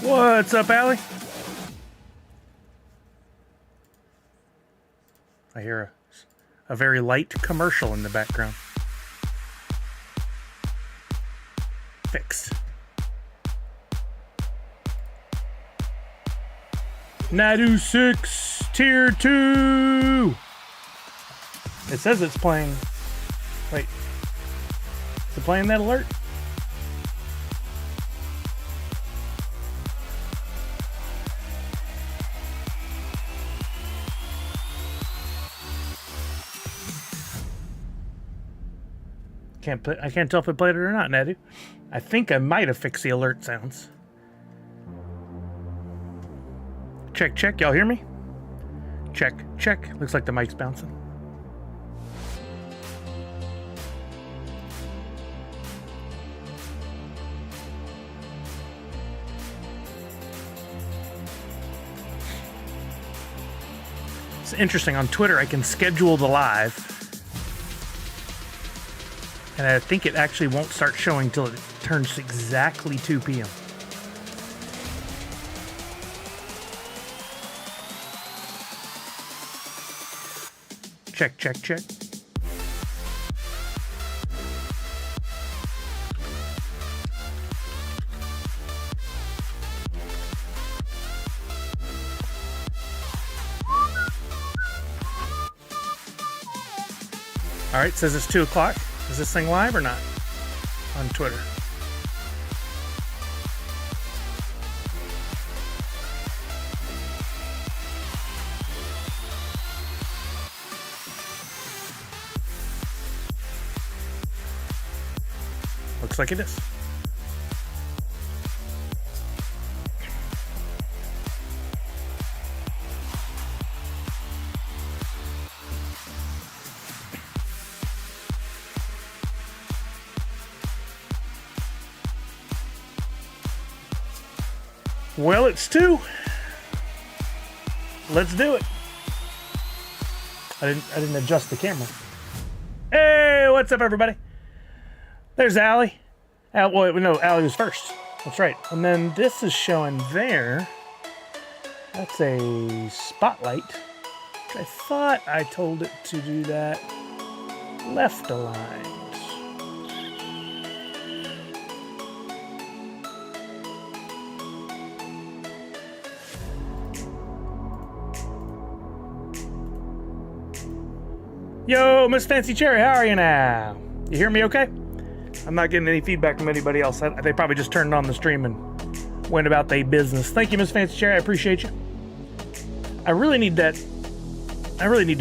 What's up, Allie? I hear a very light commercial in the background. Fixed. Nadu 6, Tier 2. It says it's playing. Wait. Is it playing that alert? I can't tell if it played it or not, Nadu. I think I might have fixed the alert sounds. Check, check. Y'all hear me? Check, check. Looks like the mic's bouncing. It's interesting. On Twitter, I can schedule the live. And I think it actually won't start showing till it turns exactly 2 p.m. Check, check, check. All right, says it's 2 o'clock. Is this thing live or not? On Twitter. Looks like it is. Well, it's 2. Let's do it. I didn't adjust the camera. Hey, what's up, everybody? There's Allie. Well, no, Allie was first. That's right. And then this is showing there. That's a spotlight. I thought I told it to do that left aligned. Yo, Miss Fancy Cherry, how are you now? You hear me okay? I'm not getting any feedback from anybody else. They probably just turned on the stream and went about their business. Thank you, Miss Fancy Cherry. I appreciate you. I really need to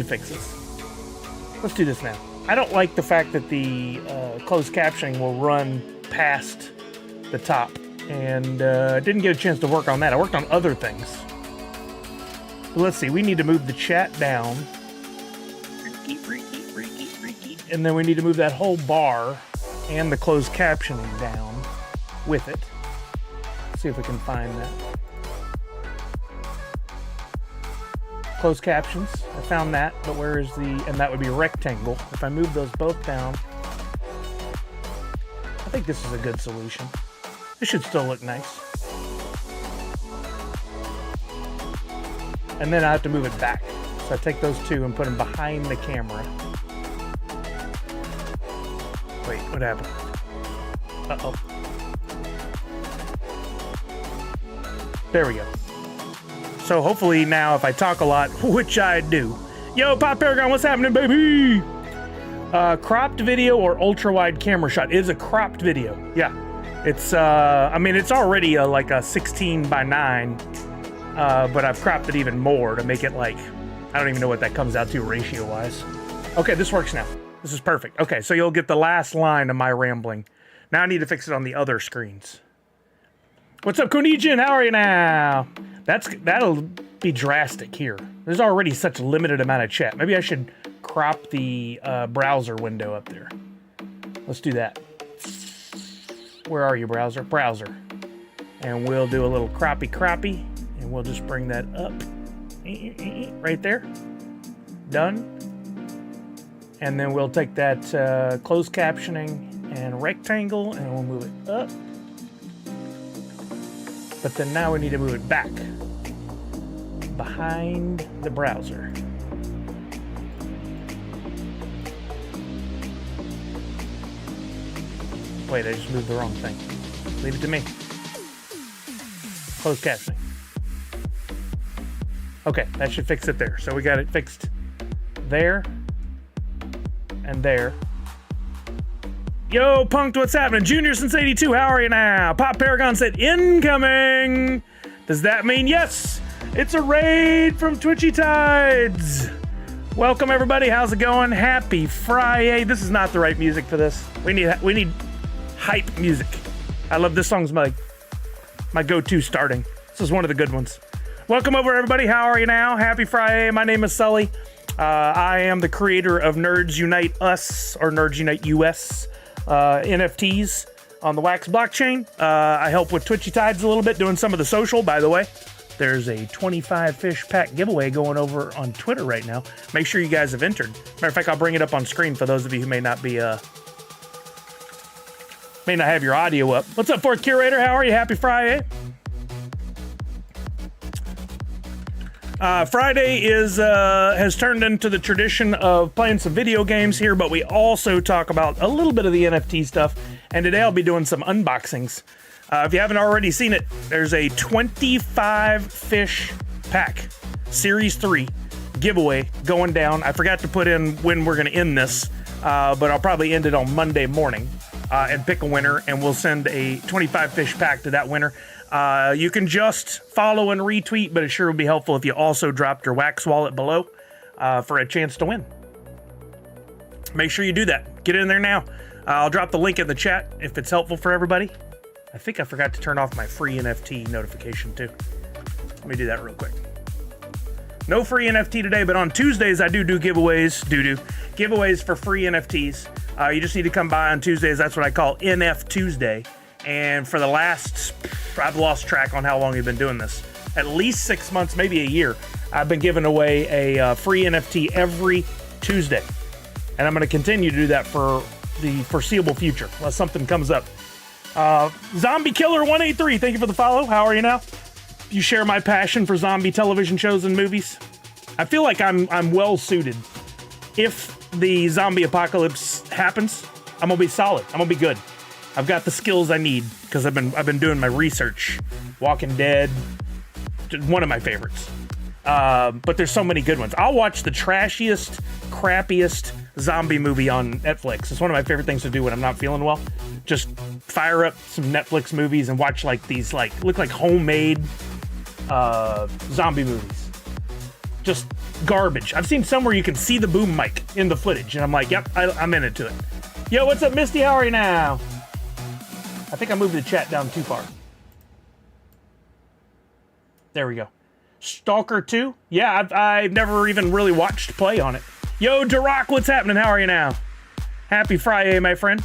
fix this. Let's do this now. I don't like the fact that the closed captioning will run past the top. And didn't get a chance to work on that. I worked on other things. But let's see. We need to move the chat down. And then we need to move that whole bar and the closed captioning down with it. Let's see if we can find that. Closed captions, I found that, but where is and that would be rectangle. If I move those both down, I think this is a good solution. This should still look nice. And then I have to move it back. So I take those 2 and put them behind the camera. Wait, what happened? Uh-oh. There we go. So hopefully now if I talk a lot, which I do. Yo, Pop Paragon, what's happening, baby? Cropped video or ultra-wide camera shot? It is a cropped video, yeah. It's, I mean, it's already like a 16 by 9, but I've cropped it even more to make it like, I don't even know what that comes out to ratio-wise. Okay, this works now. This is perfect. Okay, so you'll get the last line of my rambling. Now I need to fix it on the other screens. What's up, Konijin? How are you now? That'll be drastic here. There's already such a limited amount of chat. Maybe I should crop the browser window up there. Let's do that. Where are you, browser? Browser. And we'll do a little croppy, and we'll just bring that up. Right there. Done. And then we'll take that closed captioning and rectangle, and we'll move it up. but then now we need to move it back behind the browser. Wait, I just moved the wrong thing. Leave it to me. Close captioning. Okay, that should fix it there. So we got it fixed there and there. Yo, Punked, what's happening? Junior since 82, how are you now? Pop Paragon said, incoming! Does that mean yes? It's a raid from Twitchy Tides! Welcome, everybody. How's it going? Happy FriYAY. This is not the right music for this. We need hype music. I love this song's my go-to starting. This is one of the good ones. Welcome over, everybody. How are you now? Happy FriYAY. My name is Sully. I am the creator of Nerds Unite Us, or Nerds Unite US NFTs on the Wax blockchain. I help with Twitchy Tides a little bit, doing some of the social, by the way. There's a 25 fish pack giveaway going over on Twitter right now. Make sure you guys have entered. Matter of fact, I'll bring it up on screen for those of you who may not have your audio up. What's up, Fourth Curator? How are you? Happy FriYAY. Friday has turned into the tradition of playing some video games here, but we also talk about a little bit of the NFT stuff. And today I'll be doing some unboxings. If you haven't already seen it, there's a 25 fish pack Series 3 giveaway going down. I forgot to put in when we're going to end this, but I'll probably end it on Monday morning and pick a winner, and we'll send a 25 fish pack to that winner. You can just follow and retweet, but it sure would be helpful if you also dropped your Wax wallet below for a chance to win. Make sure you do that. Get in there now. I'll drop the link in the chat if it's helpful for everybody. I think I forgot to turn off my free NFT notification too. Let me do that real quick. No free NFT today, but on Tuesdays I do giveaways. Giveaways for free NFTs. You just need to come by on Tuesdays. That's what I call NF Tuesday. And for the last, I've lost track on how long we've been doing this. At least 6 months, maybe a year. I've been giving away a free NFT every Tuesday. And I'm going to continue to do that for the foreseeable future, unless something comes up. Zombie Killer 183, thank you for the follow. How are you now? You share my passion for zombie television shows and movies. I feel like I'm well suited. If the zombie apocalypse happens, I'm gonna be solid. I'm gonna be good. I've got the skills I need because I've been doing my research. Walking Dead, one of my favorites. But there's so many good ones. I'll watch the trashiest, crappiest zombie movie on Netflix. It's one of my favorite things to do when I'm not feeling well. Just fire up some Netflix movies and watch like these look like homemade zombie movies. Just garbage. I've seen some where you can see the boom mic in the footage, and I'm like, yep, I'm in it to it. Yo, what's up, Misty? How are you now? I think I moved the chat down too far. There we go. Stalker 2? Yeah, I've never even really watched play on it. Yo, Darock, what's happening? How are you now? Happy FriYAY, my friend.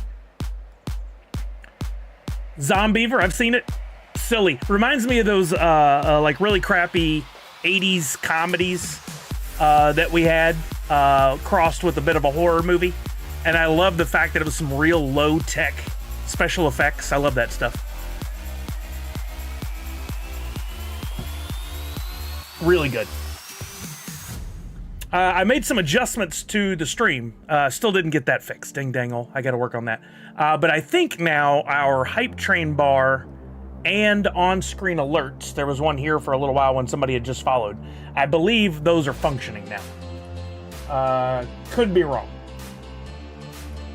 Zombiever, I've seen it. Silly. Reminds me of those like really crappy 80s comedies that we had crossed with a bit of a horror movie. And I love the fact that it was some real low-tech special effects. I love that stuff. Really good. I made some adjustments to the stream. Still didn't get that fixed. Ding dangle. I got to work on that. But I think now our hype train bar and on-screen alerts, there was one here for a little while when somebody had just followed. I believe those are functioning now. Could be wrong.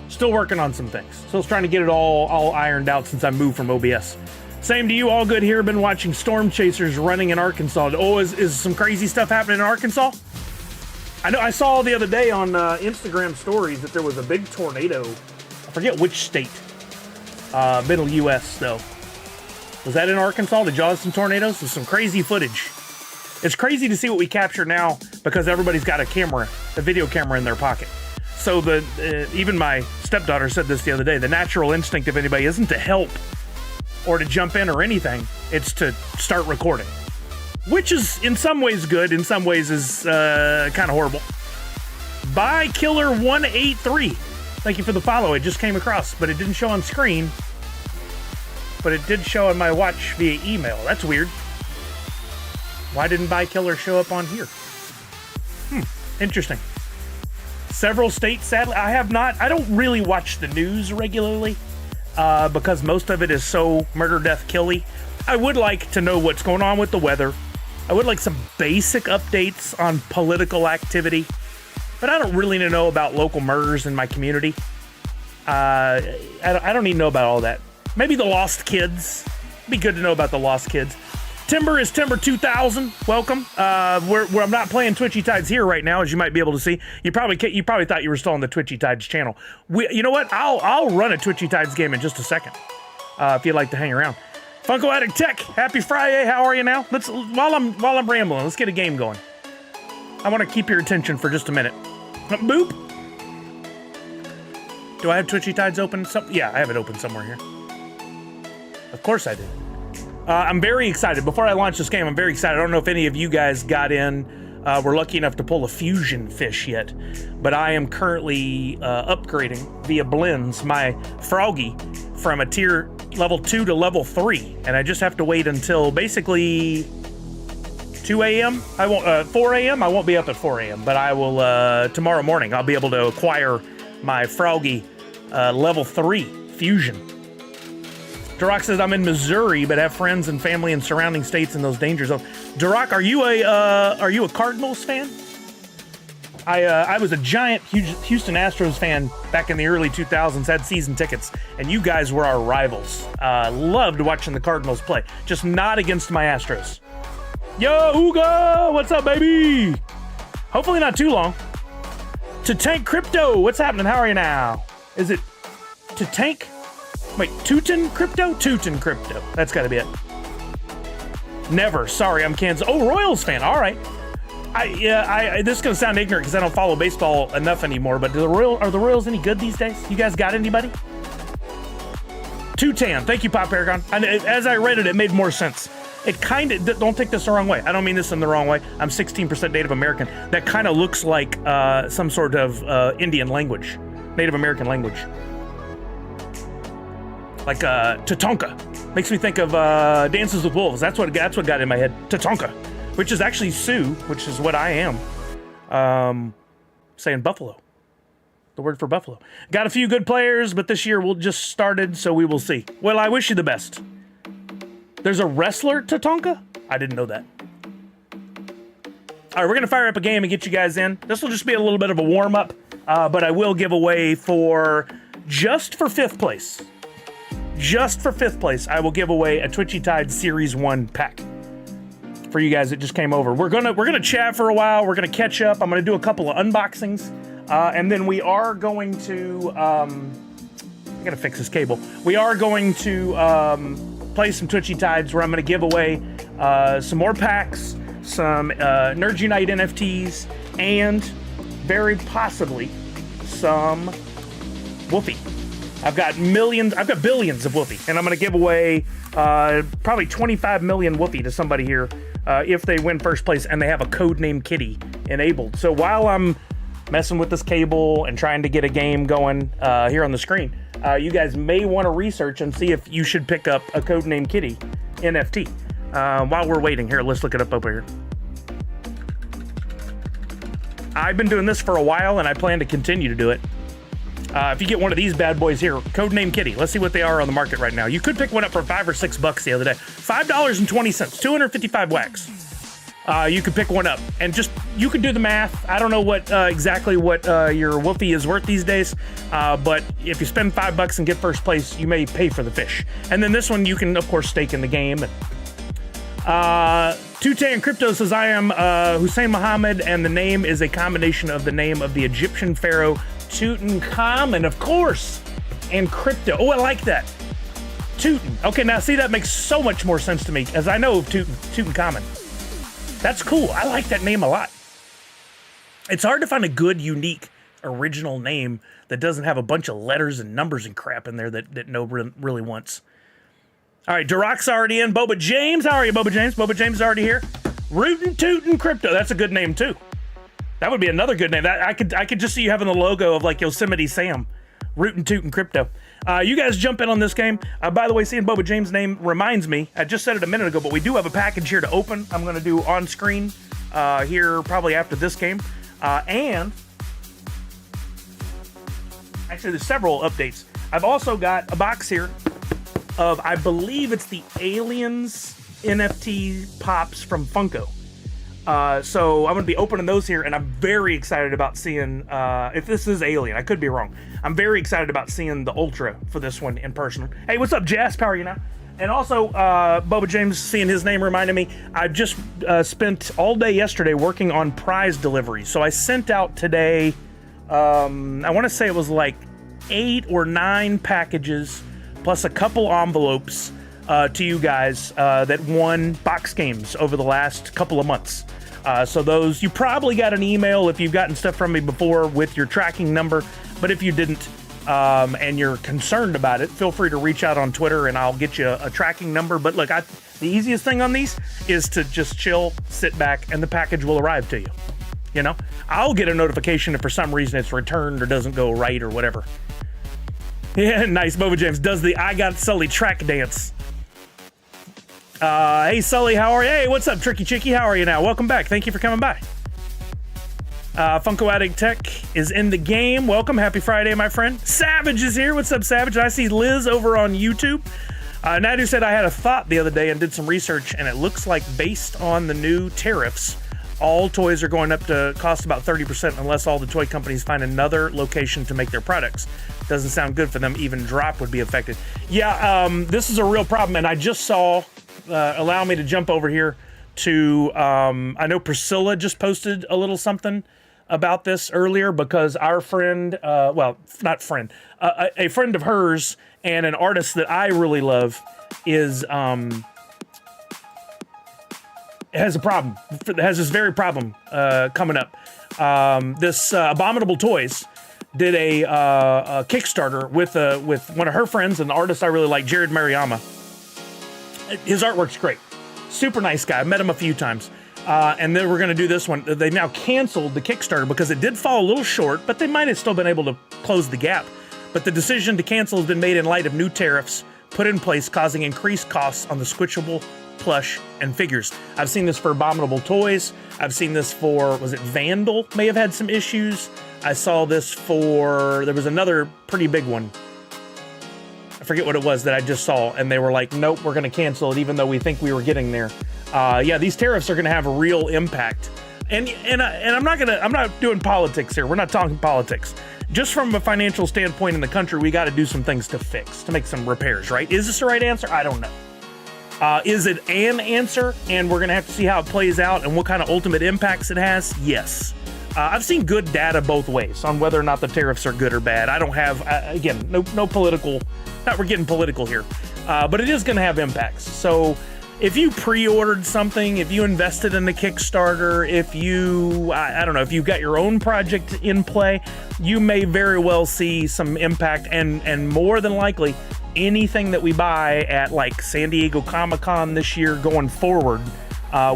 Still working on some things. Still trying to get it all ironed out since I moved from OBS. Same to you, all good here. Been watching Storm Chasers running in Arkansas. Oh, is some crazy stuff happening in Arkansas? I know I saw the other day on Instagram stories that there was a big tornado. I forget which state. Middle U.S. though. Was that in Arkansas? Did y'all have some tornadoes? There's some crazy footage. It's crazy to see what we capture now because everybody's got a video camera in their pocket. So even my stepdaughter said this the other day. The natural instinct of anybody isn't to help or to jump in or anything. It's to start recording. Which is in some ways good, in some ways is kind of horrible. Bye Killer 183. Thank you for the follow. It just came across, but it didn't show on screen. but it did show on my watch via email. That's weird. Why didn't Buy Killer show up on here? Interesting. Several states, sadly, I have not. I don't really watch the news regularly because most of it is so murder, death, killy. I would like to know what's going on with the weather. I would like some basic updates on political activity, but I don't really need to know about local murders in my community. I don't need to know about all that. Maybe the lost kids. It'd be good to know about the lost kids. Timber is Timber 2000. Welcome. Where I'm not playing Twitchy Tides here right now, as you might be able to see. You probably thought you were still on the Twitchy Tides channel. You know what? I'll run a Twitchy Tides game in just a second. If you'd like to hang around. Funko Addict Tech. Happy FriYAY. How are you now? While I'm rambling, let's get a game going. I want to keep your attention for just a minute. Boop. Do I have Twitchy Tides open? Yeah, I have it open somewhere here. Of course I do. I'm very excited. Before I launch this game, I'm very excited. I don't know if any of you guys got in. We're lucky enough to pull a fusion fish yet, but I am currently upgrading via blends my FriYAY from a tier level 2 to level 3, and I just have to wait until basically 2 a.m. 4 a.m. I won't be up at 4 a.m., but I will tomorrow morning. I'll be able to acquire my FriYAY level 3 fusion. Duroc says, I'm in Missouri, but have friends and family in surrounding states in those danger zones. Duroc, are you a Cardinals fan? I was a giant Houston Astros fan back in the early 2000s, had season tickets, and you guys were our rivals. Loved watching the Cardinals play, just not against my Astros. Yo, Uga, what's up, baby? Hopefully not too long. To Tank Crypto, what's happening? How are you now? Is it to Tank? Wait, Tootin Crypto? Tootin Crypto. That's got to be it. Never. Sorry, I'm Kansas. Oh, Royals fan. All right. This is going to sound ignorant because I don't follow baseball enough anymore, but are the Royals any good these days? You guys got anybody? Tutan. Thank you, Pop Paragon. And as I read it, it made more sense. It kind of, don't take this the wrong way. I don't mean this in the wrong way. I'm 16% Native American. That kind of looks like some sort of Indian language, Native American language. Like Tatonka. Makes me think of Dances with Wolves. That's what got in my head. Tatonka, which is actually Sioux, which is what I am. Saying buffalo. The word for buffalo. Got a few good players, but this year we'll just started, so we will see. Well, I wish you the best. There's a wrestler, Tatonka? I didn't know that. All right, we're going to fire up a game and get you guys in. This will just be a little bit of a warm-up, but I will give away just for 5th place. Just for 5th place, I will give away a Twitchy Tide Series 1 pack for you guys that just came over. We're gonna chat for a while. We're gonna catch up. I'm gonna do a couple of unboxings, and then we are going to. I gotta fix this cable. We are going to play some Twitchy Tides where I'm gonna give away some more packs, some Nerds Unite NFTs, and very possibly some Woofy. I've got billions of Woofy, and I'm going to give away probably 25 million Woofy to somebody here if they win first place and they have a codename Kitty enabled. So while I'm messing with this cable and trying to get a game going here on the screen, you guys may want to research and see if you should pick up a codename Kitty NFT. While we're waiting, here, let's look it up over here. I've been doing this for a while, and I plan to continue to do it. If you get one of these bad boys here, codename Kitty, let's see what they are on the market right now. You could pick one up for $5 or $6 the other day. $5.20, 255 wax. You could pick one up, and you could do the math. I don't know exactly what your Woofy is worth these days, but if you spend $5 and get first place, you may pay for the fish. And then this one, you can, of course, stake in the game. Tutan Crypto says, I am Hussein Muhammad, and the name is a combination of the name of the Egyptian pharaoh Tutankhamun, of course, and crypto. Oh, I like that. Tutan. Okay, now see, that makes so much more sense to me, as I know of Tutankhamun. That's cool. I like that name a lot. It's hard to find a good, unique, original name that doesn't have a bunch of letters and numbers and crap in there that nobody really wants. All right, Duroc's already in. Boba James, how are you, Boba James? Boba James is already here. Rootin' Tootin' Crypto. That's a good name, too. That would be another good name. I could just see you having the logo of like Yosemite Sam. Rootin' Tootin' Crypto. You guys jump in on this game. By the way, seeing Boba James' name reminds me, I just said it a minute ago, but we do have a package here to open. I'm going to do on screen here probably after this game. And actually, there's several updates. I've also got a box here of, I believe it's the Aliens NFT Pops from Funko. So I'm going to be opening those here, and I'm very excited about seeing, if this is Alien, I could be wrong. I'm very excited about seeing the Ultra for this one in person. Hey, what's up, Jazz? How are you now? And also, Boba James, seeing his name reminded me, I just spent all day yesterday working on prize delivery. So I sent out today, I want to say it was like 8 or 9 packages, plus a couple envelopes to you guys that won box games over the last couple of months. So those, you probably got an email if you've gotten stuff from me before with your tracking number, but if you didn't and you're concerned about it, feel free to reach out on Twitter and I'll get you a tracking number. But look, the easiest thing on these is to just chill, sit back, and the package will arrive to you. You know, I'll get a notification if for some reason it's returned or doesn't go right or whatever. Yeah, nice. Boba James does the I Got Sully track dance. Hey, Sully, how are you? Hey, what's up, Tricky Chicky? How are you now? Welcome back. Thank you for coming by. Funko Addict Tech is in the game. Welcome. Happy Friday, my friend. Savage is here. What's up, Savage? I see Liz over on YouTube. Nadu said, I had a thought the other day and did some research, and it looks like based on the new tariffs, all toys are going up to cost about 30% unless all the toy companies find another location to make their products. Doesn't sound good for them. Even drop would be affected. Yeah, this is a real problem, and I just saw, allow me to jump over here to, I know Priscilla just posted a little something about this earlier because our friend, well, not friend, a friend of hers and an artist that I really love is, has a problem, has this very problem coming up. This Abominable Toys did a Kickstarter with one of her friends, and the artist I really like, Jared Mariyama. His artwork's great. Super nice guy. I met him a few times. And then we're going to do this one. They've now canceled the Kickstarter because it did fall a little short, but they might have still been able to close the gap. But the decision to cancel has been made in light of new tariffs put in place, causing increased costs on the Squishable, plush, and figures. I've seen this for Abominable Toys. I've seen this for, was it Vandal? May have had some issues. I saw this for, there was another pretty big one. I forget what it was that I just saw, and they were like, nope, we're going to cancel it, even though we think we were getting there. Yeah, these tariffs are going to have a real impact. And I'm not doing politics here. We're not talking politics. Just from a financial standpoint in the country, we got to do some things to fix, to make some repairs, right? Is this the right answer? I don't know. Is it an answer? And we're going to have to see how it plays out and what kind of ultimate impacts it has? Yes. I've seen good data both ways on whether or not the tariffs are good or bad. I don't have, again, no political, not we're getting political here, but it is going to have impacts. So if you pre-ordered something, if you invested in the Kickstarter, if you, I don't know, if you've got your own project in play, you may very well see some impact, and more than likely, anything that we buy at like San Diego Comic-Con this year going forward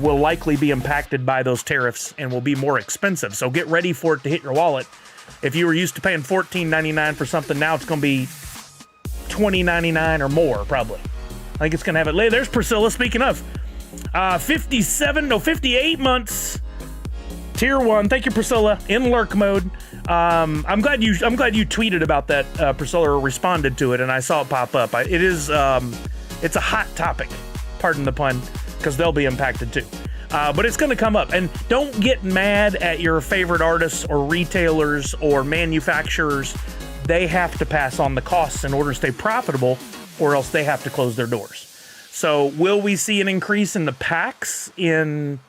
will likely be impacted by those tariffs and will be more expensive. So get ready for it to hit your wallet. If you were used to paying $14.99 for something, now it's going to be $20.99 or more, probably. I think it's going to have it later. There's Priscilla. Speaking of, 58 months, tier 1. Thank you, Priscilla. In lurk mode. I'm glad you tweeted about that, Priscilla, or responded to it, and I saw it pop up. It's a hot topic, pardon the pun, because they'll be impacted too. But it's going to come up, and don't get mad at your favorite artists or retailers or manufacturers. They have to pass on the costs in order to stay profitable, or else they have to close their doors. So will we see an increase in the packs in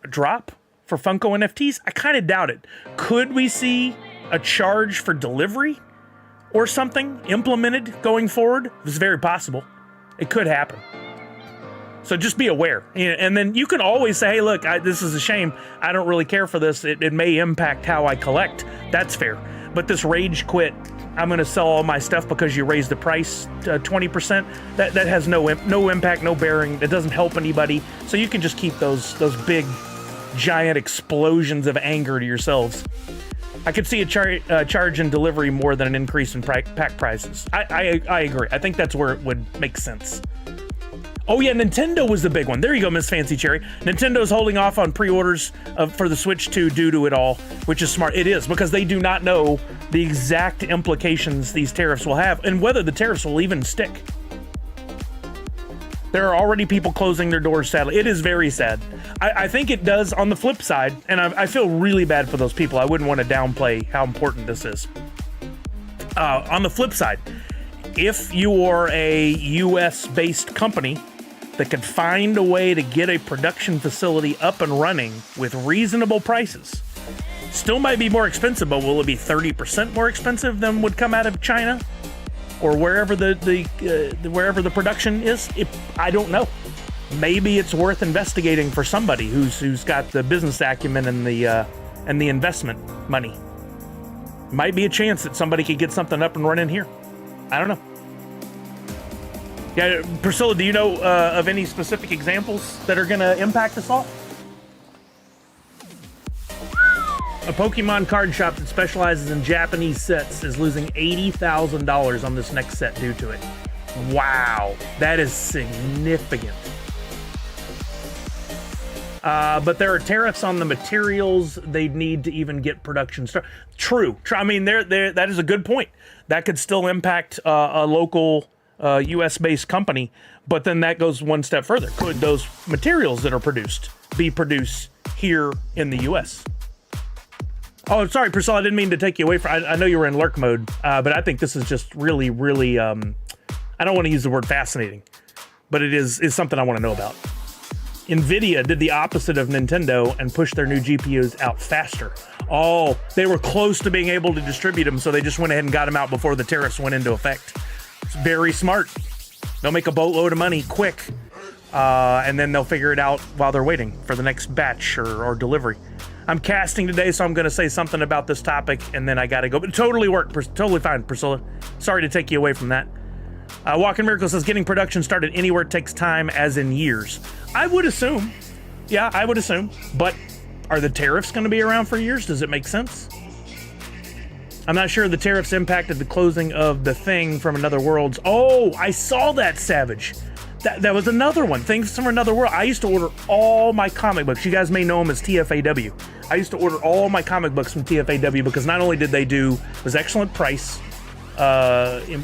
drop for Funko NFTs? I kind of doubt it. Could we see a charge for delivery or something implemented going forward? It's very possible. It could happen. So just be aware. And then you can always say, hey, look, this is a shame. I don't really care for this. It may impact how I collect. That's fair. But this rage quit, I'm going to sell all my stuff because you raised the price 20%. That has no impact, no bearing. It doesn't help anybody. So you can just keep those big, giant explosions of anger to yourselves. I could see a charge in delivery more than an increase in pack prices. I agree. I think that's where it would make sense. Oh yeah, Nintendo was the big one. There you go, Miss Fancy Cherry. Nintendo's holding off on pre-orders for the Switch 2 due to it all, which is smart. It is, because they do not know the exact implications these tariffs will have and whether the tariffs will even stick. There are already people closing their doors, sadly. It is very sad. I think it does on the flip side, and I feel really bad for those people. I wouldn't want to downplay how important this is. On the flip side, if you are a US-based company that could find a way to get a production facility up and running with reasonable prices, still might be more expensive, but will it be 30% more expensive than would come out of China or wherever wherever the production is? I don't know. Maybe it's worth investigating for somebody who's got the business acumen and the investment money. Might be a chance that somebody could get something up and running here. I don't know. Yeah, Priscilla, do you know of any specific examples that are going to impact us all? A Pokemon card shop that specializes in Japanese sets is losing $80,000 on this next set due to it. Wow, that is significant. But there are tariffs on the materials they'd need to even get production started. True. I mean, that is a good point. That could still impact a local US-based company, but then that goes one step further. Could those materials that are produced be produced here in the US? Oh, sorry, Priscilla, I didn't mean to take you away from... I know you were in lurk mode, but I think this is just really, really... I don't want to use the word fascinating, but it is something I want to know about. NVIDIA did the opposite of Nintendo and pushed their new GPUs out faster. Oh, they were close to being able to distribute them, so they just went ahead and got them out before the tariffs went into effect. It's very smart. They'll make a boatload of money quick, and then they'll figure it out while they're waiting for the next batch or delivery. I'm casting today, so I'm going to say something about this topic, and then I got to go. But it totally worked. Totally fine, Priscilla. Sorry to take you away from that. Walking Miracle says, getting production started anywhere takes time, as in years. I would assume. Yeah, I would assume. But are the tariffs going to be around for years? Does it make sense? I'm not sure the tariffs impacted the closing of the Thing from Another Worlds. Oh, I saw that, Savage. That was another one. Things from Another World. I used to order all my comic books. You guys may know them as TFAW. I used to order all my comic books from TFAW because not only did they do this excellent price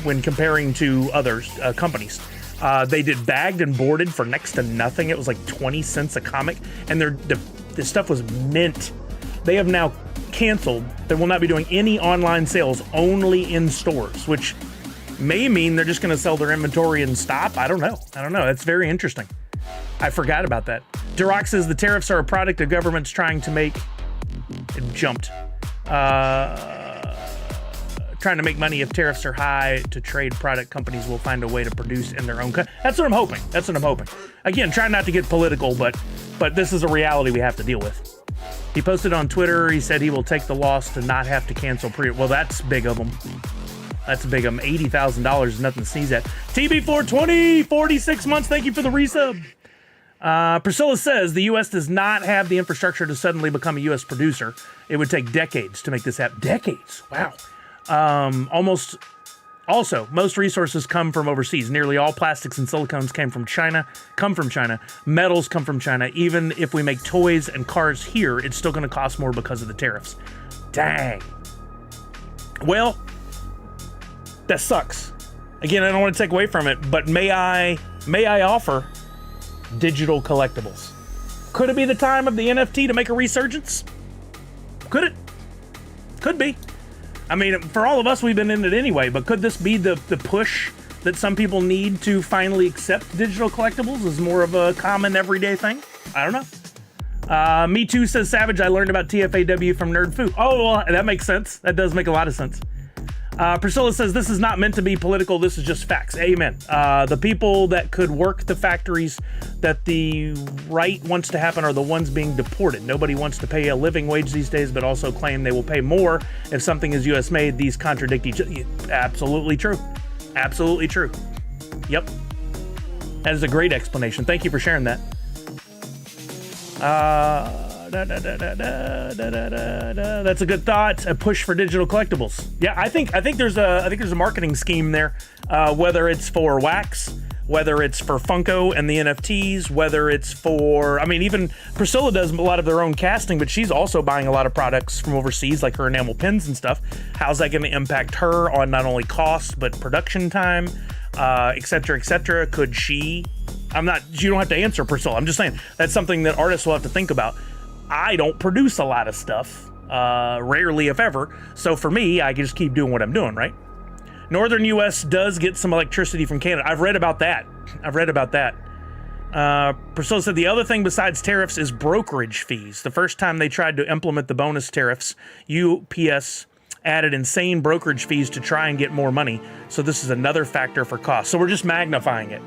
when comparing to others companies, they did bagged and boarded for next to nothing. It was like 20 cents a comic, and the stuff was mint. They have now canceled. They will not be doing any online sales, only in stores, which may mean they're just going to sell their inventory and stop. I don't know. That's very interesting. I forgot about that. Duroc says the tariffs are a product of governments trying to make... It jumped. Trying to make money. If tariffs are high to trade product, companies will find a way to produce in their own country. That's what I'm hoping. Again, trying not to get political, but this is a reality we have to deal with. He posted on Twitter, he said he will take the loss to not have to cancel Well, that's big of him. $80,000 is nothing to sneeze at. TB420, 46 months. Thank you for the resub. Priscilla says the U.S. does not have the infrastructure to suddenly become a U.S. producer. It would take decades to make this happen. Decades? Wow. Most resources come from overseas. Nearly all plastics and silicones come from China. Metals come from China. Even if we make toys and cars here, it's still going to cost more because of the tariffs. Dang. Well, that sucks. Again, I don't want to take away from it, but may I offer digital collectibles? Could it be the time of the NFT to make a resurgence? Could it? Could be. I mean, for all of us, we've been in it anyway, but could this be the push that some people need to finally accept digital collectibles as more of a common everyday thing? I don't know. Me Too says, Savage, I learned about TFAW from Nerd Foo. Oh, well, that makes sense. That does make a lot of sense. Priscilla says, this is not meant to be political. This is just facts. Amen. The people that could work the factories that the right wants to happen are the ones being deported. Nobody wants to pay a living wage these days, but also claim they will pay more if something is U.S. made. These contradict each other. Absolutely true. Absolutely true. Yep. That is a great explanation. Thank you for sharing that. That's a good thought. A push for digital collectibles. Yeah, I think there's a marketing scheme there. Whether it's for wax, whether it's for Funko and the NFTs, whether it's for, I mean, even Priscilla does a lot of their own casting, but she's also buying a lot of products from overseas, like her enamel pins and stuff. How's that going to impact her on not only cost but production time, et cetera, et cetera? Could she? You don't have to answer, Priscilla. I'm just saying that's something that artists will have to think about. I don't produce a lot of stuff, rarely if ever. So for me, I can just keep doing what I'm doing, right? Northern U.S. does get some electricity from Canada. I've read about that. Priscilla said the other thing besides tariffs is brokerage fees. The first time they tried to implement the bonus tariffs, UPS added insane brokerage fees to try and get more money. So this is another factor for cost. So we're just magnifying it.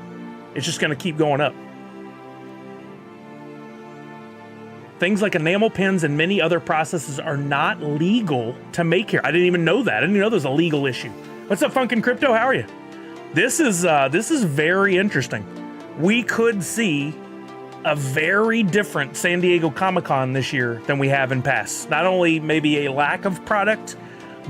It's just going to keep going up. Things like enamel pins and many other processes are not legal to make here. I didn't even know that. I didn't even know there's a legal issue. What's up, Funkin' Crypto? How are you? This is very interesting. We could see a very different San Diego Comic-Con this year than we have in past. Not only maybe a lack of product,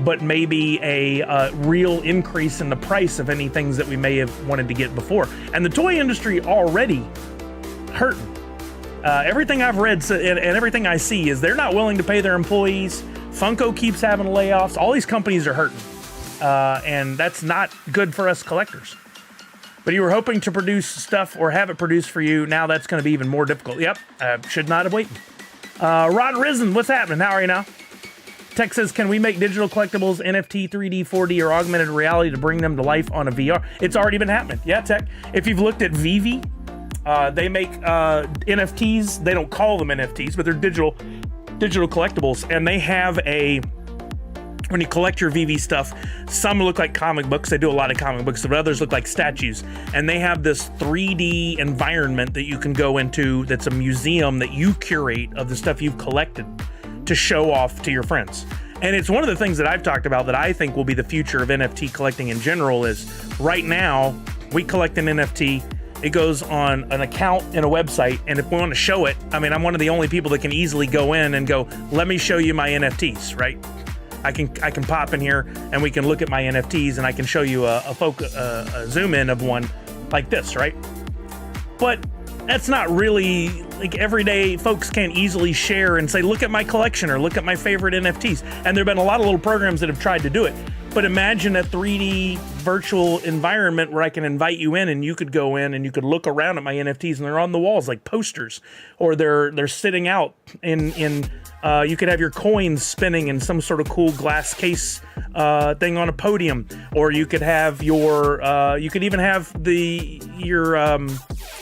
but maybe a real increase in the price of any things that we may have wanted to get before. And the toy industry already hurting. Everything I've read and everything I see is they're not willing to pay their employees. Funko keeps having layoffs. All these companies are hurting. And that's not good for us collectors. But you were hoping to produce stuff or have it produced for you. Now that's going to be even more difficult. Yep, should not have waited. Rod Risen, what's happening? How are you now? Tech says, can we make digital collectibles, NFT, 3D, 4D, or augmented reality to bring them to life on a VR? It's already been happening. Yeah, Tech. If you've looked at Vivi, they make NFTs. They don't call them NFTs, but they're digital collectibles. And they have when you collect your VV stuff, some look like comic books. They do a lot of comic books, but others look like statues. And they have this 3D environment that you can go into that's a museum that you curate of the stuff you've collected to show off to your friends. And it's one of the things that I've talked about that I think will be the future of NFT collecting in general is right now, we collect an NFT, it goes on an account in a website, and if we want to show it, I mean, I'm one of the only people that can easily go in and go, let me show you my NFTs, right? I can pop in here and we can look at my NFTs and I can show you a zoom in of one like this, right? But that's not really, like, everyday folks can't easily share and say, look at my collection or look at my favorite NFTs. And there have been a lot of little programs that have tried to do it. But imagine a 3D virtual environment where I can invite you in and you could go in and you could look around at my NFTs and they're on the walls like posters, or they're sitting out in you could have your coins spinning in some sort of cool glass case thing on a podium, or you could have you could even have your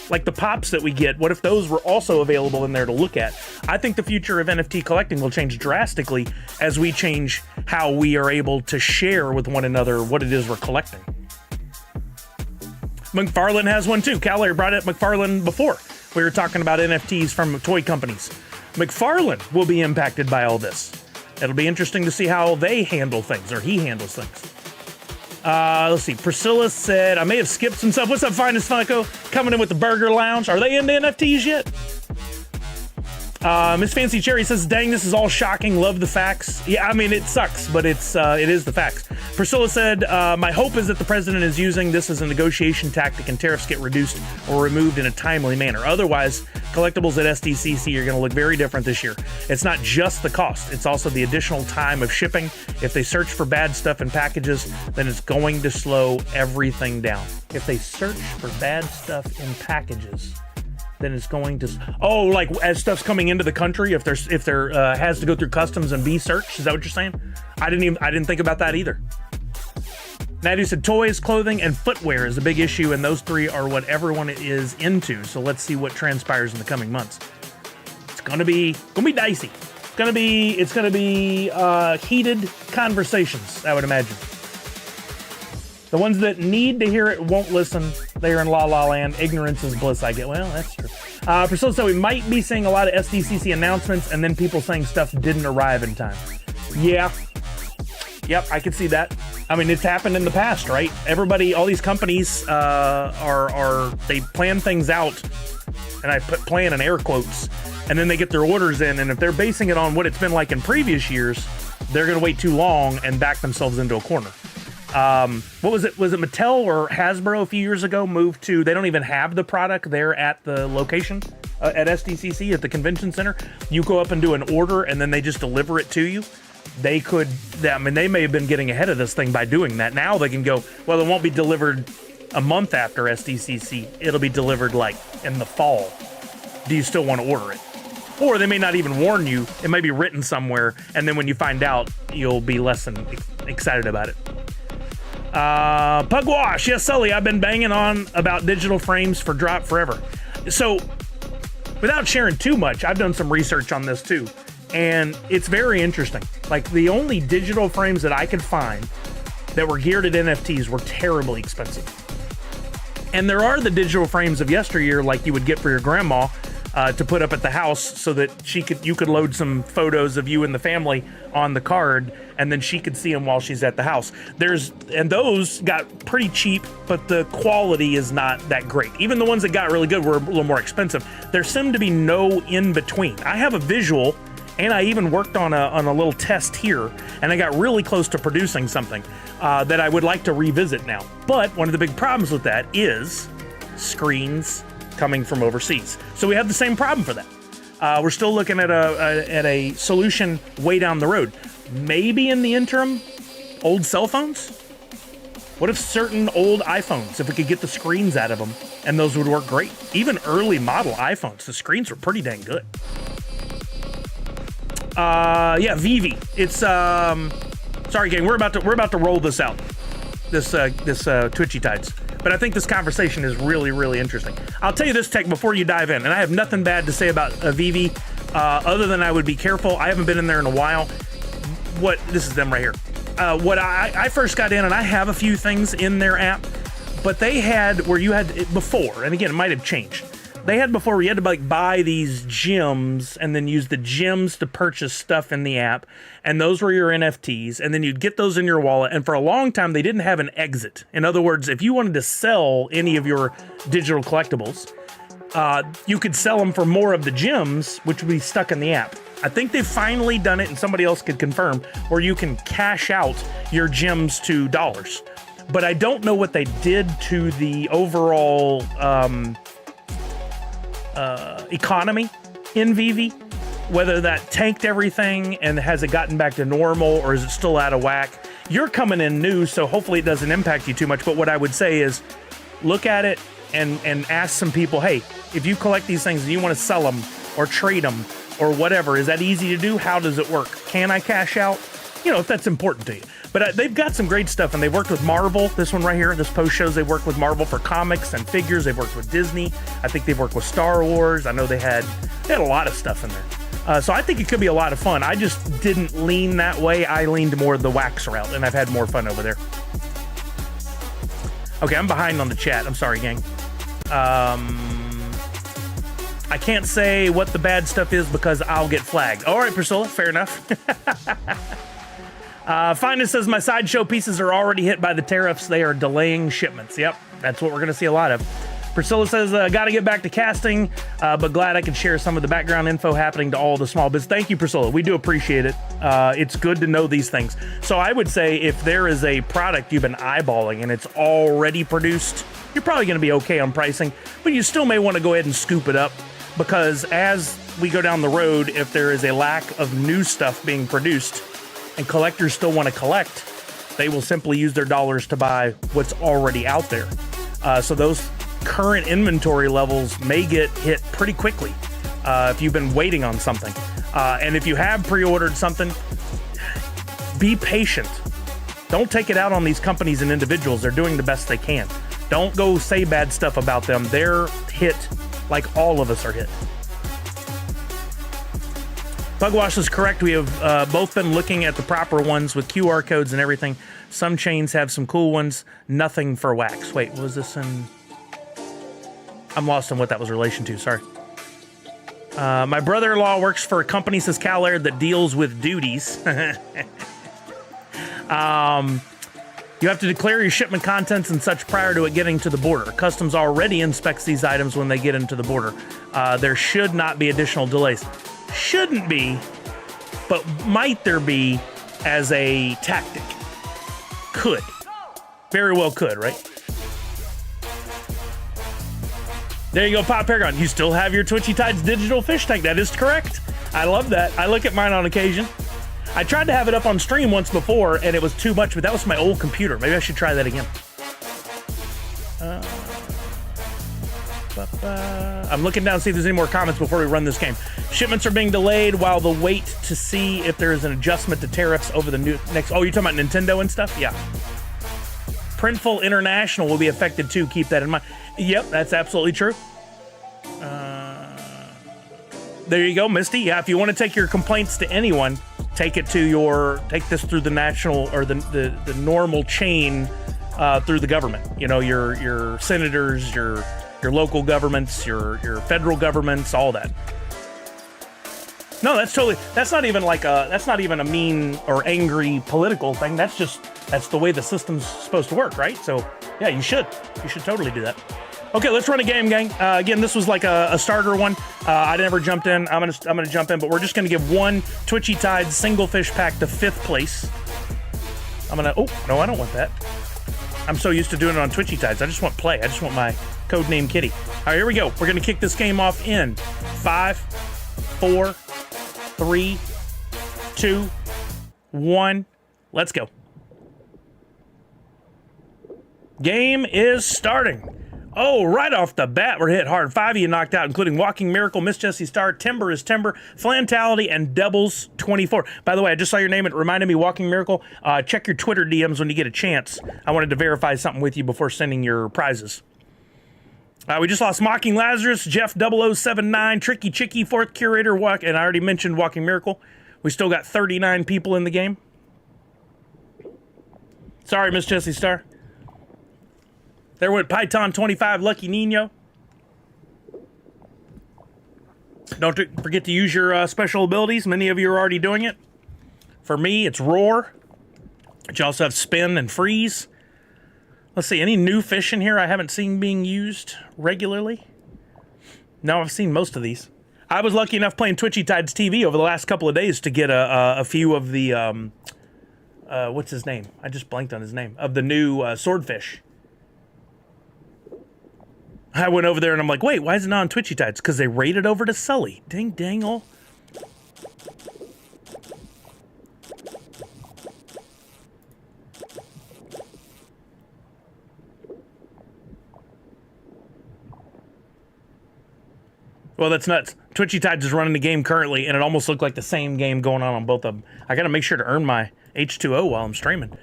like the pops that we get. What if those were also available in there to look at? I think the future of NFT collecting will change drastically as we change how we are able to share with one another what it is we're collecting. McFarlane has one too. Cal brought up McFarlane before. We were talking about NFTs from toy companies. McFarlane will be impacted by all this. It'll be interesting to see how they handle things, or he handles things. Let's see. Priscilla said, I may have skipped some stuff. What's up, Finest Funko? Coming in with the Burger Lounge. Are they into NFTs yet? Miss Fancy Cherry says, dang, this is all shocking. Love the facts. Yeah, I mean, it sucks, but it is the facts. Priscilla said, my hope is that the president is using this as a negotiation tactic and tariffs get reduced or removed in a timely manner. Otherwise, collectibles at SDCC are going to look very different this year. It's not just the cost. It's also the additional time of shipping. If they search for bad stuff in packages, then it's going to slow everything down. If they search for bad stuff in packages, then it's going to, like as stuff's coming into the country, if there has to go through customs and be searched. Is that what you're saying? I didn't think about that either. Nadu said toys, clothing, and footwear is a big issue, and those three are what everyone is into. So let's see what transpires in the coming months. It's gonna be dicey. It's gonna be heated conversations, I would imagine. The ones that need to hear it won't listen. They are in La La Land. Ignorance is bliss, I get. Well, that's true. Priscilla said we might be seeing a lot of SDCC announcements and then people saying stuff didn't arrive in time. Yeah. Yep, I can see that. I mean, it's happened in the past, right? Everybody, all these companies they plan things out, and I put plan in air quotes, and then they get their orders in, and if they're basing it on what it's been like in previous years, they're going to wait too long and back themselves into a corner. What was it? Was it Mattel or Hasbro a few years ago moved to, they don't even have the product there at the location at SDCC at the convention center. You go up and do an order and then they just deliver it to you. They could, I mean, they may have been getting ahead of this thing by doing that. Now they can go, well, it won't be delivered a month after SDCC. It'll be delivered like in the fall. Do you still want to order it? Or they may not even warn you. It may be written somewhere, and then when you find out, you'll be less than excited about it. Pugwash, yes, Sully, I've been banging on about digital frames for drop forever. So, without sharing too much, I've done some research on this too, and it's very interesting. Like, the only digital frames that I could find that were geared at NFTs were terribly expensive. And there are the digital frames of yesteryear, like you would get for your grandma, to put up at the house so that you could load some photos of you and the family on the card, and then she could see them while she's at the house. And those got pretty cheap, but the quality is not that great. Even the ones that got really good were a little more expensive. There seemed to be no in between. I have a visual, and I even worked on a little test here, and I got really close to producing something that I would like to revisit now. But one of the big problems with that is screens coming from overseas. So we have the same problem for that. We're still looking at a solution way down the road. Maybe in the interim, old cell phones? What if certain old iPhones, if we could get the screens out of them, and those would work great? Even early model iPhones, the screens were pretty dang good. Yeah, Vivi. It's sorry, gang. We're about to roll this out. This Twitchy Tides. But I think this conversation is really, really interesting. I'll tell you this, Tech, before you dive in, and I have nothing bad to say about Vivi, other than I would be careful. I haven't been in there in a while. This is them right here. What I first got in, and I have a few things in their app, but they had where you had before, and again, it might have changed. They had before where you had to like buy these gems and then use the gems to purchase stuff in the app, and those were your NFTs, and then you'd get those in your wallet, and for a long time they didn't have an exit. In other words, if you wanted to sell any of your digital collectibles, you could sell them for more of the gems, which would be stuck in the app. I think they've finally done it, and somebody else could confirm, where you can cash out your gems to dollars. But I don't know what they did to the overall economy in Vivi, whether that tanked everything and has it gotten back to normal, or is it still out of whack? You're coming in new, so hopefully it doesn't impact you too much. But what I would say is look at it and ask some people, hey, if you collect these things and you want to sell them or trade them or whatever, is that easy to do? How does it work? Can I cash out? You know, if that's important to you. But they've got some great stuff, and they've worked with Marvel. This one right here, this post shows they've worked with Marvel for comics and figures. They've worked with Disney. I think they've worked with Star Wars. I know they had a lot of stuff in there. So I think it could be a lot of fun. I just didn't lean that way. I leaned more the wax route, and I've had more fun over there. Okay, I'm behind on the chat. I'm sorry, gang. I can't say what the bad stuff is because I'll get flagged. All right, Priscilla, fair enough. Finest says, my sideshow pieces are already hit by the tariffs. They are delaying shipments. Yep, that's what we're going to see a lot of. Priscilla says, got to get back to casting, but glad I can share some of the background info happening to all the small bits. Thank you, Priscilla. We do appreciate it. It's good to know these things. So I would say if there is a product you've been eyeballing and it's already produced, you're probably going to be okay on pricing, but you still may want to go ahead and scoop it up, because as we go down the road, if there is a lack of new stuff being produced and collectors still want to collect, they will simply use their dollars to buy what's already out there. So those current inventory levels may get hit pretty quickly if you've been waiting on something. And if you have pre-ordered something, be patient. Don't take it out on these companies and individuals. They're doing the best they can. Don't go say bad stuff about them. They're hit like all of us are hit. Pugwash is correct. We have both been looking at the proper ones with QR codes and everything. Some chains have some cool ones. Nothing for wax. Wait, was this in... I'm lost on what that was relation to. Sorry. My brother-in-law works for a company, says CalAir, that deals with duties. You have to declare your shipment contents and such prior to it getting to the border. Customs already inspects these items when they get into the border. There should not be additional delays. Shouldn't be, but might there be as a tactic? Could. Very well could, right? There you go, Pop Paragon. You still have your Twitchy Tides digital fish tank. That is correct. I love that. I look at mine on occasion. I tried to have it up on stream once before, and it was too much, but that was my old computer. Maybe I should try that again. I'm looking down to see if there's any more comments before we run this game. Shipments are being delayed while the wait to see if there is an adjustment to tariffs over the new next. Oh, you're talking about Nintendo and stuff? Yeah. Printful International will be affected too. Keep that in mind. Yep, that's absolutely true. There you go, Misty. Yeah, if you want to take your complaints to anyone, take this through the national or the normal chain through the government. You know, your senators, your local governments, your federal governments, all that. No, that's not even a mean or angry political thing. That's the way the system's supposed to work, right? So yeah, you should totally do that. Okay, let's run a game, gang. Again, this was like a starter one. I never jumped in. I'm gonna jump in, but we're just gonna give one Twitchy Tides single fish pack to 5th place. Oh no, I don't want that. I'm so used to doing it on Twitchy Tides. I just want play. I just want my codename Kitty. All right, here we go. We're gonna kick this game off in 5, 4, 3, 2, 1. Let's go. Game is starting. Oh, right off the bat, we're hit hard. 5 of you knocked out, including Walking Miracle, Miss Jessie Star, Timber is Timber, Flantality, and Devils 24. By the way, I just saw your name. It reminded me, Walking Miracle. Check your Twitter DMs when you get a chance. I wanted to verify something with you before sending your prizes. We just lost Mocking Lazarus, Jeff 0079, Tricky Chicky, 4th Curator, and I already mentioned Walking Miracle. We still got 39 people in the game. Sorry, Miss Jessie Star. There went Python 25, Lucky Nino. Don't forget to use your special abilities. Many of you are already doing it. For me, it's Roar. But you also have Spin and Freeze. Let's see, any new fish in here I haven't seen being used regularly? No, I've seen most of these. I was lucky enough playing Twitchy Tides TV over the last couple of days to get a few of the, what's his name? I just blanked on his name. Of the new swordfish. I went over there and I'm like, wait, why is it not on Twitchy Tides? Because they raided over to Sully. Ding, dangle. Well, that's nuts. Twitchy Tides is running the game currently, and it almost looked like the same game going on both of them. I got to make sure to earn my H2O while I'm streaming.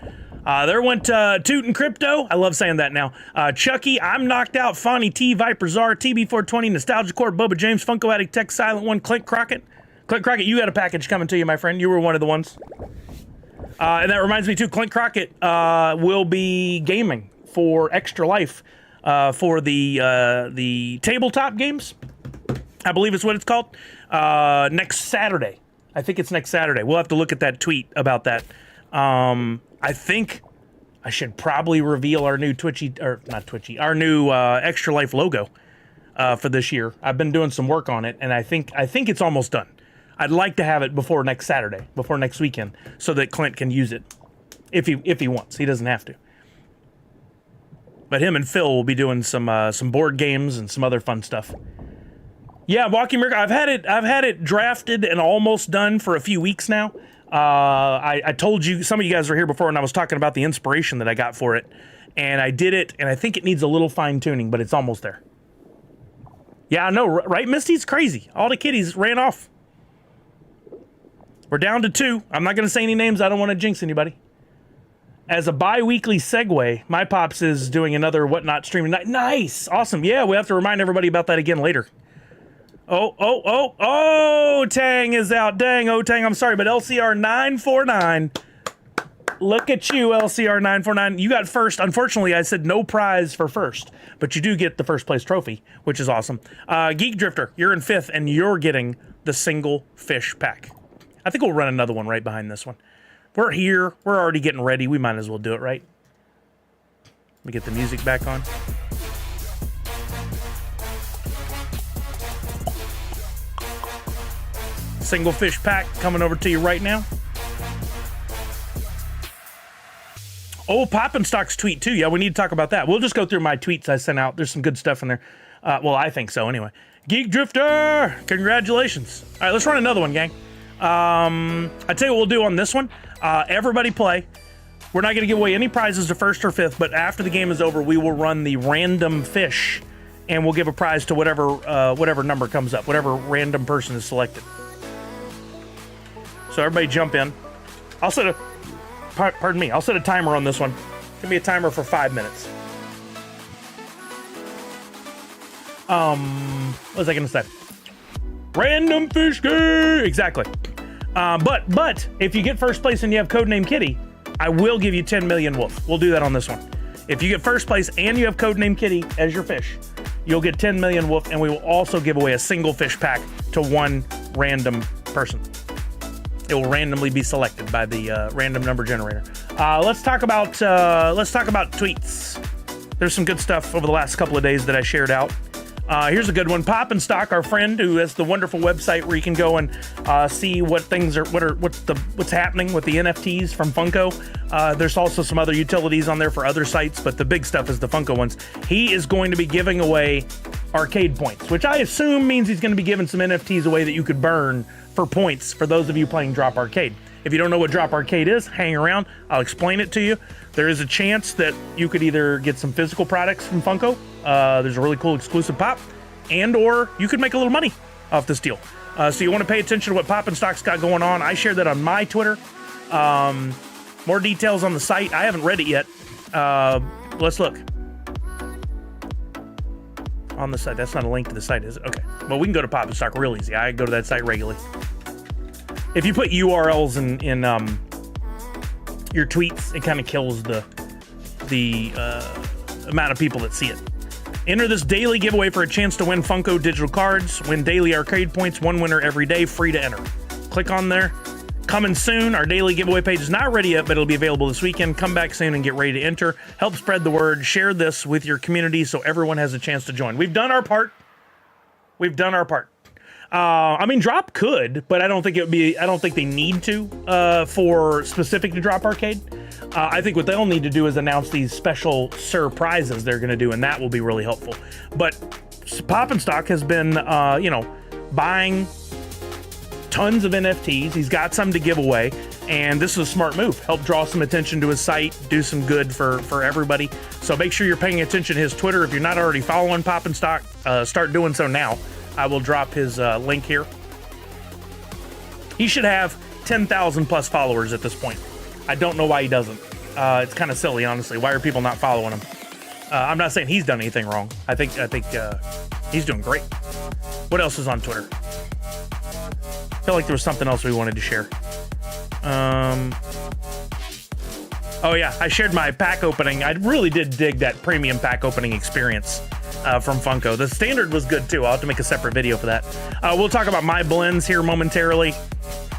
There went Toot and Crypto. I love saying that now. Chucky, I'm Knocked Out, Fonny T, Viper Czar, TB420, Nostalgia Corp, Bubba James, Funko Addict, Tech Silent One, Clint Crockett. Clint Crockett, you got a package coming to you, my friend. You were one of the ones. And that reminds me, too, Clint Crockett will be gaming for Extra Life for the tabletop games. I believe it's what it's called. Next Saturday. I think it's next Saturday. We'll have to look at that tweet about that. I think I should probably reveal our new our new Extra Life logo for this year. I've been doing some work on it, and I think it's almost done. I'd like to have it before next Saturday, before next weekend, so that Clint can use it if he wants. He doesn't have to. But him and Phil will be doing some board games and some other fun stuff. Yeah, Walking Miracle. I've had it drafted and almost done for a few weeks now. I told you, some of you guys were here before, and I was talking about the inspiration that I got for it, and I did it, and I think it needs a little fine tuning, but it's almost there. Yeah, I know, right, Misty? It's crazy. All the kitties ran off. We're down to 2. I'm not going to say any names. I don't want to jinx anybody. As a bi-weekly segue, my Pops is doing another Whatnot stream tonight. Nice! Awesome. Yeah, we have to remind everybody about that again later. Oh, Tang is out. Dang, Tang, I'm sorry, but LCR 949. Look at you, LCR 949. You got first. Unfortunately, I said no prize for first, but you do get the first place trophy, which is awesome. Geek Drifter, you're in 5th, and you're getting the single fish pack. I think we'll run another one right behind this one. We're here. We're already getting ready. We might as well do it, right? Let me get the music back on. Single fish pack coming over to you right now. Oh, Poppin' Stock's tweet too. Yeah, we need to talk about that. We'll just go through my tweets I sent out. There's some good stuff in there. Well, I think so anyway. Geek Drifter, congratulations. All right, let's run another one, gang. I tell you what we'll do on this one. Everybody play. We're not going to give away any prizes to first or fifth, but after the game is over, we will run the random fish, and we'll give a prize to whatever number comes up, whatever random person is selected. So everybody jump in. I'll set a timer on this one. Give me a timer for 5 minutes. What was I gonna say? Random fish game! Exactly. But if you get first place and you have codename Kitty, I will give you 10 million wolf. We'll do that on this one. If you get first place and you have codename Kitty as your fish, you'll get 10 million wolf, and we will also give away a single fish pack to one random person. It will randomly be selected by the random number generator. Let's talk about tweets. There's some good stuff over the last couple of days that I shared out. Here's a good one. Poppin' Stock, our friend who has the wonderful website where you can go and see what's happening with the NFTs from Funko. There's also some other utilities on there for other sites, but the big stuff is the Funko ones. He is going to be giving away arcade points, which I assume means he's going to be giving some NFTs away that you could burn for points for those of you playing Drop Arcade. If you don't know what Drop Arcade is, hang around. I'll explain it to you. There is a chance that you could either get some physical products from Funko. There's a really cool exclusive pop, or you could make a little money off this deal. So you want to pay attention to what Poppin' Stock's got going on. I shared that on my Twitter. More details on the site. I haven't read it yet. Let's look. On the site. That's not a link to the site, is it? Okay. Well, we can go to Poppin' Stock real easy. I go to that site regularly. If you put URLs in your tweets, it kind of kills the amount of people that see it. Enter this daily giveaway for a chance to win Funko Digital cards. Win daily arcade points. One winner every day. Free to enter. Click on there. Coming soon. Our daily giveaway page is not ready yet, but it'll be available this weekend. Come back soon and get ready to enter. Help spread the word. Share this with your community so everyone has a chance to join. We've done our part. I mean, Drop could, but I don't think they need to for specific to Drop Arcade. I think what they'll need to do is announce these special surprises they're going to do, and that will be really helpful. But Poppin' Stock has been, buying tons of NFTs. He's got some to give away, and this is a smart move. Help draw some attention to his site, do some good for everybody. So make sure you're paying attention to his Twitter. If you're not already following Poppin' Stock, start doing so now. I will drop his link here. He should have 10,000 plus followers at this point. I don't know why he doesn't. It's kind of silly, honestly. Why are people not following him? I'm not saying he's done anything wrong. I think he's doing great. What else is on Twitter? I feel like there was something else we wanted to share. Oh yeah, I shared my pack opening. I really did dig that premium pack opening experience from Funko. The standard was good too. I'll have to make a separate video for that. We'll talk about my blends here momentarily.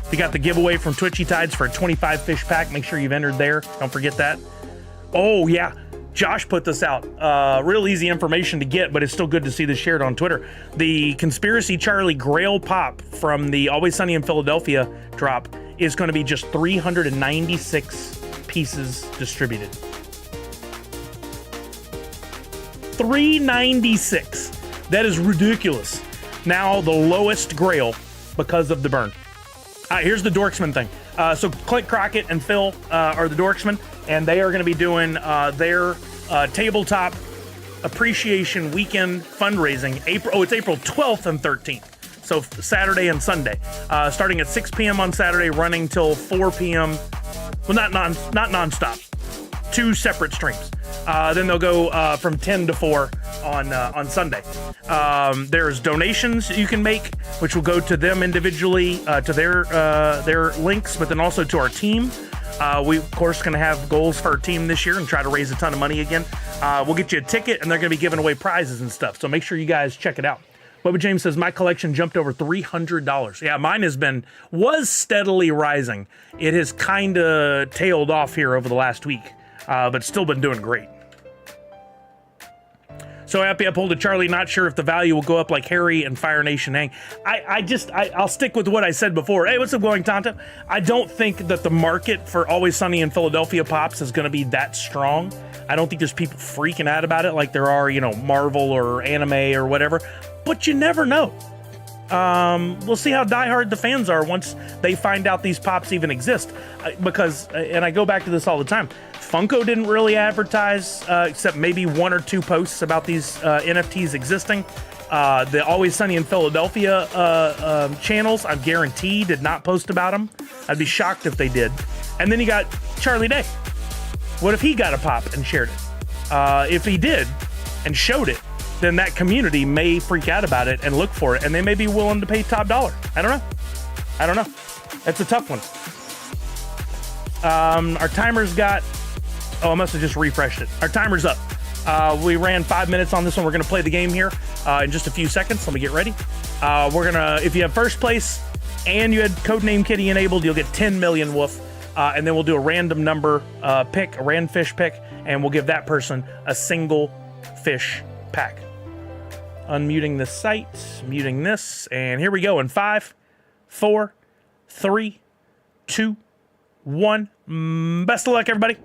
We got the giveaway from Twitchy Tides for a 25 fish pack. Make sure you've entered there. Don't forget that. Oh yeah, Josh put this out. Real easy information to get, but it's still good to see this shared on Twitter. The Conspiracy Charlie Grail Pop from the Always Sunny in Philadelphia drop is going to be just 396 pieces distributed. 396. That is ridiculous. Now the lowest Grail because of the burn. Here's the Dorksman thing. So Clint Crockett and Phil are the Dorksman, and they are going to be doing their tabletop appreciation weekend fundraising. It's April 12th and 13th. So Saturday and Sunday, starting at 6 p.m. on Saturday, running till 4 p.m. Well, not nonstop. 2 separate streams. Then they'll go from 10 to 4 on Sunday. There's donations you can make, which will go to them individually, to their links, but then also to our team. We, of course, going to have goals for our team this year and try to raise a ton of money again. We'll get you a ticket, and they're going to be giving away prizes and stuff. So make sure you guys check it out. Bubba James says, my collection jumped over $300. Yeah, mine was steadily rising. It has kind of tailed off here over the last week, but still been doing great. So happy I pulled a Charlie, not sure if the value will go up like Harry and Fire Nation Hang. I'll stick with what I said before. Hey, what's up, Going Tonto? I don't think that the market for Always Sunny in Philadelphia Pops is going to be that strong. I don't think there's people freaking out about it like there are, you know, Marvel or anime or whatever. But you never know. We'll see how diehard the fans are once they find out these pops even exist. Because, and I go back to this all the time, Funko didn't really advertise, except maybe 1 or 2 posts about these NFTs existing. The Always Sunny in Philadelphia channels, I guarantee, did not post about them. I'd be shocked if they did. And then you got Charlie Day. What if he got a pop and shared it? If he did and showed it, then that community may freak out about it and look for it, and they may be willing to pay top dollar. I don't know. That's a tough one. Our timer's got... Oh, I must have just refreshed it. Our timer's up. We ran 5 minutes on this one. We're going to play the game here in just a few seconds. Let me get ready. We're going to... If you have first place and you had Codename Kitty enabled, you'll get 10 million woof. And then we'll do a random number pick, a random fish pick, and we'll give that person a single fish pack. Unmuting the site, muting this, and here we go in 5, 4, 3, 2, 1. Best of luck, everybody.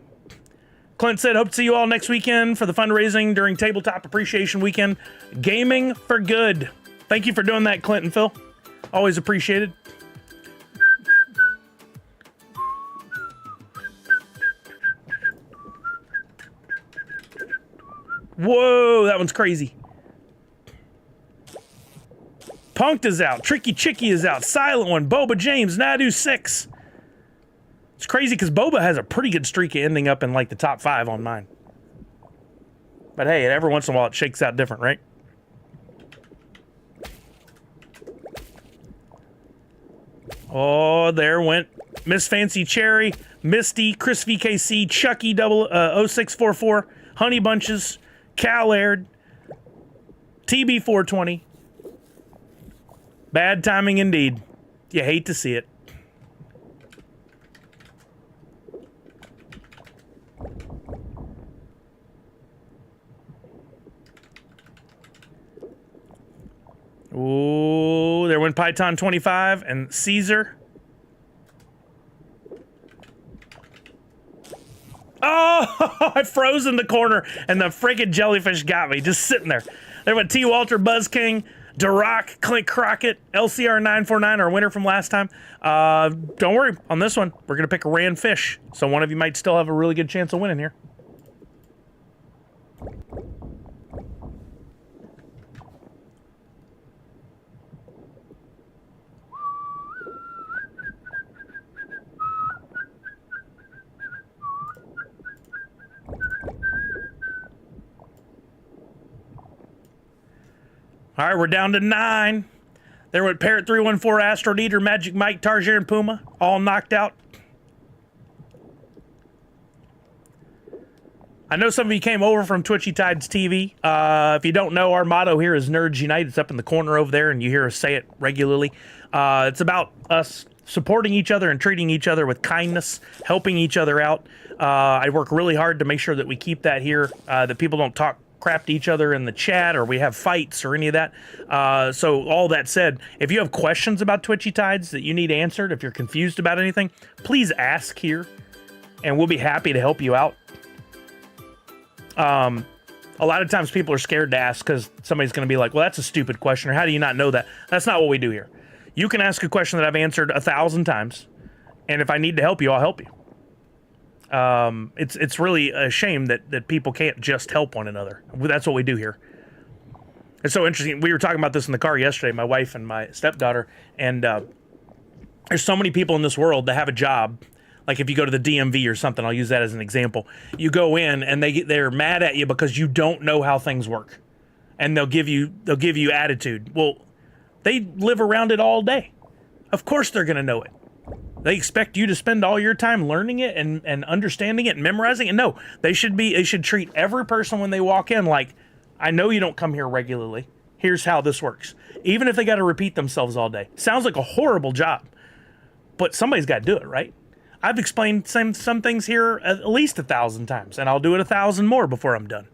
Clint said, hope to see you all next weekend for the fundraising during Tabletop Appreciation Weekend. Gaming for good. Thank you for doing that, Clint and Phil. Always appreciated. Whoa, that one's crazy. Punked is out. Tricky Chicky is out. Silent One. Boba James. Nadu 6. It's crazy because Boba has a pretty good streak of ending up in like the top 5 on mine. But hey, every once in a while it shakes out different, right? Oh, there went Miss Fancy Cherry, Misty, Chris VKC, Chucky 0644, Honey Bunches, Cal Aird, TB420. Bad timing indeed. You hate to see it. Oh, there went Python 25 and Caesar. Oh, I froze in the corner and the friggin' jellyfish got me, just sitting there. There went T. Walter, Buzz King, Duroc, Clint Crockett, LCR949, our winner from last time. Don't worry, on this one, we're going to pick a rand fish. So one of you might still have a really good chance of winning here. All right, we're down to 9. There went Parrot 314, Astro Eater, Magic Mike, Tarsier, Puma, all knocked out. I know some of you came over from Twitchy Tides TV. If you don't know, our motto here is Nerds Unite. It's up in the corner over there, and you hear us say it regularly. It's about us supporting each other and treating each other with kindness, helping each other out. I work really hard to make sure that we keep that here, that people don't talk crap to each other in the chat or we have fights or any of that. So all that said, if you have questions about Twitchy Tides that you need answered, if you're confused about anything, please ask here and we'll be happy to help you out. A lot of times people are scared to ask because somebody's going to be like, well, that's a stupid question, or how do you not know that? That's not what we do here. You can ask a question that I've answered 1,000 times, and if I need to help you, I'll help you. It's really a shame that people can't just help one another. That's what we do here. It's so interesting. We were talking about this in the car yesterday, my wife and my stepdaughter, and there's so many people in this world that have a job. Like if you go to the DMV or something, I'll use that as an example. You go in and they're mad at you because you don't know how things work, and they'll give you attitude. Well, they live around it all day. Of course they're going to know it. They expect you to spend all your time learning it and understanding it and memorizing it. No, they should treat every person when they walk in like, I know you don't come here regularly. Here's how this works. Even if they got to repeat themselves all day. Sounds like a horrible job, but somebody's got to do it, right? I've explained some things here at least 1,000 times, and I'll do it 1,000 more before I'm done.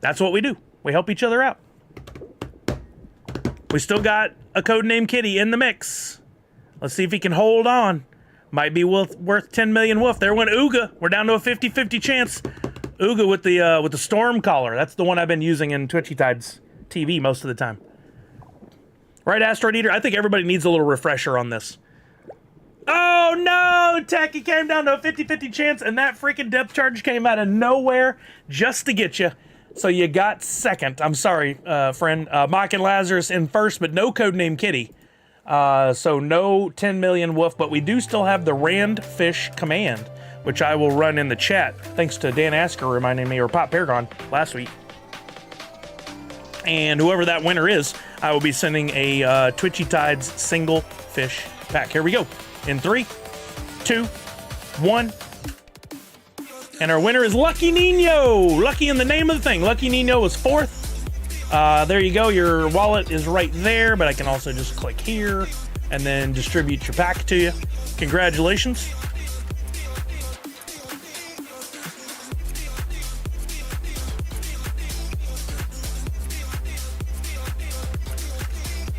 That's what we do. We help each other out. We still got a Codename Kitty in the mix. Let's see if he can hold on. Might be worth 10 million woof. There went Ooga. We're down to a 50-50 chance. Ooga with the storm collar. That's the one I've been using in Twitchy Tides TV most of the time. Right, Asteroid Eater? I think everybody needs a little refresher on this. Oh no, Tech, it came down to a 50-50 chance, and that freaking depth charge came out of nowhere just to get you. So you got second. I'm sorry, friend. Mock and Lazarus in first, but no Codename Kitty. So no 10 million woof, but we do still have the Rand Fish command, which I will run in the chat, thanks to Dan Asker reminding me, or Pop Paragon last week. And whoever that winner is, I will be sending a Twitchy Tides single fish pack. Here we go. In 3, 2, 1. And our winner is Lucky Nino. Lucky in the name of the thing. Lucky Nino was fourth. There you go. Your wallet is right there, but I can also just click here and then distribute your pack to you. Congratulations.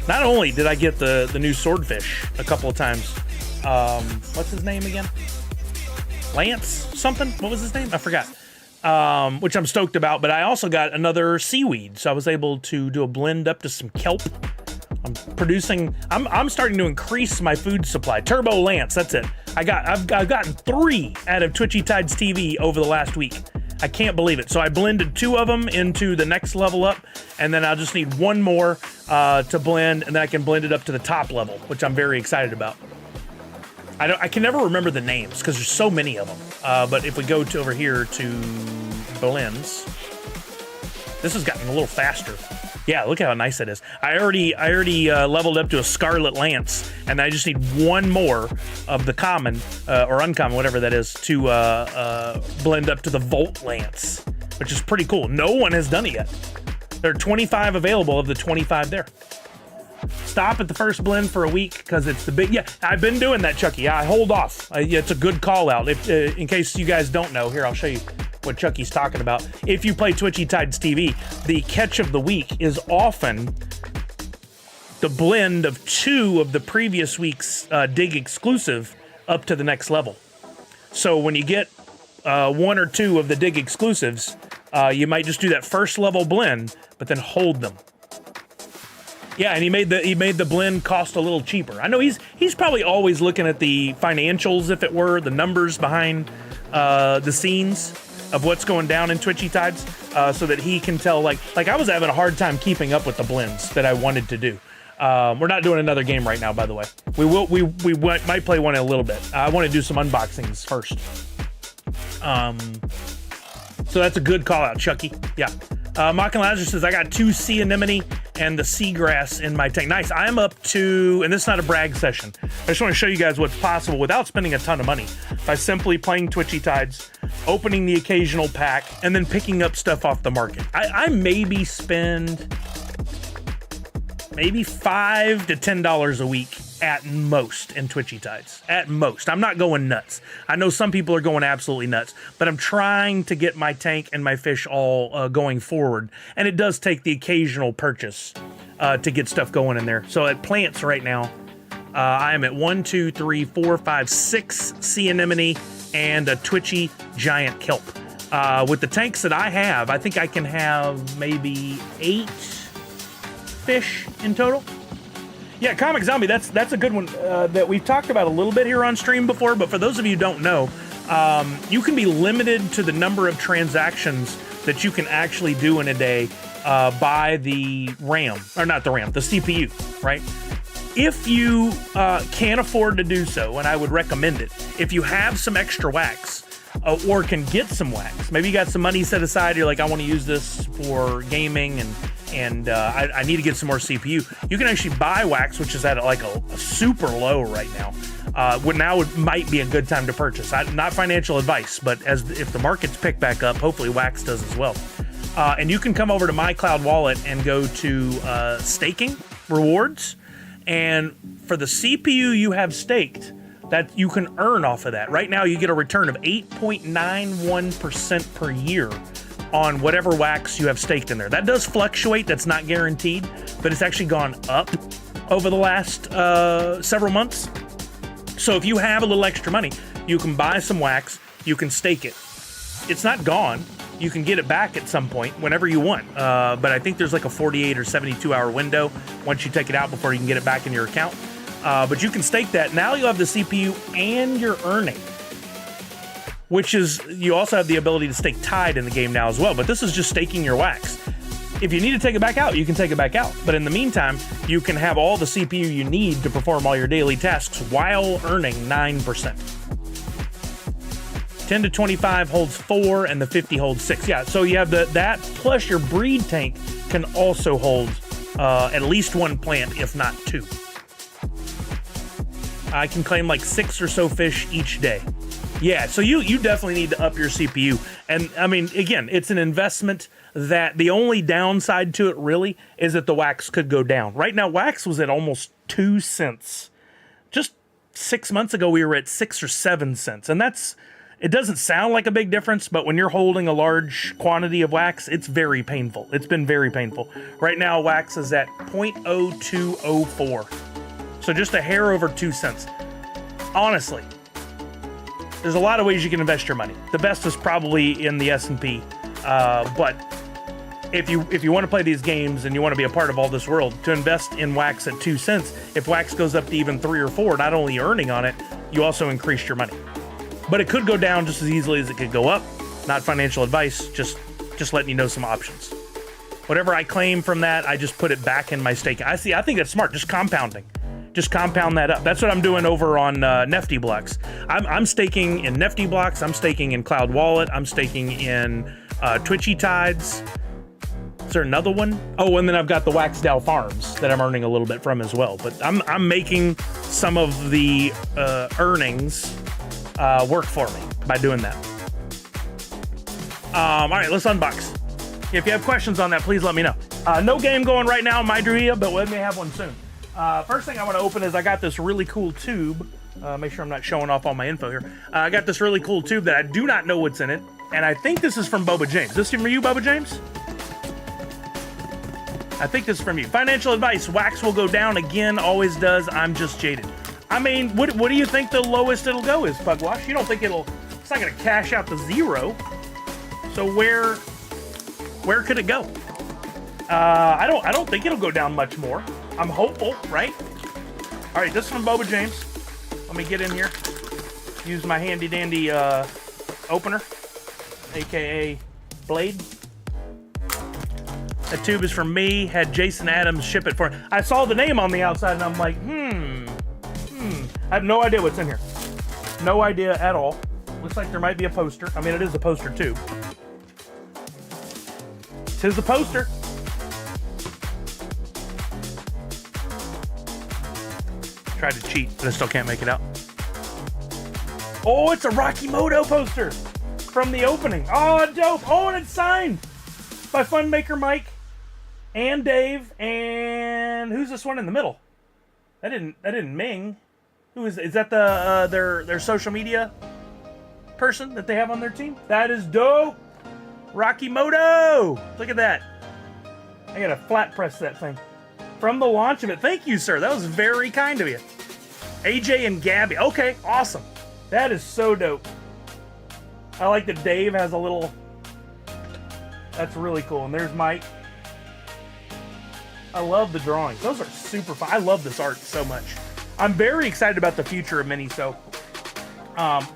Not only did I get the new swordfish a couple of times, what's his name again? Lance something? What was his name? I forgot. Which I'm stoked about, but I also got another seaweed, so I was able to do a blend up to some kelp. I'm starting to increase my food supply. Turbo Lance, that's it. I've gotten 3 out of Twitchy Tides TV over the last week. I can't believe it. So I blended 2 of them into the next level up, and then I'll just need 1 more to blend, and then I can blend it up to the top level, which I'm very excited about. I can never remember the names because there's so many of them. But if we go to over here to blends, this has gotten a little faster. Yeah, look how nice it is. I already leveled up to a Scarlet Lance, and I just need 1 more of the common or uncommon, whatever that is, to blend up to the Volt Lance, which is pretty cool. No one has done it yet. There are 25 available of the 25 there. Stop at the first blend for a week because it's the big. Yeah, I've been doing that, Chucky. I hold off. Yeah, it's a good call out. If, in case you guys don't know, here I'll show you what Chucky's talking about. If you play Twitchy Tides TV, the catch of the week is often the blend of 2 of the previous week's Dig exclusive up to the next level. So when you get 1 or 2 of the Dig exclusives, you might just do that first level blend, but then hold them. Yeah, and he made the blend cost a little cheaper. I know he's probably always looking at the financials, if it were, the numbers behind the scenes of what's going down in Twitchy Tides, so that he can tell, like I was having a hard time keeping up with the blends that I wanted to do. We're not doing another game right now, by the way. We might play one in a little bit. I want to do some unboxings first. So that's a good call out, Chucky. Yeah. Mock and Lazarus says, I got 2 sea anemone and the seagrass in my tank. Nice. I'm up to, and this is not a brag session. I just want to show you guys what's possible without spending a ton of money by simply playing Twitchy Tides, opening the occasional pack, and then picking up stuff off the market. I maybe spend maybe $5 to $10 a week at most in Twitchy Tides. At most. I'm not going nuts. I know some people are going absolutely nuts, but I'm trying to get my tank and my fish all going forward. And it does take the occasional purchase to get stuff going in there. So at plants right now, I am at 1, 2, 3, 4, 5, 6 sea anemone and a Twitchy giant kelp. With the tanks that I have, I think I can have maybe 8 fish in total. Yeah, Comic Zombie, that's a good one that we've talked about a little bit here on stream before, but for those of you who don't know, you can be limited to the number of transactions that you can actually do in a day by the RAM, or not the RAM, the CPU, right? If you can't afford to do so, and I would recommend it, if you have some extra wax, or can get some wax, maybe you got some money set aside, you're like, I want to use this for gaming, and I need to get some more CPU. You can actually buy wax, which is at like a super low right now. Now might be a good time to purchase. Not financial advice, but if the markets pick back up, hopefully wax does as well. And you can come over to my cloud wallet and go to staking rewards. And for the CPU you have staked, that you can earn off of that. Right now you get a return of 8.91% per year on whatever wax you have staked in there. That does fluctuate, that's not guaranteed, but it's actually gone up over the last several months. So if you have a little extra money, you can buy some wax, you can stake it. It's not gone. You can get it back at some point, whenever you want. But I think there's like a 48 or 72 hour window once you take it out before you can get it back in your account. But you can stake that. Now you have the CPU and you're earning. Which is, you also have the ability to stake Tide in the game now as well. But this is just staking your wax. If you need to take it back out, you can take it back out. But in the meantime, you can have all the CPU you need to perform all your daily tasks while earning 9%. 10 to 25 holds 4 and the 50 holds 6. Yeah, so you have that plus your breed tank can also hold at least 1 plant, if not 2. I can claim like 6 or so fish each day. Yeah, so you definitely need to up your CPU. And I mean, again, it's an investment that the only downside to it really is that the wax could go down. Right now, wax was at almost 2 cents. Just 6 months ago, we were at 6 or 7 cents. And it doesn't sound like a big difference, but when you're holding a large quantity of wax, it's very painful. It's been very painful. Right now, wax is at 0.0204. So just a hair over 2 cents. Honestly, there's a lot of ways you can invest your money. The best is probably in the S&P. But if you want to play these games and you want to be a part of all this world, to invest in wax at 2 cents, if wax goes up to even 3 or 4, not only earning on it, you also increase your money. But it could go down just as easily as it could go up. Not financial advice, just letting you know some options. Whatever I claim from that, I just put it back in my staking. I think that's smart, just compounding. Just compound that up. That's what I'm doing over on NFT blocks. I'm staking in NFT blocks. I'm staking in Cloud Wallet. I'm staking in Twitchy Tides. Is there another one? Oh, and then I've got the Waxdale Farms that I'm earning a little bit from as well. But I'm making some of the earnings work for me by doing that. All right, let's unbox. If you have questions on that, please let me know. No game going right now in my Druia, but we may have one soon. First thing I want to open is I got this really cool tube. Make sure I'm not showing off all my info here. I got this really cool tube that I do not know what's in it, and I think this is from Boba James. This from you, Boba James? I think this is from you. Financial advice: wax will go down again, always does. I'm just jaded. I mean, what do you think the lowest it'll go is, Pugwash? You don't think it's not going to cash out to 0. So where could it go? I don't think it'll go down much more. I'm hopeful, right? All right, this is from Boba James. Let me get in here. Use my handy dandy opener, aka blade. That tube is from me. Had Jason Adams ship it for. I saw the name on the outside, and I'm like, I have no idea what's in here. No idea at all. Looks like there might be a poster. I mean, it is a poster too. Tis a poster. Tried to cheat, but I still can't make it out. Oh, it's a Rocky Moto poster from the opening. Oh, dope. Oh, and it's signed by Funmaker Mike and Dave. And who's this one in the middle? That didn't Ming. Who is that? Their social media person that they have on their team? That is dope. Rocky Moto. Look at that. I gotta flat press that thing. From the launch of it. Thank you, sir. That was very kind of you. AJ and Gabby. Okay, awesome. That is so dope. I like that Dave has a little... That's really cool. And there's Mike. I love the drawings. Those are super fun. I love this art so much. I'm very excited about the future of Miniso. Of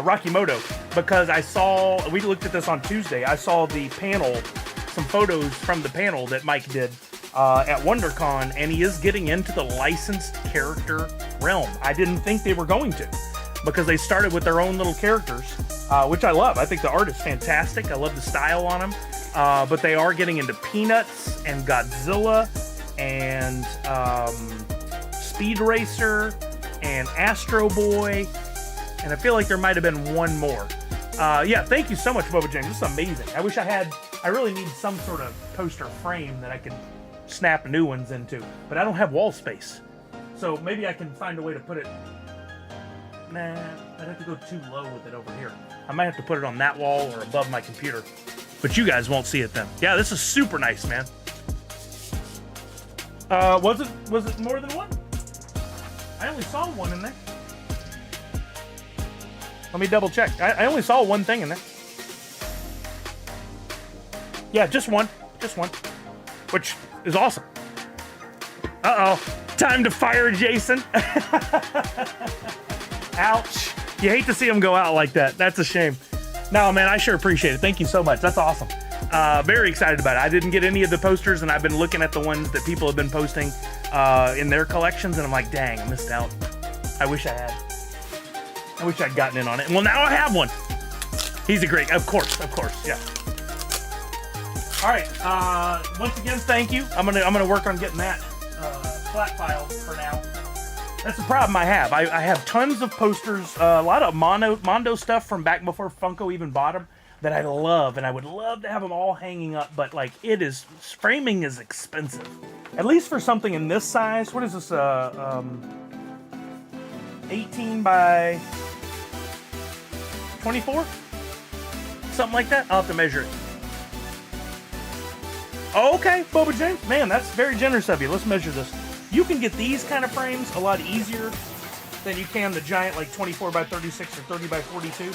Rocky Moto, because we looked at this on Tuesday. I saw the panel, some photos from the panel that Mike did at WonderCon, and he is getting into the licensed character realm. I didn't think they were going to, because they started with their own little characters, which I love. I think the art is fantastic. I love the style on them, but they are getting into Peanuts and Godzilla and Speed Racer and Astro Boy, and I feel like there might have been one more. Yeah, thank you so much, Boba James. This is amazing. I really need some sort of poster frame that I could snap new ones into, but I don't have wall space. So maybe I can find a way to put it Nah, I'd have to go too low with it over here. I might have to put it on that wall or above my computer. But you guys won't see it then. Yeah, this is super nice, man. Was it more than one? I only saw one in there. Let me double check. I only saw one thing in there. Yeah, just one. Just one. Which is awesome. Uh-oh. Time to fire Jason. Ouch. You hate to see him go out like that. That's a shame. No, man, I sure appreciate it. Thank you so much. That's awesome. Very excited about it. I didn't get any of the posters, and I've been looking at the ones that people have been posting in their collections, and I'm like, dang, I missed out. I wish I had. I wish I'd gotten in on it. Well, now I have one. He's a great, of course, yeah. All right. Once again, thank you. I'm gonna work on getting that flat file for now. That's the problem I have. I have tons of posters, a lot of Mondo stuff from back before Funko even bought them that I love, and I would love to have them all hanging up, but like framing is expensive. At least for something in this size. What is this? 18 by 24? Something like that. I'll have to measure it. Oh, okay, Boba James. Man, that's very generous of you. Let's measure this. You can get these kind of frames a lot easier than you can the giant like 24 by 36 or 30 by 42.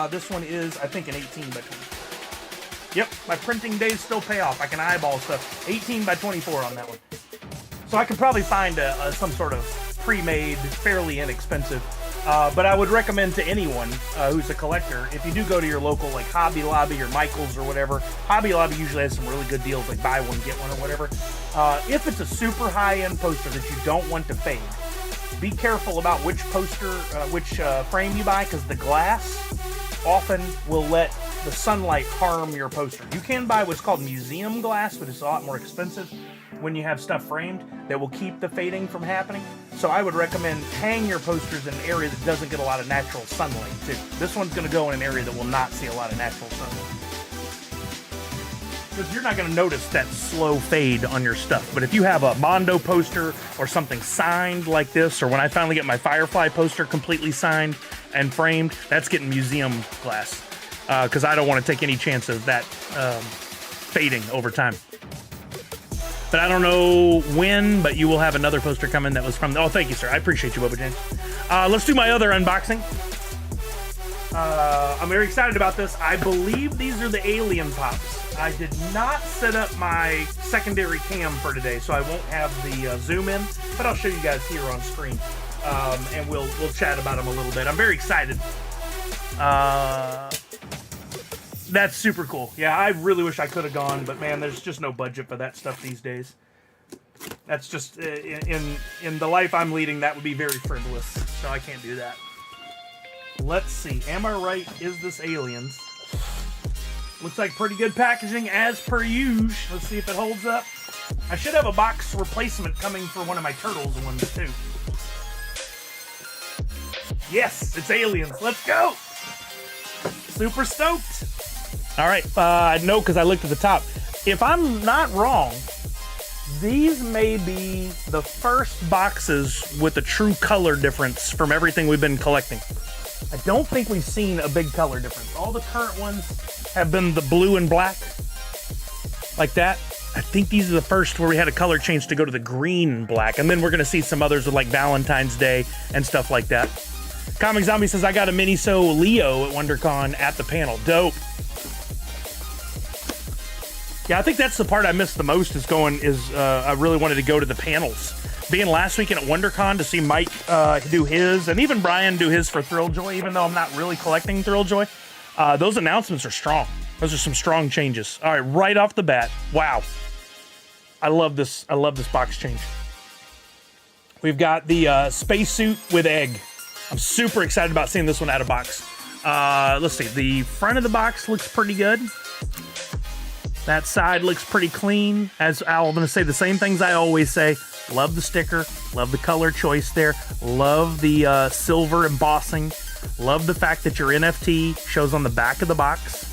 This one is, I think, an 18 by 20. Yep, my printing days still pay off. I can eyeball stuff. 18 by 24 on that one. So I can probably find some sort of pre-made, fairly inexpensive. But I would recommend to anyone who's a collector, if you do go to your local like Hobby Lobby or Michael's or whatever, Hobby Lobby usually has some really good deals, like buy one, get one or whatever. If it's a super high-end poster that you don't want to fade, be careful about which poster, which frame you buy, because the glass often will let the sunlight harm your poster. You can buy what's called museum glass, but it's a lot more expensive when you have stuff framed that will keep the fading from happening. So I would recommend hang your posters in an area that doesn't get a lot of natural sunlight too. This one's gonna go in an area that will not see a lot of natural sunlight. Because you're not gonna notice that slow fade on your stuff. But if you have a Mondo poster or something signed like this, or when I finally get my Firefly poster completely signed and framed, that's getting museum glass. Because I don't want to take any chance of that fading over time. But I don't know when, but you will have another poster coming that was from... Oh, thank you, sir. I appreciate you, Boba James. Let's do my other unboxing. I'm very excited about this. I believe these are the Alien Pops. I did not set up my secondary cam for today, so I won't have the zoom in, but I'll show you guys here on screen. And we'll chat about them a little bit. I'm very excited. That's super cool. Yeah, I really wish I could have gone, but man, there's just no budget for that stuff these days. That's just, in the life I'm leading, that would be very frivolous, so I can't do that. Let's see, am I right? Is this Aliens? Looks like pretty good packaging as per usual. Let's see if it holds up. I should have a box replacement coming for one of my Turtles ones too. Yes, it's Aliens. Let's go! Super stoked. All right, I know because I looked at the top. If I'm not wrong, these may be the first boxes with a true color difference from everything we've been collecting. I don't think we've seen a big color difference. All the current ones have been the blue and black, like that. I think these are the first where we had a color change to go to the green and black, and then we're gonna see some others with like Valentine's Day and stuff like that. Comic Zombie says, I got a Miniso Leo at WonderCon at the panel. Dope. Yeah, I think that's the part I missed the most I really wanted to go to the panels. Being last weekend at WonderCon to see Mike do his, and even Brian do his for Thrilljoy, even though I'm not really collecting Thrilljoy. Those announcements are strong. Those are some strong changes. All right, right off the bat. Wow. I love this box change. We've got the spacesuit with egg. I'm super excited about seeing this one out of box. Let's see. The front of the box looks pretty good. That side looks pretty clean. As I'm going to say the same things I always say. Love the sticker. Love the color choice there. Love the silver embossing. Love the fact that your NFT shows on the back of the box.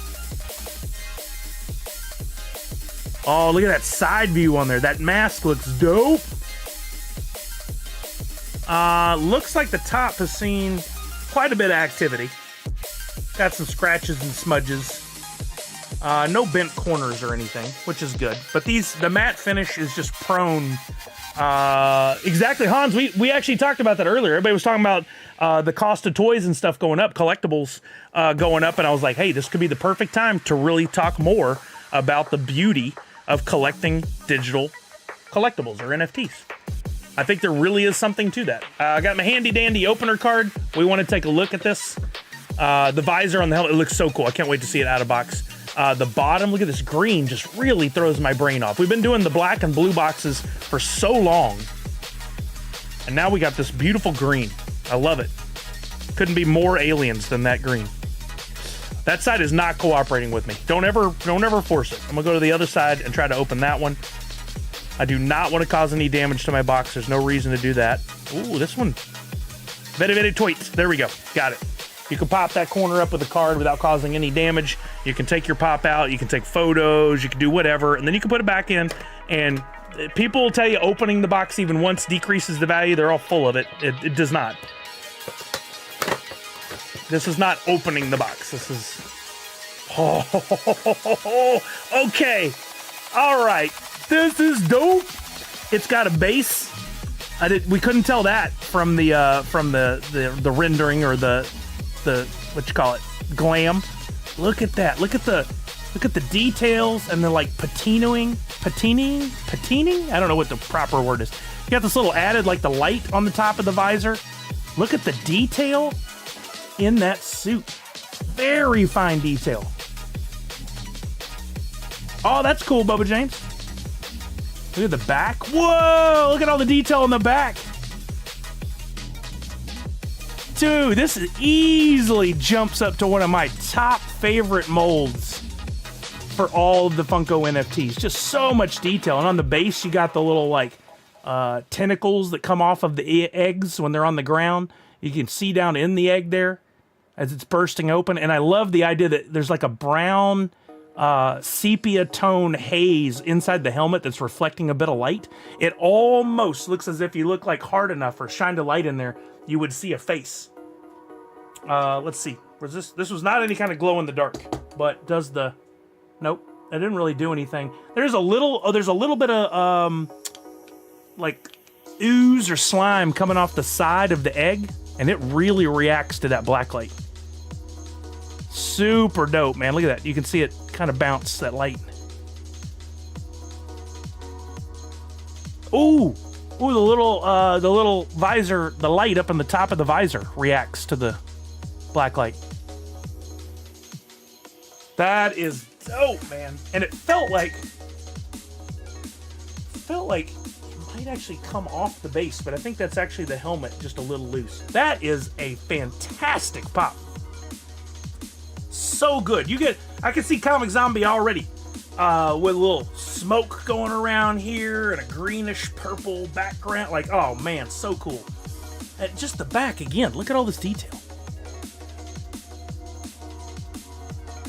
Oh, look at that side view on there. That mask looks dope. Looks like the top has seen quite a bit of activity. Got some scratches and smudges. No bent corners or anything, which is good. But the matte finish is just prone. Exactly, Hans. We actually talked about that earlier. Everybody was talking about the cost of toys and stuff going up, collectibles going up, and I was like, hey, this could be the perfect time to really talk more about the beauty of collecting digital collectibles or NFTs. I think there really is something to that. I got my handy dandy opener card. We want to take a look at this. The visor on the helmet, it looks so cool. I can't wait to see it out of box. The bottom, look at this green, just really throws my brain off. We've been doing the black and blue boxes for so long. And now we got this beautiful green. I love it. Couldn't be more aliens than that green. That side is not cooperating with me. Don't ever force it. I'm gonna go to the other side and try to open that one. I do not want to cause any damage to my box. There's no reason to do that. Ooh, this one. Very tweets. There we go. Got it. You can pop that corner up with a card without causing any damage. You can take your pop out. You can take photos. You can do whatever. And then you can put it back in. And people will tell you opening the box even once decreases the value. They're all full of it. It does not. This is not opening the box. This is... Oh, okay. All right. This is dope. It's got a base. We couldn't tell that from the rendering or the what you call it, glam. Look at that. Look at the details and the like patining. I don't know what the proper word is. You got this little added like the light on the top of the visor. Look at the detail in that suit. Very fine detail. Oh, that's cool, Bubba James. Look at the back. Whoa, look at all the detail in the back. Dude, this easily jumps up to one of my top favorite molds for all of the Funko NFTs. Just so much detail. And on the base, you got the little like tentacles that come off of the eggs when they're on the ground. You can see down in the egg there as it's bursting open. And I love the idea that there's like a brown sepia tone haze inside the helmet that's reflecting a bit of light. It almost looks as if you look like hard enough or shined a light in there, you would see a face. Let's see. This was not any kind of glow in the dark, but does the... Nope, that didn't really do anything. There's a little bit of like ooze or slime coming off the side of the egg, and it really reacts to that black light. Super dope, man. Look at that. You can see it kind of bounce that light. Ooh, the little visor, the light up in the top of the visor reacts to the black light. That is dope, man. And it felt like it might actually come off the base, but I think that's actually the helmet just a little loose. That is a fantastic pop. So good. I can see Comic Zombie already with a little smoke going around here and a greenish purple background. Like, oh man, so cool. And just the back again. Look at all this detail.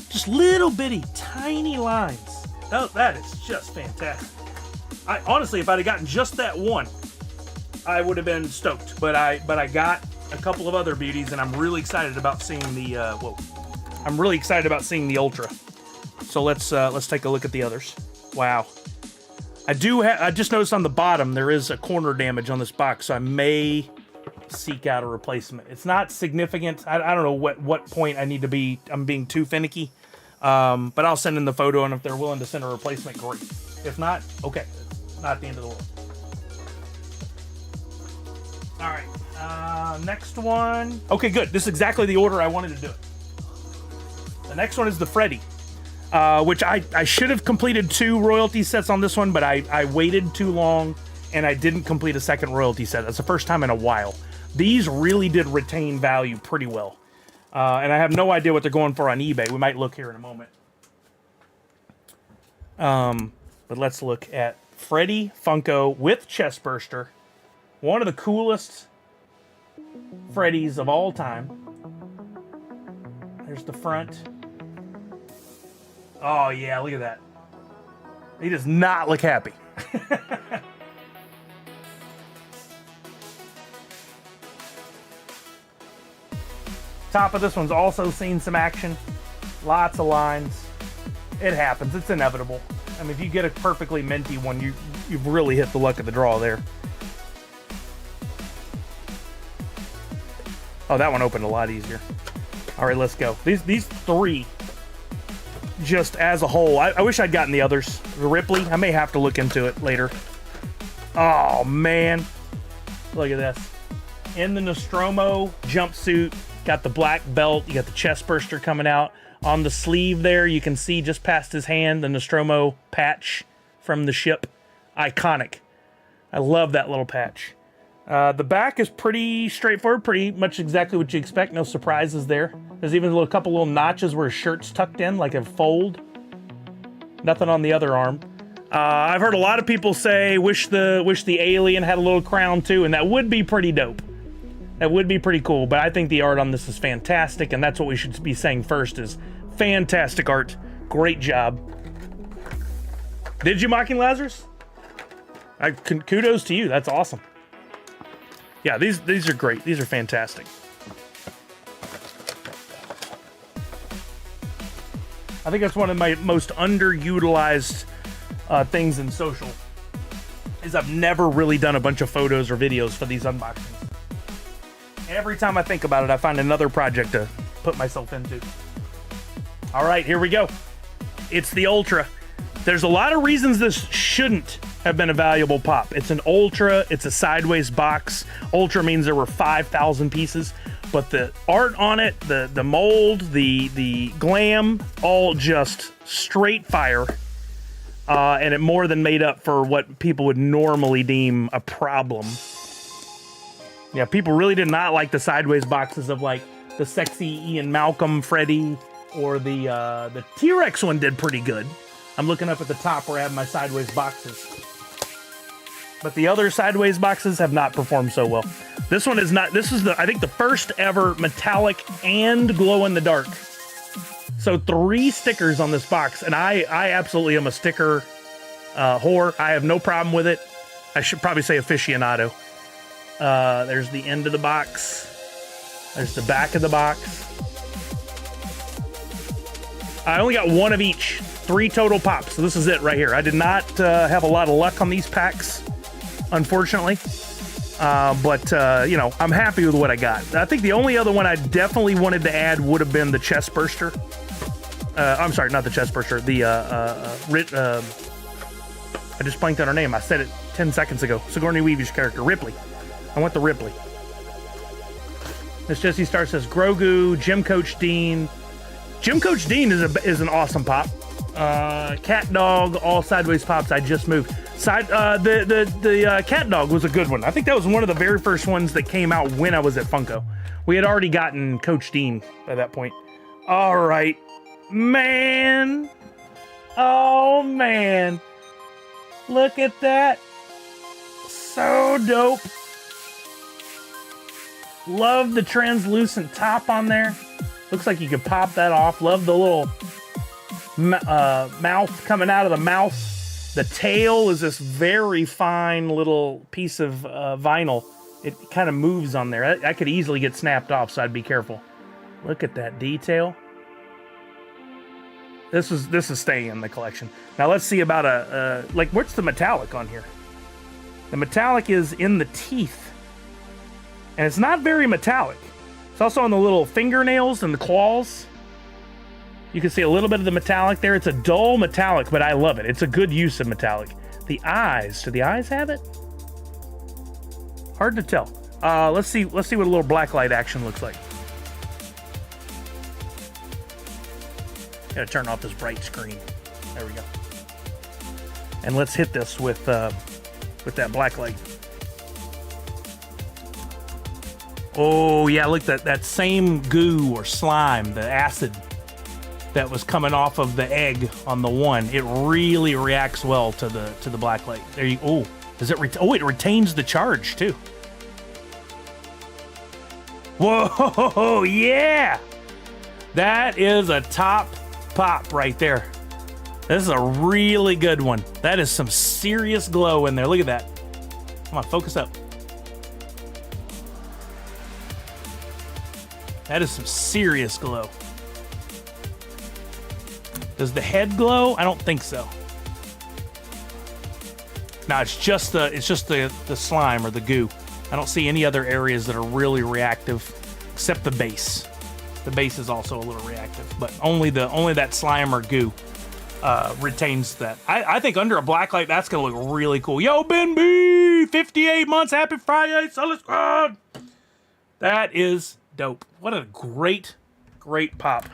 Just little bitty tiny lines. Oh, that is just fantastic. Honestly, if I'd have gotten just that one, I would have been stoked. But I got a couple of other beauties, and I'm really excited about seeing the I'm really excited about seeing the Ultra. So let's take a look at the others. Wow. I just noticed on the bottom there is a corner damage on this box, so I may seek out a replacement. It's not significant. I don't know what point I need to be. I'm being too finicky. But I'll send in the photo, and if they're willing to send a replacement, great. If not, okay. It's not the end of the world. All right. Next one. Okay, good. This is exactly the order I wanted to do it. The next one is the Freddy, which I should have completed 2 royalty sets on this one, but I waited too long, and I didn't complete a second royalty set. That's the first time in a while. These really did retain value pretty well. And I have no idea what they're going for on eBay. We might look here in a moment. But let's look at Freddy Funko with Chestburster. One of the coolest Freddys of all time. There's the front. Oh, yeah, look at that. He does not look happy. Top of this one's also seen some action. Lots of lines. It happens. It's inevitable. I mean, if you get a perfectly minty one, you've really hit the luck of the draw there. Oh, that one opened a lot easier. All right, let's go. These three, just as a whole, I wish I'd gotten the others. The Ripley, I may have to look into it later. Oh, man. Look at this. In the Nostromo jumpsuit, got the black belt, you got the chest burster coming out. On the sleeve there, you can see just past his hand, the Nostromo patch from the ship. Iconic. I love that little patch. The back is pretty straightforward, pretty much exactly what you expect. No surprises there. There's even a couple little notches where his shirt's tucked in, like a fold. Nothing on the other arm. I've heard a lot of people say, wish the alien had a little crown too, and that would be pretty dope. That would be pretty cool, but I think the art on this is fantastic, and that's what we should be saying first is fantastic art. Great job. Did you, Mocking Lazarus? Kudos to you. That's awesome. Yeah, these are great. These are fantastic. I think that's one of my most underutilized things in social, is I've never really done a bunch of photos or videos for these unboxings. Every time I think about it, I find another project to put myself into. All right, here we go. It's the Ultra. There's a lot of reasons this shouldn't have been a valuable pop. It's an Ultra, it's a sideways box. Ultra means there were 5,000 pieces, but the art on it, the mold, the glam, all just straight fire. And it more than made up for what people would normally deem a problem. Yeah, people really did not like the sideways boxes of like the sexy Ian Malcolm Freddy, or the T-Rex one did pretty good. I'm looking up at the top where I have my sideways boxes. But the other sideways boxes have not performed so well. This one is not, this is I think the first ever metallic and glow in the dark. So 3 stickers on this box, and I absolutely am a sticker whore. I have no problem with it. I should probably say aficionado. There's the end of the box. There's the back of the box. I only got one of each. 3 total pops. So this is it right here. I did not have a lot of luck on these packs, unfortunately. You know, I'm happy with what I got. I think the only other one I definitely wanted to add would have been the chest burster. I'm sorry, not the chest burster. The I just blanked on her name. I said it 10 seconds ago. Sigourney Weaver's character, Ripley. I want the Ripley. This Jesse Star says Grogu, Gym Coach Dean. Gym Coach Dean is an awesome pop. Cat Dog, all sideways pops. I just moved. The Cat Dog was a good one. I think that was one of the very first ones that came out when I was at Funko. We had already gotten Coach Dean by that point. All right, man. Oh man, look at that. So dope. Love the translucent top on there. Looks like you could pop that off. Love the little mouth coming out of the mouth. The tail is this very fine little piece of vinyl. It kind of moves on there. I could easily get snapped off, so I'd be careful. Look at that detail. This is staying in the collection. Now let's see about like, what's the metallic on here? The metallic is in the teeth, and it's not very metallic. It's also on the little fingernails and the claws. You can see a little bit of the metallic there. It's a dull metallic, but I love it. It's a good use of metallic. The eyes, do the eyes have it? Hard to tell. Let's see what a little blacklight action looks like. Gotta turn off this bright screen. There we go. And let's hit this with that blacklight. Oh yeah, look, that same goo or slime, the acid that was coming off of the egg on the one, it really reacts well to the black light. There you oh, does it it retains the charge too. Whoa, yeah. That is a top pop right there. This is a really good one. That is some serious glow in there. Look at that. Come on, focus up. That is some serious glow. Does the head glow? I don't think so. No, it's just the slime or the goo. I don't see any other areas that are really reactive, except the base. The base is also a little reactive, but only that slime or goo retains that. I think under a black light, that's gonna look really cool. Yo, Ben B, 58 months, happy FriYAY, Solid Squad. That is dope. What a great pop.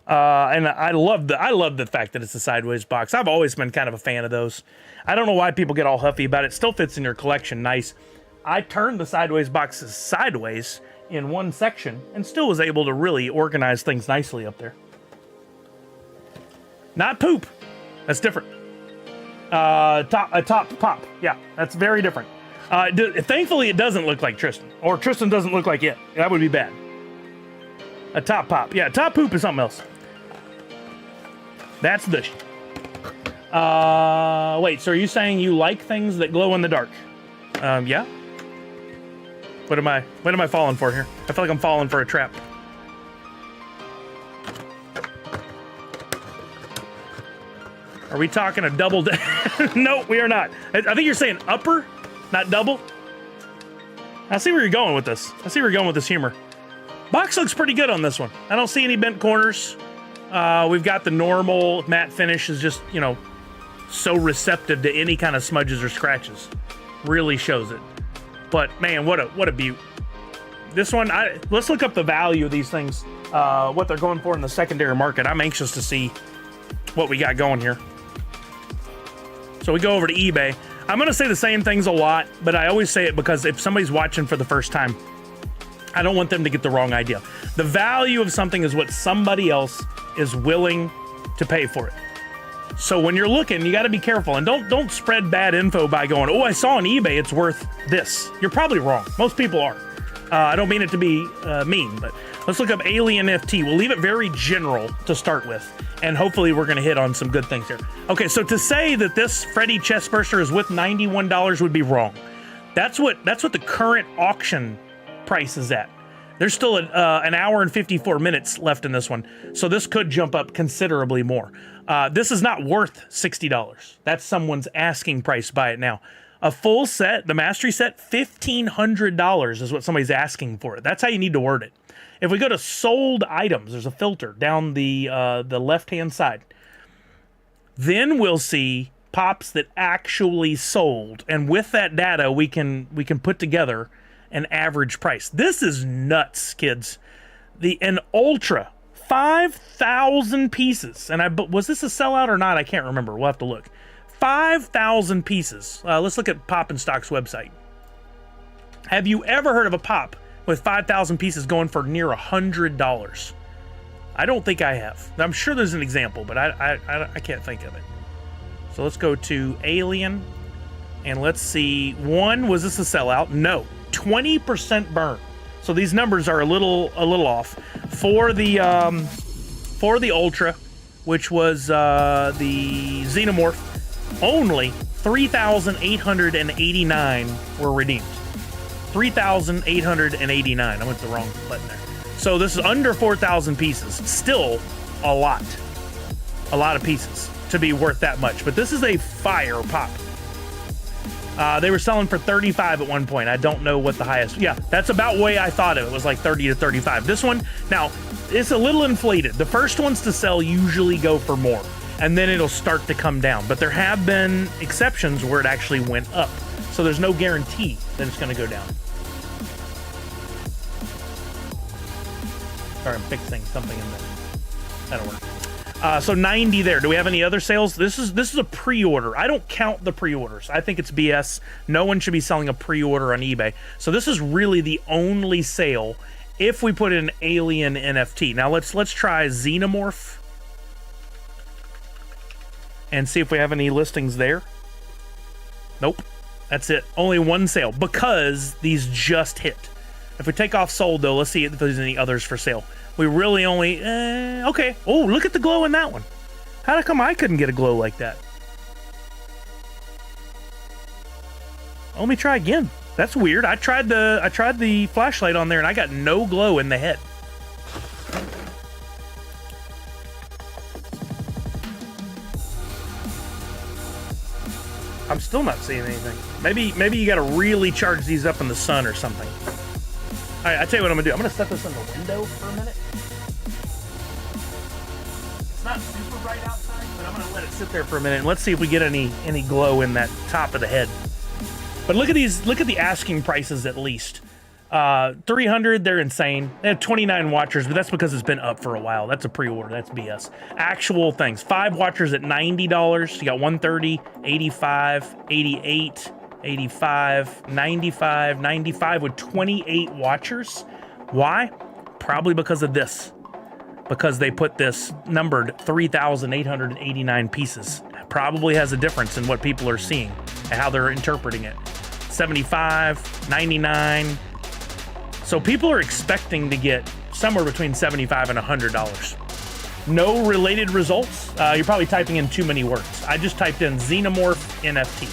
And I love the fact that it's a sideways box. I've always been kind of a fan of those. I don't know why people get all huffy about it. It still fits in your collection nice. I turned the sideways boxes sideways in one section and still was able to really organize things nicely up there. Not poop. That's different. A top pop. Yeah, that's very different. Thankfully, it doesn't look like Tristan. Or Tristan doesn't look like it. That would be bad. A top pop. Yeah, top poop is something else. That's the... wait, so are you saying you like things that glow in the dark? Yeah? What am I falling for here? I feel like I'm falling for a trap. Are we talking a double? No, we are not. I think you're saying upper, not double. I see where you're going with this. I see where you're going with this humor. Box looks pretty good on this one. I don't see any bent corners. We've got the normal matte finish is just, you know, so receptive to any kind of smudges or scratches. Really shows it. But man, what a beaut. This one, let's look up the value of these things, what they're going for in the secondary market. I'm anxious to see what we got going here. So we go over to eBay. I'm gonna say the same things a lot, but I always say it because if somebody's watching for the first time, I don't want them to get the wrong idea. The value of something is what somebody else is willing to pay for it. So when you're looking, you got to be careful and don't spread bad info by going, oh, I saw on eBay it's worth this. You're probably wrong. Most people are. I don't mean it to be mean, but let's look up Alien FT. We'll leave it very general to start with, and hopefully we're going to hit on some good things here. Okay, so to say that this Freddy chestburster is worth $91 would be wrong. That's what the current auction price is at. There's still an hour and 54 minutes left in this one, so this could jump up considerably more. This is not worth $60. That's someone's asking price. Buy it now. A full set, the mastery set, $1,500 is what somebody's asking for it. That's how you need to word it. If we go to sold items, there's a filter down the left-hand side. Then we'll see pops that actually sold, and with that data, we can put together an average price. This is nuts, kids. An Ultra, 5,000 pieces. And was this a sellout or not? I can't remember. We'll have to look. 5,000 pieces. Let's look at Pop and Stock's website. Have you ever heard of a pop with 5,000 pieces going for near $100? I don't think I have. I'm sure there's an example, but I can't think of it. So let's go to Alien, and let's see. One, was this a sellout? No. 20% burn. So these numbers are a little off. For the Ultra, which was the Xenomorph, only 3,889 were redeemed. 3,889. I went the wrong button there. So this is under 4,000 pieces. Still a lot of pieces to be worth that much. But this is a fire pop. They were selling for 35 at one point. I don't know what the highest. Yeah, that's about the way I thought of it. It was like 30 to 35. This one, now, it's a little inflated. The first ones to sell usually go for more, and then it'll start to come down. But there have been exceptions where it actually went up. So there's no guarantee that it's going to go down. Sorry, I'm fixing something in there. That'll work. So 90 there. Do we have any other sales? This is a pre-order. I don't count the pre-orders. I think it's BS. No one should be selling a pre-order on eBay. So this is really the only sale if we put in Alien NFT. Now let's try Xenomorph and see if we have any listings there. Nope. That's it. Only one sale because these just hit. If we take off sold though, let's see if there's any others for sale. We really only, okay. Oh, look at the glow in that one. How come I couldn't get a glow like that? Let me try again. That's weird. I tried the flashlight on there and I got no glow in the head. I'm still not seeing anything. Maybe you got to really charge these up in the sun or something. All right, I tell you what I'm gonna do. I'm gonna set this in the window for a minute. It's not super bright outside, but I'm gonna let it sit there for a minute and let's see if we get any glow in that top of the head. But look at these. Look at the asking prices at least. 300, they're insane. They have 29 watchers, but that's because it's been up for a while. That's a pre-order. That's BS. Actual things. 5 watchers at $90. You got 130, 85, 88, 85, 95, 95 with 28 watchers. Why? Probably because of this. Because they put this numbered 3,889 pieces. Probably has a difference in what people are seeing and how they're interpreting it. 75, 99. So people are expecting to get somewhere between $75 and $100. No related results. You're probably typing in too many words. I just typed in Xenomorph NFT.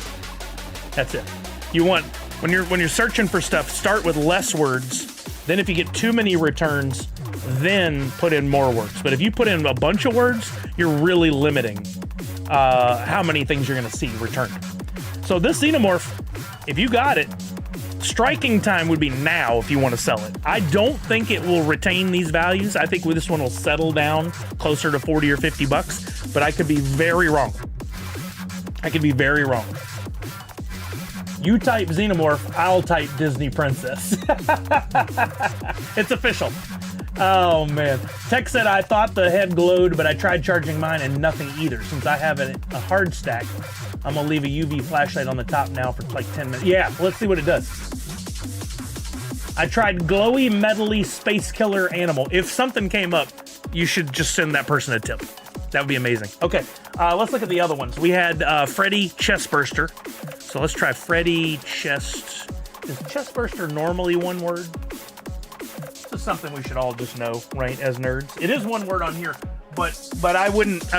That's it. You want, when you're searching for stuff, start with less words. Then if you get too many returns, then put in more words. But if you put in a bunch of words, you're really limiting how many things you're gonna see returned. So this Xenomorph, if you got it, striking time would be now if you want to sell it. I don't think it will retain these values. I think this one will settle down closer to 40 or 50 bucks, but I could be very wrong. I could be very wrong. You type Xenomorph, I'll type Disney Princess. It's official. Oh man. Tech said, I thought the head glowed, but I tried charging mine and nothing either. Since I have a hard stack, I'm gonna leave a UV flashlight on the top now for like 10 minutes. Yeah, let's see what it does. I tried glowy, metally, space killer animal. If something came up, you should just send that person a tip. That would be amazing. Okay, let's look at the other ones. We had Freddy Chestburster. So let's try Freddy Chest. Is Chestburster normally one word? This is something we should all just know, right, as nerds. It is one word on here, but I wouldn't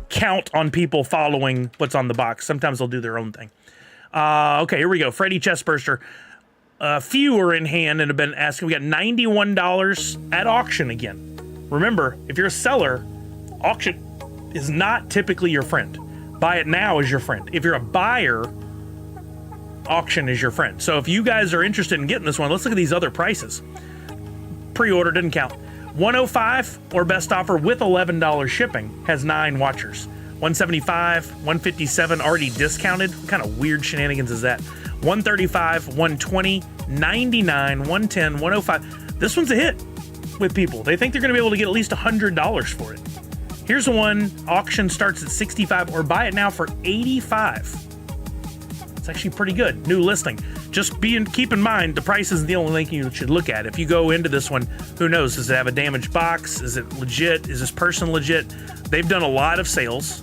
count on people following what's on the box. Sometimes they'll do their own thing. Okay, here we go. Freddy Chestburster. A few are in hand and have been asking. We got $91 at auction again. Remember, if you're a seller, auction is not typically your friend. Buy it now is your friend. If you're a buyer, auction is your friend. So if you guys are interested in getting this one, let's look at these other prices. Pre-order didn't count. 105 or best offer with $11 shipping has 9 watchers. 175, 157 already discounted. What kind of weird shenanigans is that? 135, 120, 99, 110, 105. This one's a hit with people. They think they're going to be able to get at least $100 for it. Here's one. Auction starts at 65 or buy it now for 85. It's actually pretty good. New listing. Just keep in mind, the price isn't the only thing you should look at. If you go into this one, who knows? Does it have a damaged box? Is it legit? Is this person legit? They've done a lot of sales.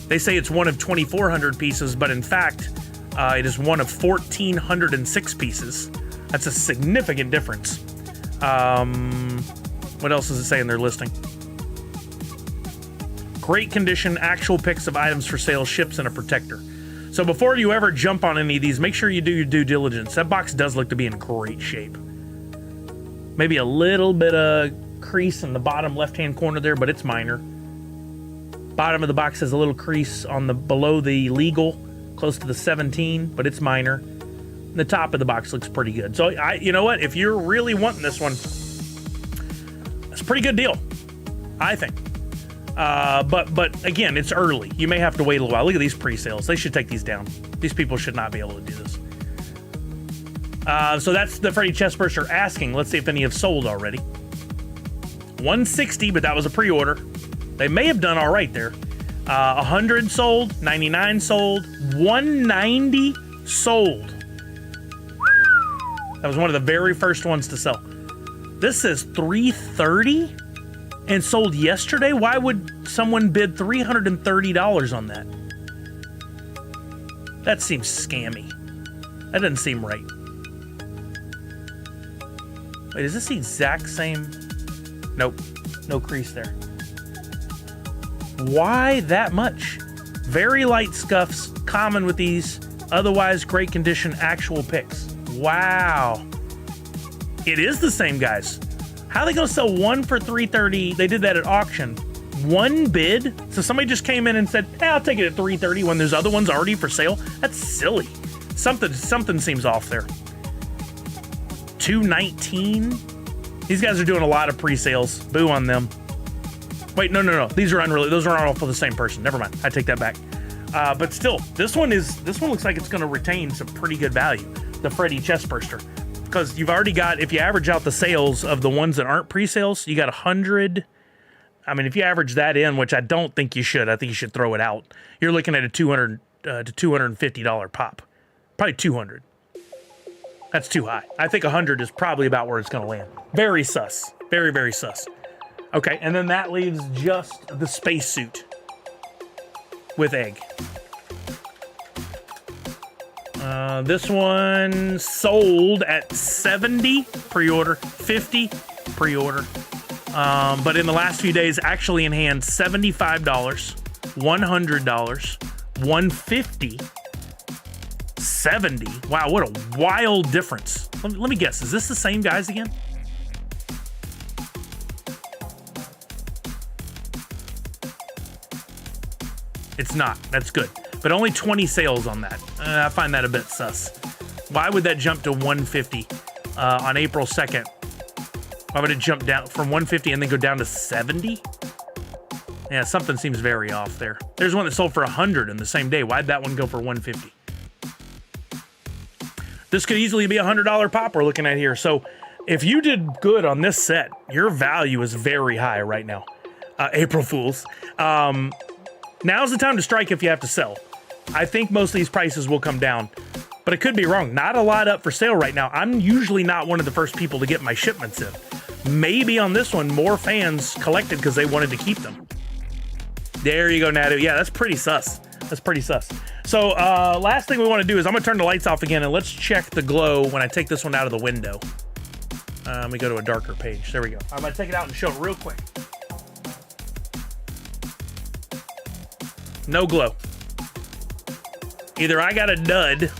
They say it's one of 2,400 pieces, but in fact, it is one of 1,406 pieces. That's a significant difference. What else does it say in their listing? Great condition, actual pics of items for sale, ships, and a protector. So before you ever jump on any of these, make sure you do your due diligence. That box does look to be in great shape. Maybe a little bit of crease in the bottom left-hand corner there, but it's minor. Bottom of the box has a little crease on the below the legal, close to the 17, but it's minor. And the top of the box looks pretty good. So you know what? If you're really wanting this one, that's a pretty good deal, I think. But again, it's early. You may have to wait a little while. Look at these pre-sales. They should take these down. These people should not be able to do this. So that's the Freddy Chestburster asking. Let's see if any have sold already. 160, but that was a pre-order. They may have done all right there. 100 sold, 99 sold, 190 sold. That was one of the very first ones to sell. This says 330 and sold yesterday. Why would someone bid $330 on that? That seems scammy. That doesn't seem right. Wait, is this the exact same? Nope, no crease there. Why that much? Very light scuffs, common with these. Otherwise, great condition, actual pics. Wow. It is the same, guys. How are they gonna sell one for $330? They did that at auction. one bid. So somebody just came in and said, hey, I'll take it at 330 when there's other ones already for sale. That's silly. Something seems off there. 219. These guys are doing a lot of pre-sales. Boo on them. Wait, no. These are unrelated. Those are all for the same person. Never mind. I take that back. But still, this one looks like it's going to retain some pretty good value. The Freddy chest burster, because you've already got, if you average out the sales of the ones that aren't pre-sales, you got 100. I mean, if you average that in, which I don't think you should, I think you should throw it out. You're looking at a $200 to $250 pop, probably 200. That's too high. I think 100 is probably about where it's going to land. Very sus. Very, very sus. Okay, and then that leaves just the spacesuit with egg. This one sold at 70 pre-order, 50 pre-order. But in the last few days, actually in hand, $75, $100, $150, $70. Wow, what a wild difference. Let me guess, is this the same guys again? It's not. That's good. But only 20 sales on that. I find that a bit sus. Why would that jump to 150 on April 2nd? Why would it jump down from 150 and then go down to 70? Yeah, something seems very off there. There's one that sold for 100 in the same day. Why'd that one go for 150? This could easily be a $100 pop we're looking at here. So if you did good on this set, your value is very high right now. April Fools. Now's the time to strike if you have to sell. I think most of these prices will come down, but it could be wrong. Not a lot up for sale right now. I'm usually not one of the first people to get my shipments in. Maybe on this one, more fans collected because they wanted to keep them. There you go, Nadu. Yeah, that's pretty sus. That's pretty sus. So last thing we want to do is I'm going to turn the lights off again, and let's check the glow when I take this one out of the window. Let me go to a darker page. There we go. I'm going to take it out and show it real quick. No glow. Either I got a dud,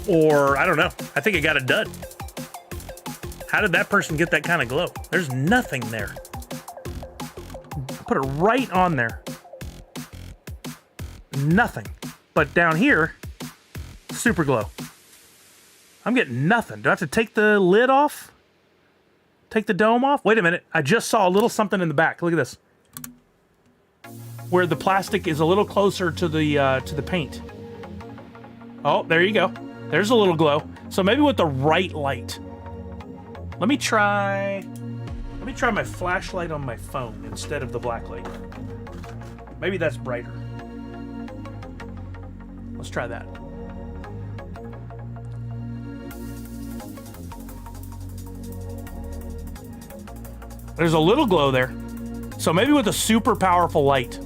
or I don't know. I think I got a dud. How did that person get that kind of glow? There's nothing there. I put it right on there. Nothing. But down here, super glow. I'm getting nothing. Do I have to take the lid off? Take the dome off? Wait a minute. I just saw a little something in the back. Look at this. Where the plastic is a little closer to the paint. Oh, there you go. There's a little glow. So maybe with the right light. Let me try my flashlight on my phone instead of the black light. Maybe that's brighter. Let's try that. There's a little glow there. So maybe with a super powerful light,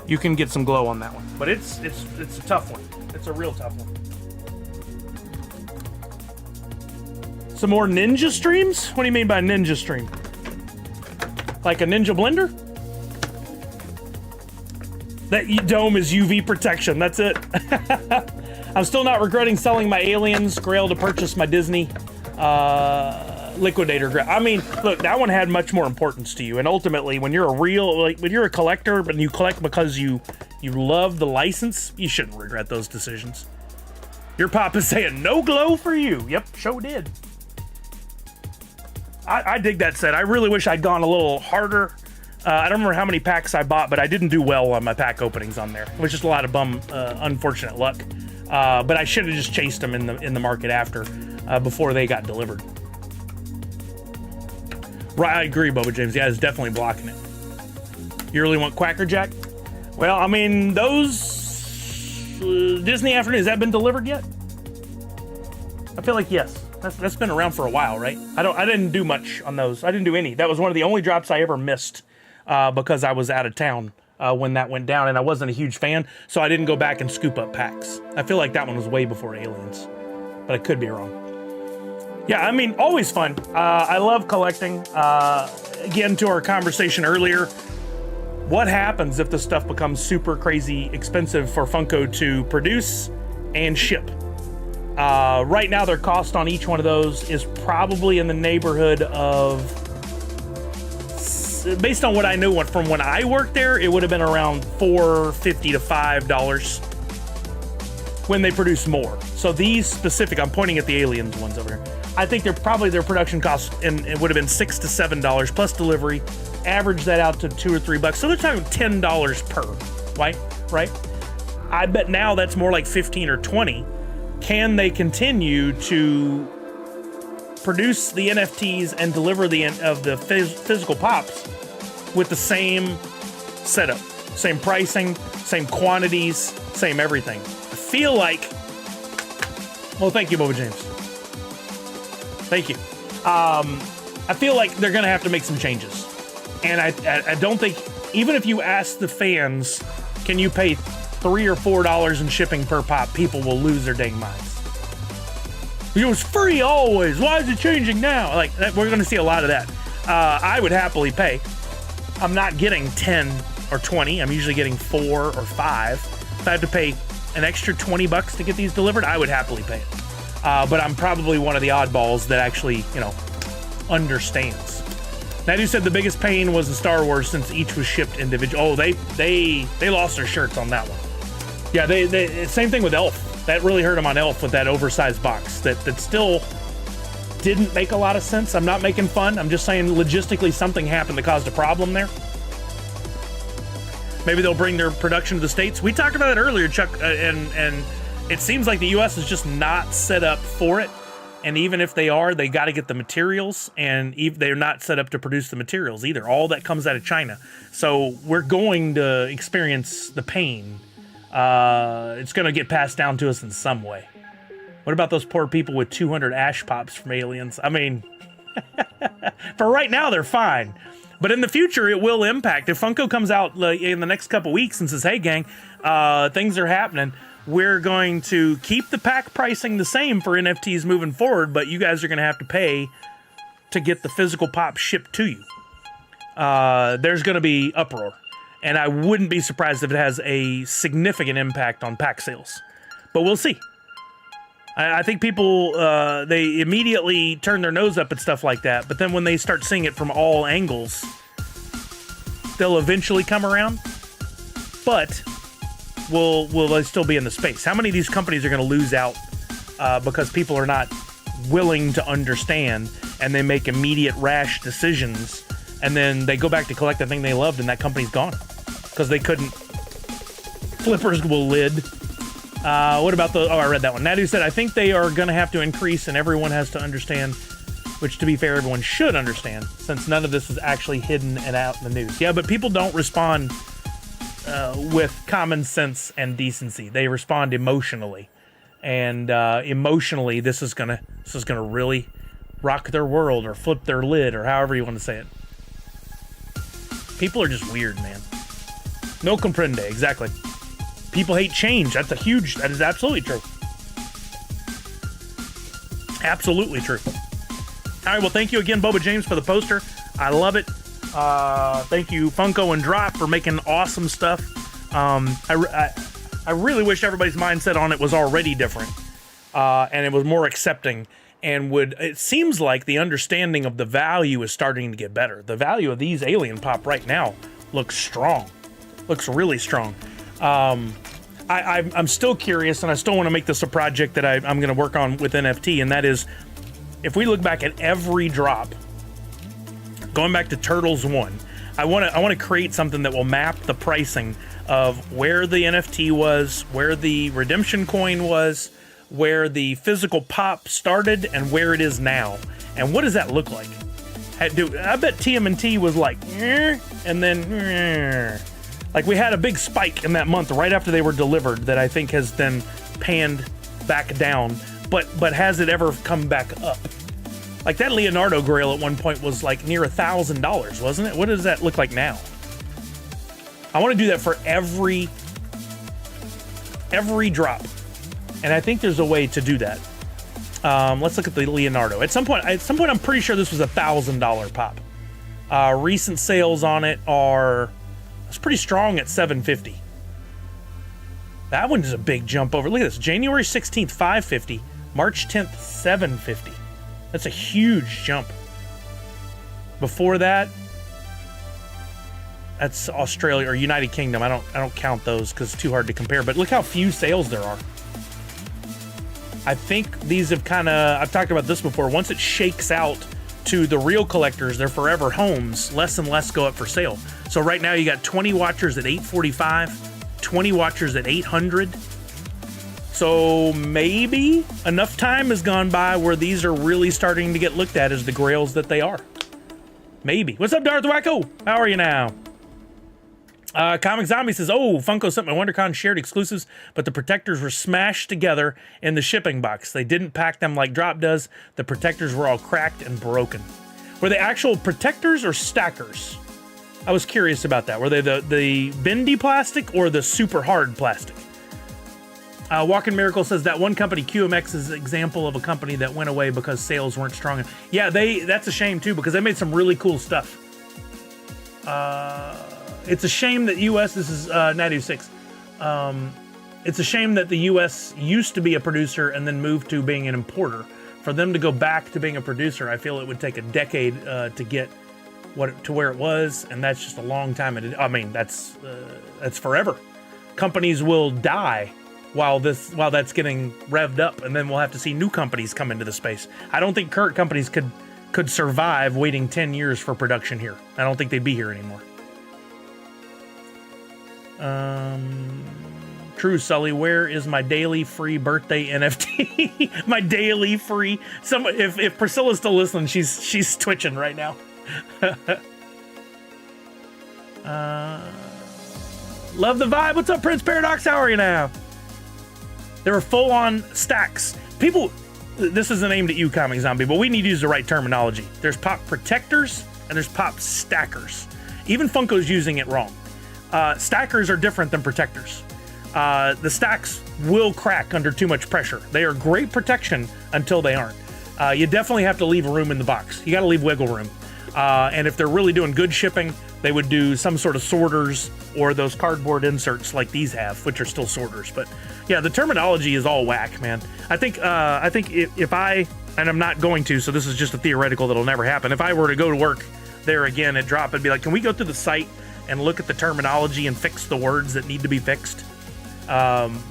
you can get some glow on that one. But it's a tough one. It's a real tough one. Some more ninja streams? What do you mean by ninja stream? Like a ninja blender? That dome is UV protection. That's it. I'm still not regretting selling my Aliens Grail to purchase my Disney Liquidator. I mean, look, that one had much more importance to you. And ultimately, when you're when you're a collector, but you collect because you love the license, you shouldn't regret those decisions. Your pop is saying no glow for you. Yep, sure did. I dig that set. I really wish I'd gone a little harder. I don't remember how many packs I bought, but I didn't do well on my pack openings on there. It was just a lot of unfortunate luck. But I should have just chased them in the market after, before they got delivered. Right, I agree, Boba James. Yeah, it's definitely blocking it. You really want Quacker Jack? Well, I mean, those Disney Afternoons, has that been delivered yet? I feel like yes. That's been around for a while, right? I didn't do much on those. I didn't do any. That was one of the only drops I ever missed because I was out of town when that went down, and I wasn't a huge fan, so I didn't go back and scoop up packs. I feel like that one was way before Aliens, but I could be wrong. Yeah, I mean, always fun. I love collecting. Again, to our conversation earlier, what happens if this stuff becomes super crazy expensive for Funko to produce and ship? Right now, their cost on each one of those is probably in the neighborhood of based on what I know from when I worked there, it would have been around $4.50 to $5 when they produce more. So these specific, I'm pointing at the aliens ones over here. I think their production cost and it would have been $6 to $7 plus delivery. Average that out to $2 or $3. So they're talking $10 per, right? I bet now that's more like 15 or 20. Can they continue to produce the NFTs and deliver the physical pops with the same setup, same pricing, same quantities, same everything? I feel like, well, thank you, Boba James. Thank you. I feel like they're going to have to make some changes. And I don't think, even if you ask the fans, can you pay $3 or $4 in shipping per pop, people will lose their dang minds. It was free always. Why is it changing now? Like, we're going to see a lot of that. I would happily pay. I'm not getting 10 or 20. I'm usually getting 4 or 5. If I had to pay an extra $20 to get these delivered, I would happily pay it. But I'm probably one of the oddballs that actually, understands. Nadu said the biggest pain was the Star Wars since each was shipped individually. Oh, they lost their shirts on that one. Yeah, they same thing with Elf. That really hurt them on Elf with that oversized box. That still didn't make a lot of sense. I'm not making fun. I'm just saying logistically something happened that caused a problem there. Maybe they'll bring their production to the States. We talked about it earlier, Chuck, and it seems like the U.S. is just not set up for it. And even if they are, they got to get the materials, and they're not set up to produce the materials either. All that comes out of China. So we're going to experience the pain. It's going to get passed down to us in some way. What about those poor people with 200 ash pops from Aliens? I mean, for right now, they're fine. But in the future, it will impact. If Funko comes out in the next couple weeks and says, hey, gang, things are happening, we're going to keep the pack pricing the same for NFTs moving forward, but you guys are going to have to pay to get the physical pop shipped to you. There's going to be uproar. And I wouldn't be surprised if it has a significant impact on pack sales. But we'll see. I think people, they immediately turn their nose up at stuff like that. But then when they start seeing it from all angles, they'll eventually come around. But will they still be in the space? How many of these companies are going to lose out because people are not willing to understand and they make immediate rash decisions and then they go back to collect the thing they loved and that company's gone because they couldn't. Flippers will lid. What about I read that one. Nadu said, I think they are going to have to increase and everyone has to understand, which to be fair, everyone should understand since none of this is actually hidden and out in the news. Yeah, but people don't respond with common sense and decency. They respond emotionally, and emotionally, this is gonna really rock their world or flip their lid or however you want to say it. People are just weird, man. No comprende, exactly. People hate change. That is absolutely true. Absolutely true. All right, well, thank you again, Boba James, for the poster. I love it. Thank you, Funko and Drop, for making awesome stuff. I really wish everybody's mindset on it was already different, and it was more accepting. And it seems like the understanding of the value is starting to get better. The value of these alien pop right now looks strong. Looks really strong. I'm still curious, and I still want to make this a project that I'm going to work on with NFT, and that is, if we look back at every drop, going back to Turtles 1, I want to create something that will map the pricing of where the NFT was, where the redemption coin was, where the physical pop started, and where it is now. And what does that look like? I bet TMNT was like, and then, like we had a big spike in that month right after they were delivered that I think has then panned back down. But has it ever come back up? Like that Leonardo Grail at one point was like near $1,000, wasn't it? What does that look like now? I want to do that for every drop. And I think there's a way to do that. Let's look at the Leonardo. At some point, I'm pretty sure this was $1,000 pop. Recent sales on it it's pretty strong at $750. That one is a big jump over. Look at this. January 16th, $550. March 10th, $750. That's a huge jump. Before that, That's Australia or United Kingdom. I don't count those because it's too hard to compare. But look how few sales there are. I think these have kind of, I've talked about this before. Once it shakes out to the real collectors, their forever homes, less and less go up for sale. So right now you got 20 watchers at $845, 20 watchers at $800. So maybe enough time has gone by where these are really starting to get looked at as the grails that they are. Maybe. What's up, Darth Wacko? How are you now? Comic Zombie says, oh, Funko sent my WonderCon shared exclusives, but the protectors were smashed together in the shipping box. They didn't pack them like Drop does. The protectors were all cracked and broken. Were they actual protectors or stackers? I was curious about that. Were they the bendy plastic or the super hard plastic? Walking Miracle says that one company, QMX, is an example of a company that went away because sales weren't strong. Yeah, that's a shame too, because they made some really cool stuff. It's a shame that this is 986. It's a shame that the US used to be a producer and then moved to being an importer. For them to go back to being a producer, I feel it would take a decade to get to where it was, and that's just a long time. I mean, that's forever. Companies will die while that's getting revved up, and then we'll have to see new companies come into the space. I don't think current companies could survive waiting 10 years for production here. I don't think they'd be here anymore. True, Sully, where is my daily free birthday NFT? My daily free. If Priscilla's still listening, she's twitching right now. Love the vibe. What's up, Prince Paradox? How are you now? There were full-on stacks. People, this isn't aimed at you, Comic Zombie, but we need to use the right terminology. There's pop protectors and there's pop stackers. Even Funko's using it wrong. Stackers are different than protectors. The stacks will crack under too much pressure. They are great protection until they aren't. You definitely have to leave room in the box. You got to leave wiggle room. And if they're really doing good shipping, they would do some sort of sorters or those cardboard inserts like these have, which are still sorters. But yeah, the terminology is all whack, man. I think if I, and I'm not going to, so this is just a theoretical that'll never happen. If I were to go to work there again at Drop, I'd be like, can we go through the site and look at the terminology and fix the words that need to be fixed?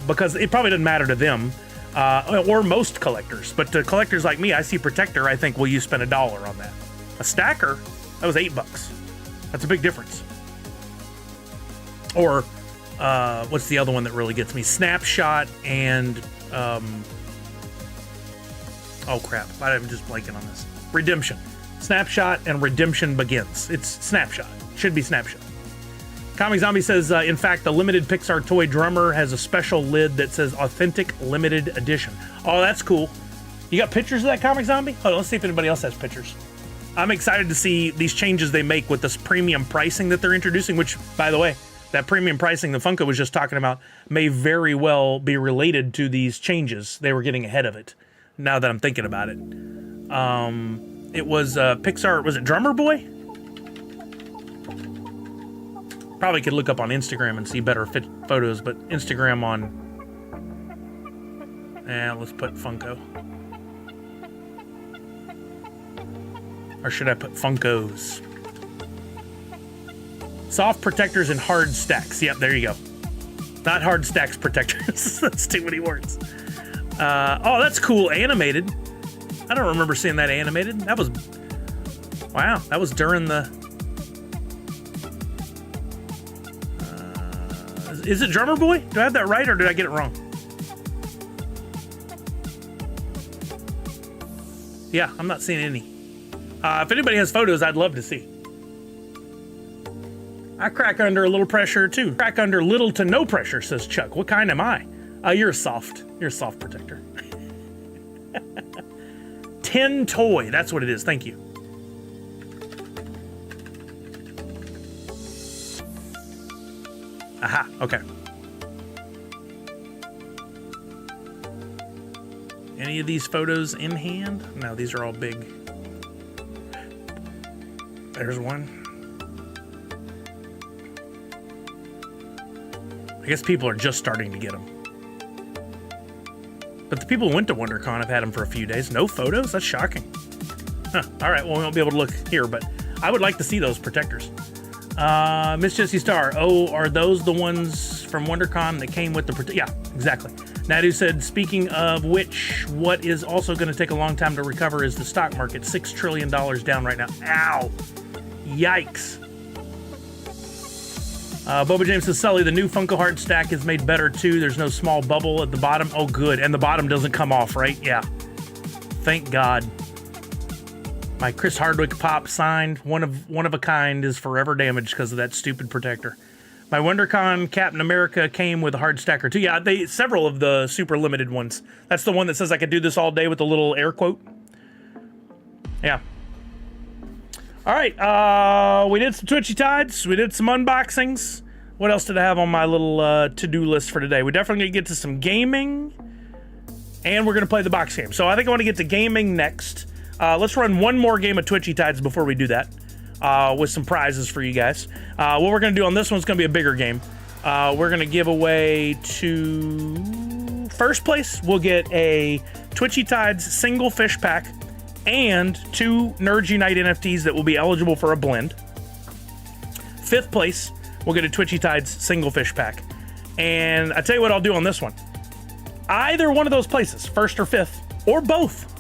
Because it probably doesn't matter to them or most collectors. But to collectors like me, I see protector, I think, will you spend $1 on that? A stacker, that was $8. That's a big difference. Or what's the other one that really gets me? Snapshot and oh crap, I'm just blanking on this. Redemption. Snapshot and Redemption Begins. It's Snapshot. Should be Snapshot. Comic Zombie says, in fact, the limited Pixar toy drummer has a special lid that says Authentic Limited Edition. Oh, that's cool. You got pictures of that, Comic Zombie? Hold on, let's see if anybody else has pictures. I'm excited to see these changes they make with this premium pricing that they're introducing, which, by the way, that premium pricing that Funko was just talking about may very well be related to these changes. They were getting ahead of it, now that I'm thinking about it. It was Pixar, was it Drummer Boy? Probably could look up on Instagram and see better fit photos, but Instagram on... let's put Funko. Or should I put Funkos? Soft protectors and hard stacks. Yep, there you go. Not hard stacks protectors. That's too many words. Oh, that's cool. Animated. I don't remember seeing that animated. That was... Wow, that was during the... Is it Drummer Boy? Do I have that right, or did I get it wrong? Yeah, I'm not seeing any. If anybody has photos, I'd love to see. I crack under a little pressure, too. Crack under little to no pressure, says Chuck. What kind am I? You're a soft. You're a soft protector. 10 toy. That's what it is. Thank you. Aha. Okay. Any of these photos in hand? No, these are all big. There's one. I guess people are just starting to get them. But the people who went to WonderCon have had them for a few days. No photos? That's shocking. Huh. All right, well, we won't be able to look here, but I would like to see those protectors. Miss Jessie Star. Oh, are those the ones from WonderCon that came with the... Yeah, exactly. Nadu said, speaking of which, what is also going to take a long time to recover is the stock market. $6 trillion down right now. Ow. Yikes. Boba James says, Sully, the new Funko Heart stack is made better too. There's no small bubble at the bottom. Oh, good. And the bottom doesn't come off, right? Yeah. Thank God. My Chris Hardwick pop signed. One of a kind is forever damaged because of that stupid protector. My WonderCon Captain America came with a hard stacker too. Yeah, several of the super limited ones. That's the one that says I could do this all day with a little air quote. Yeah. All right, we did some Twitchy Tides. We did some unboxings. What else did I have on my little to-do list for today? We're definitely going to get to some gaming, and we're going to play the box game. So I think I want to get to gaming next. Let's run one more game of Twitchy Tides before we do that, with some prizes for you guys. What we're going to do on this one's going to be a bigger game. We're going to give away to first place. We'll get a Twitchy Tides single fish pack and 2 Nerds Unite NFTs that will be eligible for a blend. Fifth place, we'll get a Twitchy Tides single fish pack. And I tell you what I'll do on this one. Either one of those places, first or fifth, or both,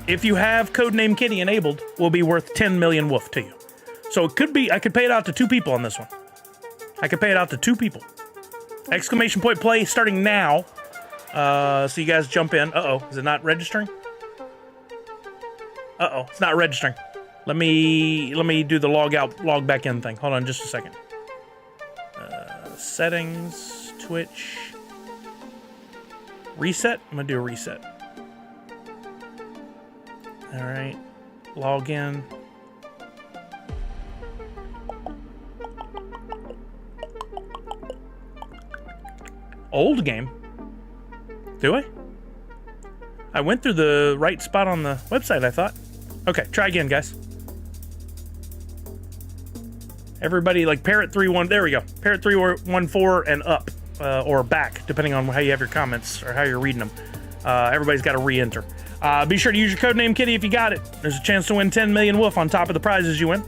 if you have Codename Kitty enabled, will be worth 10 million woof to you. So it could be, I could pay it out to 2 people on this one. I could pay it out to 2 people. Exclamation point play starting now. So you guys jump in. Uh-oh, is it not registering? Uh-oh, it's not registering. Let me do the log out, log back in thing. Hold on just a second. Settings, Twitch. Reset? I'm gonna do a reset. All right, log in. Old game? Do I? I went through the right spot on the website, I thought. Okay, try again, guys. Everybody, like Parrot31, there we go. Parrot314 and up, or back, depending on how you have your comments or how you're reading them. Everybody's got to re-enter. Be sure to use your codename Kitty if you got it. There's a chance to win 10 million woof on top of the prizes you win.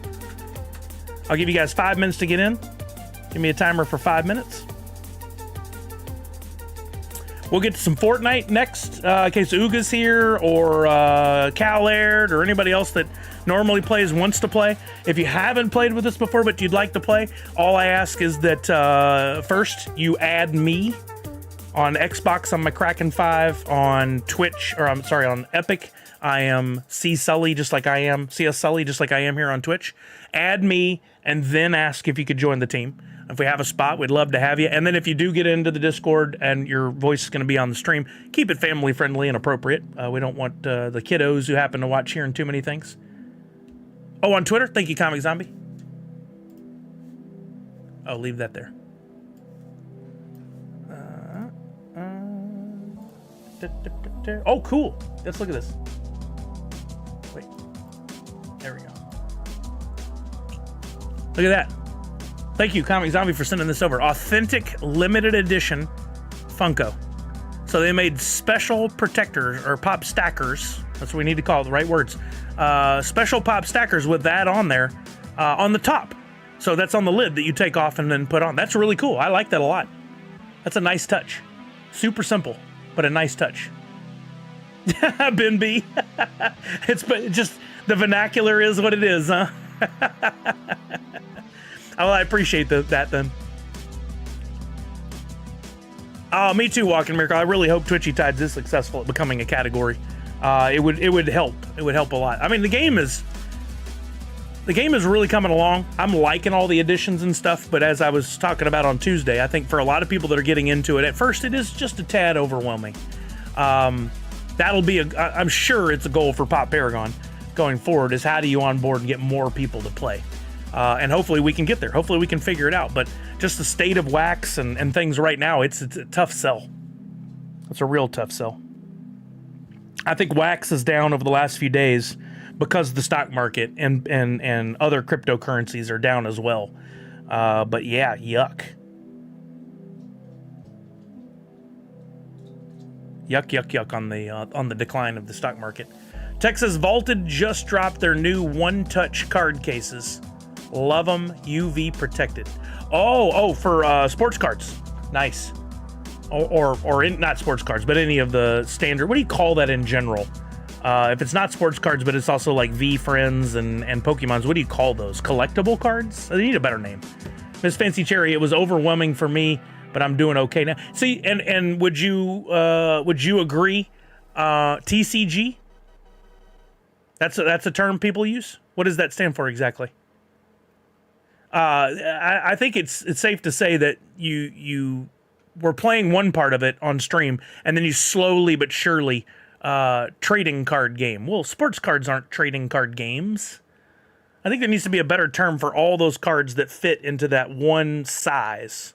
I'll give you guys 5 minutes to get in. Give me a timer for 5 minutes. We'll get to some Fortnite next, in case Uga's here, or Cal Laird, or anybody else that normally plays wants to play. If you haven't played with us before, but you'd like to play, all I ask is that first you add me on Xbox. I'm McCracken 5 on Twitch, or I'm sorry, on Epic. I am CS Sully, just like I am here on Twitch. Add me, and then ask if you could join the team. If we have a spot, we'd love to have you. And then if you do get into the Discord and your voice is going to be on the stream, keep it family friendly and appropriate. We don't want the kiddos who happen to watch hearing too many things. Oh, on Twitter? Thank you, Comic Zombie. Oh, leave that there. Oh, cool. Let's look at this. Wait. There we go. Look at that. Thank you, Comic Zombie, for sending this over. Authentic limited edition Funko. So they made special protectors, or pop stackers. That's what we need to call it, the right words. Special pop stackers with that on there, on the top. So that's on the lid that you take off and then put on. That's really cool. I like that a lot. That's a nice touch. Super simple, but a nice touch. Ben B. It's just, the vernacular is what it is, huh? Oh, I appreciate that then. Oh, me too, Walking Miracle. I really hope Twitchy Tides is successful at becoming a category. It would help. It would help a lot. I mean, the game is really coming along. I'm liking all the additions and stuff, but as I was talking about on Tuesday, I think for a lot of people that are getting into it, at first it is just a tad overwhelming. That'll be I'm sure it's a goal for Pop Paragon going forward, is how do you onboard and get more people to play? And hopefully we can get there. Hopefully we can figure it out. But just the state of wax and things right now, it's a tough sell. It's a real tough sell. I think wax is down over the last few days because the stock market and other cryptocurrencies are down as well. But yeah, yuck. Yuck on the decline of the stock market. Texas Vaulted just dropped their new one-touch card cases. Love them. UV protected. Oh, for sports cards. Nice. Or not sports cards, but any of the standard. What do you call that in general? If it's not sports cards, but it's also like V Friends and Pokemons, what do you call those? Collectible cards? They need a better name. Miss Fancy Cherry, it was overwhelming for me, but I'm doing okay now. See, and would you agree? TCG? That's a term people use. What does that stand for exactly? I think it's safe to say that you were playing one part of it on stream, and then you slowly but surely trading card game. Well, sports cards aren't trading card games. I think there needs to be a better term for all those cards that fit into that one size.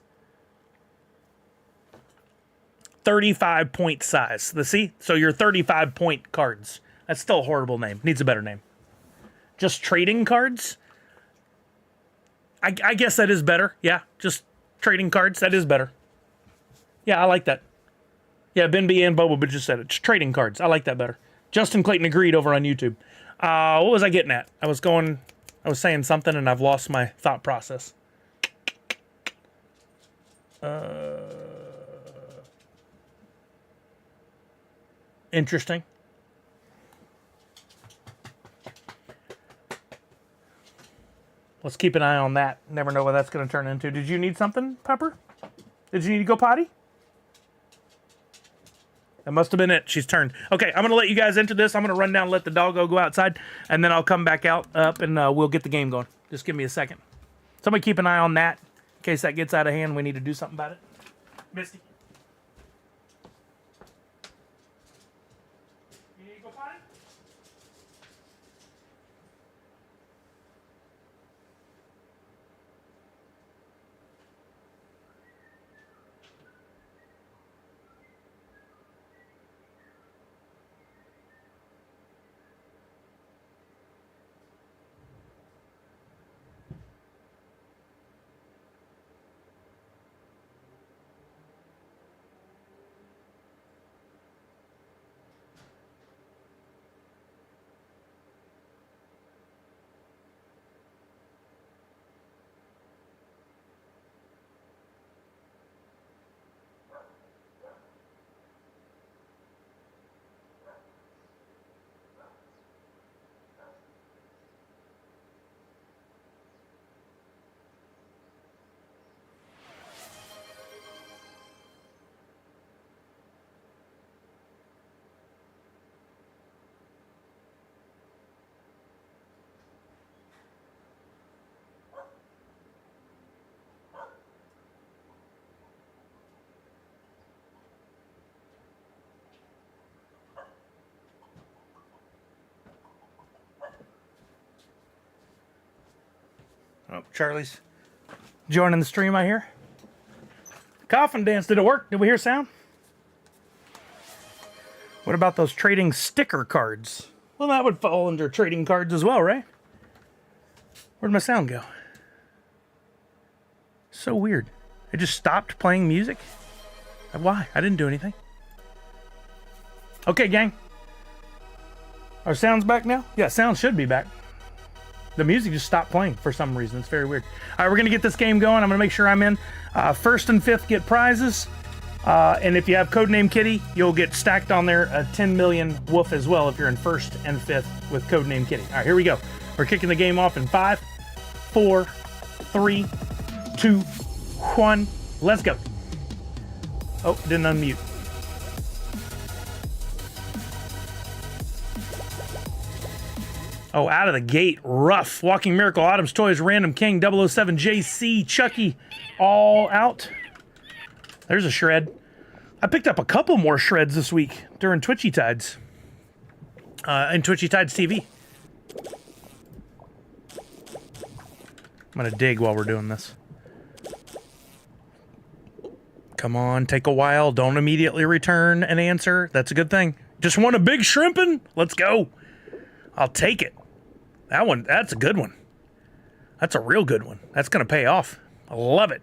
35 point size. See? So your 35 point cards. That's still a horrible name. Needs a better name. Just trading cards? I guess that is better. Yeah, just trading cards. That is better. Yeah, I like that. Yeah, Ben B and Bobo just said it. Just trading cards. I like that better. Justin Clayton agreed over on YouTube. What was I getting at? I was saying something and I've lost my thought process. Interesting. Let's keep an eye on that. Never know what that's going to turn into. Did you need something, Pepper? Did you need to go potty? That must have been it. She's turned. Okay, I'm going to let you guys into this. I'm going to run down and let the doggo go outside, and then I'll come back up, and we'll get the game going. Just give me a second. Somebody keep an eye on that in case that gets out of hand. We need to do something about it. Misty. You need to go potty? Oh, Charlie's joining the stream, I hear. Coffin dance, did it work? Did we hear sound? What about those trading sticker cards? Well, that would fall under trading cards as well, right? Where'd my sound go? So weird. It just stopped playing music? Why? I didn't do anything. Okay, gang. Our sound's back now? Yeah, sound should be back. The music just stopped playing for some reason. It's very weird. All right, we're going to get this game going. I'm going to make sure I'm in. First and fifth get prizes. And if you have Codename Kitty, you'll get stacked on there a 10 million woof as well if you're in first and fifth with Codename Kitty. All right, here we go. We're kicking the game off in 5, 4, 3, 2, 1. Let's go. Oh, didn't unmute. Oh, out of the gate, rough. Walking Miracle, Autumn's Toys, Random King, 007, JC, Chucky, all out. There's a shred. I picked up a couple more shreds this week during Twitchy Tides. And Twitchy Tides TV. I'm going to dig while we're doing this. Come on, take a while. Don't immediately return an answer. That's a good thing. Just want a big shrimpin'? Let's go. I'll take it. That's a good one. That's a real good one. That's going to pay off. I love it.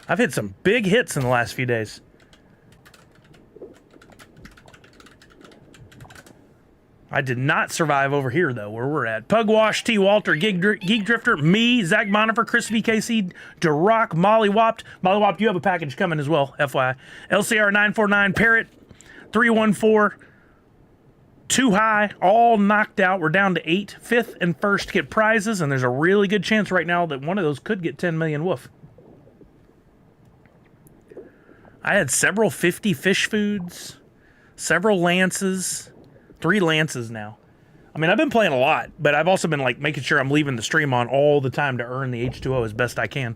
I've hit some big hits in the last few days. I did not survive over here, though, where we're at. Pugwash, T. Walter, Geek Drifter, me, Zach Bonifer, Chris VKC, DeRock, Molly Wopt. Molly Wopt, you have a package coming as well, FYI. LCR 949, Parrot, 314, Too High, all knocked out. We're down to 8. 5th and 1st get prizes, and there's a really good chance right now that one of those could get 10 million woof. I had several 50 fish foods, several lances, 3 lances now. I mean, I've been playing a lot, but I've also been like making sure I'm leaving the stream on all the time to earn the H2O as best I can.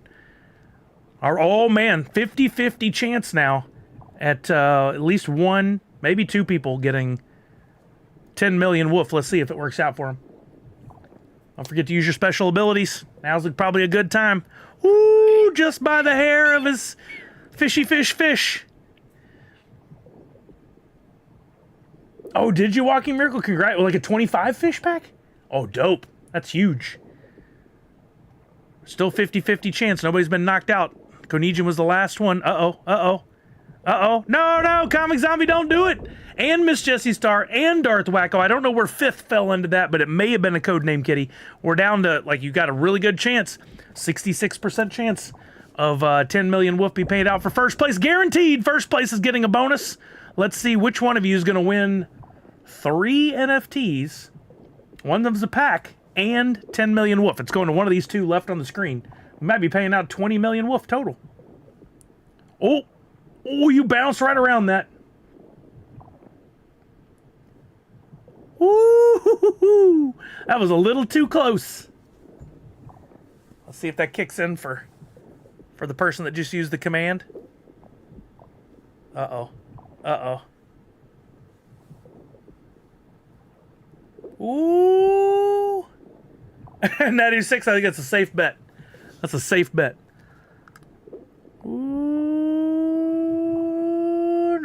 Oh man, 50-50 chance now at least 1, maybe 2 people getting 10 million woof. Let's see if it works out for them. Don't forget to use your special abilities. Now's probably a good time. Ooh, just by the hair of his fishy fish. Oh, did you, Walking Miracle? Congrats. Like a 25 fish pack? Oh, dope. That's huge. Still 50-50 chance. Nobody's been knocked out. Konijian was the last one. Uh-oh. No, Comic Zombie, don't do it. And Miss Jessie Star and Darth Wacko. I don't know where 5th fell into that, but it may have been a Codename Kitty. We're down to, like, you got a really good chance. 66% chance of 10 million woof be paid out for first place. Guaranteed first place is getting a bonus. Let's see which one of you is going to win 3 NFTs. One of them's a pack and 10 million woof. It's going to one of these 2 left on the screen. We might be paying out 20 million woof total. Oh, you bounced right around that. Ooh, that was a little too close. Let's see if that kicks in for the person that just used the command. Uh-oh. Ooh. 96, I think that's a safe bet. That's a safe bet. Ooh.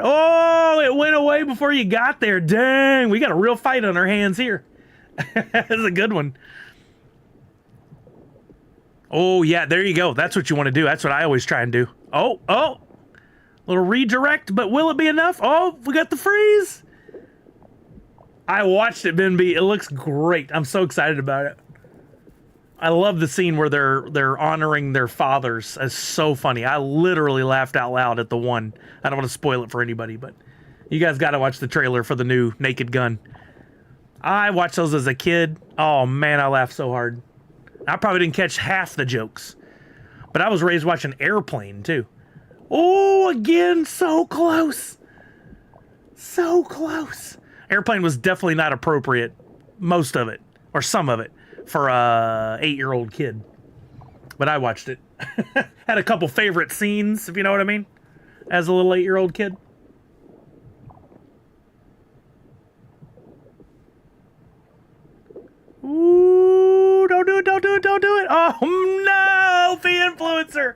Oh, it went away before you got there. Dang, we got a real fight on our hands here. That's a good one. Oh, yeah, there you go. That's what you want to do. That's what I always try and do. Oh. Little redirect, but will it be enough? Oh, we got the freeze. I watched it, Ben B. It looks great. I'm so excited about it. I love the scene where they're honoring their fathers. It's so funny. I literally laughed out loud at the one. I don't want to spoil it for anybody, but you guys got to watch the trailer for the new Naked Gun. I watched those as a kid. Oh, man, I laughed so hard. I probably didn't catch half the jokes. But I was raised watching Airplane, too. Oh, again, so close. So close. Airplane was definitely not appropriate. Most of it. Or some of it. For a 8-year-old kid. But I watched it. Had a couple favorite scenes, if you know what I mean. As a little 8-year-old kid. Ooh, don't do it. Oh, no, the influencer.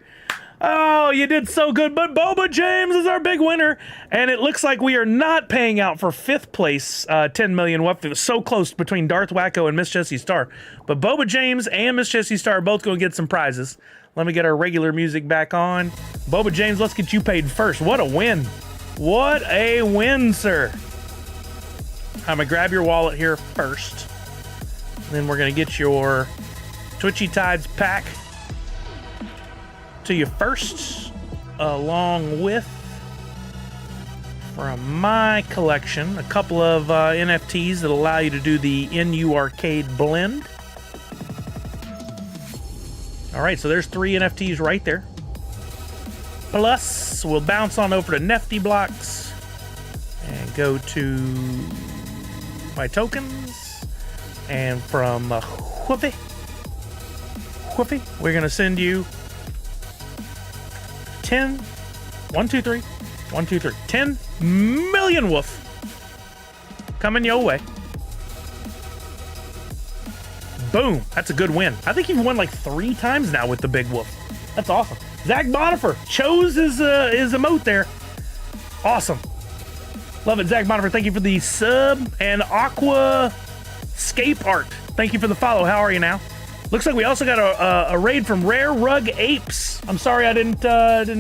Oh, you did so good, but Boba James is our big winner, and it looks like we are not paying out for 5th place 10 million woof. It was so close between Darth Wacko and Miss Jessie Star, but Boba James and Miss Jessie Star are both going to get some prizes. Let me get our regular music back on. Boba James, let's get you paid first. What a win. What a win, sir. I'm going to grab your wallet here first. Then we're going to get your Twitchy Tides pack to you first, along with, from my collection, a couple of NFTs that allow you to do the NU Arcade blend. All right, so there's 3 NFTs right there. Plus, we'll bounce on over to Nifty Blocks and go to my tokens. And from Whoopie, we're going to send you 10, 1, 2, 3, 1, 2, 3, 10 million woof coming your way. Boom. That's a good win. I think you've won like 3 times now with the big woof. That's awesome. Zach Bonifer chose his emote there. Awesome. Love it, Zach Bonifer. Thank you for the sub. And Aquascape Art. Thank you for the follow. How are you now? Looks like we also got a raid from Rare Rug Apes. I'm sorry I didn't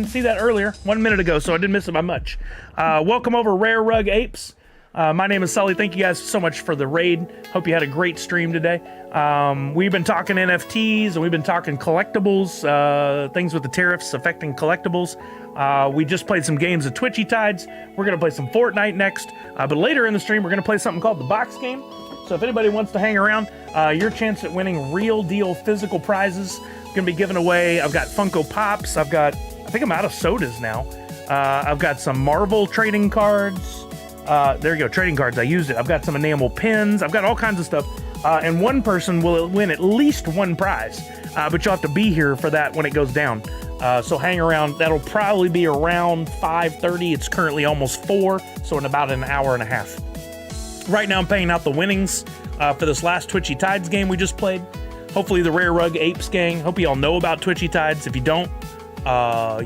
see that earlier, 1 minute ago, so I didn't miss it by much. Welcome over, Rare Rug Apes. My name is Sully. Thank you guys so much for the raid. Hope you had a great stream today. We've been talking NFTs and we've been talking collectibles, things with the tariffs affecting collectibles. We just played some games of Twitchy Tides. We're going to play some Fortnite next. But later in the stream, we're going to play something called the box game. So if anybody wants to hang around, your chance at winning real deal physical prizes going to be given away. I've got Funko Pops. I think I'm out of sodas now. I've got some Marvel trading cards. There you go, trading cards. I used it. I've got some enamel pins. I've got all kinds of stuff. And one person will win at least one prize. But you'll have to be here for that when it goes down. So hang around. That'll probably be around 5:30. It's currently almost 4, so in about an hour and a half. Right now I'm paying out the winnings for this last Twitchy Tides game we just played. Hopefully the Rare Rug Apes gang. Hope you all know about Twitchy Tides. If you don't,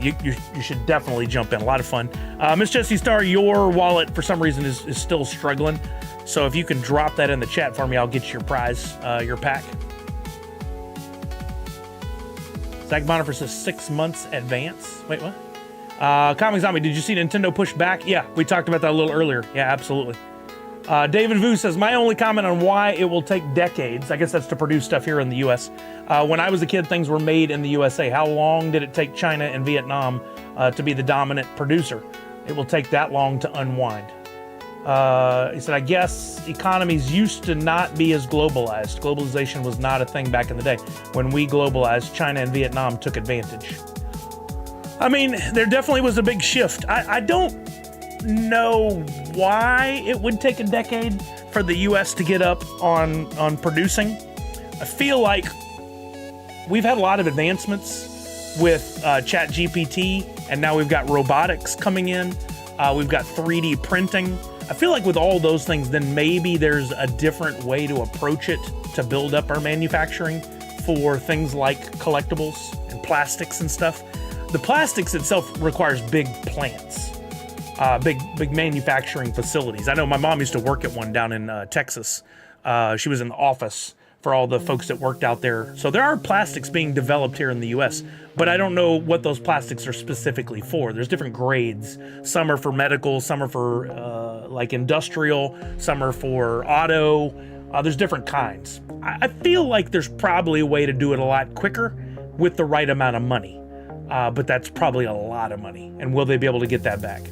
you should definitely jump in. A lot of fun. Miss Jessie Star, your wallet for some reason is still struggling. So if you can drop that in the chat for me, I'll get your prize, your pack. Zach Bonifer says 6 months advance. Wait, what? Comic Zombie, did you see Nintendo push back? Yeah, we talked about that a little earlier. Yeah, absolutely. David Vu says, my only comment on why it will take decades, I guess that's to produce stuff here in the U.S. When I was a kid, things were made in the USA. How long did it take China and Vietnam to be the dominant producer? It will take that long to unwind. He said, I guess economies used to not be as globalized. Globalization was not a thing back in the day. When we globalized, China and Vietnam took advantage. I mean, there definitely was a big shift. I don't know why it would take a decade for the US to get up on producing. I feel like we've had a lot of advancements with ChatGPT, and now we've got robotics coming in. We've got 3D printing. I feel like with all those things, then maybe there's a different way to approach it to build up our manufacturing for things like collectibles and plastics and stuff. The plastics itself requires big plants. Big manufacturing facilities. I know my mom used to work at one down in Texas. She was in the office for all the folks that worked out there. So there are plastics being developed here in the US, but I don't know what those plastics are specifically for. There's different grades. Some are for medical, some are for like industrial, some are for auto. There's different kinds. I feel like there's probably a way to do it a lot quicker with the right amount of money. But that's probably a lot of money. And will they be able to get that back?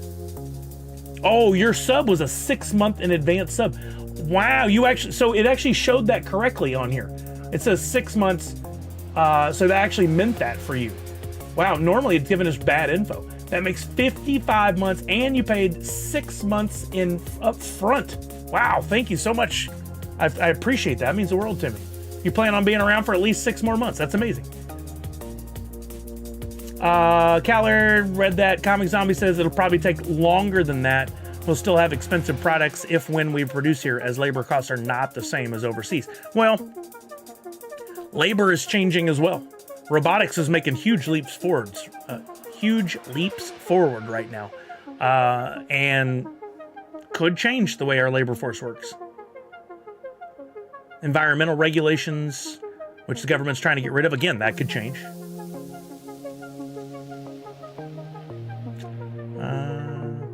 Oh, your sub was a 6-month in advance sub. Wow, so it actually showed that correctly on here. It says 6 months, so that actually meant that for you. Wow, normally it's giving us bad info. That makes 55 months, and you paid 6 months in up front. Wow, thank you so much. I appreciate that. That means the world to me. You plan on being around for at least 6 more months. That's amazing. Caller read that. Comic Zombie says it'll probably take longer than that. We'll still have expensive products if when we produce here, as labor costs are not the same as overseas. Well, labor is changing as well. Robotics is making huge leaps forwards, right now, and could change the way our labor force works. Environmental regulations, which the government's trying to get rid of, again, that could change.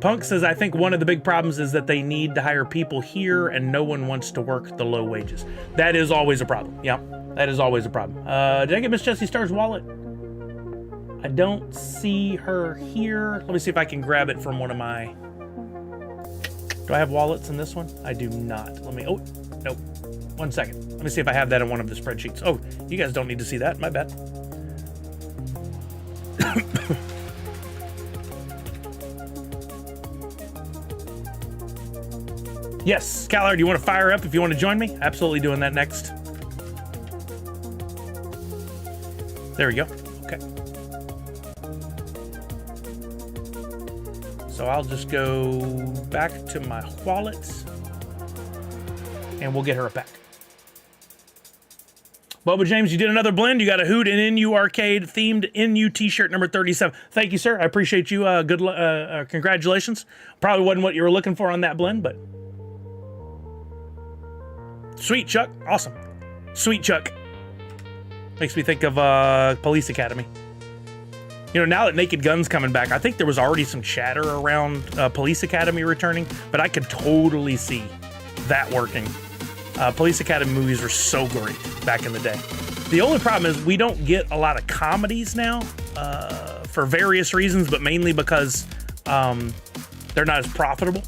Punk says, I think one of the big problems is that they need to hire people here and no one wants to work the low wages. That is always a problem. Yeah, that is always a problem. Did I get Miss Jessie Star's wallet? I don't see her here. Let me see if I can grab it from one of my... Do I have wallets in this one? I do not. Let me... Oh, nope. 1 second. Let me see if I have that in one of the spreadsheets. Oh, you guys don't need to see that. My bad. Yes, Caller, do you want to fire up if you want to join me? Absolutely doing that next. There we go. Okay. So I'll just go back to my wallet and we'll get her a pack. Bubba James, you did another blend. You got a Hoot and NU Arcade themed NU t-shirt number 37. Thank you, sir. I appreciate you. Congratulations. Probably wasn't what you were looking for on that blend, but sweet, Chuck. Awesome. Sweet, Chuck. Makes me think of Police Academy. You know, now that Naked Gun's coming back, I think there was already some chatter around Police Academy returning, but I could totally see that working. Police Academy movies were so great back in the day. The only problem is we don't get a lot of comedies now for various reasons, but mainly because they're not as profitable.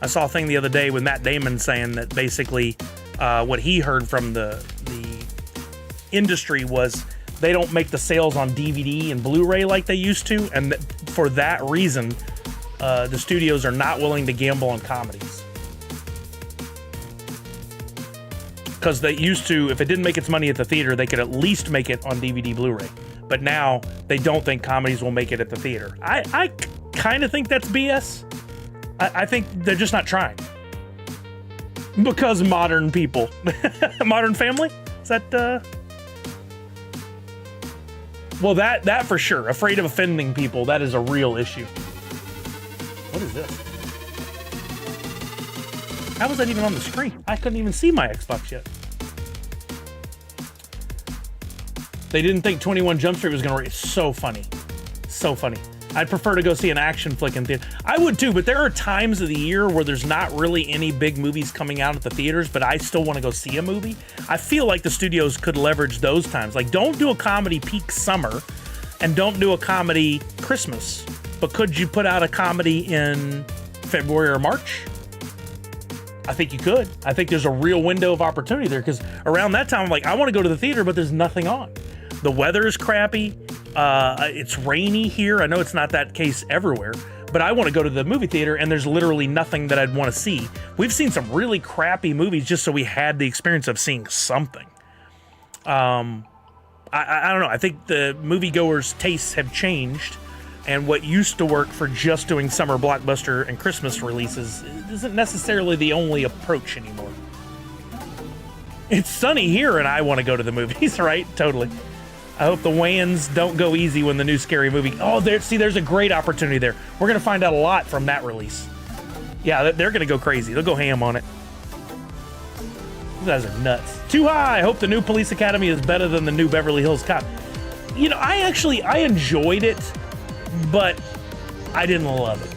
I saw a thing the other day with Matt Damon saying that basically what he heard from the industry was they don't make the sales on DVD and Blu-ray like they used to, and for that reason, the studios are not willing to gamble on comedies. Because they used to, if it didn't make its money at the theater, they could at least make it on DVD Blu-ray. But now, they don't think comedies will make it at the theater. I kind of think that's BS. I think they're just not trying. Because modern people. Modern Family? Is that, Well, that for sure. Afraid of offending people, that is a real issue. What is this? How was that even on the screen? I couldn't even see my Xbox yet. They didn't think 21 Jump Street was going to... It's so funny. So funny. I'd prefer to go see an action flick in theater. I would too, but there are times of the year where there's not really any big movies coming out at the theaters, but I still want to go see a movie. I feel like the studios could leverage those times. Like, don't do a comedy peak summer and don't do a comedy Christmas, but could you put out a comedy in February or March? I think you could. I think there's a real window of opportunity there, because around that time, I'm like, I want to go to the theater, but there's nothing on. The weather is crappy. It's rainy here. I know it's not that case everywhere, but I want to go to the movie theater and there's literally nothing that I'd want to see. We've seen some really crappy movies just so we had the experience of seeing something. I don't know. I think the moviegoers' tastes have changed, and what used to work for just doing summer blockbuster and Christmas releases isn't necessarily the only approach anymore. It's sunny here and I want to go to the movies, right? Totally. I hope the Wayans don't go easy when the new Scary Movie... Oh, there's a great opportunity there. We're going to find out a lot from that release. Yeah, they're going to go crazy. They'll go ham on it. You guys are nuts. Too high. I hope the new Police Academy is better than the new Beverly Hills Cop. You know, I enjoyed it, but I didn't love it.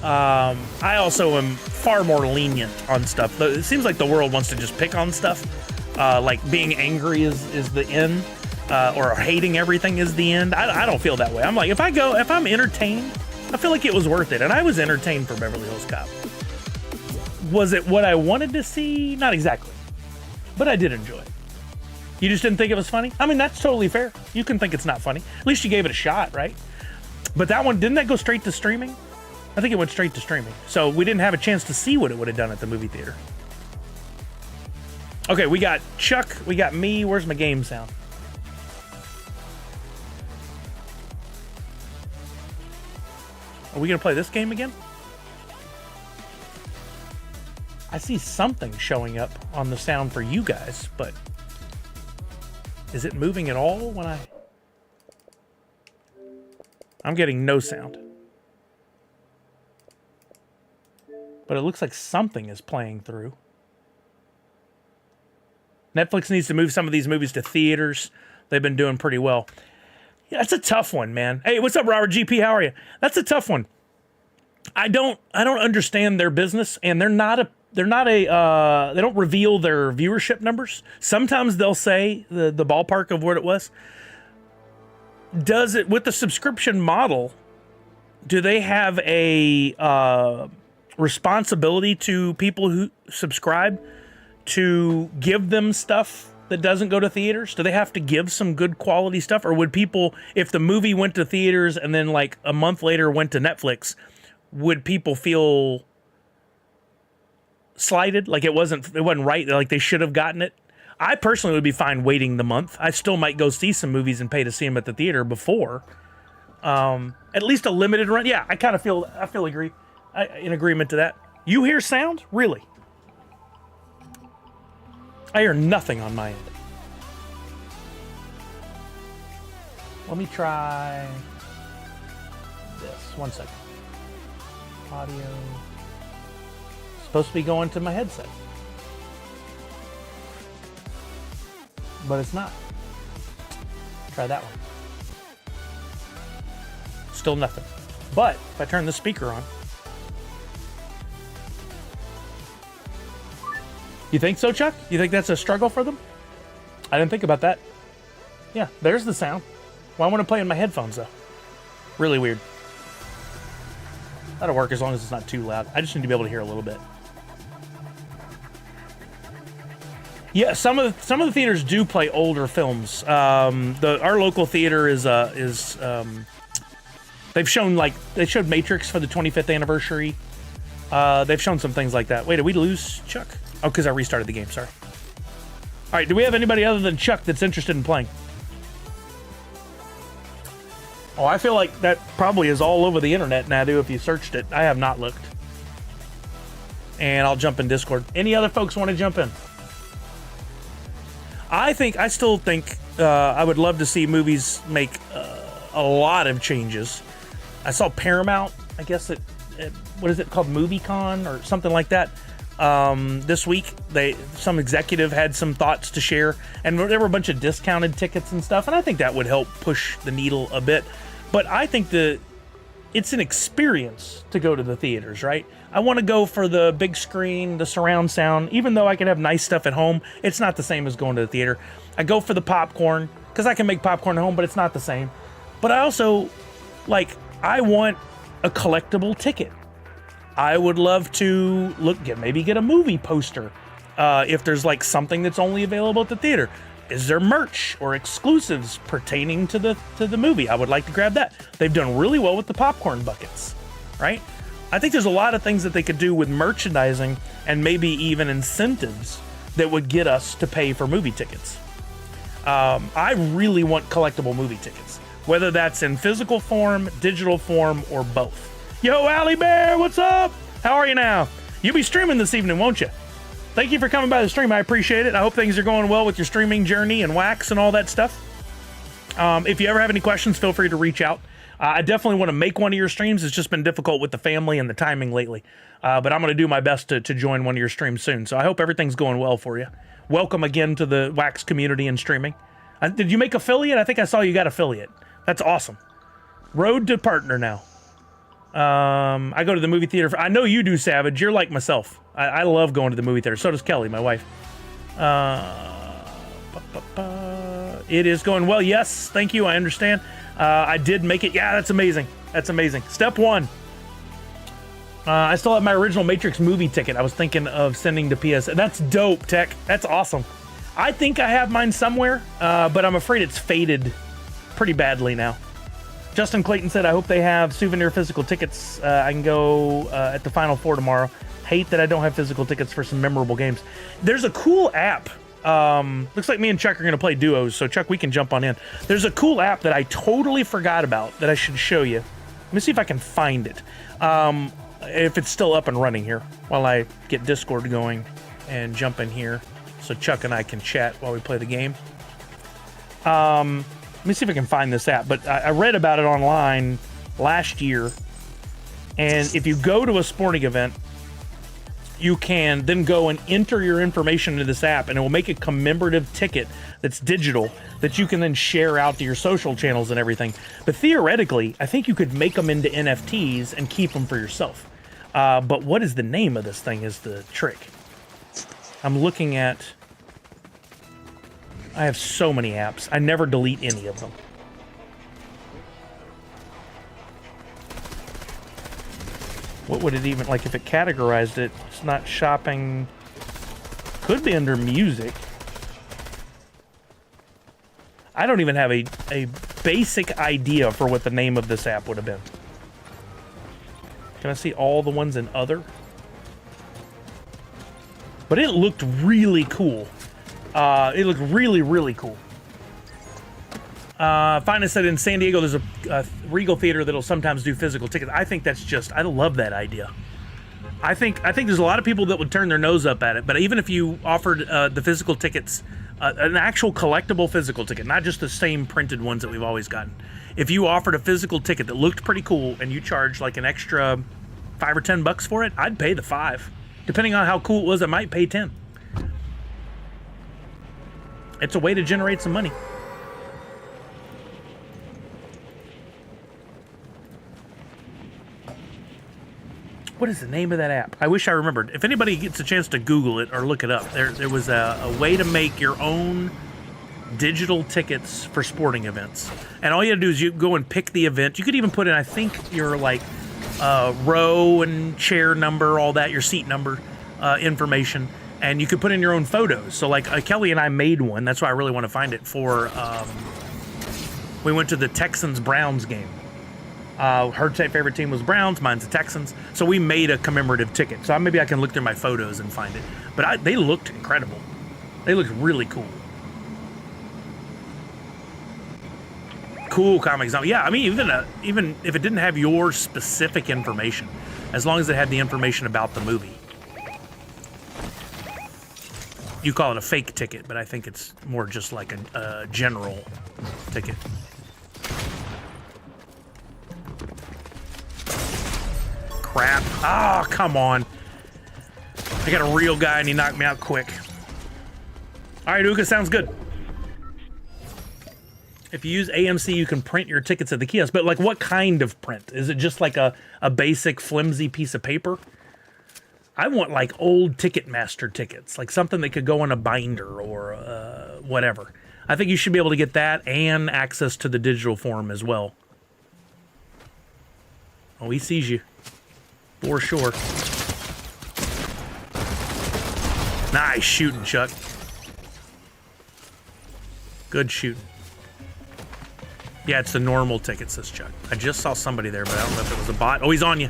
I also am far more lenient on stuff. It seems like the world wants to just pick on stuff. Like being angry is the end. Or hating everything is the end. I don't feel that way. I'm like, if I'm entertained, I feel like it was worth it. And I was entertained for Beverly Hills Cop. Was it what I wanted to see? Not exactly. But I did enjoy it. You just didn't think it was funny? I mean, that's totally fair. You can think it's not funny. At least you gave it a shot, right? But that one, didn't that go straight to streaming? I think it went straight to streaming. So we didn't have a chance to see what it would have done at the movie theater. Okay, we got Chuck. We got me. Where's my game sound? Are we going to play this game again? I see something showing up on the sound for you guys, but is it moving at all when I'm getting no sound. But it looks like something is playing through. Netflix needs to move some of these movies to theaters. They've been doing pretty well. Yeah, that's a tough one, man. Hey, what's up, Robert GP? How are you? That's a tough one. I don't understand their business, and they don't reveal their viewership numbers. Sometimes they'll say the ballpark of what it was. Does it with the subscription model? Do they have a responsibility to people who subscribe to give them stuff that doesn't go to theaters? Do they have to give some good quality stuff? Or would people, if the movie went to theaters and then like a month later went to Netflix, would people feel slighted? Like it wasn't right, like they should have gotten it? I personally would be fine waiting the month. I still might go see some movies and pay to see them at the theater before. At least a limited run. Yeah, I feel in agreement to that. You hear sound? Really? I hear nothing on my end. Let me try this. 1 second. Audio. Supposed to be going to my headset. But it's not. Try that one. Still nothing. But if I turn the speaker on, you think so, Chuck? You think that's a struggle for them? I didn't think about that. Yeah, there's the sound. Well, I want to play in my headphones, though. Really weird. That'll work as long as it's not too loud. I just need to be able to hear a little bit. Yeah, some of the theaters do play older films. Our local theater they showed Matrix for the 25th anniversary. They've shown some things like that. Wait, did we lose Chuck? Oh, because I restarted the game. Sorry. All right, do we have anybody other than Chuck that's interested in playing? Oh, I feel like that probably is all over the internet, Nadu, if you searched it. I have not looked. And I'll jump in Discord. Any other folks want to jump in? I still think I would love to see movies make a lot of changes. I saw Paramount, I guess what is it called, MovieCon or something like that. This week, some executive had some thoughts to share, and there were a bunch of discounted tickets and stuff, and I think that would help push the needle a bit. But I think it's an experience to go to the theaters, right? I want to go for the big screen, the surround sound. Even though I can have nice stuff at home, it's not the same as going to the theater. I go for the popcorn, because I can make popcorn at home, but it's not the same. But I also, I want a collectible ticket. I would love to maybe get a movie poster if there's something that's only available at the theater. Is there merch or exclusives pertaining to the movie? I would like to grab that. They've done really well with the popcorn buckets, right? I think there's a lot of things that they could do with merchandising and maybe even incentives that would get us to pay for movie tickets. I really want collectible movie tickets, whether that's in physical form, digital form, or both. Yo, Allie Bear, what's up? How are you now? You'll be streaming this evening, won't you? Thank you for coming by the stream. I appreciate it. I hope things are going well with your streaming journey and wax and all that stuff. If you ever have any questions, feel free to reach out. I definitely want to make one of your streams. It's just been difficult with the family and the timing lately. But I'm going to do my best to join one of your streams soon. So I hope everything's going well for you. Welcome again to the wax community and streaming. Did you make affiliate? I think I saw you got affiliate. That's awesome. Road to partner now. I go to the movie theater. I know you do, Savage. You're like myself. I love going to the movie theater. So does Kelly, my wife. It is going well. Yes, thank you. I understand. I did make it. Yeah, that's amazing. That's amazing. Step one. I still have my original Matrix movie ticket. I was thinking of sending to PS. That's dope, Tech. That's awesome. I think I have mine somewhere, but I'm afraid it's faded pretty badly now. Justin Clayton said, I hope they have souvenir physical tickets. I can go at the Final Four tomorrow. Hate that I don't have physical tickets for some memorable games. There's a cool app. Looks like me and Chuck are going to play duos, so Chuck, we can jump on in. There's a cool app that I totally forgot about that I should show you. Let me see if I can find it. If it's still up and running here while I get Discord going and jump in here so Chuck and I can chat while we play the game. Let me see if I can find this app, but I read about it online last year, and if you go to a sporting event, you can then go and enter your information into this app, and it will make a commemorative ticket that's digital that you can then share out to your social channels and everything. But theoretically, I think you could make them into NFTs and keep them for yourself. But what is the name of this thing is the trick. I'm looking at... I have so many apps. I never delete any of them. What would it even, like if it categorized it, it's not shopping, could be under music. I don't even have a basic idea for what the name of this app would have been. Can I see all the ones in other? But it looked really cool. It looked really, really cool. Finest said in San Diego, there's a Regal Theater that'll sometimes do physical tickets. I think that's just, I love that idea. I think there's a lot of people that would turn their nose up at it, but even if you offered the physical tickets, an actual collectible physical ticket, not just the same printed ones that we've always gotten. If you offered a physical ticket that looked pretty cool and you charged like an extra $5 or $10 for it, I'd pay the $5. Depending on how cool it was, I might pay 10. It's a way to generate some money. What is the name of that app? I wish I remembered. If anybody gets a chance to Google it or look it up, there was a way to make your own digital tickets for sporting events. And all you have to do is you go and pick the event. You could even put in, I think, your like row and chair number, all that, your seat number information. And you could put in your own photos. So like Kelly and I made one. That's why I really want to find it for, we went to the Texans-Browns game. Her favorite team was Browns, mine's the Texans. So we made a commemorative ticket. So maybe I can look through my photos and find it. But they looked incredible. They looked really cool. Cool comics. Yeah, I mean, even if it didn't have your specific information, as long as it had the information about the movie. You call it a fake ticket, but I think it's more just like a general ticket. Crap. Oh, come on. I got a real guy and he knocked me out quick. All right, Uga, sounds good. If you use AMC, you can print your tickets at the kiosk. But like, what kind of print? Is it just like a basic flimsy piece of paper? I want like old Ticketmaster tickets, like something that could go in a binder or whatever. I think you should be able to get that and access to the digital form as well. Oh, he sees you. For sure. Nice shooting, Chuck. Good shooting. Yeah, it's a normal ticket, says Chuck. I just saw somebody there, but I don't know if it was a bot. Oh, he's on you.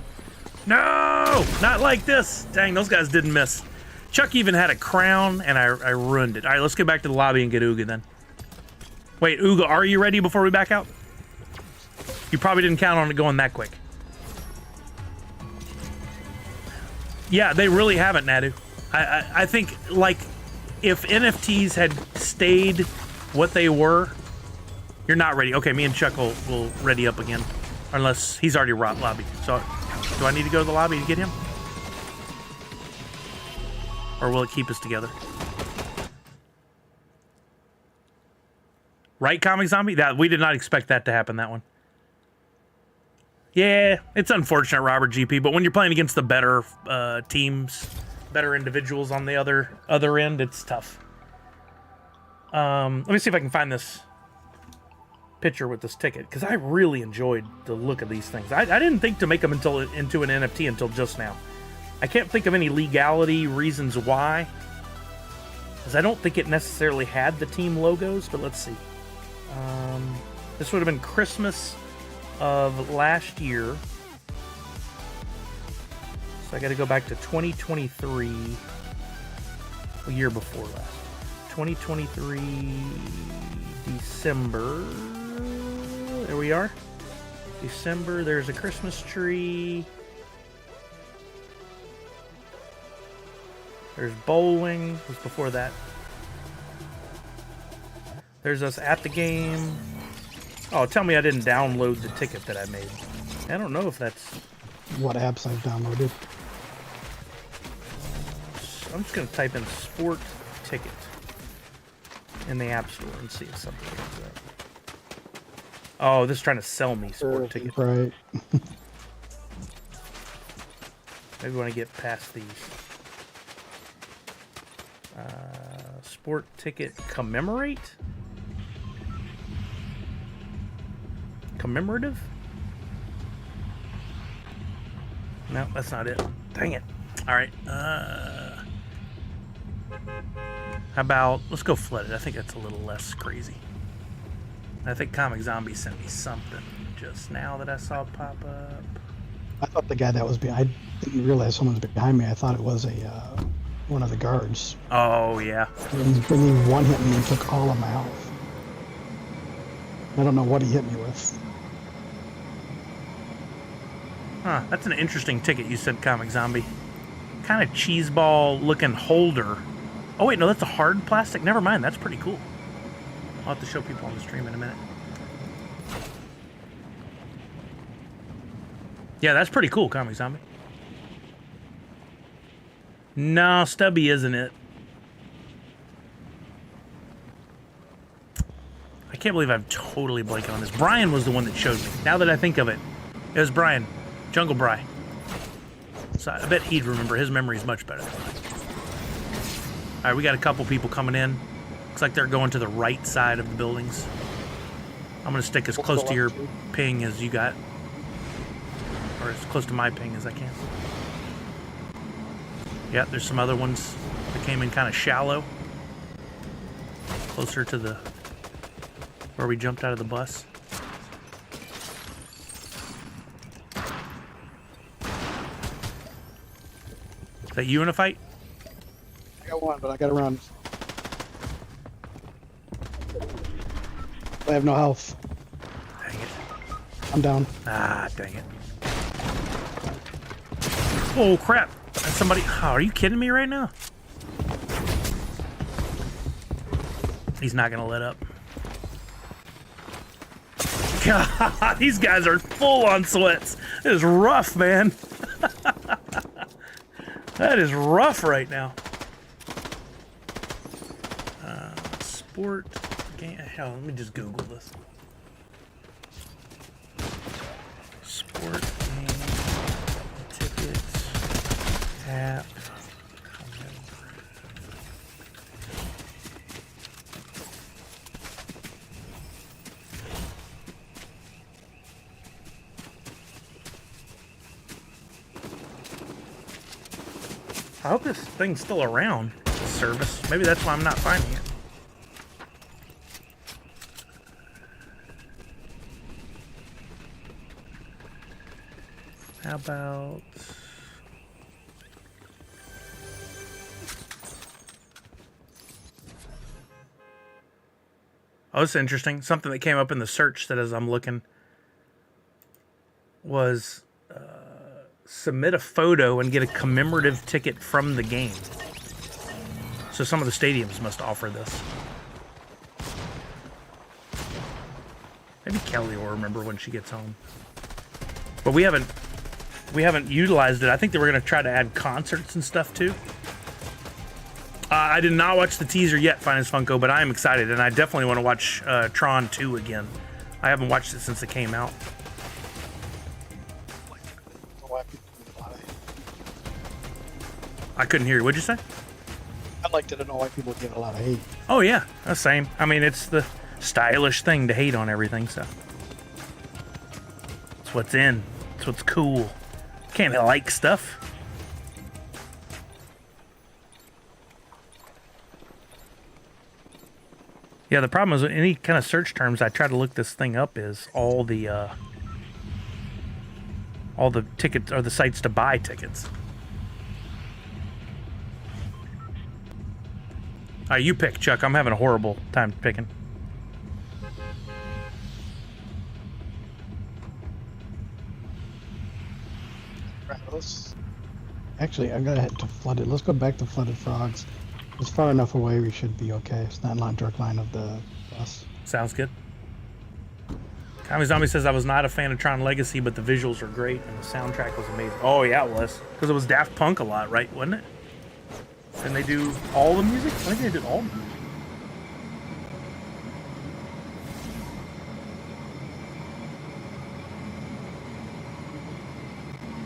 No! Not like this. Dang, those guys didn't miss. Chuck even had a crown, and I ruined it. All right, let's get back to the lobby and get Uga then. Wait, Uga, are you ready before we back out? You probably didn't count on it going that quick. Yeah, they really haven't, Nadu. I think, like, if NFTs had stayed what they were, you're not ready. Okay, me and Chuck will ready up again. Unless he's already lobbied. So, do I need to go to the lobby to get him? Or will it keep us together? Right, Comic Zombie? We did not expect that to happen, that one. Yeah, it's unfortunate, Robert GP, but when you're playing against the better teams, better individuals on the other end, it's tough. Let me see if I can find this picture with this ticket, because I really enjoyed the look of these things. I didn't think to make them into an NFT until just now. I can't think of any legality reasons why, because I don't think it necessarily had the team logos, but let's see. This would have been Christmas of last year. So I got to go back to 2023, the year before last. 2023 December. There we are. December. There's a Christmas tree. There's bowling. It was before that. There's us at the game. Oh, tell me I didn't download the ticket that I made. I don't know if that's... What apps I've downloaded. I'm just going to type in sport ticket in the App Store and see if something comes up. Oh, this is trying to sell me sport ticket. Right. Maybe when I get past these. Sport ticket commemorate? Commemorative? No, that's not it. Dang it. All right. How about, let's go flooded. I think that's a little less crazy. I think Comic Zombie sent me something just now that I saw pop up. I thought the guy that was behind, I didn't realize someone was behind me. I thought it was one of the guards. Oh, yeah. And he one hit me and took all of my health. I don't know what he hit me with. Huh, that's an interesting ticket you said, Comic Zombie. Kind of cheeseball looking holder. Oh wait, no, that's a hard plastic. Never mind, that's pretty cool. I'll have to show people on the stream in a minute. Yeah, that's pretty cool, Comic Zombie. No, stubby isn't it? I can't believe I'm totally blanking on this. Brian was the one that showed me. Now that I think of it, it was Brian. Jungle Bry. so I bet he'd remember. His memory's much better than mine. All right, we got a couple people coming in. Looks like they're going to the right side of the buildings. I'm gonna stick as close to your ping as you got, or as close to my ping as I can. Yeah, there's some other ones that came in kind of shallow, closer to the where we jumped out of the bus. Is that you in a fight? I got one, but I gotta run. I have no health. Dang it. I'm down. Ah, dang it. Oh, crap. That's somebody. Oh, are you kidding me right now? He's not going to let up. God, these guys are full on sweats. It is rough, man. That is rough right now. Sport game. Hell, let me just Google this. Sport game tickets app. I hope this thing's still around, this service. Maybe that's why I'm not finding it. How about... Oh, this is interesting. Something that came up in the search that as I'm looking was submit a photo and get a commemorative ticket from the game. So some of the stadiums must offer this. Maybe Kelly will remember when she gets home. But we haven't utilized it. I think that we're going to try to add concerts and stuff too. I did not watch the teaser yet, Finest Funko, but I am excited, and I definitely want to watch Tron 2 again. I haven't watched it since it came out. I couldn't hear you. What'd you say? I'd like to know why people get a lot of hate. Oh, yeah. The same. I mean, it's the stylish thing to hate on everything, so. It's what's in. It's what's cool. Can't like stuff. Yeah, the problem is with any kind of search terms I try to look this thing up is all the tickets or the sites to buy tickets. All right, you pick, Chuck. I'm having a horrible time picking. Actually, I'm gonna head to Flooded. Let's go back to Flooded Frogs. It's far enough away, we should be okay. It's not in direct line of the bus. Sounds good. Kami Zombie says, I was not a fan of Tron Legacy, but the visuals are great and the soundtrack was amazing. Oh, yeah, it was. Because it was Daft Punk a lot, right? Wasn't it? And they do all the music? I think they did all the music.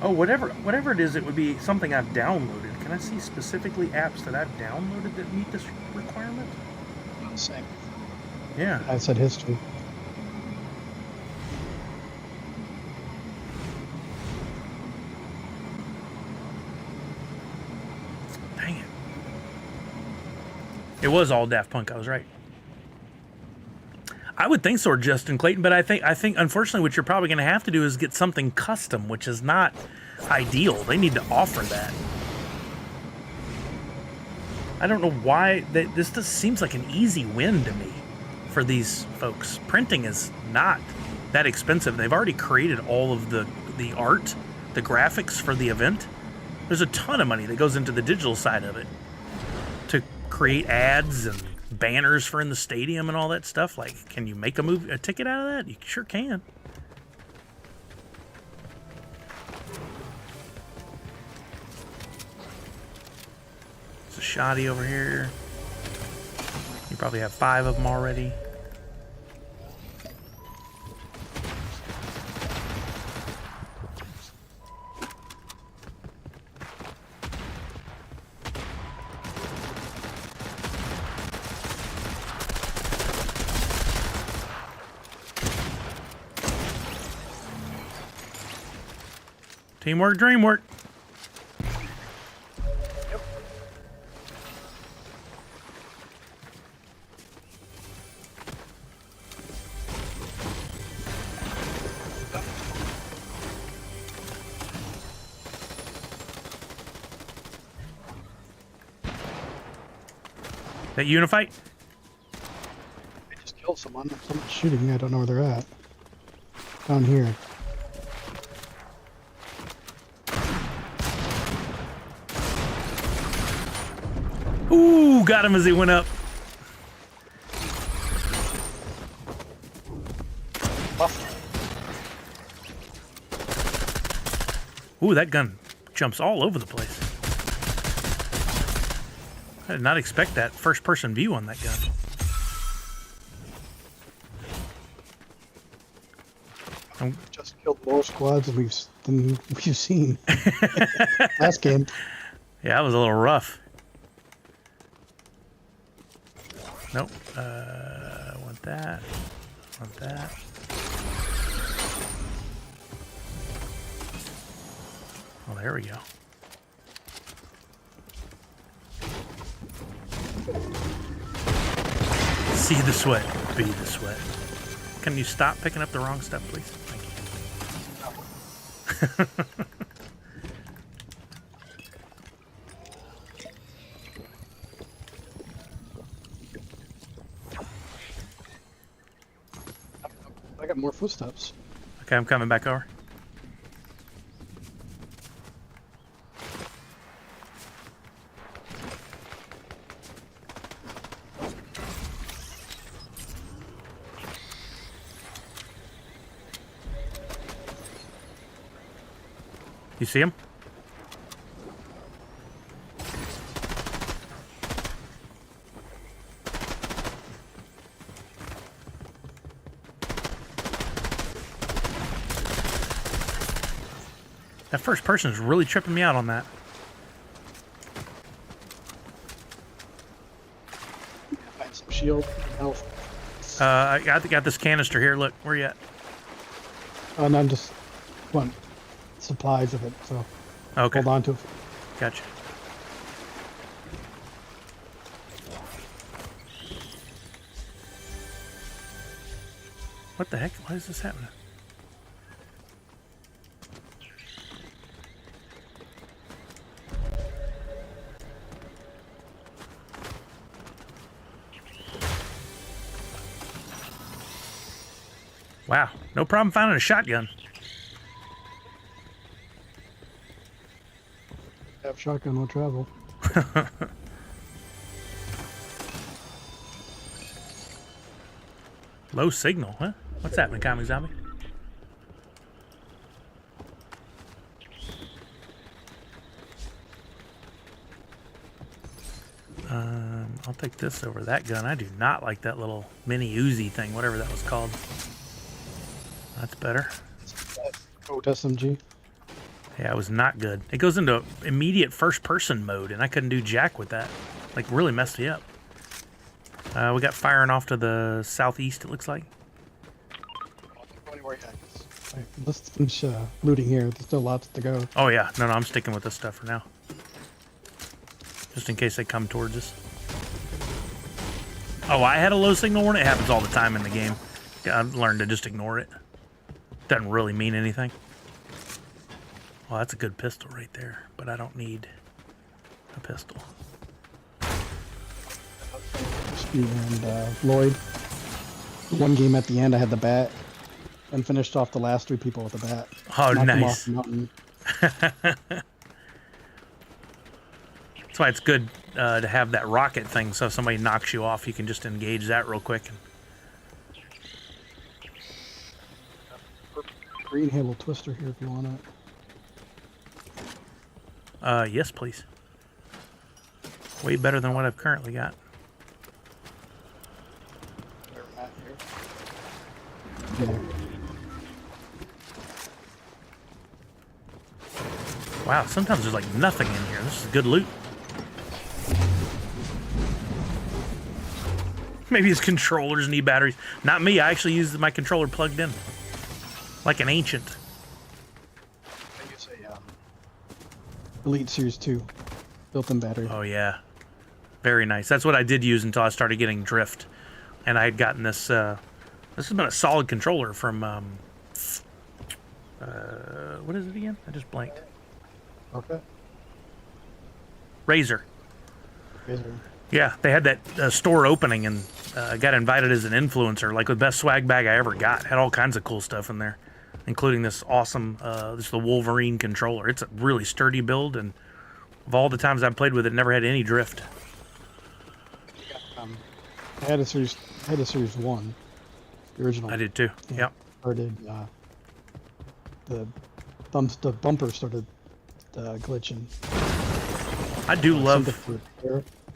Oh, whatever it is, it would be something I've downloaded. Can I see specifically apps that I've downloaded that meet this requirement? Same. Yeah. I said history. Dang it. It was all Daft Punk, I was right. I would think so, Justin Clayton, but I think unfortunately what you're probably going to have to do is get something custom, which is not ideal. They need to offer that. I don't know why this just seems like an easy win to me for these folks. Printing is not that expensive. They've already created all of the art, the graphics for the event. There's a ton of money that goes into the digital side of it to create ads and banners for in the stadium and all that stuff. Like, can you make a ticket out of that? You sure can. There's a shoddy over here. You probably have 5 of them already. Teamwork, dreamwork. That Unifight? I just killed someone. Someone's shooting. I don't know where they're at. Down here. Ooh, got him as he went up. Ooh, that gun jumps all over the place. I did not expect that first-person view on that gun. Just killed more squads than we've seen last game. Yeah, that was a little rough. Nope. Want that. Want that. Oh, there we go. See the sweat, be the sweat. Can you stop picking up the wrong stuff, please? Thank you. I got more footsteps. Okay, I'm coming back over. You see him? That first person is really tripping me out on that. Find some shield, health. I got this canister here. Look, where you at? And I'm just want supplies of it, so Okay. hold on to it. Gotcha. What the heck? Why is this happening? Wow, no problem finding a shotgun. Have shotgun will travel. Low signal, huh? What's happening, Comic Zombie? I'll take this over that gun. I do not like that little mini Uzi thing, whatever that was called. That's better. Oh, SMG. Yeah, it was not good. It goes into immediate first-person mode, and I couldn't do jack with that. Like, really messed me up. We got firing off to the southeast, it looks like. Right, let's finish looting here. There's still lots to go. Oh, yeah. No, I'm sticking with this stuff for now. Just in case they come towards us. Oh, I had a low signal warning? It happens all the time in the game. Yeah, I've learned to just ignore it. Doesn't really mean anything. Well, that's a good pistol right there, but I don't need a pistol. And Lloyd. One game at the end, I had the bat and finished off the last 3 people with the bat. Oh, Knocked them nice. off the mountain. That's why it's good to have that rocket thing, so if somebody knocks you off, you can just engage that real quick. Green Halo Twister here if you want it. Yes, please. Way better than what I've currently got. Yeah. Wow, sometimes there's like nothing in here. This is good loot. Maybe his controllers need batteries. Not me, I actually use my controller plugged in. Like an ancient. I use a Elite Series 2. Built-in battery. Oh, yeah. Very nice. That's what I did use until I started getting drift. And I had gotten this... this has been a solid controller from... what is it again? I just blanked. Okay. Razer. Razer. Yeah, they had that store opening and got invited as an influencer, like the best swag bag I ever got. Had all kinds of cool stuff in there, including this awesome, this is the Wolverine controller. It's a really sturdy build, and of all the times I've played with it, never had any drift. I had a series 1, the original. I did too. Yep. Started, the bumper started glitching. I do love.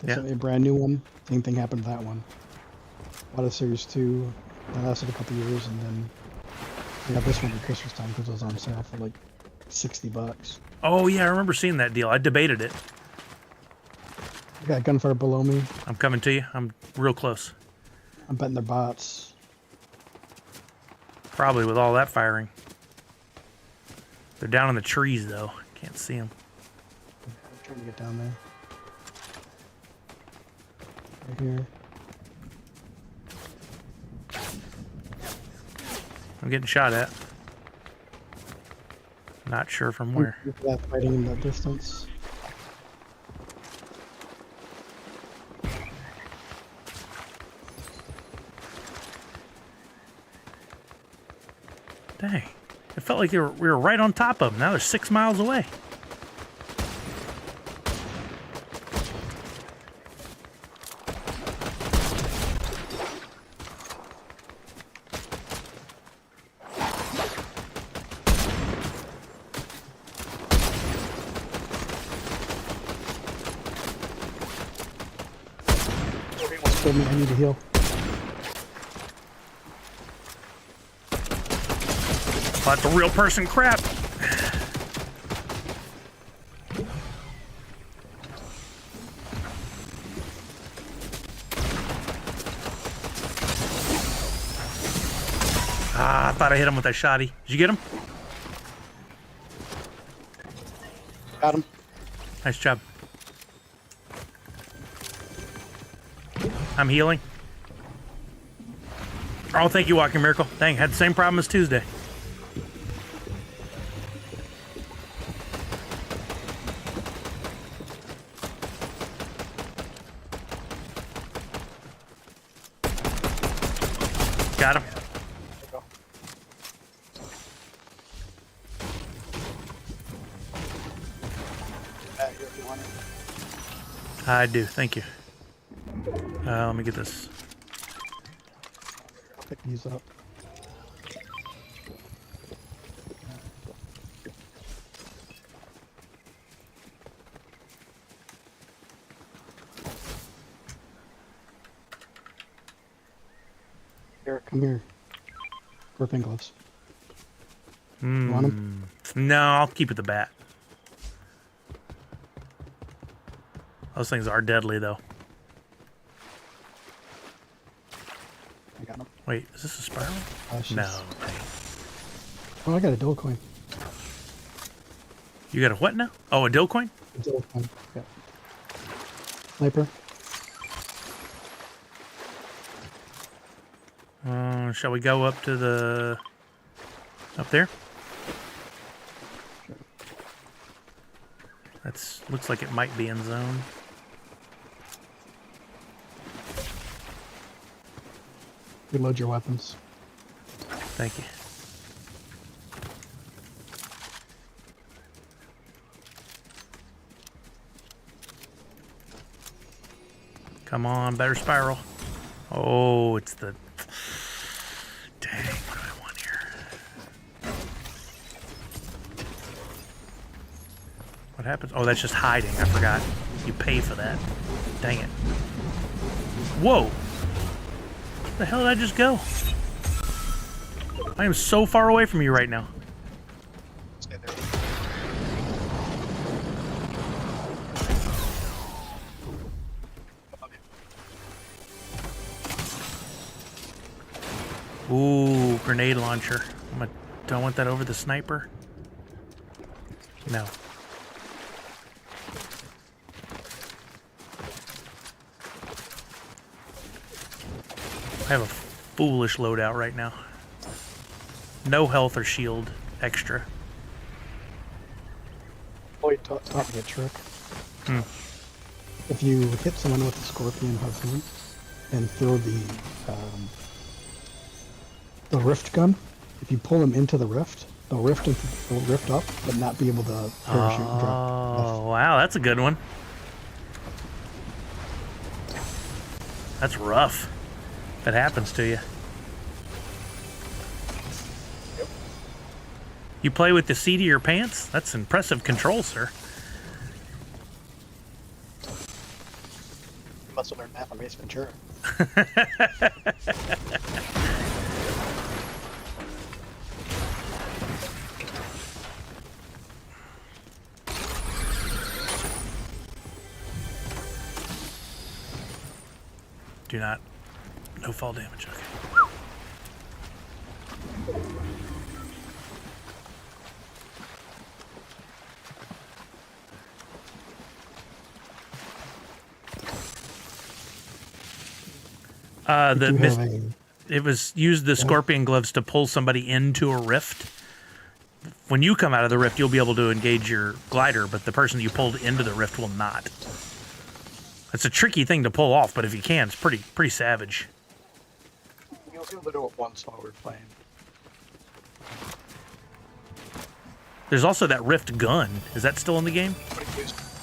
They sent me a brand new one. Same thing happened to that one. Bought a Series 2. That lasted a couple years, and then I got this one at Christmas time because it was on sale for like $60. Oh yeah, I remember seeing that deal. I debated it. I got gunfire below me. I'm coming to you. I'm real close. I'm betting they're bots. Probably with all that firing. They're down in the trees though. Can't see them. I'm trying to get down there. Right here. I'm getting shot at. Not sure from where. That fighting in the distance. Dang. It felt like we were right on top of them. Now they're 6 miles away. I need to heal. Oh, that's a real person crap. Ah, I thought I hit him with that shotty. Did you get him? Got him. Nice job. I'm healing. Oh, thank you, Walking Miracle. Dang, had the same problem as Tuesday. Got him. I do, thank you. Let me get this. I'll pick these up. Eric, come here. Gripping gloves. You want them? No, I'll keep it the bat. Those things are deadly, though. I got them. Wait, is this a spiral? No. Dang. Oh, I got a dill coin. You got a what now? Oh, a dill coin? A dill coin. Yeah. Sniper. Shall we go up to the... up there? That's looks like it might be in zone. Reload your weapons. Thank you. Come on, better spiral. Oh, it's the... Dang, what do I want here? What happens? Oh, that's just hiding. I forgot. You pay for that. Dang it. Whoa! Where the hell did I just go? I am so far away from you right now. Stay there. Ooh, grenade launcher. Do I want that over the sniper? No. I have a foolish loadout right now. No health or shield extra. Oh, he taught me a trick. Hmm. If you hit someone with a scorpion harpoon and throw the rift gun, if you pull them into the rift, they'll rift up, but not be able to parachute and drop. Oh, wow, that's a good one. That's rough. If it happens to you. Yep. You play with the seat of your pants? That's impressive control, sir. You must have learned that from Ace Ventura. Do not. No fall damage. Okay. It was used the scorpion gloves to pull somebody into a rift. When you come out of the rift, you'll be able to engage your glider, but the person you pulled into the rift will not. It's a tricky thing to pull off, but if you can, it's pretty savage. You'll be able to do it once while we're playing. There's also that rift gun. Is that still in the game?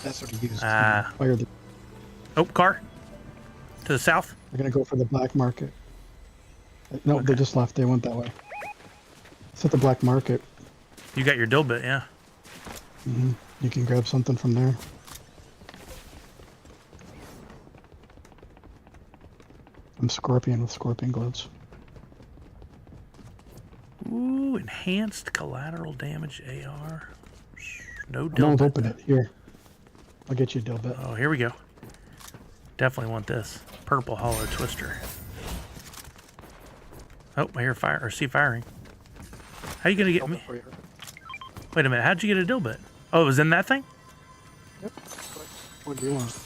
That's what he used. Oh, car. To the south? They're gonna go for the black market. No, Okay. they just left. They went that way. It's at the black market. You got your dilbit, yeah. Mm-hmm. You can grab something from there. I'm Scorpion with Scorpion gloves. Ooh, enhanced collateral damage AR. No Don't dilbit. open it. Here. I'll get you a dilbit. Oh, here we go. Definitely want this. Purple hollow twister. Oh, I hear fire, or see firing. How you gonna get me? Wait a minute, how'd you get a dilbit? Oh, it was in that thing? Yep. What do you want?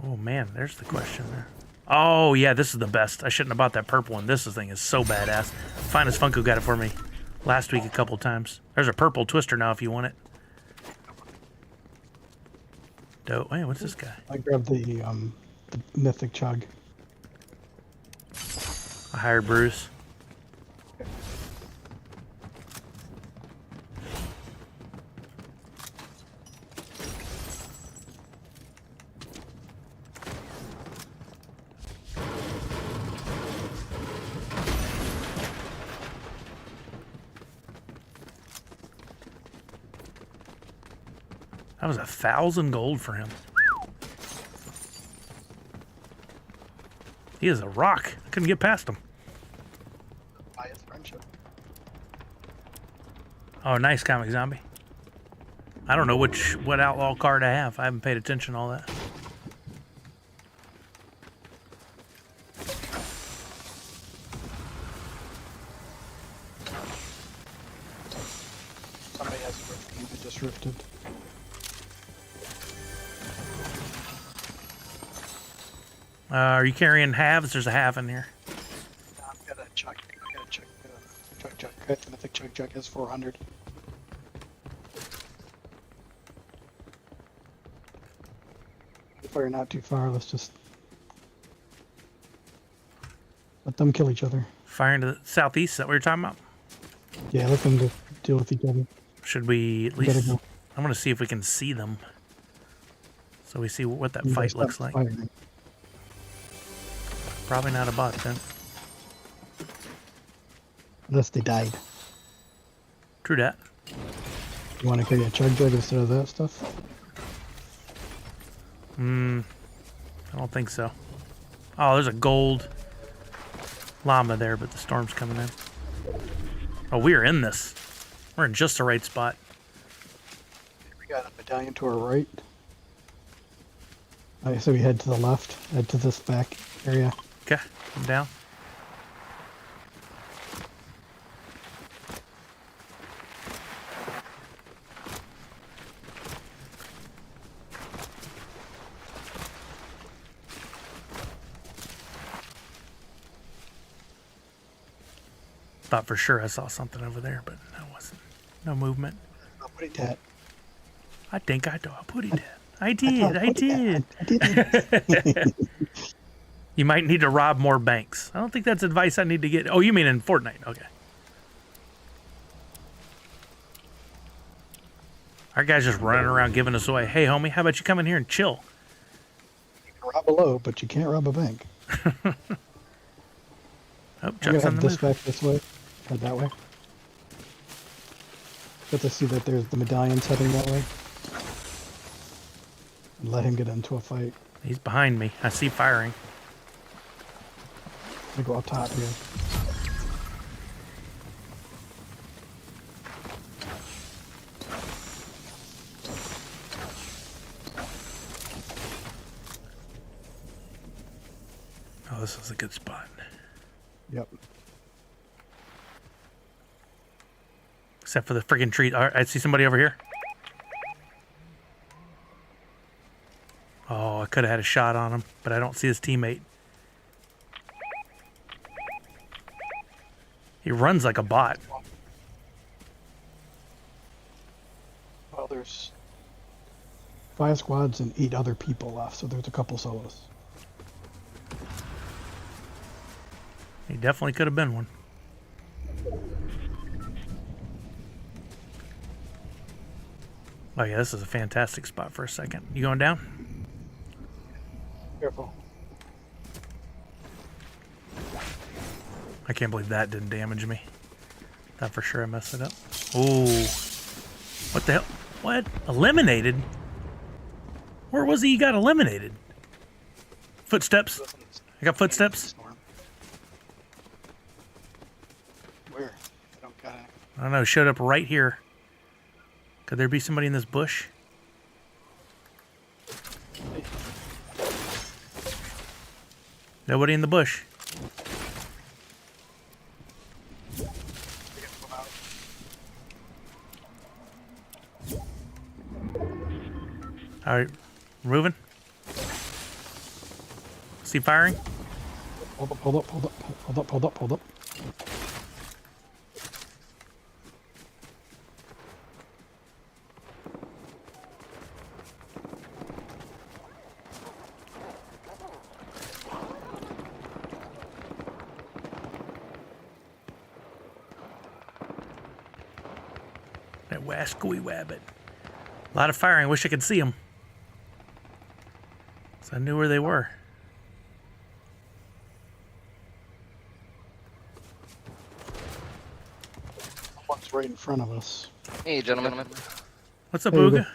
Oh man, there's the question there. Oh yeah, this is the best. I shouldn't have bought that purple one. This thing is so badass. Finest Funko got it for me last week a couple times. There's a purple twister now if you want it. Dope. Wait, what's this guy? I grabbed the mythic chug. I hired Bruce. That was 1,000 gold for him. He is a rock. I couldn't get past him. Buy his friendship. Oh, nice comic zombie. I don't know what outlaw card I have. I haven't paid attention to all that. Somebody has a rift. You just rifted. Are you carrying halves? There's a half in here. I've got a chug. I got a chug. Chug. The mythic chug has 400. If we're not too far, let's just let them kill each other. Firing to the southeast. Is that what you're talking about? Yeah, let them deal with each other. Should we at We gotta least... go. I'm going to see if we can see them. So we see what that You fight guys looks stop like. firing. Probably not a bot then. Unless they died. True that. You want to carry a chug jug instead of that stuff? I don't think so. Oh, there's a gold llama there, but the storm's coming in. Oh, we're in this. We're in just the right spot. We got a battalion to our right. Alright, so we head to the left. Head to this back area. Okay, come down. thought for sure I saw something over there, but that wasn't. No movement. I'll put it that. I think I put it. I did. I did. I did. You might need to rob more banks. I don't think that's advice I need to get. Oh, you mean in Fortnite? Okay. Our guy's just running around giving us away. Hey, homie, how about you come in here and chill? You can rob a low, but you can't rob a bank. Oh, I'm Chuck's gonna on head the this move. back this way. Head that way. Get to see that there's the medallions heading that way. And let him get into a fight. He's behind me. I see firing. I go up top here. Oh, this is a good spot. Yep. Except for the friggin' tree. All right, I see somebody over here. Oh, I could have had a shot on him, but I don't see his teammate. He runs like a bot. Well, there's 5 squads and 8 other people left, so there's a couple solos. He definitely could have been one. Oh yeah, this is a fantastic spot for a second. You going down? Careful. I can't believe that didn't damage me. Thought for sure I messed it up. Ooh. What the hell? What? Eliminated? Where was he? He got eliminated. Footsteps. I got footsteps. Where? I don't got it. I don't know. Showed up right here. Could there be somebody in this bush? Nobody in the bush. All right, moving. See firing? Hold up, hold up, hold up, hold up, hold up, hold up. That wascooey wabbit. A lot of firing. Wish I could see them. So I knew where they were. One's right in front of us. Hey, gentlemen. What's up, Hey, Ooga?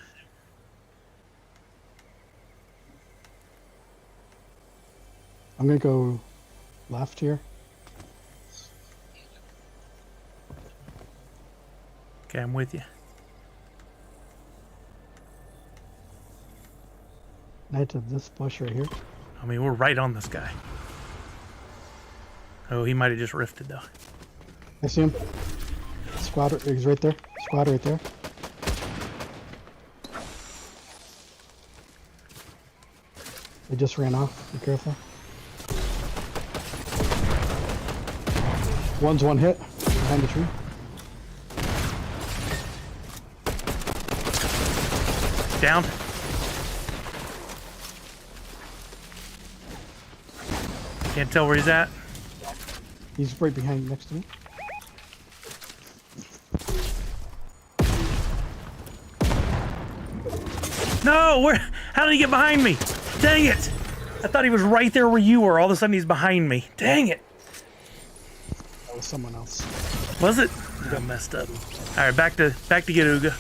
I'm gonna go left here. Okay, I'm with you. Right to this bush right here. I mean, we're right on this guy. Oh, he might have just rifted, though. I see him. Squad, he's right there. Squad right there. They just ran off. Be careful. One's one hit behind the tree. Down. Can't tell where he's at. He's right behind next to me. No, where? How did he get behind me? Dang it! I thought he was right there where you were. All of a sudden, he's behind me. Dang it! That was someone else. Was it? I got messed up. All right, back to get Ooga.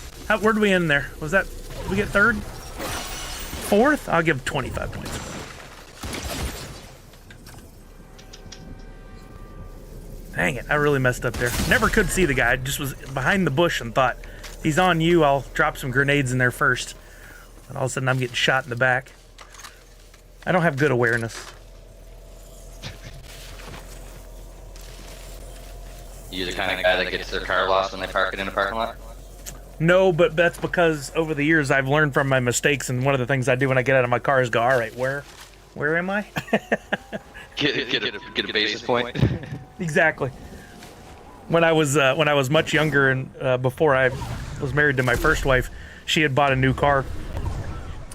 Where did we end there? Was that? Did we get third? Fourth? I'll give 25 points. Dang it! I really messed up there. Never could see the guy. I just was behind the bush and thought, he's on you. I'll drop some grenades in there first. And all of a sudden, I'm getting shot in the back. I don't have good awareness. You the kind of guy that gets their car lost when they park it in a parking lot? No, but that's because over the years I've learned from my mistakes, and one of the things I do when I get out of my car is go, all right, where am I? Get a basis point. Exactly. when I was much younger and before I was married to my first wife, she had bought a new car,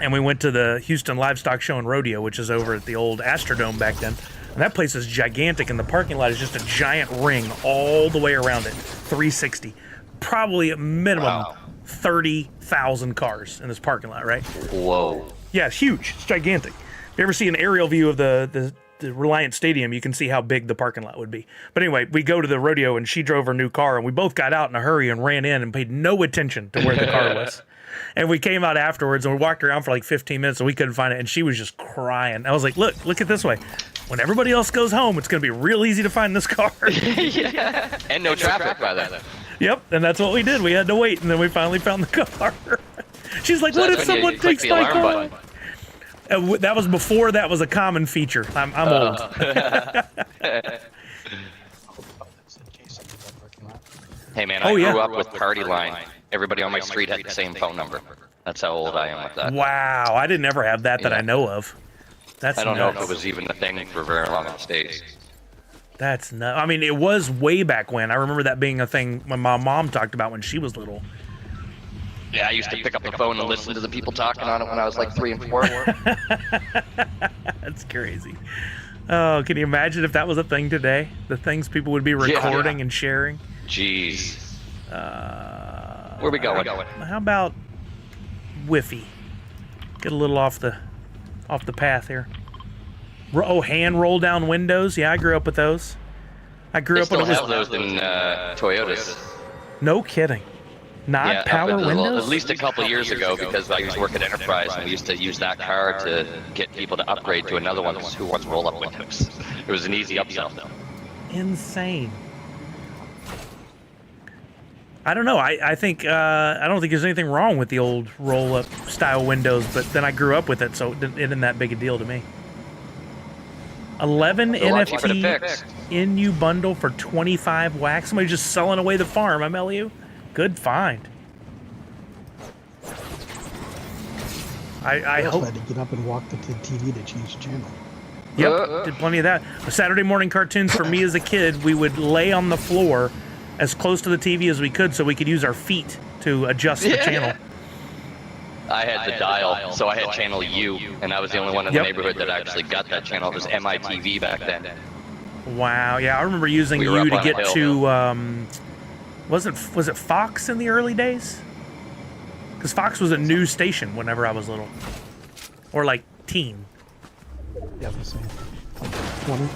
and we went to the Houston Livestock Show and Rodeo, which is over at the old Astrodome back then. And that place is gigantic, and the parking lot is just a giant ring all the way around it, 360. Probably a minimum 30,000 cars in this parking lot, right? Whoa. Yeah, it's huge. It's gigantic. If you ever see an aerial view of the Reliant Stadium, you can see how big the parking lot would be. But anyway, we go to the rodeo, and she drove her new car, and we both got out in a hurry and ran in and paid no attention to where the car was. And we came out afterwards, and we walked around for like 15 minutes, and we couldn't find it, and she was just crying. I was like, look it this way. When everybody else goes home, it's going to be real easy to find this car. Yeah. And no traffic by then. Yep, and that's what we did. We had to wait, and then we finally found the car. She's like, what if someone takes my car? That was before that was a common feature. I'm old. Hey man, I grew up with Party Line. Everybody on my street had the same phone number. That's how old I am with that. Wow, I didn't ever have that I know of. That's I don't nuts. know if it was even a thing for very long in the States. That's nuts. I mean, it was way back when. I remember that being a thing when my mom talked about when she was little. Yeah, I used to pick up the phone and listen to the people talking on it when I was like 3 and 4. That's crazy. Oh, can you imagine if that was a thing today? The things people would be recording and sharing. Jeez. Where we going? How about Whiffy? Get a little off the path here. Oh, hand roll down windows. Yeah, I grew up with those. I grew up when it was those in Toyotas. No kidding. Not power windows? At least a couple years ago, because I used to work at Enterprise, and we used to use that car to get people to upgrade to another one who wants roll-up windows. It was an easy upsell. Insane. I don't know. I think I don't think there's anything wrong with the old roll-up style windows, but then I grew up with it, so it isn't that big a deal to me. 11 NFT NU bundle for 25 wax. Somebody just selling away the farm, MLU. Good find. I hope. I had to get up and walk to the TV to change the channel. Yep, did plenty of that. Saturday morning cartoons for me as a kid, we would lay on the floor as close to the TV as we could so we could use our feet to adjust the channel. I had the dial, so I had channel U, and I was the only one in the neighborhood that actually got that channel. It was MITV back then. Wow, yeah, I remember using U to get to, was it Fox in the early days? Because Fox was a new station whenever I was little. Or like teen. Yeah, the same. 20?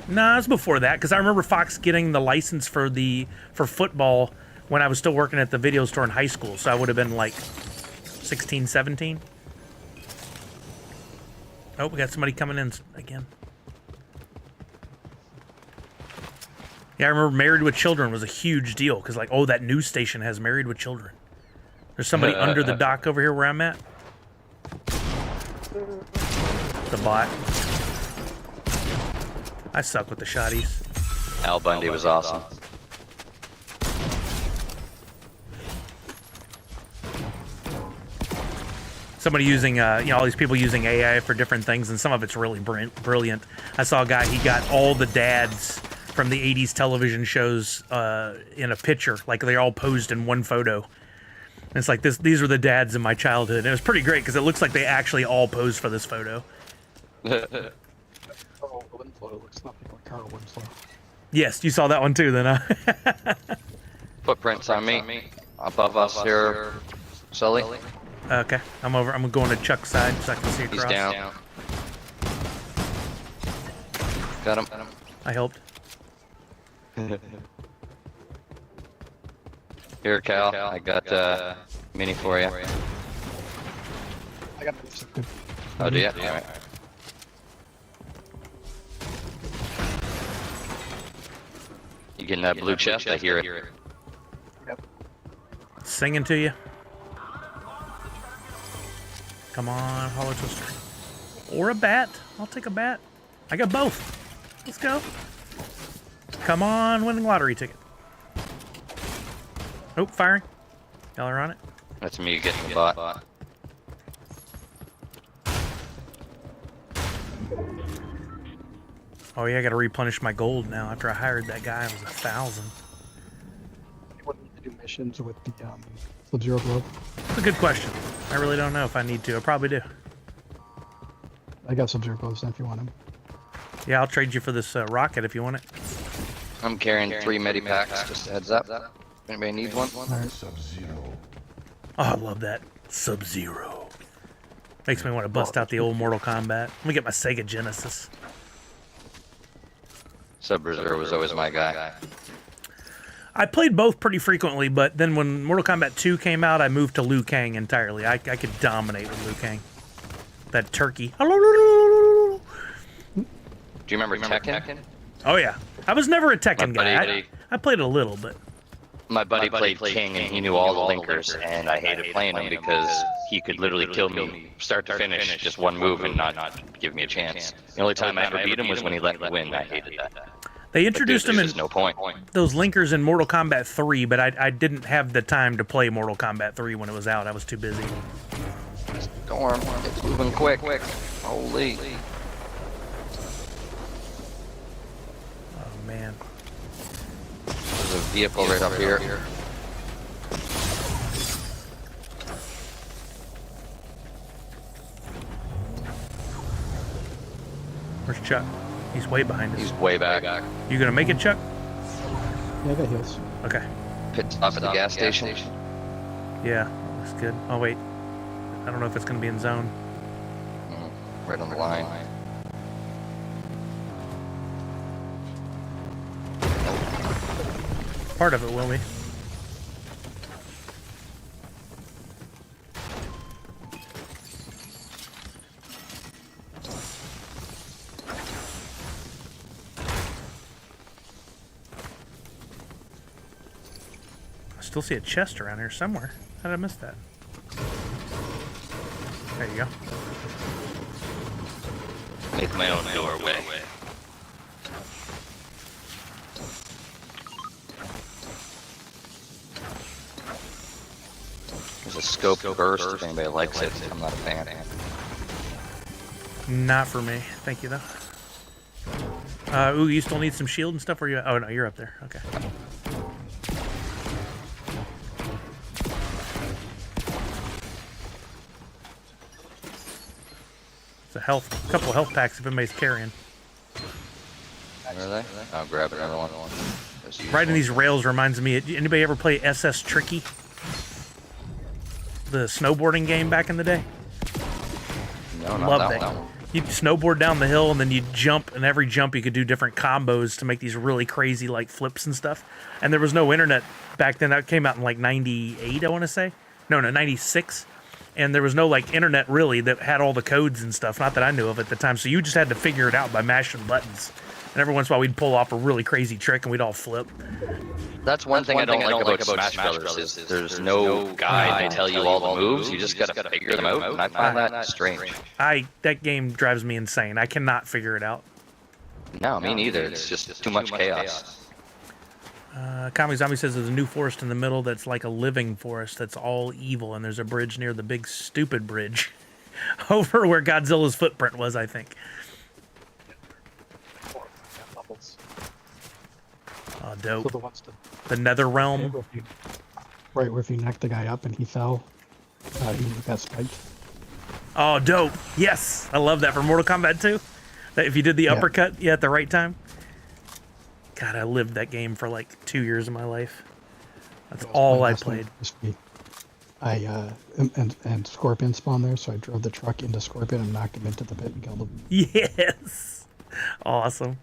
Nah, it was before that, because I remember Fox getting the license for football when I was still working at the video store in high school, so I would have been like 16, 17. Oh, we got somebody coming in again. Yeah, I remember Married with Children was a huge deal, because like, oh, that news station has Married with Children. There's somebody under the dock over here where I'm at. The bot. I suck with the shotties. Al Bundy was awesome. Somebody using, all these people using AI for different things, and some of it's really brilliant. I saw a guy, he got all the dads from the 80s television shows in a picture. Like, they all posed in one photo. And it's like, these were the dads in my childhood. And it was pretty great, because it looks like they actually all posed for this photo. Winslow looks nothing like Carl Winslow. Yes, you saw that one too, then, huh? Footprints on me. Above us here, Sully. Okay, I'm going to Chuck's side so I can see across. He's down. Got him. I helped. Here, Cal. I got mini for you. I got this. Oh, do you? All right. You getting that blue chest? I hear it. Yep. Singing to you. Come on, Hollow Twister. Or a bat. I'll take a bat. I got both. Let's go. Come on, winning lottery ticket. Oh, firing. Y'all are on it. That's me getting the bot. Oh yeah, I gotta replenish my gold now after I hired that guy. It was 1,000. missions with the Sub-Zero glove? That's a good question. I really don't know if I need to. I probably do. I got Sub-Zero gloves if you want them. Yeah, I'll trade you for this rocket if you want it. I'm carrying 3 medipacks, just a heads up. Anybody needs one? Alright. Oh, I love that. Sub-Zero. Makes me want to bust out the old Mortal Kombat. Let me get my Sega Genesis. Sub-Zero was always my guy. I played both pretty frequently, but then when Mortal Kombat 2 came out, I moved to Liu Kang entirely. I could dominate with Liu Kang. That turkey. Do you remember Tekken? Oh, yeah. I was never a Tekken guy. I played a little, but... My buddy played King, and he knew all the linkers, and I hated playing him because he could literally kill me start to finish, just one move and not give me a chance. The only time I ever beat him was when he let me win. I hated that. They introduced him in no point. those linkers in Mortal Kombat 3, but I didn't have the time to play Mortal Kombat 3 when it was out. I was too busy. Storm, it's moving quick. Holy. Oh, man. There's a vehicle right up here. Where's Chuck? He's way behind us. He's way back. You gonna make it, Chuck? Yeah, I got heals. Okay. Pit stop at the gas station. Yeah, looks good. Oh, wait. I don't know if it's gonna be in zone. Right on the line. Part of it will be. I still see a chest around here somewhere. How did I miss that? There you go. Make my own doorway. There's a scope burst if anybody likes it. I'm not a fan. Not for me. Thank you, though. Ooh, you still need some shield and stuff? Or you? Oh, no, you're up there. Okay. It's a couple health packs if anybody's carrying. Where are they? I'll grab another one. Riding these rails reminds me. Anybody ever play SS Tricky? The snowboarding game back in the day? No, not Love that that. one. You'd snowboard down the hill and then you'd jump, and every jump you could do different combos to make these really crazy like flips and stuff. And there was no internet back then. That came out in like 98, I want to say. No, 96. And there was no like internet really that had all the codes and stuff. Not that I knew of at the time. So you just had to figure it out by mashing buttons. And every once in a while we'd pull off a really crazy trick and we'd all flip. That's one thing I don't like about Smash Brothers is there's no guide to tell you all the moves. You just gotta figure them out, and I find that strange. That game drives me insane. I cannot figure it out. No, me neither. It's just too much chaos. Kami Zombie says there's a new forest in the middle that's like a living forest that's all evil, and there's a bridge near the big stupid bridge over where Godzilla's footprint was, I think. Oh, dope. So the Nether Realm. Right, where if you knocked the guy up and he fell, he got spiked. Oh, dope. Yes. I love that for Mortal Kombat 2. That if you did the uppercut at the right time. God, I lived that game for like 2 years of my life. That's all I played. And Scorpion spawned there, so I drove the truck into Scorpion and knocked him into the pit and killed him. Yes. Awesome.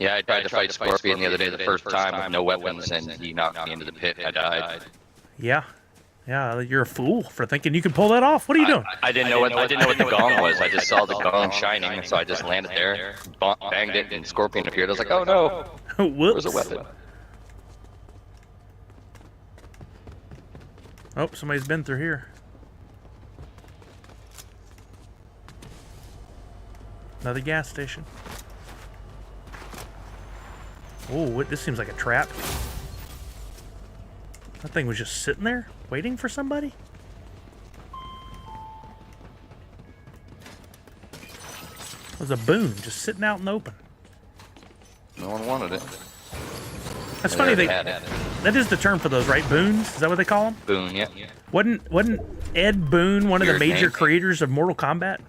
Yeah, I tried to fight Scorpion the other day the first time with no weapons, and he knocked me into the pit. I died. Yeah. Yeah, you're a fool for thinking you could pull that off. What are you doing? I didn't know what the gong was. I just saw the gong shining, and so I just landed there, banged it, and Scorpion appeared. I was like, oh no, whoops. Where's the weapon? Oh, somebody's been through here. Another gas station. Oh, this seems like a trap. That thing was just sitting there, waiting for somebody? It was a boon, just sitting out in the open. No one wanted it. That's funny, that is the term for those, right? Boons? Is that what they call them? Boon, yeah. Wasn't Ed Boon one of the Weird major name. creators of Mortal Kombat?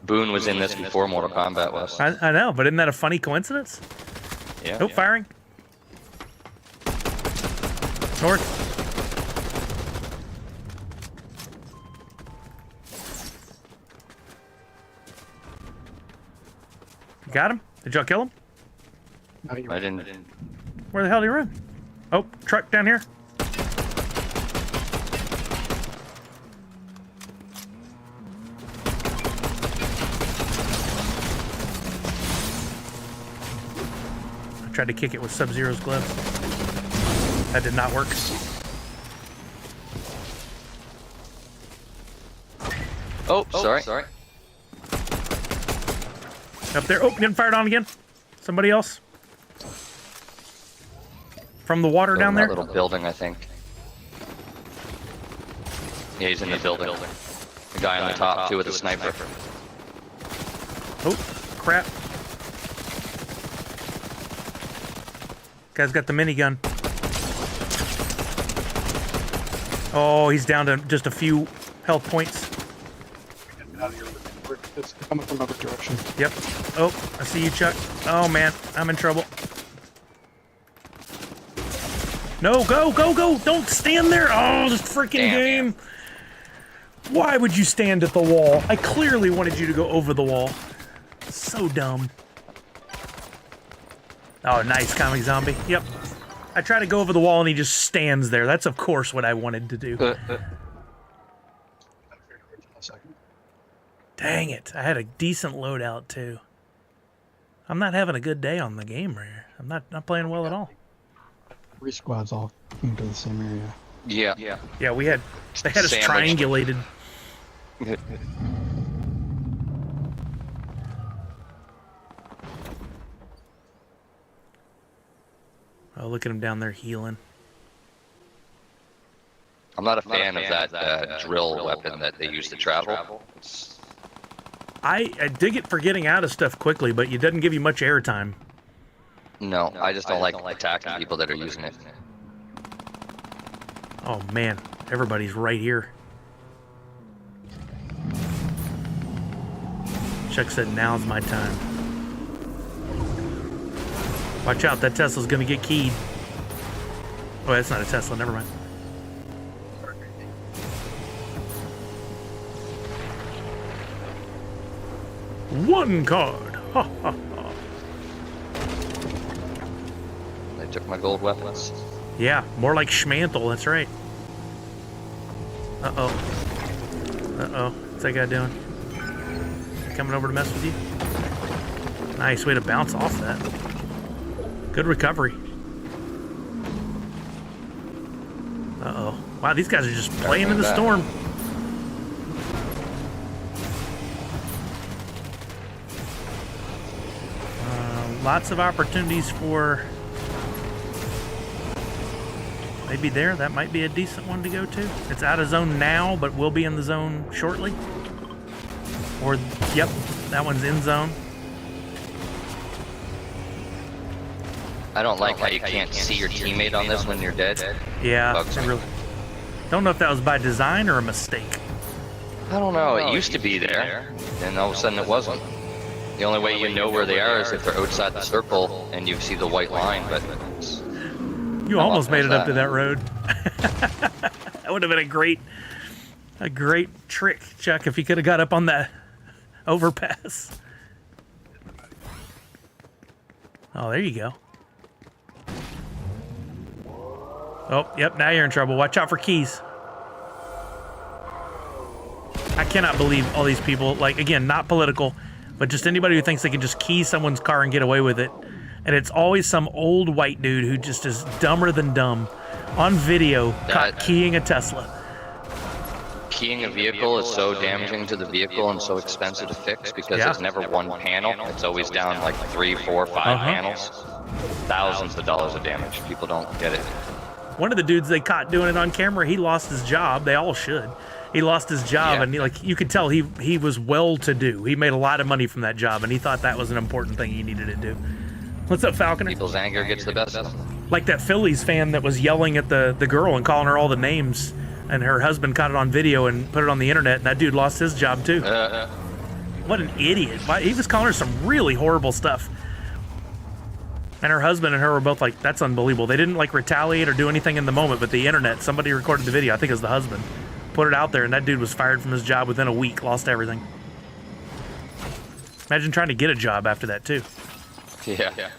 Boon was in this before Mortal Kombat was. I know, but isn't that a funny coincidence? Yeah. Oh, firing. North. You got him? Did y'all kill him? No, you're I right. didn't. Where the hell did he run? Oh, truck down here. I tried to kick it with Sub-Zero's gloves. That did not work. Oh, sorry. Up there. Oh, getting fired on again. Somebody else. From the water down there. That little building, I think. Yeah, he's in the building. The guy on the top, too, with a sniper. Oh, crap. Guy's got the minigun. Oh, he's down to just a few health points. It's coming from another direction. Yep. Oh, I see you, Chuck. Oh, man. I'm in trouble. No, go, go, go. Don't stand there. Oh, this freaking game. Why would you stand at the wall? I clearly wanted you to go over the wall. So dumb. Oh, nice, comic zombie. Yep. I try to go over the wall and he just stands there. That's, of course, what I wanted to do. Dang it. I had a decent loadout, too. I'm not having a good day on the game right here. I'm not playing well at all. 3 squads all came to the same area. Yeah. Yeah, they had us Sandwiched. triangulated. Oh, look at him down there healing. I'm not a fan of that drill weapon that they use to travel. I dig it for getting out of stuff quickly, but it doesn't give you much airtime. No, I just don't like attacking people that are using it. Oh, man. Everybody's right here. Chuck said, now's my time. Watch out, that Tesla's gonna get keyed. Oh, that's not a Tesla, never mind. One card! Ha ha ha. They took my gold weapons. Yeah, more like Schmantle, that's right. Uh-oh. Uh-oh. What's that guy doing? Coming over to mess with you? Nice way to bounce off that. Good recovery. Uh-oh. Wow, these guys are just playing in the storm. Lots of opportunities for... Maybe there, that might be a decent one to go to. It's out of zone now, but will be in the zone shortly. Or, yep, that one's in zone. I don't like how you can't see your teammate on this when you're dead. Yeah, Bugs me. really. Don't know if that was by design or a mistake. I don't know, it used to be there, and all of a sudden it wasn't. The only way you know where they are is if they're outside the circle and you see the white line, but... You almost made it up to that road. That would have been a great trick, Chuck, if you could have got up on that overpass. Oh, there you go. Oh, yep, now you're in trouble. Watch out for keys. I cannot believe all these people, like, again, not political, but just anybody who thinks they can just key someone's car and get away with it. And it's always some old white dude who just is dumber than dumb on video caught keying a Tesla. Keying a vehicle is so damaging to the vehicle and so expensive to fix because it's never one panel. It's always down like 3, 4, 5 panels. Thousands of dollars of damage. People don't get it. One of the dudes they caught doing it on camera, he lost his job. They all should. He lost his job, and you could tell he was well-to-do. He made a lot of money from that job, and he thought that was an important thing he needed to do. What's up, Falconer? People's anger gets the best of them. Like that Phillies fan that was yelling at the girl and calling her all the names, and her husband caught it on video and put it on the internet, and that dude lost his job too. What an idiot. He was calling her some really horrible stuff. And her husband and her were both like, that's unbelievable. They didn't like retaliate or do anything in the moment, but the internet, somebody recorded the video, I think it was the husband, put it out there, and that dude was fired from his job within a week, lost everything. Imagine trying to get a job after that too. Yeah.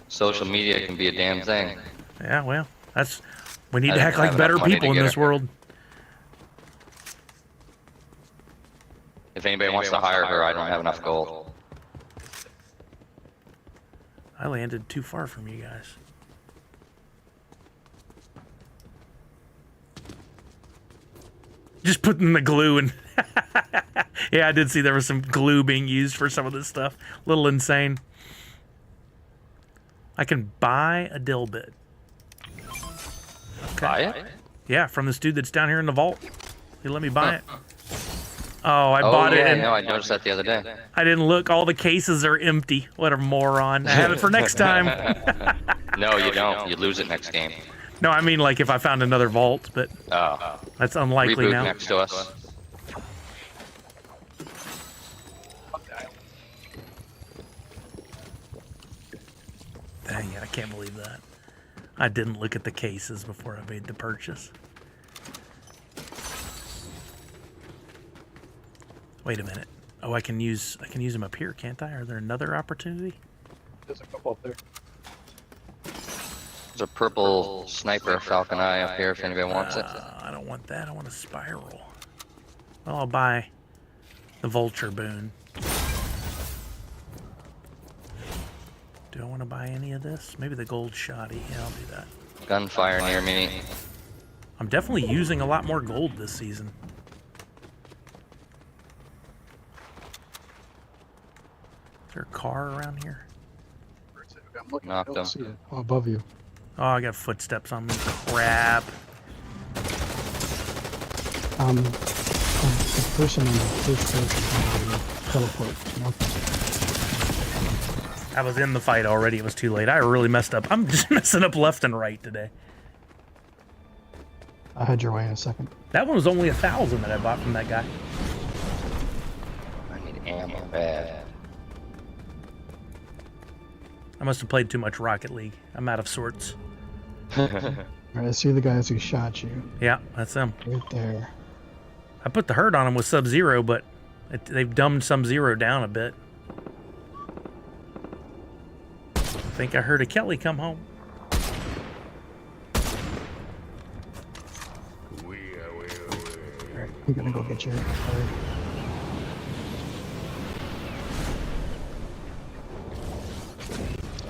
Social media can be a damn thing. Yeah, well, we need to act like better people in this world. If anybody wants to hire her, I don't have enough gold. I landed too far from you guys. Just putting the glue in. Yeah, I did see there was some glue being used for some of this stuff. A little insane. I can buy a dill bit. Okay. Buy it? Yeah, from this dude that's down here in the vault. He let me buy it. Oh, I bought it. Yeah, no, I noticed that the other day. I didn't look. All the cases are empty. What a moron. I have it for next time. No, you don't. You lose it next game. No, I mean like if I found another vault, but that's unlikely Reboot now. next to us. Dang it, I can't believe that. I didn't look at the cases before I made the purchase. Wait a minute. Oh, I can use them up here, can't I? Are there another opportunity? There's a couple up there. There's a purple sniper Falcon Eye up here if anybody wants it. I don't want that. I want a spiral. Well, I'll buy the vulture boon. Do I want to buy any of this? Maybe the gold shoddy. Yeah, I'll do that. Gunfire near me. I'm definitely using a lot more gold this season. Is there a car around here? Knocked him. Oh, above you. Oh, I got footsteps on me. Crap. The person on the first floor teleport. I was in the fight already. It was too late. I really messed up. I'm just messing up left and right today. I'll head your way in a second. That one was only 1,000 that I bought from that guy. I need ammo bad. I must have played too much Rocket League. I'm out of sorts. Alright, I see the guys who shot you. Yeah, that's them. Right there. I put the hurt on him with Sub-Zero, but they've dumbed Sub-Zero down a bit. I think I heard a Kelly come home. Alright, I'm gonna go get your car.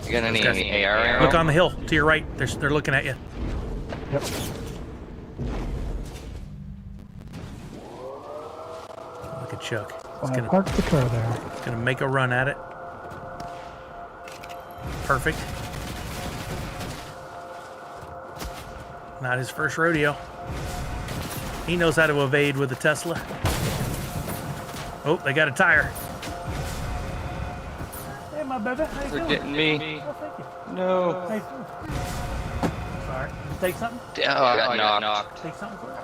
You got any AR ammo? Look on the hill to your right. They're looking at you. Yep. Look at Chuck. I parked the car there. Gonna make a run at it. Perfect. Not his first rodeo. He knows how to evade with a Tesla. Oh, they got a tire. Hey, my baby. How you They're doing? getting me. Oh, thank you. No. Hey. Sorry. Take something? Oh, I got knocked. Take something for it?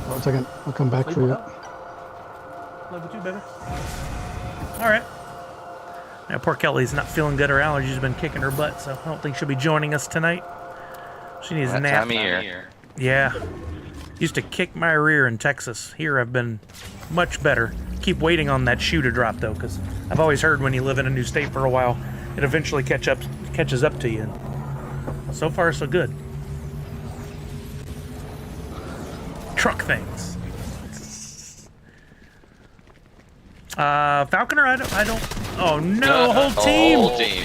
1 second. I'll come back for you. Level 2, baby. Alright. Now, poor Kelly's not feeling good. Her allergies have been kicking her butt, so I don't think she'll be joining us tonight. She needs a nap. Time of year. Yeah. Used to kick my rear in Texas. Here I've been much better. Keep waiting on that shoe to drop, though, because I've always heard when you live in a new state for a while, it eventually catches up to you. And so far, so good. Truck things. Falconer, I don't. Oh no, whole team. Whole team.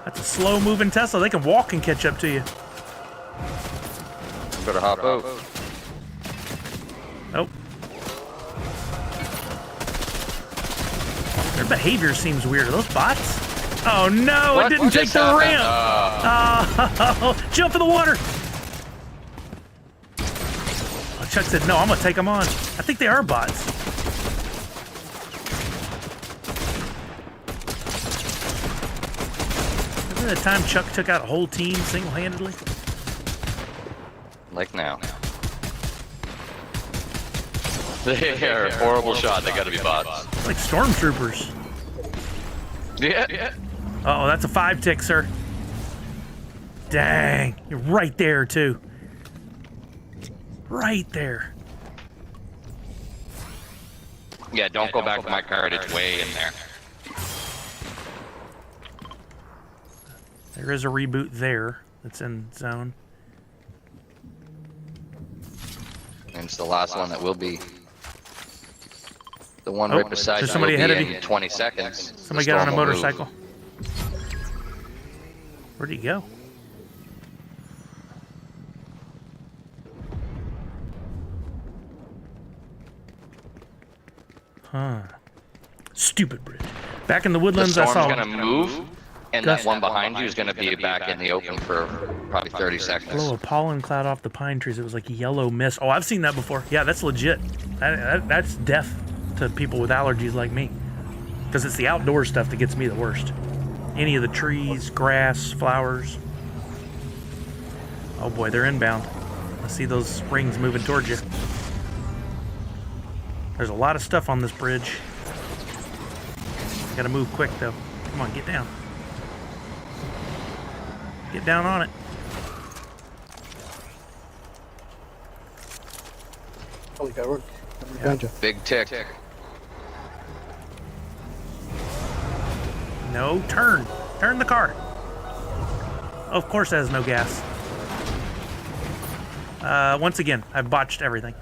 That's a slow-moving Tesla. They can walk and catch up to you. Better hop out. Nope. Their behavior seems weird. Are those bots? Oh no, What? it didn't What take just the happened? ramp. Oh, jump in the water. Oh, Chuck said, no, I'm gonna take them on. I think they are bots. Remember the time Chuck took out a whole team single-handedly? Like now. They are a horrible shot. They gotta be bots. It's like stormtroopers. Yeah. Uh oh, that's a 5-tick, sir. Dang, you're right there, too. Right there. Yeah, don't go back to my card. It's way in there. There is a reboot there that's in zone. And it's the last one that will be. The one right beside there's you somebody will ahead be of you. in 20 seconds. Somebody The got on a storm will move. motorcycle. Where'd he go? Huh. Stupid bridge. Back in the The woodlands, I storm's saw. gonna move, and that one behind you is gonna be back in the open for probably 30 Blow seconds. a pollen cloud off the pine trees. It was like yellow mist. Oh, I've seen that before. Yeah, that's legit. That's death to people with allergies like me. Because it's the outdoor stuff that gets me the worst. Any of the trees, grass, flowers. Oh boy, they're inbound. I see those rings moving towards you. There's a lot of stuff on this bridge. Gotta move quick though. Come on, get down. Get down on it. Holy cow, we're behind you. Big tick. No, turn. Turn the car. Of course it has no gas. Once again, I've botched everything.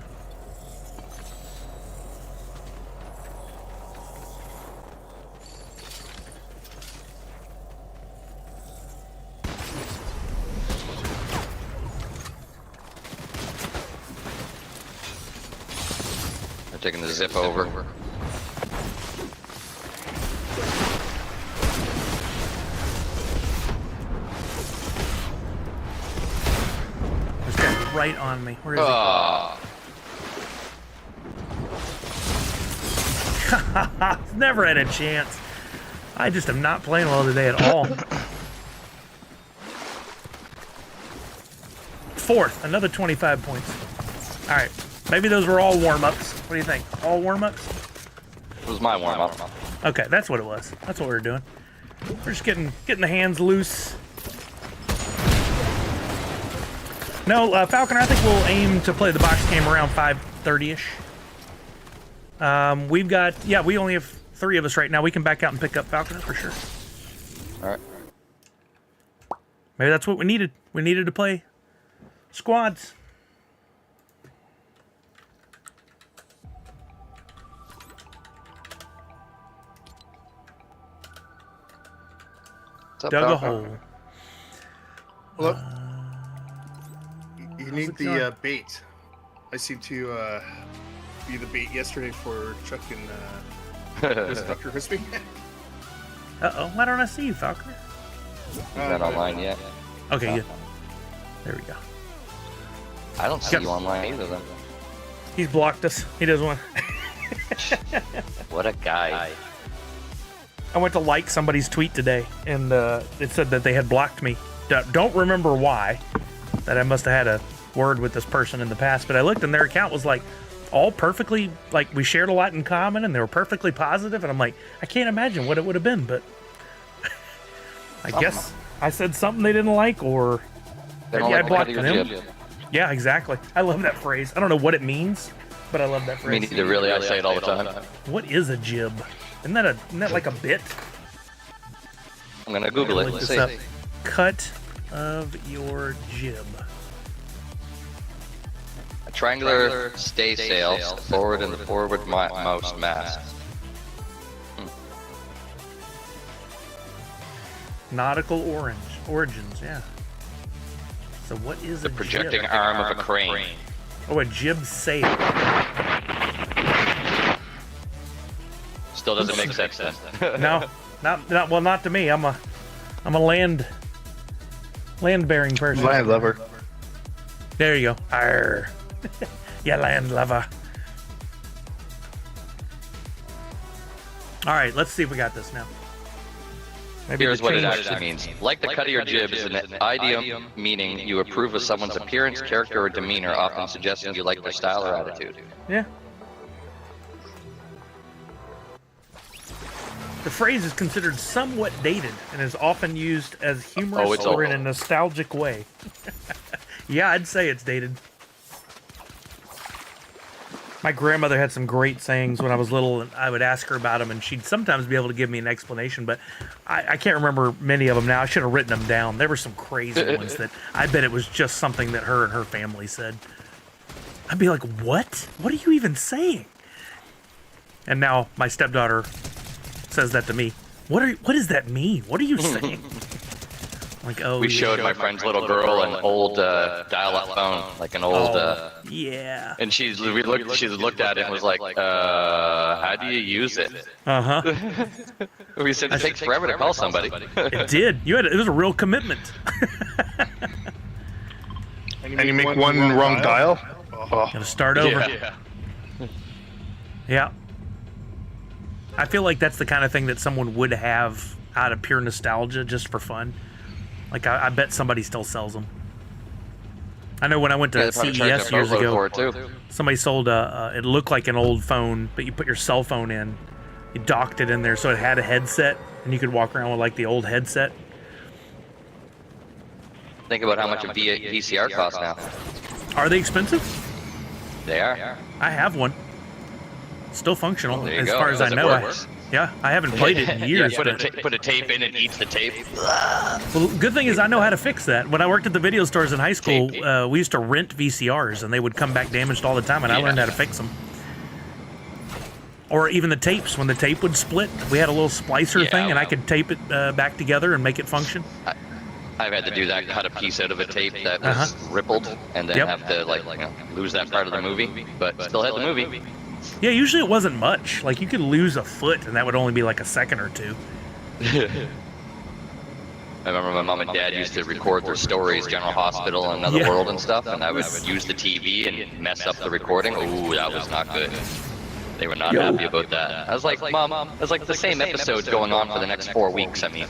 They're taking the zip over. This guy's right on me. Where is he? Never had a chance. I just am not playing well today at all. Fourth, another 25 points. All right, maybe those were all warm-ups. What do you think? All warm-ups? It was my warm-up. Okay, that's what it was. That's what we were doing. We're just getting the hands loose. No, Falconer, I think we'll aim to play the box game around 5:30-ish. We've got, yeah, we only have 3 of us right now. We can back out and pick up Falconer for sure. All right. Maybe that's what we needed. We needed to play squads. What's up, Dug a Falcon? hole. Look, you need the bait. I seem to be the bait yesterday for Chuck and was it Dr. Crispy. Uh-oh, why don't I see you, Falconer? Is that online yet? Okay, good. There we go. I don't see you online either, then. He's blocked us. He doesn't want... What a guy. I went to like somebody's tweet today, and it said that they had blocked me. Don't remember why. That I must have had a word with this person in the past, but I looked and their account was like all perfectly, like we shared a lot in common and they were perfectly positive, and I'm like, I can't imagine what it would have been, but I guess I said something they didn't like, or They maybe don't I like blocked the cut them. of your jib. Yeah, exactly. I love that phrase. I don't know what it means, but I love that Me phrase. neither, really. I say it all the time. What is a jib? Isn't that like a bit? I'm gonna Google it. Look Let's this see. up. Cut of your jib. A triangular stay sail, forward and the forward most mast. Nautical origins, yeah. So what is The a projecting jib? arm of a crane. Oh, a jib sail. Still doesn't make sense then. No, not well, not to me. I'm a land bearing person. Land lover. There you go. Arr. Yeah, land lover. All right, let's see if we got this now. Maybe Here's the what it change- actually means. Like the cut of your jib is an idiom meaning you approve of someone's appearance, character, or demeanor, often suggesting you like their style or attitude. Yeah. The phrase is considered somewhat dated and is often used as humorous it's or in old. a nostalgic way. Yeah, I'd say it's dated. My grandmother had some great sayings when I was little, and I would ask her about them, and she'd sometimes be able to give me an explanation, but I can't remember many of them now. I should have written them down. There were some crazy ones that I bet it was just something that her and her family said. I'd be like, what? What are you even saying? And now my stepdaughter says that to me. What does that mean? What are you saying? Like, oh, We showed my friend's little girl an old dial-up phone, like an old. yeah. And she looked at it and was like, "How do you use it?" Uh-huh. We said it takes forever to call somebody. It did. It was a real commitment. And you make one wrong dial? Oh. Gotta start over. Yeah. Yeah. I feel like that's the kind of thing that someone would have out of pure nostalgia, just for fun. Like, I bet somebody still sells them. I know when I went to Yeah, they probably charge CES a years boatload ago, for it too. somebody sold it looked like an old phone, but you put your cell phone in, you docked it in there so it had a headset, and you could walk around with like the old headset. Think about how much a VCR costs now. Are they expensive? They are. I have one. Still functional, There you as go. far as I Does it know. work? Yeah, I haven't played it in years. Yeah, but, put a tape in and eats the tape. well, good thing is I know how to fix that. When I worked at the video stores in high school, Tape. we used to rent VCRs, and they would come back damaged all the time, and I learned how to fix them. Or even the tapes. When the tape would split, we had a little splicer Yeah, thing, and I well. could tape it back together and make it function. I've had to do that, cut a piece out of a tape that was rippled, and then Yep. have to lose that part of the movie, but still had the movie. Yeah, usually it wasn't much. Like, you could lose a foot, and that would only be like a second or two. I remember my mom and dad used to record their stories, General Hospital and Another Yeah. World and stuff, and I would use the TV and mess up the recording. Ooh, that was not good. They were not happy about that. I was like, Mom, it's like the same episode's going on for the next 4 weeks. I mean,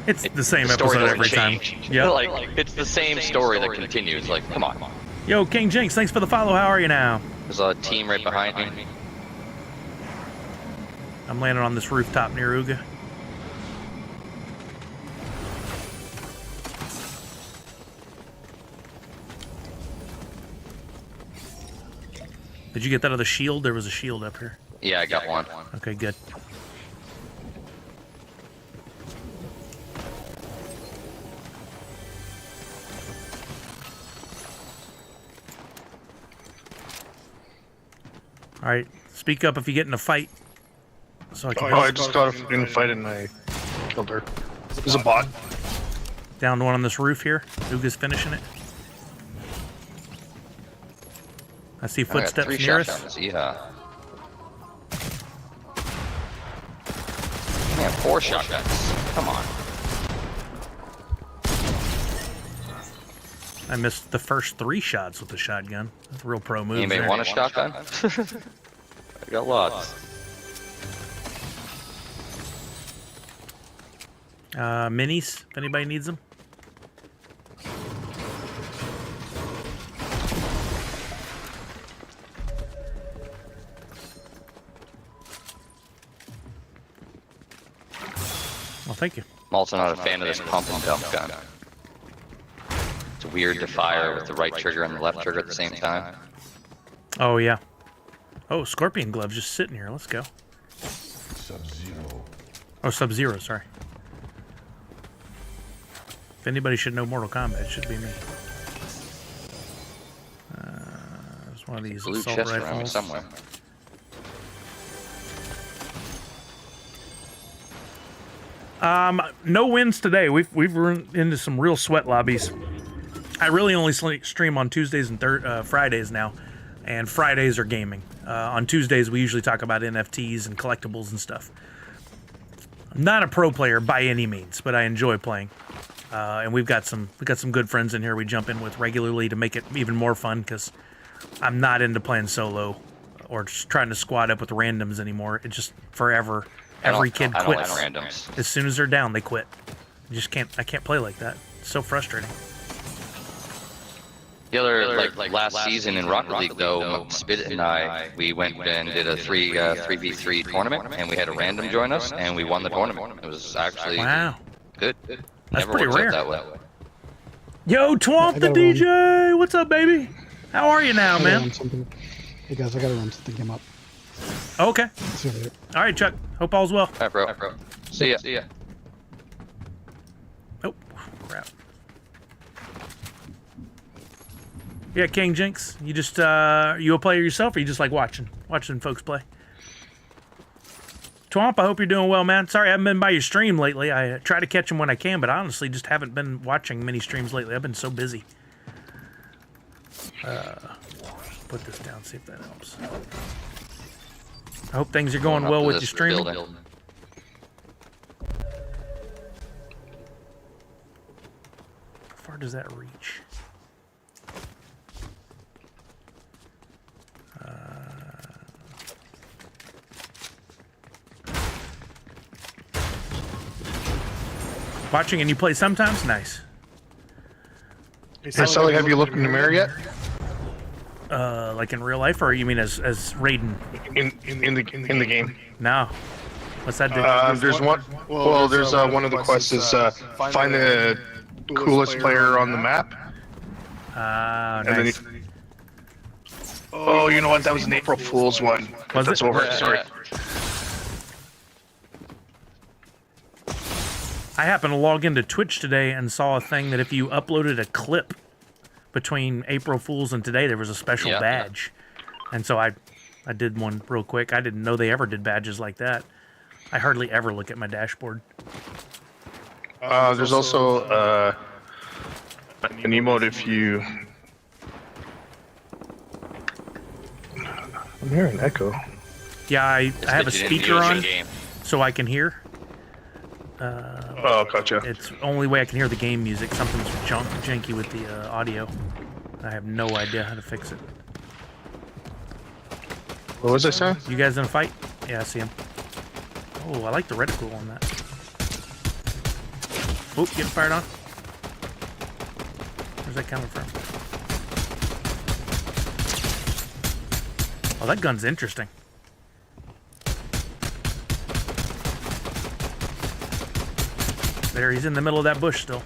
It's the same the story episode doesn't every time. change. Yeah. Like, it's the same story that continues. Like, come on. Yo, King Jinx, thanks for the follow. How are you now? There's a team right behind me. I'm landing on this rooftop near Uga. Did you get that other shield? There was a shield up here. Yeah, I got one. Okay, good. All right, speak up if you get in a fight. So I can Oh, I just got in a fight and I killed her. It was a bot. down one on this roof here. Uga's finishing it. I see I got footsteps 3 near us. shotguns. Yeah. Man, 4 shotguns. Come on. I missed the first 3 shots with the shotgun. That's a real pro move. Anybody there. want a shotgun? I got lots. Minis, if anybody needs them. Well, thank you. I'm also not a fan of this pump and dump gun. It's weird to fire with the right trigger and the left trigger at the same time. Oh, yeah. Oh, Scorpion Glove's just sitting here. Let's go. Sub-Zero. Oh, Sub-Zero, sorry. If anybody should know Mortal Kombat, it should be me. There's one of these Blue assault chest around me rifles. somewhere. No wins today. We've run into some real sweat lobbies. I really only stream on Tuesdays and Fridays now, and Fridays are gaming. On Tuesdays we usually talk about NFTs and collectibles and stuff. I'm not a pro player by any means, but I enjoy playing. And we've got some good friends in here we jump in with regularly to make it even more fun, because I'm not into playing solo or just trying to squad up with randoms anymore. It just forever Every kid I don't like quits. randoms. As soon as they're down, they quit. I can't play like that. It's so frustrating. The other, like last season in Rocket League, though, Spit and I, we went and did a 3v3 tournament, and we had a random join us, and we won the tournament. It was actually good. That's Never pretty works out rare. that way. Yo, Twomp the DJ! What's up, baby? How are you now, man? Hey guys, I gotta run something came up. Okay. See you later. All right, Chuck. Hope all's well. All right, bro. See ya. Oh, crap. Yeah, King Jinx. You just you a player yourself, or you just like watching folks play? Twomp, I hope you're doing well, man. Sorry I haven't been by your stream lately. I try to catch them when I can, but I honestly just haven't been watching many streams lately. I've been so busy. Put this down, see if that helps. I hope things are going well with your streaming. How far does that reach? Watching and you play sometimes? Nice. Hey, Sully, have you looked in the mirror yet? Like in real life, or you mean as Raiden? In the game. No. What's that do? There's one. Well, there's one of the quests is find the coolest player on the map. Nice. Oh, you know what? That was an April Fool's one. Was That's it? over. Sorry. I happened to log into Twitch today and saw a thing that if you uploaded a clip between April Fool's and today, there was a special badge. And so I did one real quick. I didn't know they ever did badges like that. I hardly ever look at my dashboard. There's also an emote if you... I'm hearing echo. Yeah, I have a speaker on so I can hear. Oh, gotcha. It's the only way I can hear the game music. Something's janky with the audio. I have no idea how to fix it. What was I saying? You guys in a fight? Yeah, I see him. Oh, I like the reticle on that. Oh, getting fired on. Where's that coming from? Oh, that gun's interesting. There, he's in the middle of that bush still.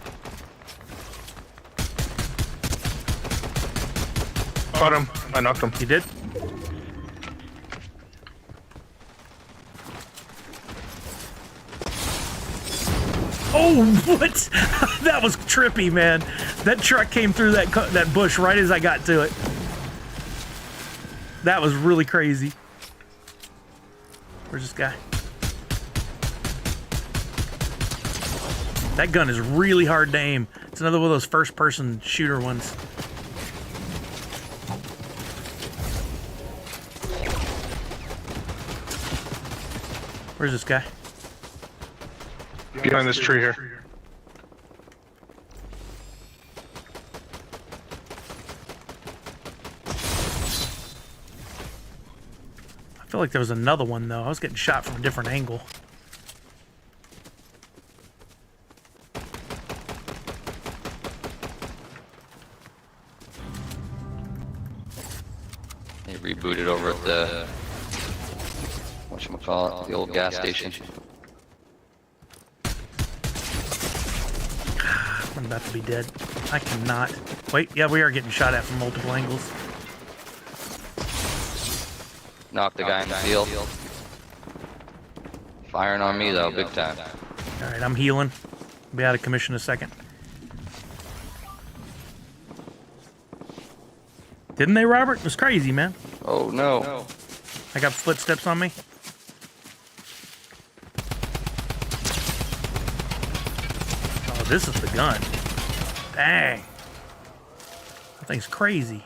Caught him. I knocked him. You did? Oh, what? That was trippy, man. That truck came through that bush right as I got to it. That was really crazy. Where's this guy? That gun is really hard to aim. It's another one of those first-person shooter ones. Where's this guy? Behind this tree here. I feel like there was another one, though. I was getting shot from a different angle. They rebooted over at the... whatchamacallit, the old gas station. I'm about to be dead. I cannot. Wait, yeah, we are getting shot at from multiple angles. Knocked the guy in the field. Firing on me, though, big time. Alright, I'm healing. I'll be out of commission in a second. Didn't they, Robert? It was crazy, man. Oh, no. I got footsteps on me. Oh, this is the gun. Dang. That thing's crazy.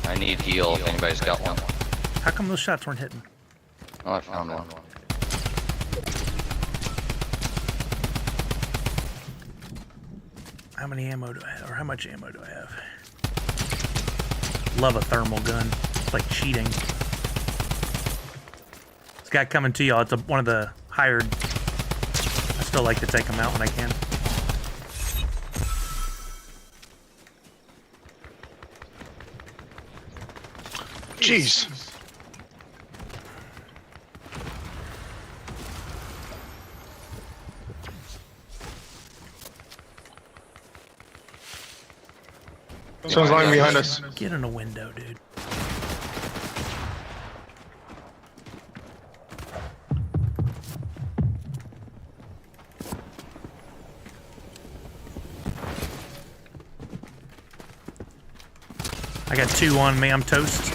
I need heal if anybody's got one. How come those shots weren't hitting? Oh, I found one. How many ammo do I have? Or how much ammo do I have? Love a thermal gun. It's like cheating. This guy coming to y'all. It's one of the hired. I still like to take them out when I can. Jeez. Someone's lying behind us. Get in a window, dude. I got 2 on me. I'm toast.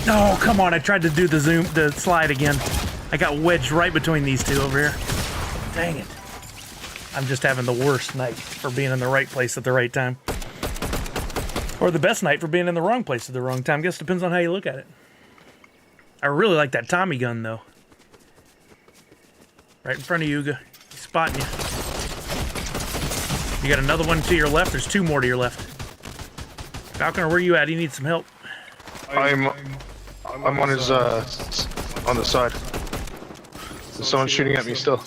No, come on. I tried to do the slide again. I got wedged right between these two over here. Dang it. I'm just having the worst night for being in the right place at the right time. Or the best night for being in the wrong place at the wrong time. Guess it depends on how you look at it. I really like that Tommy gun, though. Right in front of you, Uga. He's spotting you. You got another one to your left. There's 2 more to your left. Falconer, where you at? You need some help. I'm on his on the side. There's someone shooting at me still.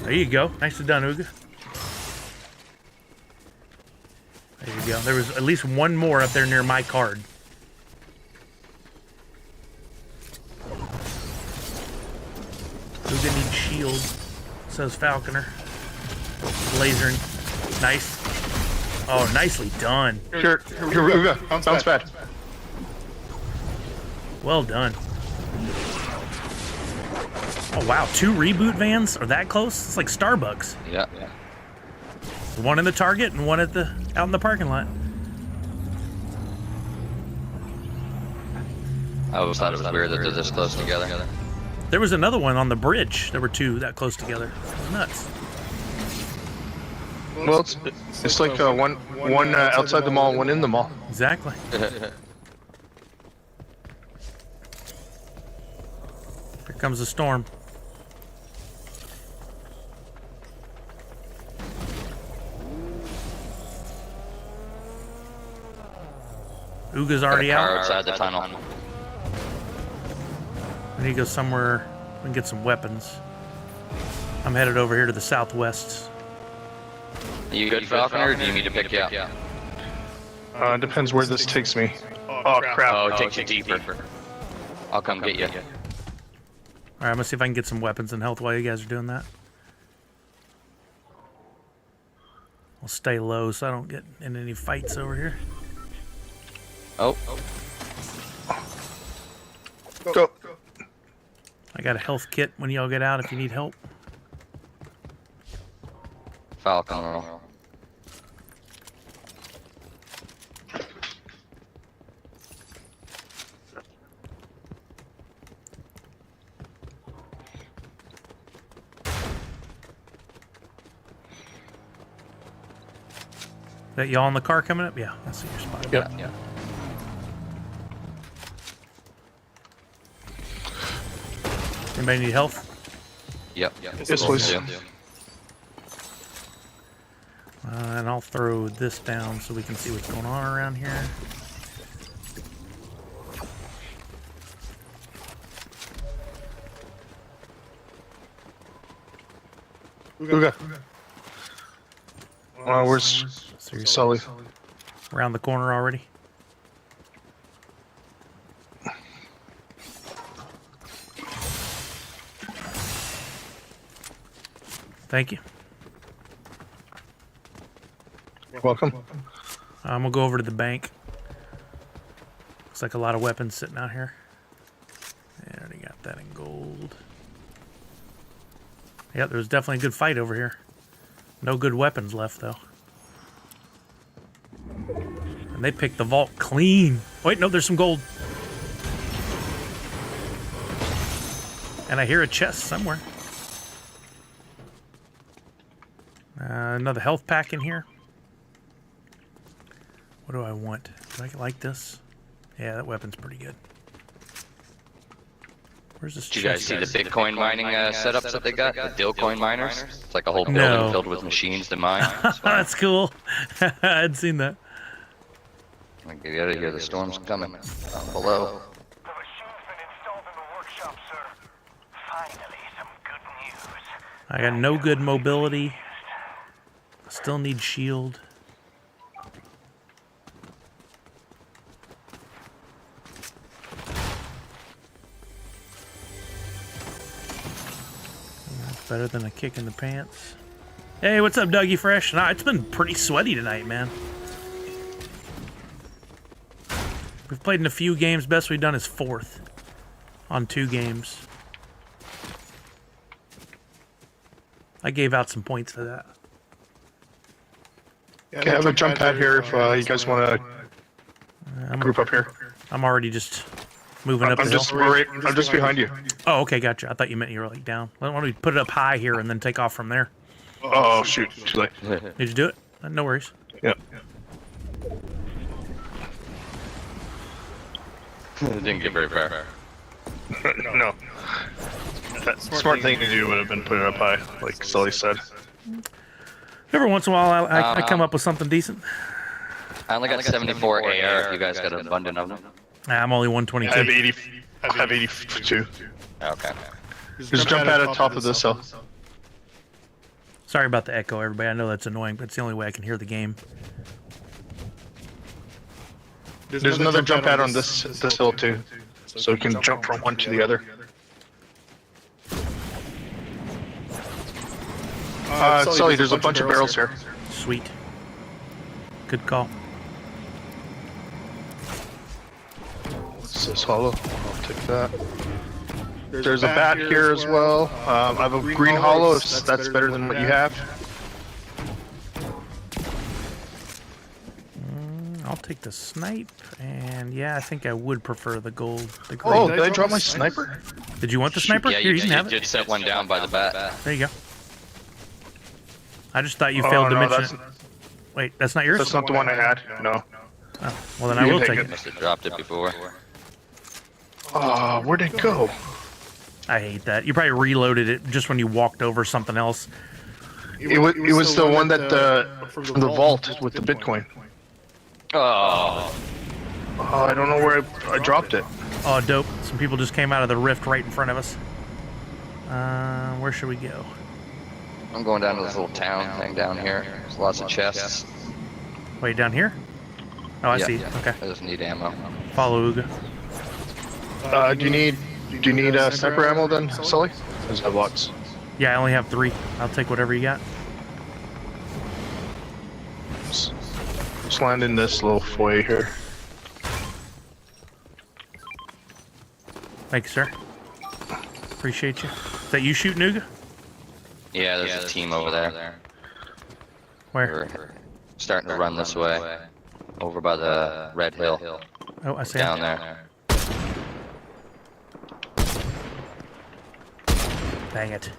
There you go. Nicely done, Uga. There you go. There was at least 1 more up there near my card. Uga needs shield, says Falconer. Lasering. Nice. Oh, nicely done. Here, Uga, bounce pad. Well done. Oh, wow. 2 reboot vans are that close? It's like Starbucks. Yeah. One in the Target and one out in the parking lot. I always thought it was weird that they're this close together. There was another one on the bridge. There were 2 that close together. It was nuts. Well, it's like one outside the mall, one in the mall. Exactly. Here comes the storm. Uga's already Got a car out. outside the tunnel. We need to go somewhere we can get some weapons. I'm headed over here to the southwest. Are you good, Falconer, or do you need to pick you up? Depends where this takes me. Oh crap. Oh, it takes you deeper. I'll come get you. Alright, I'm gonna see if I can get some weapons and health while you guys are doing that. I'll stay low so I don't get in any fights over here. Oh. Go. I got a health kit when y'all get out if you need help. Falconer. That y'all in the car coming up? Yeah, I see your spot. Yep. Yeah. Anybody need health? Yep. Yes, please. And I'll throw this down so we can see what's going on around here. Uga. Where's Sully? Around the corner already. Thank you. Welcome. I'm gonna go over to the bank. Looks like a lot of weapons sitting out here. I already got that in gold. Yeah, there was definitely a good fight over here. No good weapons left, though. And they picked the vault clean. Wait, no, there's some gold. And I hear a chest somewhere. Another health pack in here. What do I want? Do I like this? Yeah, that weapon's pretty good. Where's this? Did you guys see the Bitcoin mining setups that they got? The Dillcoin miners? It's like a whole building No. filled with machines to mine. It's fun. That's cool. I hadn't seen that. I get out of here. The storm's coming down below. The machine's been installed in the workshop, sir. Finally, some good news. I got no good mobility. Still need shield. That's better than a kick in the pants. Hey, what's up, Dougie Fresh? Nah, it's been pretty sweaty tonight, man. We've played in a few games. Best we've done is 4th on 2 games. I gave out some points for that. Okay, I have a jump pad here if you guys want to group up here. I'm already just moving up the I'm hill. just behind you. Oh, okay, gotcha. I thought you meant you were like down. Why don't we put it up high here and then take off from there? Oh shoot, too late. Did you do it? No worries. Yeah. It didn't get very far. No. That smart thing to do would have been put it up high, like Sully said. Every once in a while, I come up with something decent. I only got 74 AR if you guys got an abundant of them. I'm only 122. I have 82. Okay. Just jump pad at top of this hill. Sorry about the echo, everybody. I know that's annoying, but it's the only way I can hear the game. There's another jump pad on this hill too, so you can jump from one to the other. Sully, there's a bunch of barrels here. Sweet. Good call. This is hollow. I'll take that. There's a bat here as well. I have a green hollow if that's better than what you have. I'll take the snipe, and yeah, I think I would prefer the gold. The green. Oh, did I drop my sniper? Did you want the sniper? Yeah, Here, you can have did it. set one down by the bat. There you go. I just thought you failed to mention it. Wait, that's not yours? That's not the one I had. No. Oh, well, then I You will can take take it. Must have dropped it before. Where'd it go? I hate that. You probably reloaded it just when you walked over something else. It was the one that from the vault with the Bitcoin. Oh. Oh, I don't know where I dropped it. Oh, dope. Some people just came out of the rift right in front of us. Where should we go? I'm going down to this little town thing down here. There's lots of chests. Wait, down here? Oh, I see. Okay. I just need ammo. Follow Uga. Do you need sniper ammo then, Sully? There's no lots. Yeah, I only have 3. I'll take whatever you got. Just land in this little foyer here. Thank you, sir. Appreciate you. Is that you shooting Uga? Yeah, there's a team over there. Where? We're starting to run this way. Over by the red hill. Oh, I see Down him. there. Dang it.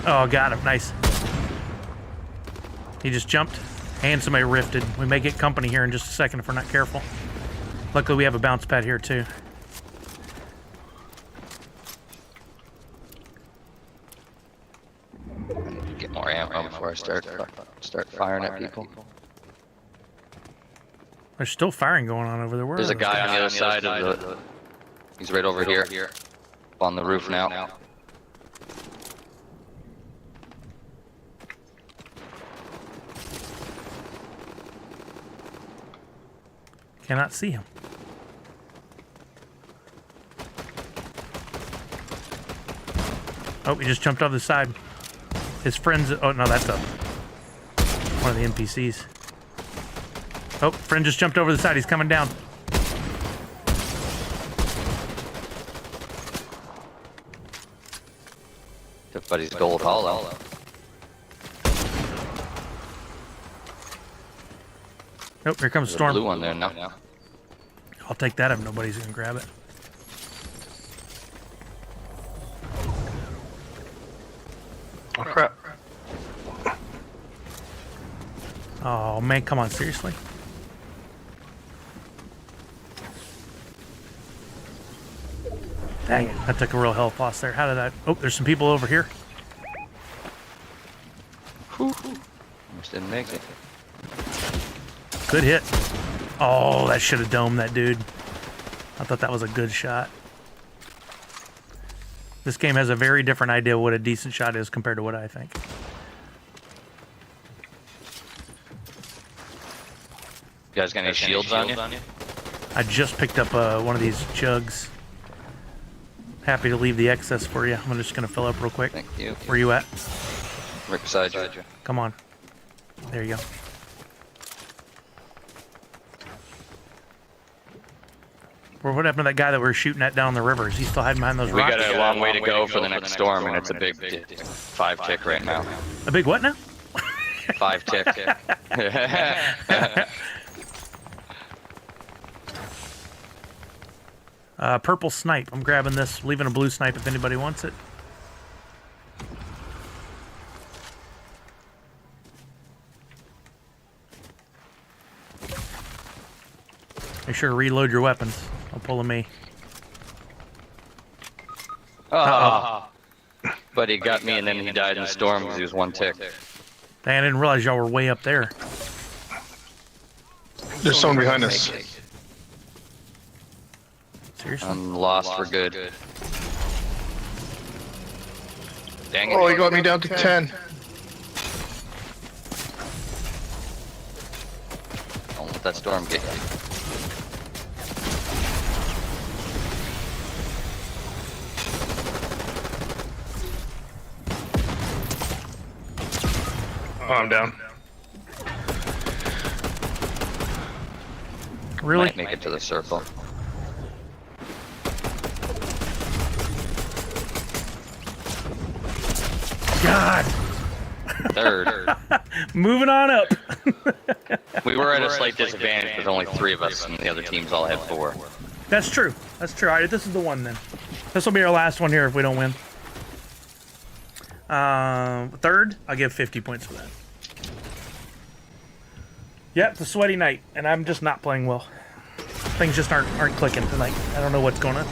Oh, got him. Nice. He just jumped, and somebody rifted. We may get company here in just a second if we're not careful. Luckily, we have a bounce pad here, too. I need to get more ammo before I start firing at people. There's still firing going on over there. Where There's are a those guy guys? on the other side of the... He's right over here. On the roof now. Cannot see him. Oh, he just jumped off the side. His friends... Oh, no, that's one of the NPCs. Oh, friend just jumped over the side. He's coming down. Took buddy's gold hollow. Oh, here comes There's a Storm. blue one there now. I'll take that if nobody's gonna grab it. Oh crap. Oh man, come on, seriously? Dang it, I took a real health loss there. How did I... Oh, there's some people over here. Almost didn't make it. Good hit. Oh, that should have domed that dude. I thought that was a good shot. This game has a very different idea of what a decent shot is compared to what I think. You guys got any shields on you? I just picked up one of these jugs. Happy to leave the excess for you. I'm just going to fill up real quick. Thank you. Where you at? Right beside you. Come on. There you go. Well, what happened to that guy that we were shooting at down the river? Is he still hiding behind those We rocks? got a long way to go for the next storm, and it's a big 5 tick right now. A big what now? 5 tick. Purple snipe. I'm grabbing this. Leaving a blue snipe if anybody wants it. Make sure to reload your weapons. Don't pull a me. But he got me, and then he died in the storm because he was 1 tick. Dang, I didn't realize y'all were way up there. There's someone behind us. Seriously? I'm lost for good. Dang it. Oh, he got me down to 10. Don't let that storm get you. Oh, I'm down. Really? Might make it to the circle. God! Third. Moving on up. We were at a slight disadvantage because only 3 of us, and the other teams all had 4. That's true. That's true. All right, this is the one then. This will be our last one here if we don't win. Third, I'll give 50 points for that. Yep, it's a sweaty night, and I'm just not playing well. Things just aren't clicking tonight. I don't know what's going on.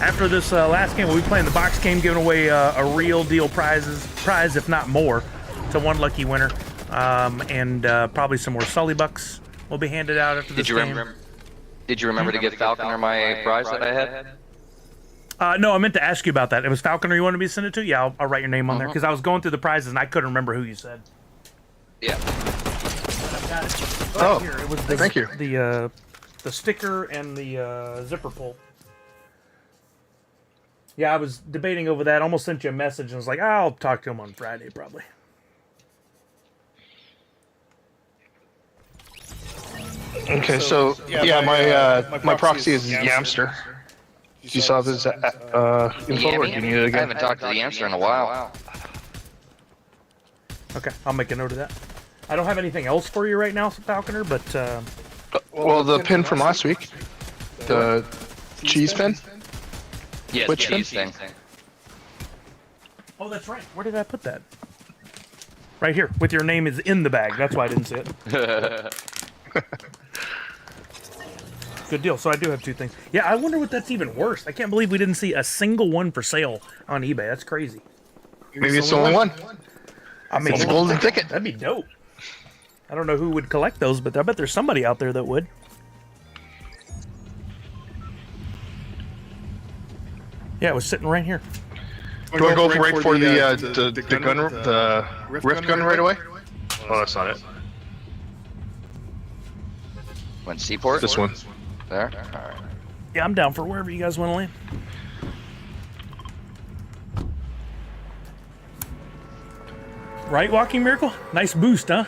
After this last game, we'll be playing the box game, giving away a real deal prize, if not more, to one lucky winner, and probably some more Sully bucks will be handed out after this game. Did you remember to give Falconer my prize that I had? No, I meant to ask you about that. It was Falconer you wanted me to send it to? Yeah, I'll write your name on there, because I was going through the prizes and I couldn't remember who you said. Yeah. Oh, Here, it was the, thank you. The sticker and the zipper pull. Yeah, I was debating over that. Almost sent you a message and was like, I'll talk to him on Friday, probably. Okay, so yeah, my proxy is Yamster. You saw this info, or do you need it I again? haven't talked to the Yamster in a while. Okay, I'll make a note of that. I don't have anything else for you right now, Falconer, but... Well, the pin from last week, the cheese pin. Yes, Which cheese thing? thing. Oh, that's right. Where did I put that? Right here, with your name is in the bag. That's why I didn't see it. Good deal. So I do have 2 things. Yeah, I wonder what that's even worse. I can't believe we didn't see a single one for sale on eBay. That's crazy. Maybe it's only one. I mean, It's a golden ticket. that'd be dope. I don't know who would collect those, but I bet there's somebody out there that would. Yeah, it was sitting right here. Do I go right for the gun, the rift gun right away? Oh, that's not it. Went Seaport? This one. There? Alright. Yeah, I'm down for wherever you guys want to land. Right, Walking Miracle? Nice boost, huh?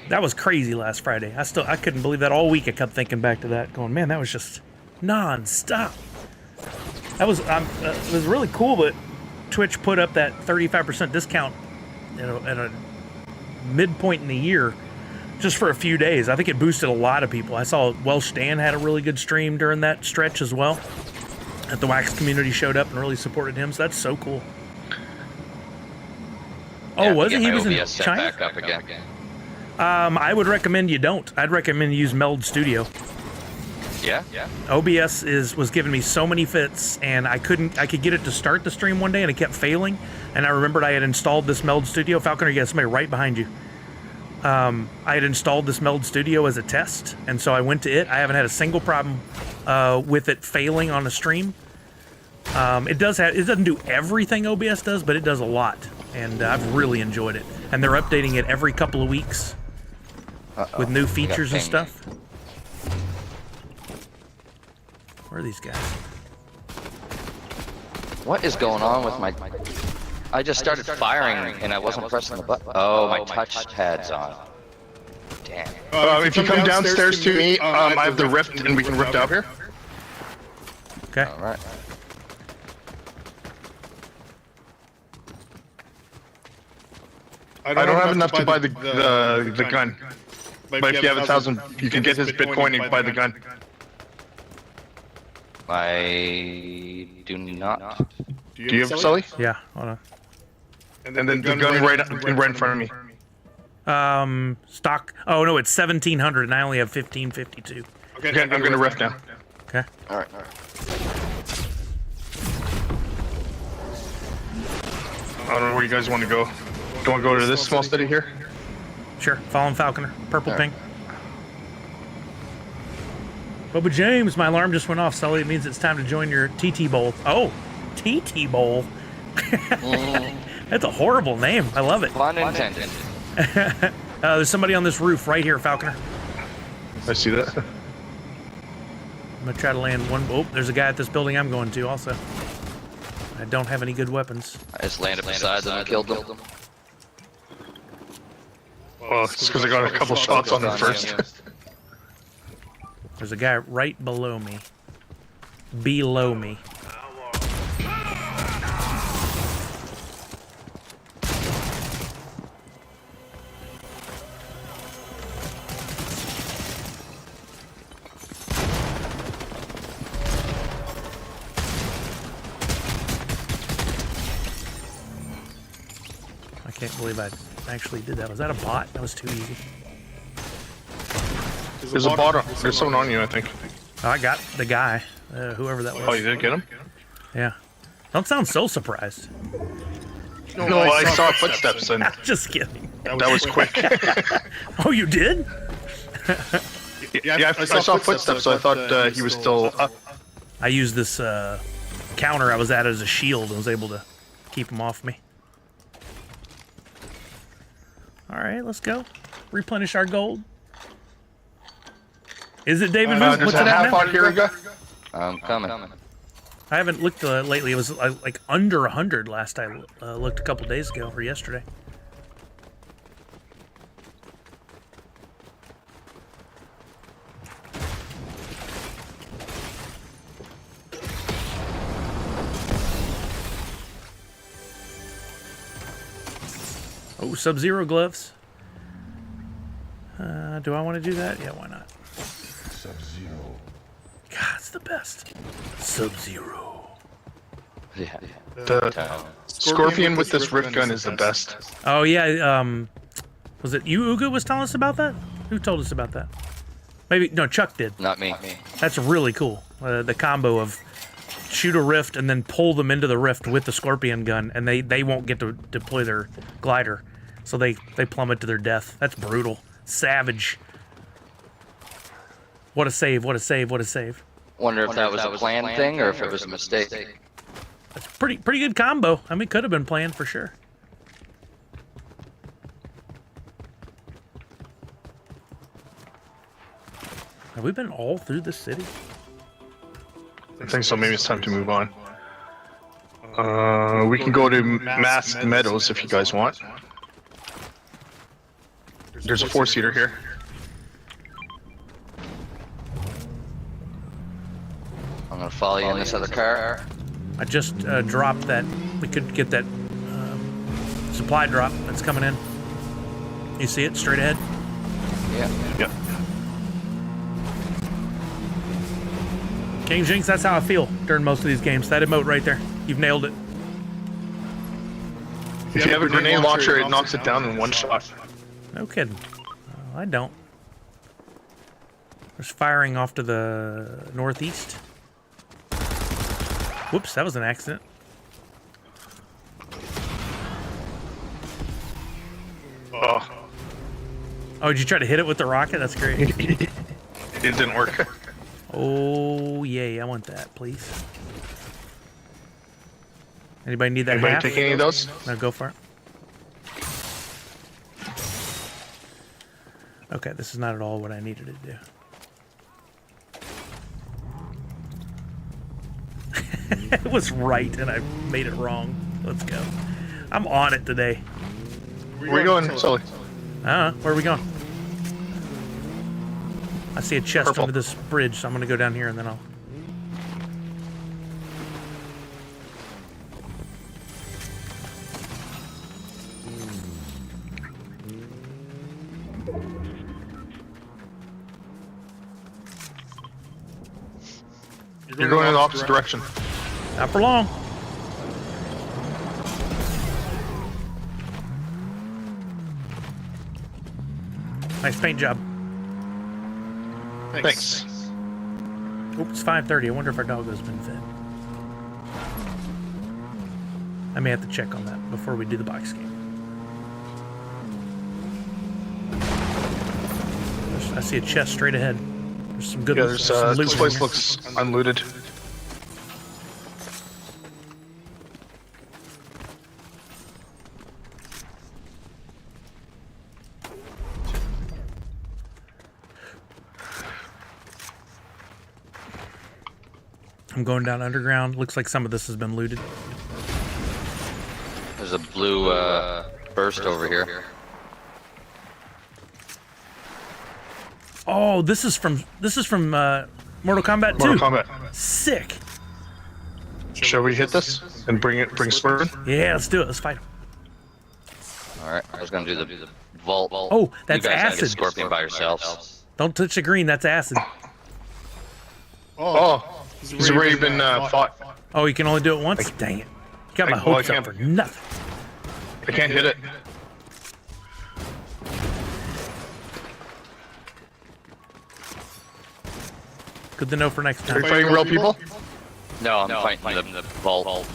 That was crazy last Friday. I couldn't believe that all week. I kept thinking back to that, going, man, that was just non-stop. That was it was really cool that Twitch put up that 35% discount at a midpoint in the year just for a few days. I think it boosted a lot of people. I saw Welsh Dan had a really good stream during that stretch as well. That the Wax community showed up and really supported him, so that's so cool. Oh, was he? He was in China? Back up again. I would recommend you don't. I'd recommend you use Meld Studio. Yeah. OBS was giving me so many fits, and I could get it to start the stream one day, and it kept failing. And I remembered I had installed this Meld Studio. Falconer, you got somebody right behind you. I had installed this Meld Studio as a test, and so I went to it. I haven't had a single problem with it failing on a stream. It doesn't do everything OBS does, but it does a lot, and I've really enjoyed it. And they're updating it every couple of weeks with new features and stuff. Where are these guys? What is going on with my... I just started firing and I wasn't pressing the button. Oh, my touchpad's on. Damn. If you come downstairs to me, I have the rift and we can rift out here. Okay. All right. I don't have enough to buy the gun. But if you have 1,000, you can get his Bitcoin and buy the gun. I do not. Do you have Sully? Yeah, hold on. And then the gun right in front of me. Stock. Oh no, it's 1,700, and I only have 1,552. Okay, I'm gonna rift now. Okay. All right. I don't know where you guys want to go. Do you want to go to this small city here? Sure. Following Falconer. Purple All right. ping. Bubba James, my alarm just went off, Sully. It means it's time to join your TT Bowl. Oh, TT Bowl. That's a horrible name. I love it. Pun intended. There's somebody on this roof right here, Falconer. I see that. I'm gonna try to land one. Oh, there's a guy at this building I'm going to also. I don't have any good weapons. I just landed beside them and killed them. Well, it's because I got a couple shots on him first. There's a guy right below me. Below me. I can't believe I actually did that. Was that a bot? That was too easy. There's a bot. There's someone on you, I think. Oh, I got the guy, whoever that was. Oh, you didn't get him? Yeah. Don't sound so surprised. No, I saw footsteps and Just kidding. that was quick. Oh, you did? Yeah, I saw footsteps, so I thought he was still up. I used this counter I was at as a shield and was able to keep him off me. All right, let's go. Replenish our gold. Is it David Moose? There's What's a it at half now? on here, guy. I'm coming. I haven't looked lately. It was like under 100 last I looked a couple days ago or yesterday. Oh, Sub-Zero gloves. Do I want to do that? Yeah, why not? Sub-Zero. God, it's the best. Sub-Zero. Yeah. The Scorpion with this rift gun is the best. Oh yeah, was it you, Uga, was telling us about that? Who told us about that? Maybe, no, Chuck did. Not me. That's really cool. The combo of shoot a rift and then pull them into the rift with the Scorpion gun, and they won't get to deploy their glider, so they plummet to their death. That's brutal. Savage. What a save, what a save, what a save. Wonder if that was a planned thing or if it was a mistake. That's pretty good combo. I mean, could have been planned for sure. Have we been all through the city? I think so. Maybe it's time to move on. We can go to Masked Meadows if you guys want. There's a 4-seater here. I'm gonna follow you in this other car. I just dropped that. We could get that supply drop that's coming in. You see it straight ahead? Yeah. Yep. King Jinx, that's how I feel during most of these games. That emote right there. You've nailed it. If you have a grenade launcher, it knocks it down in one shot. No kidding. I don't. There's firing off to the northeast. Whoops, that was an accident. Oh, Oh, did you try to hit it with the rocket? That's great. it didn't work. Oh, yay, I want that, please. Anybody need that Anybody half? take any of those? No, go for it. Okay, this is not at all what I needed to do. It was right, and I made it wrong. Let's go. I'm on it today. Where are you going, Sully? Where are we going? I see a chest Purple. under this bridge, so I'm gonna go down here and then I'll... You're going in the opposite direction. Not for long. Nice paint job. Thanks. Oops, it's 5:30. I wonder if our doggo's been fed. I may have to check on that before we do the box game. I see a chest straight ahead. There's some good Yeah, there's some loot this in place here. looks unlooted. I'm going down underground. Looks like some of this has been looted. There's a blue burst over here. Oh, this is from Mortal Kombat 2. Mortal Kombat. Sick. Shall we hit this and bring Spur in? Yeah, let's do it. Let's fight him. All right, I was gonna do the vault. Oh, that's you guys gotta acid. get Scorpion by yourselves. Don't touch the green. That's acid. Oh, he's already been fought. Oh, you can only do it once? Dang it. You got my well, I hopes up can't- for nothing. I can't hit it. Good to know for next Are time. you fighting real people? No, I'm fighting the vault.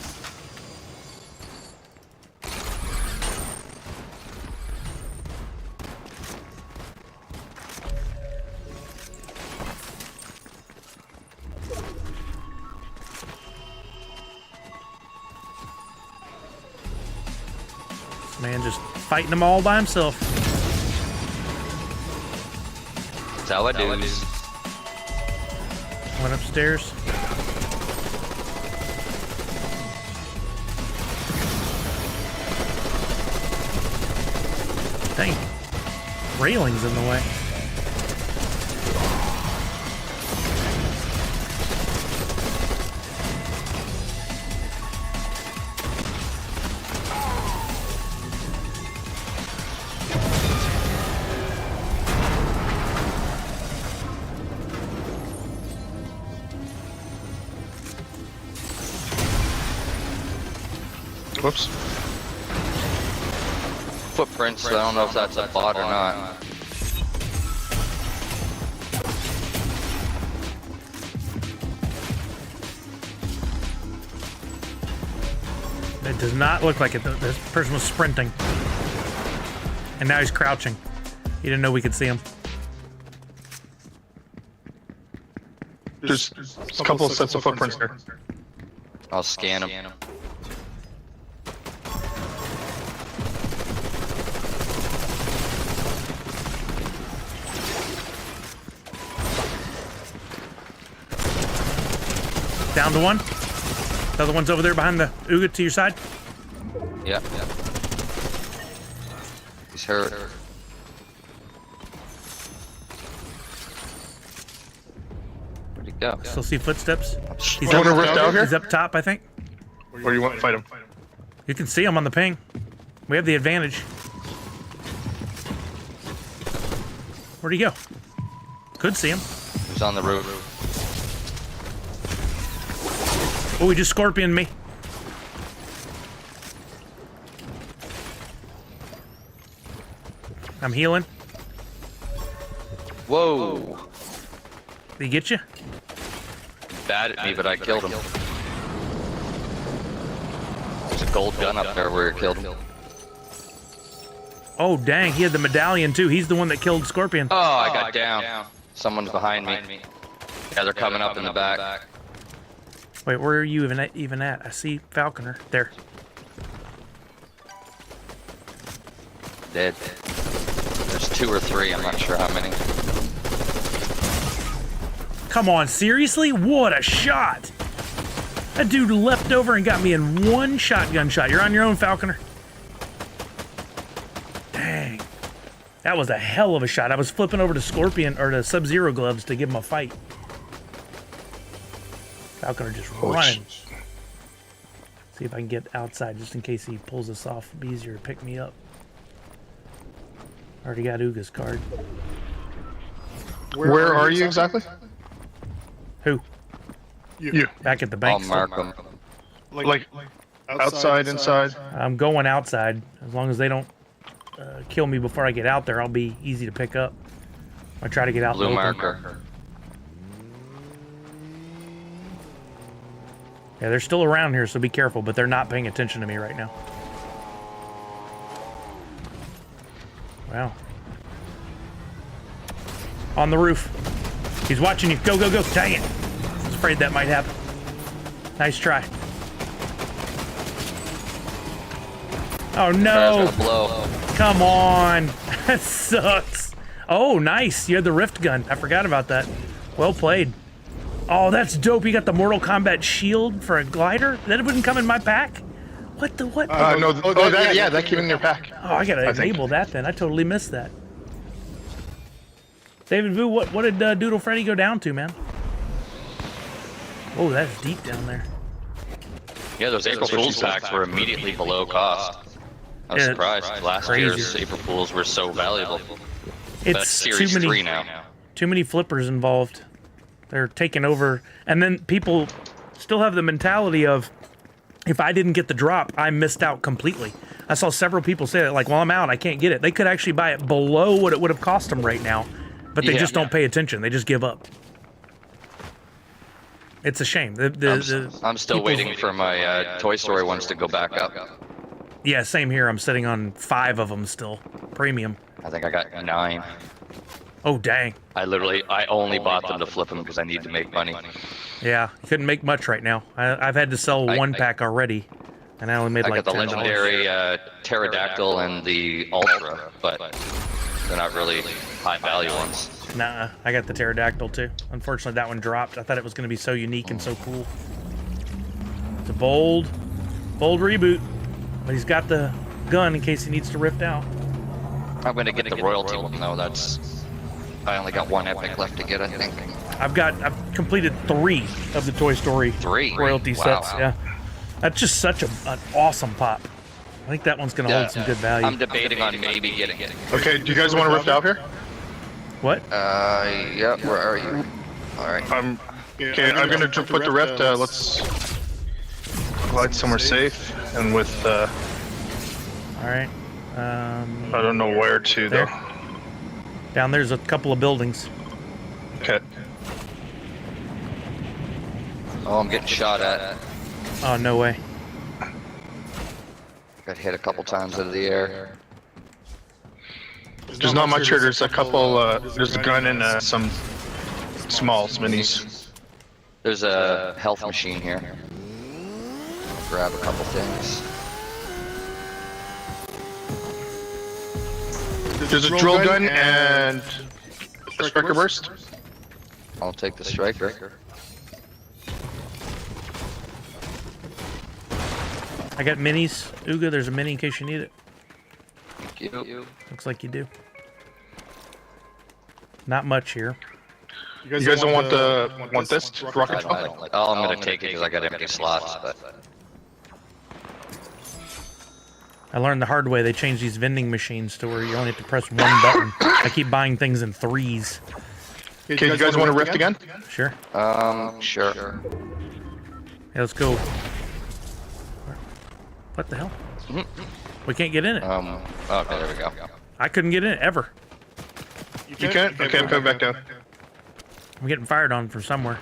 Man, just fighting them all by himself. That's how I do. Went upstairs. Dang. Railing's in the way. Whoops. Footprints, I don't know if that's a bot or not. It does not look like it. This person was sprinting. And now he's crouching. He didn't know we could see him. There's a couple of sets of footprints there. I'll scan them. Down to one. The other one's over there behind the Uga to your side. Yep. He's hurt. Where'd he go? Still see footsteps. He's You want to rift out He's here? up top, I think. Or you want to fight him? You can see him on the ping. We have the advantage. Where'd he go? Could see him. He's on the roof. Oh, he just scorpioned me. I'm healing. Whoa! Did he get you? Bad at me, but I killed him. There's a gold gun up there where you killed him. Oh, dang, he had the medallion too. He's the one that killed Scorpion. Oh, I got down. Someone's behind me. Yeah, they're coming up in the back. Wait, where are you even at? I see Falconer. There. Dead. There's 2 or 3, I'm not sure how many. Come on, seriously? What a shot! That dude leapt over and got me in one shotgun shot. You're on your own, Falconer. Dang. That was a hell of a shot. I was flipping over to Scorpion, or to Sub-Zero gloves to give him a fight. Falconer just running. See if I can get outside just in case he pulls us off. It'd be easier to pick me up. Already got Uga's card. Where are you exactly? Who? You. Back at the I'll bank. mark them. Like outside, inside? I'm going outside. As long as they don't kill me before I get out there, I'll be easy to pick up. I try to get out. Blue in the open. marker. Yeah, they're still around here, so be careful, but they're not paying attention to me right now. Wow. On the roof. He's watching you. Go, go, go. Dang it. I was afraid that might happen. Nice try. Oh, no. Car's gonna blow. Come on. That sucks. Oh, nice. You had the rift gun. I forgot about that. Well played. Oh, that's dope. You got the Mortal Kombat shield for a glider? That wouldn't come in my pack? What the what? No. That came in your pack. Oh, I gotta enable that then. I totally missed that. David Vu, what did Doodle Freddy go down to, man? Oh, that's deep down there. Yeah, those April Fool's packs were immediately below cost. I was Yeah, surprised. Last crazy. year's April Fools were so valuable. It's But Series 3 now. Too many flippers involved. They're taking over, and then people still have the mentality of, if I didn't get the drop, I missed out completely. I saw several people say that, like, well, I'm out, I can't get it. They could actually buy it below what it would have cost them right now, but they just don't pay attention. They just give up. It's a shame. I'm still waiting for my Toy Story ones to go back up. Yeah, same here. I'm sitting on 5 of them still. Premium. I think I got 9. Oh, dang. I only bought them to flip them because I need to make money. Yeah, you couldn't make much right now. I've had to sell one pack already, and I only made I like got the $10. legendary pterodactyl and the ultra, but they're not really high value ones. Nah, I got the pterodactyl too. Unfortunately, that one dropped. I thought it was going to be so unique and so cool. It's a bold reboot, but he's got the gun in case he needs to rift out. I'm going to get the royalty one though. I only got 1 epic left to get, I think. I've completed 3 of the Toy Story 3 royalty sets. Yeah, that's just such an awesome pop. I think that one's going to hold some good value. I'm debating on maybe getting it. Okay, do you guys want to rift out here? What? Yeah, where are you? Alright. I'm gonna put the rift, let's glide somewhere safe, and with, All right. I don't know where to, there. though. Down there's a couple of buildings. Okay. Oh, I'm getting shot at. Oh, no way. Got hit a couple times out of the air. There's not much here, there's a couple, there's a gun and some smalls, minis. There's a health machine here. I'll grab a couple things. There's a drill gun and a striker burst. I'll take the striker. I got minis. Uga, there's a mini in case you need it. Thank you. Looks like you do. Not much here. You guys don't want this rocket I pump? don't like. Oh, I'm gonna take it because I got empty slots, but. I learned the hard way. They changed these vending machines to where you only have to press 1 button. I keep buying things in 3s. Okay, you guys want to rift again? Sure. Sure. Yeah, let's go. What the hell? We can't get in it. Okay, there we go. I couldn't get in it ever. You can't? Okay, I'm coming back down. I'm getting fired on from somewhere.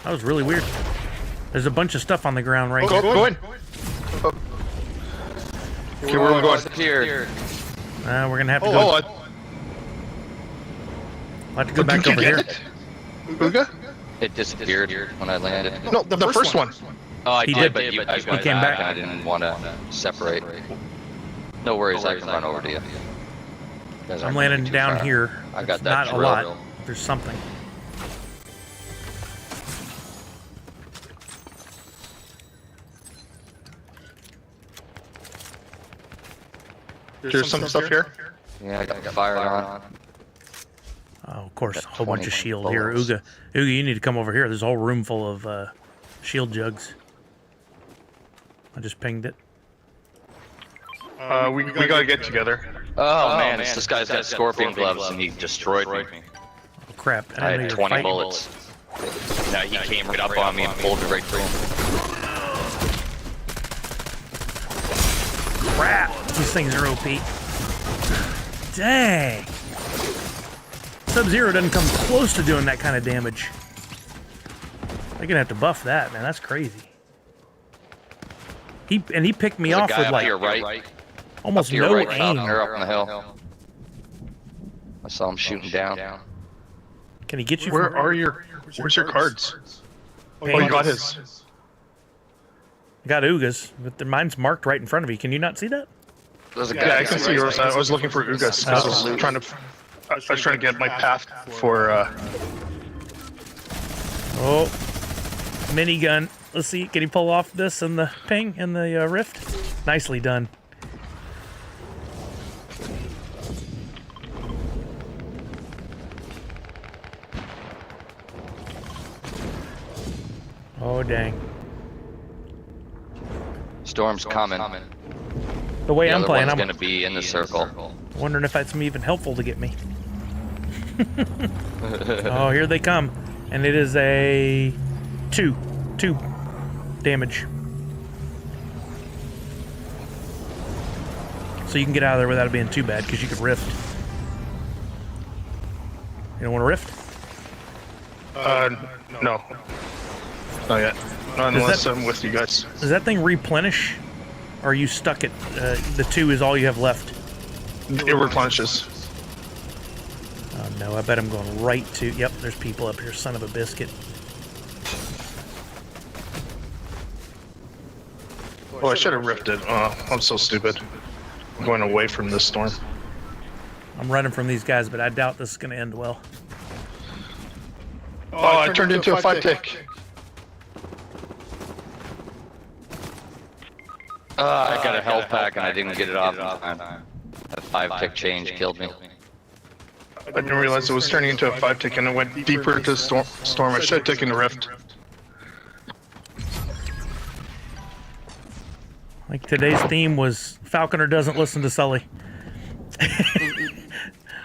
That was really weird. There's a bunch of stuff on the ground right here. Go in. Oh. Okay, where are we going? Here. We're gonna have to Oh, go. I We'll have to go back over here. Uga? It disappeared when I landed. No, the first one. Oh, I He did, did. but you guys He went came back. and I didn't want to separate. No worries, I can run over to you. Guys I'm aren't landing too down far. here. I got It's that not a drill. lot. There's something. There's some stuff here. Yeah, I got fired on. Oh, of course, a Got whole bunch of 20 shield here. bullets. Uga, you need to come over here. There's a whole room full of shield jugs. I just pinged it. We gotta get together. Oh, man, this guy's got scorpion gloves and he destroyed me. Oh crap! I didn't know had you were 20 fighting. bullets. No, he came right up on me and pulled me right through him. Crap! These things are OP. Dang! Sub-Zero doesn't come close to doing that kind of damage. They're gonna have to buff that, man. That's crazy. He picked me There's a off guy with up like to your right. almost To your no right, aim. Falconer, up on the hill. I saw him shooting down. Can he get you? Where from are your? Where's your cards? Oh, Pain? you got his. I got Uga's, but mine's marked right in front of you. Can you not see that? There's a guy. Yeah, I can see yours. I was looking for Ugas. I was trying to get my path for. Oh, minigun. Let's see. Can he pull off this and the ping and the rift? Nicely done. Oh dang! Storm's coming. The way The I'm other playing, one's I'm gonna be in the circle. wondering if that's even helpful to get me. Oh, here they come, and it is a two damage. So you can get out of there without it being too bad because you could rift. You don't want to rift? No. Not yet. Not unless I'm with you guys. Does that thing replenish? Or are you stuck at the 2 is all you have left? It replenishes. Oh no, I bet I'm going right to... Yep, there's people up here, son of a biscuit. Oh, I should have rifted. I'm so stupid. I'm going away from this storm. I'm running from these guys, but I doubt this is going to end well. Oh, I turned into a 5-tick. I got a health pack and I didn't get it off in time. That 5-tick change killed me. I didn't realize it was turning into a 5-tick and it went deeper into the storm. I should have taken the rift. Like today's theme was Falconer doesn't listen to Sully.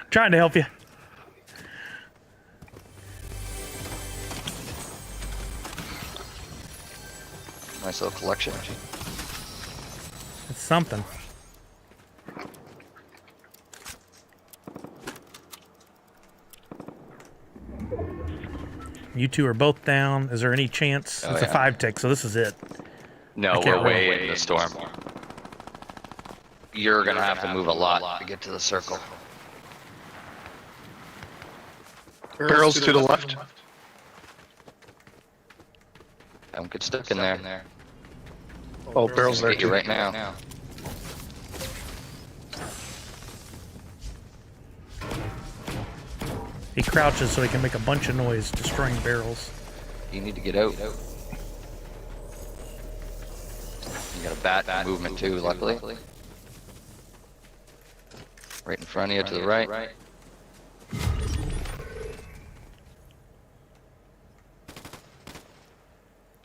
Trying to help you. Nice little collection. It's something. You two are both down. Is there any chance? Oh, It's a yeah. 5-tick, so this is it. No, can't we're roll. way in the storm. You're gonna have to move a lot to get to the circle. Barrels to the left. Don't get stuck in there. Oh, barrels there Get you too. right now. He crouches so he can make a bunch of noise, destroying barrels. You need to get out. You got a bat movement too, luckily. Right in front of you to the right.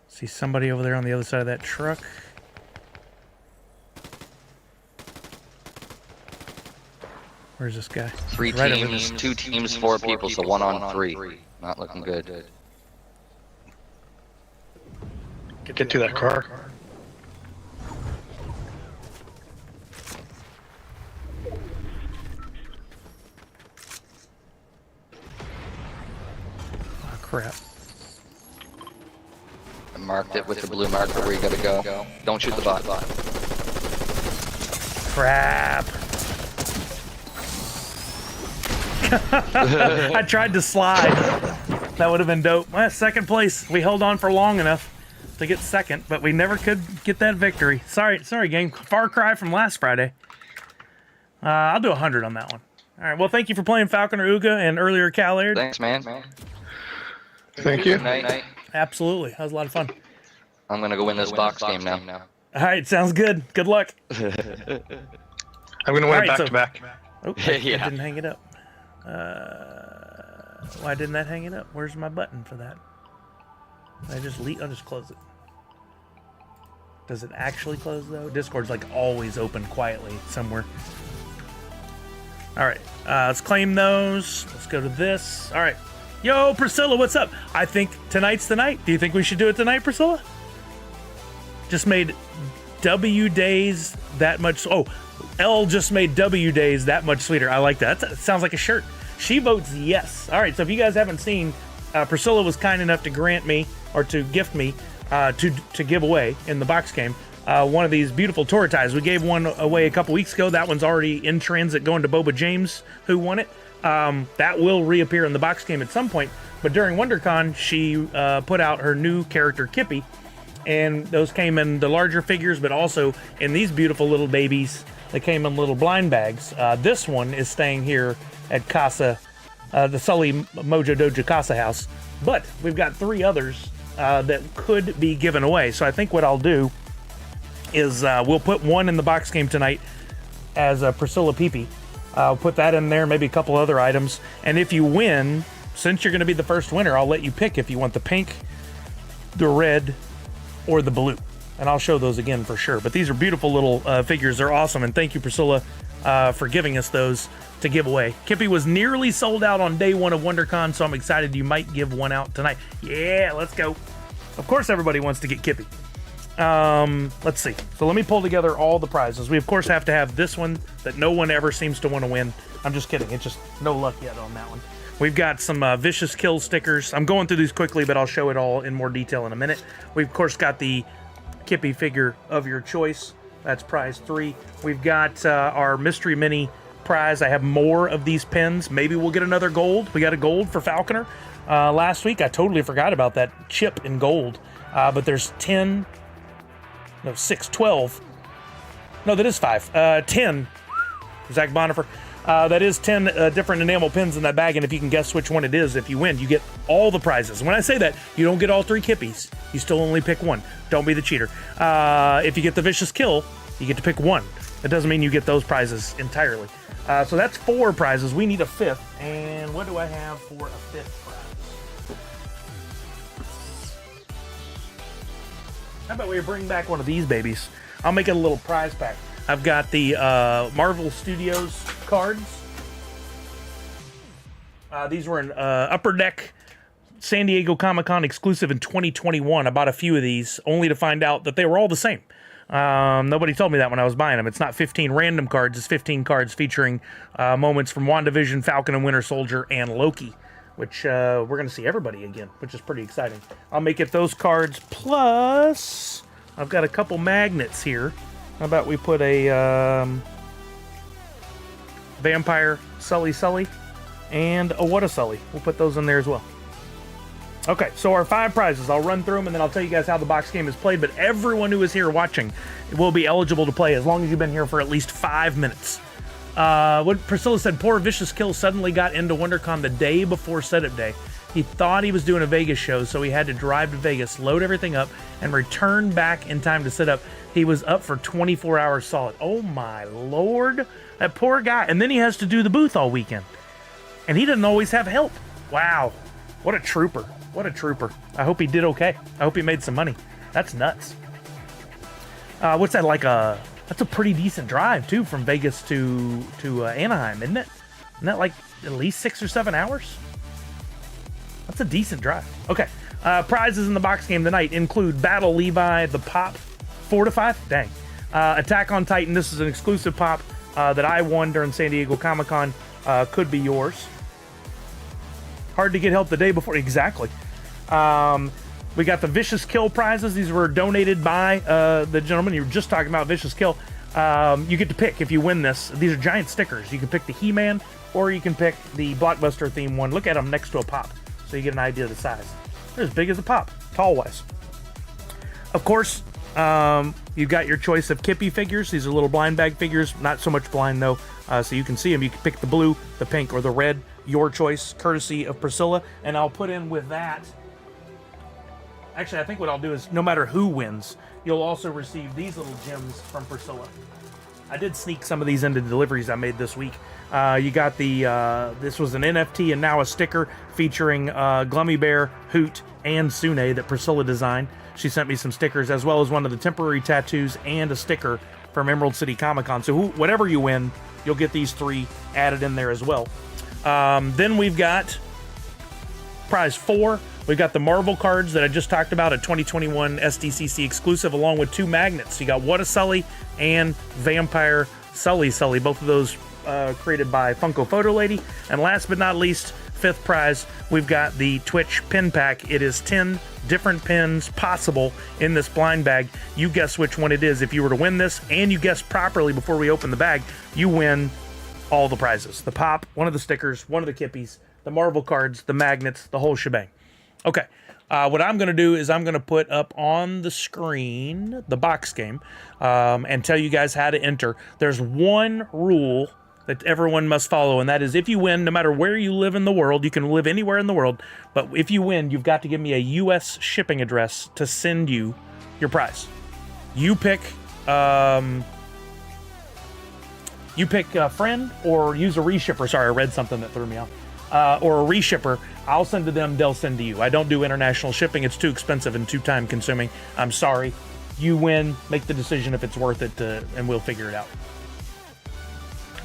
See somebody over there on the other side of that truck. Where's this guy? Three Right over teams, 2 teams, 4 people, so 1 on 3. Not looking good. Get to that car. Crap. I marked it with the blue marker where you gotta go. Don't shoot the bot. Crap. I tried to slide. That would have been dope. Well, second place. We held on for long enough to get second, but we never could get that victory. Sorry, gang. Far cry from last Friday. I'll do 100 on that one. All right. Well, thank you for playing Falconer Uga and earlier Callard. Thanks, man. Thank you. Night. Absolutely. That was a lot of fun. I'm gonna go win this box game now. All right. Sounds good. Good luck. I'm gonna win All right, back so- to back. Oh, I Yeah. didn't hang it up. Why didn't that hang it up? Where's my button for that? I'll just close it. Does it actually close though? Discord's like always open quietly somewhere. All right, let's claim those. Let's go to this. All right. Yo, Priscilla, what's up? I think tonight's the night. Do you think we should do it tonight, Priscilla? Just made W days that much. Oh, L just made W days that much sweeter. I like that. That sounds like a shirt. She votes yes. All right, so if you guys haven't seen, Priscilla was kind enough to grant me, or to gift me, to give away in the box game, one of these beautiful Tora ties. We gave one away a couple weeks ago. That one's already in transit going to Boba James, who won it. That will reappear in the box game at some point. But during WonderCon, she put out her new character, Kippy, and those came in the larger figures, but also in these beautiful little babies. They came in little blind bags. This one is staying here at Casa, the Sully Mojo Dojo Casa House. But we've got 3 others that could be given away. So I think what I'll do is we'll put one in the box game tonight as Priscilla Peepee. I'll put that in there, maybe a couple other items. And if you win, since you're going to be the first winner, I'll let you pick if you want the pink, the red, or the blue. And I'll show those again for sure. But these are beautiful little figures. They're awesome. And thank you, Priscilla, for giving us those to give away. Kippy was nearly sold out on day 1 of WonderCon, so I'm excited you might give one out tonight. Yeah, let's go. Of course everybody wants to get Kippy. Let's see. So let me pull together all the prizes. We, of course, have to have this one that no one ever seems to want to win. I'm just kidding. It's just no luck yet on that one. We've got some Vicious Kill stickers. I'm going through these quickly, but I'll show it all in more detail in a minute. We've, of course, got the Kippy figure of your choice. That's prize 3. We've got our Mystery Mini prize. I have more of these pins. Maybe we'll get another gold. We got a gold for Falconer last week. I totally forgot about that chip in gold. But there's 10, no, 6, 12. No, that is 5. 10. Zach Bonifer. That is 10 different enamel pins in that bag, and if you can guess which one it is, if you win, you get all the prizes. When I say that, you don't get all 3 Kippies. You still only pick one. Don't be the cheater. If you get the Vicious Kill, you get to pick one. That doesn't mean you get those prizes entirely. So that's 4 prizes. We need a 5th, and what do I have for a 5th prize? How about we bring back one of these babies? I'll make it a little prize pack. I've got the Marvel Studios cards. These were an Upper Deck San Diego Comic-Con exclusive in 2021. I bought a few of these, only to find out that they were all the same. Nobody told me that when I was buying them. It's not 15 random cards. It's 15 cards featuring moments from WandaVision, Falcon and Winter Soldier, and Loki, which we're going to see everybody again, which is pretty exciting. I'll make it those cards, plus I've got a couple magnets here. How about we put a Vampire Sully and a What a Sully. We'll put those in there as well. Okay, so our 5 prizes. I'll run through them and then I'll tell you guys how the box game is played, but everyone who is here watching will be eligible to play as long as you've been here for at least 5 minutes. What Priscilla said, poor Vicious Kill suddenly got into WonderCon the day before setup day. He thought he was doing a Vegas show, so he had to drive to Vegas, load everything up, and return back in time to set up. He was up for 24 hours solid. Oh my Lord, that poor guy. And then he has to do the booth all weekend. And he doesn't always have help. Wow, what a trooper. What a trooper. I hope he did okay. I hope he made some money. That's nuts. What's that, like that's a pretty decent drive too from Vegas to Anaheim, isn't it? Isn't that like at least 6 or 7 hours? That's a decent drive. Okay, prizes in the box game tonight include Battle Levi, the Pop, 4 to 5. Dang. Attack on Titan. This is an exclusive pop that I won during San Diego Comic-Con. Could be yours. Hard to get help the day before. Exactly. We got the Vicious Kill prizes. These were donated by the gentleman you were just talking about, Vicious Kill. You get to pick if you win this. These are giant stickers. You can pick the He-Man, or you can pick the Blockbuster theme one. Look at them next to a pop, so you get an idea of the size. They're as big as a pop, tall-wise. Of course, you've got your choice of Kippy figures. These are little blind bag figures. Not so much blind, though, so you can see them. You can pick the blue, the pink, or the red. Your choice, courtesy of Priscilla. And I'll put in with that... Actually, I think what I'll do is, no matter who wins, you'll also receive these little gems from Priscilla. I did sneak some of these into deliveries I made this week. You got the, this was an NFT and now a sticker featuring Glummy Bear, Hoot, and Sune that Priscilla designed. She sent me some stickers, as well as one of the temporary tattoos and a sticker from Emerald City Comic Con. So whatever you win, you'll get these 3 added in there as well. Then we've got prize 4. We've got the Marvel cards that I just talked about, a 2021 SDCC exclusive, along with 2 magnets. You got What a Sully and Vampire Sully. Both of those created by Funko Photo Lady. And last but not least, 5th prize, we've got the Twitch pin pack. It is 10 different pins possible in this blind bag. You guess which one it is. If you were to win this and you guess properly before we open the bag, you win all the prizes. The pop, one of the stickers, one of the Kippies, the Marvel cards, the magnets, the whole shebang. Okay, what I'm going to do is I'm going to put up on the screen the box game and tell you guys how to enter. There's one rule that everyone must follow, and that is if you win, no matter where you live in the world, you can live anywhere in the world, but if you win, you've got to give me a U.S. shipping address to send you your prize. You pick a friend or use a reshipper. Sorry, I read something that threw me off. Or a reshipper. I'll send to them, they'll send to you. I don't do international shipping. It's too expensive and too time consuming. I'm sorry. You win. Make the decision if it's worth it, and we'll figure it out.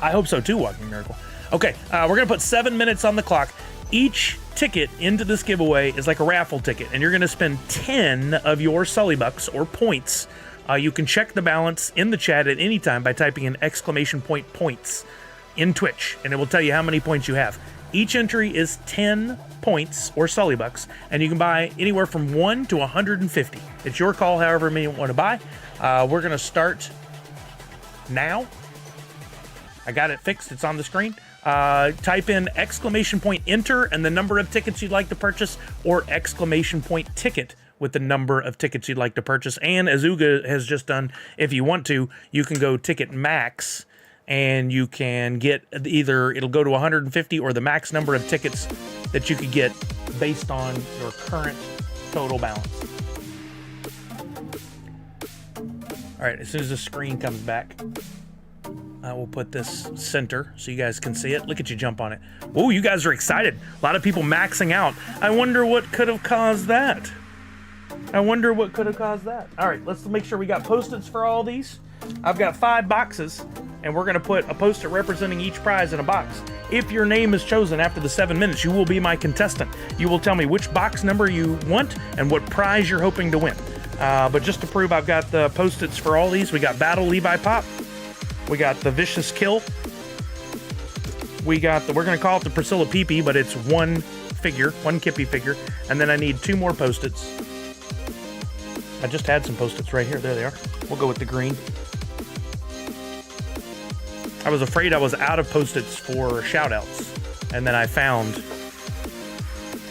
I hope so too, Walking Miracle. Okay, we're going to put 7 minutes on the clock. Each ticket into this giveaway is like a raffle ticket, and you're going to spend 10 of your Sully Bucks or points. You can check the balance in the chat at any time by typing in ! points in Twitch, and it will tell you how many points you have. Each entry is 10 points or Sully Bucks, and you can buy anywhere from 1 to 150. It's your call, however many you want to buy. We're going to start now. I got it fixed. It's on the screen. Type in ! enter and the number of tickets you'd like to purchase, or ! ticket with the number of tickets you'd like to purchase. And as Uga has just done, if you want to, you can go ticket max, and you can get either, it'll go to 150 or the max number of tickets that you could get based on your current total balance. All right, as soon as the screen comes back, I will put this center so you guys can see it. Look at you jump on it. Whoa, you guys are excited. A lot of people maxing out. I wonder what could have caused that. All right, let's make sure we got Post-its for all these. I've got 5 boxes, and we're going to put a Post-it representing each prize in a box. If your name is chosen after the 7 minutes, you will be my contestant. You will tell me which box number you want and what prize you're hoping to win. But just to prove I've got the Post-its for all these, we got Battle Levi Pop. We got the Vicious Kill. We got we're going to call it the Priscilla Peepee, but it's one figure, one Kippy figure. And then I need 2 more Post-its. I just had some Post-its right here. There they are. We'll go with the green. I was afraid I was out of Post-its for shout-outs, and then I found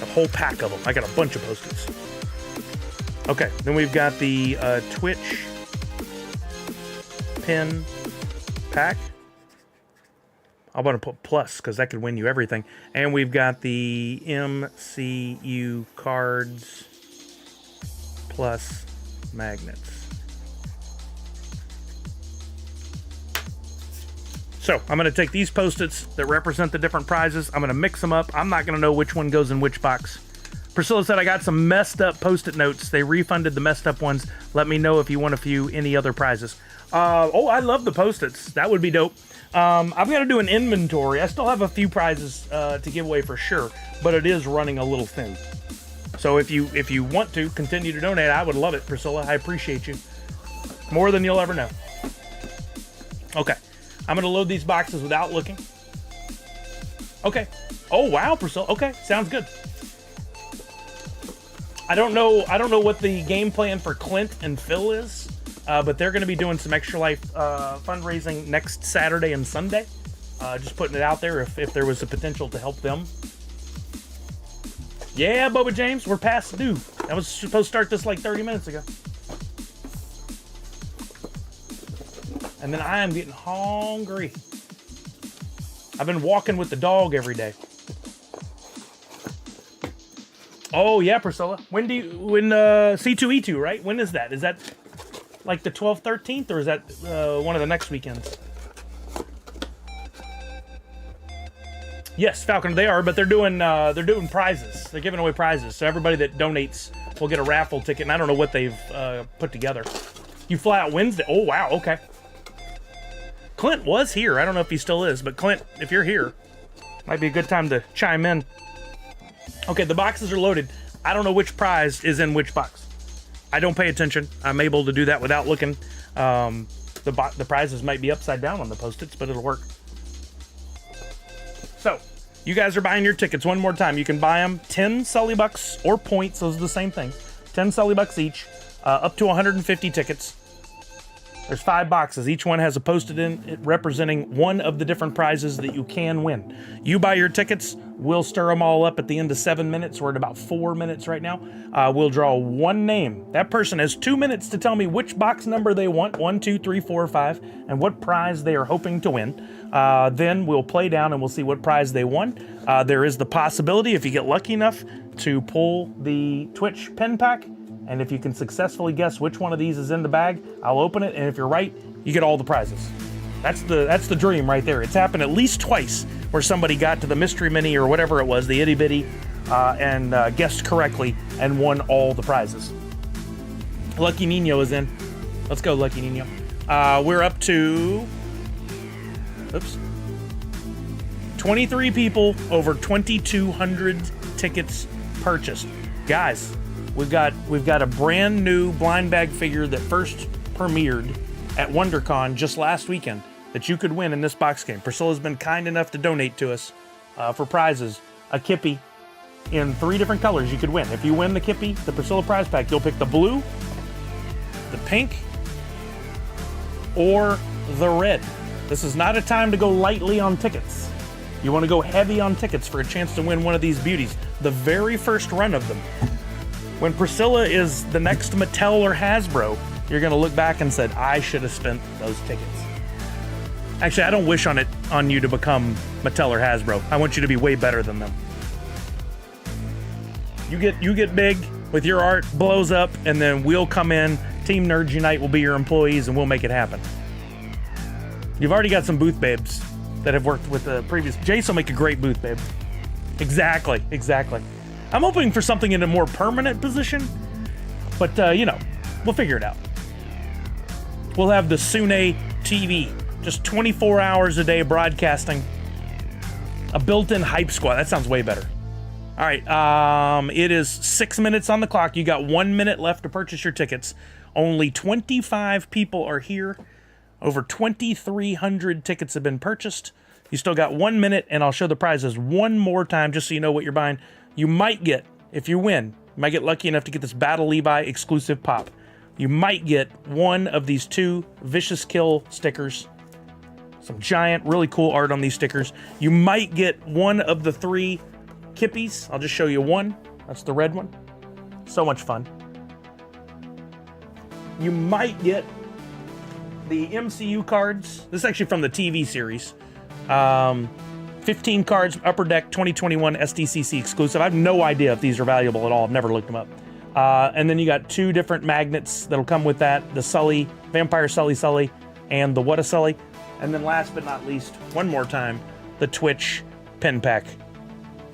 a whole pack of them. I got a bunch of Post-its. Okay, then we've got the Twitch pin pack. I'm going to put plus because that could win you everything. And we've got the MCU cards plus magnets. So I'm going to take these Post-its that represent the different prizes. I'm going to mix them up. I'm not going to know which one goes in which box. Priscilla said I got some messed up Post-it notes. They refunded the messed up ones. Let me know if you want any other prizes. Oh, I love the Post-its. That would be dope. I've got to do an inventory. I still have a few prizes to give away for sure, but it is running a little thin. So if you want to continue to donate, I would love it, Priscilla. I appreciate you. More than you'll ever know. Okay. I'm going to load these boxes without looking. Okay. Oh wow, Priscilla. Okay, sounds good. I don't know what the game plan for Clint and Phil is, but they're going to be doing some Extra Life fundraising next Saturday and Sunday. Just putting it out there if there was a potential to help them. Yeah, Boba James, we're past due. I was supposed to start this like 30 minutes ago. And then I am getting hungry. I've been walking with the dog every day. Oh yeah, Priscilla. When C2E2, right? When is that? Is that like the 12th, 13th, or is that one of the next weekends? Yes, Falcon, they are, but they're doing prizes. They're giving away prizes, so everybody that donates will get a raffle ticket. And I don't know what they've put together. You fly out Wednesday. Oh wow, okay. Clint was here. I don't know if he still is, but Clint, if you're here, might be a good time to chime in. Okay, the boxes are loaded. I don't know which prize is in which box. I don't pay attention. I'm able to do that without looking. The prizes might be upside down on the Post-its, but it'll work. So, you guys are buying your tickets one more time. You can buy them 10 Sully bucks or points. Those are the same thing. 10 Sully bucks each, up to 150 tickets. There's 5 boxes. Each one has a Post-it in it representing one of the different prizes that you can win. You buy your tickets. We'll stir them all up at the end of 7 minutes. We're at about 4 minutes right now. We'll draw one name. That person has 2 minutes to tell me which box number they want, 1, 2, 3, 4, 5, and what prize they are hoping to win. Then we'll play down and we'll see what prize they won. There is the possibility, if you get lucky enough, to pull the Twitch pen pack. And if you can successfully guess which one of these is in the bag, I'll open it, and if you're right, you get all the prizes. That's the dream right there. It's happened at least twice where somebody got to the mystery mini or whatever it was, the itty bitty, and guessed correctly and won all the prizes. Lucky Nino is in. Let's go, Lucky Nino. We're up to 23 people, over 2,200 tickets purchased. Guys, we've got a brand new blind bag figure that first premiered at WonderCon just last weekend that you could win in this box game. Priscilla's been kind enough to donate to us for prizes. A Kippy in 3 different colors you could win. If you win the Kippy, the Priscilla prize pack, you'll pick the blue, the pink, or the red. This is not a time to go lightly on tickets. You want to go heavy on tickets for a chance to win one of these beauties. The very first run of them. When Priscilla is the next Mattel or Hasbro, you're going to look back and said, I should have spent those tickets. Actually, I don't wish on you to become Mattel or Hasbro. I want you to be way better than them. You get big with your art, blows up, and then we'll come in. Team Nerds Unite will be your employees, and we'll make it happen. You've already got some booth babes that have worked with the previous. Jace will make a great booth babe. Exactly. I'm hoping for something in a more permanent position, but we'll figure it out. We'll have the Sune TV, just 24 hours a day broadcasting. A built-in hype squad. That sounds way better. All right, it is 6 minutes on the clock. You got 1 minute left to purchase your tickets. Only 25 people are here. Over 2,300 tickets have been purchased. You still got 1 minute, and I'll show the prizes one more time just so you know what you're buying. You might get, if you win, you might get lucky enough to get this Battle Levi exclusive pop. You might get one of these 2 Vicious Kill stickers. Some giant, really cool art on these stickers. You might get one of the 3 Kippies. I'll just show you one. That's the red one. So much fun. You might get the MCU cards. This is actually from the TV series. 15 cards, Upper Deck 2021 SDCC exclusive. I have no idea if these are valuable at all. I've never looked them up. And then you got 2 different magnets that'll come with that. The Sully, Vampire Sully, and the What a Sully. And then last but not least, one more time, the Twitch pen pack.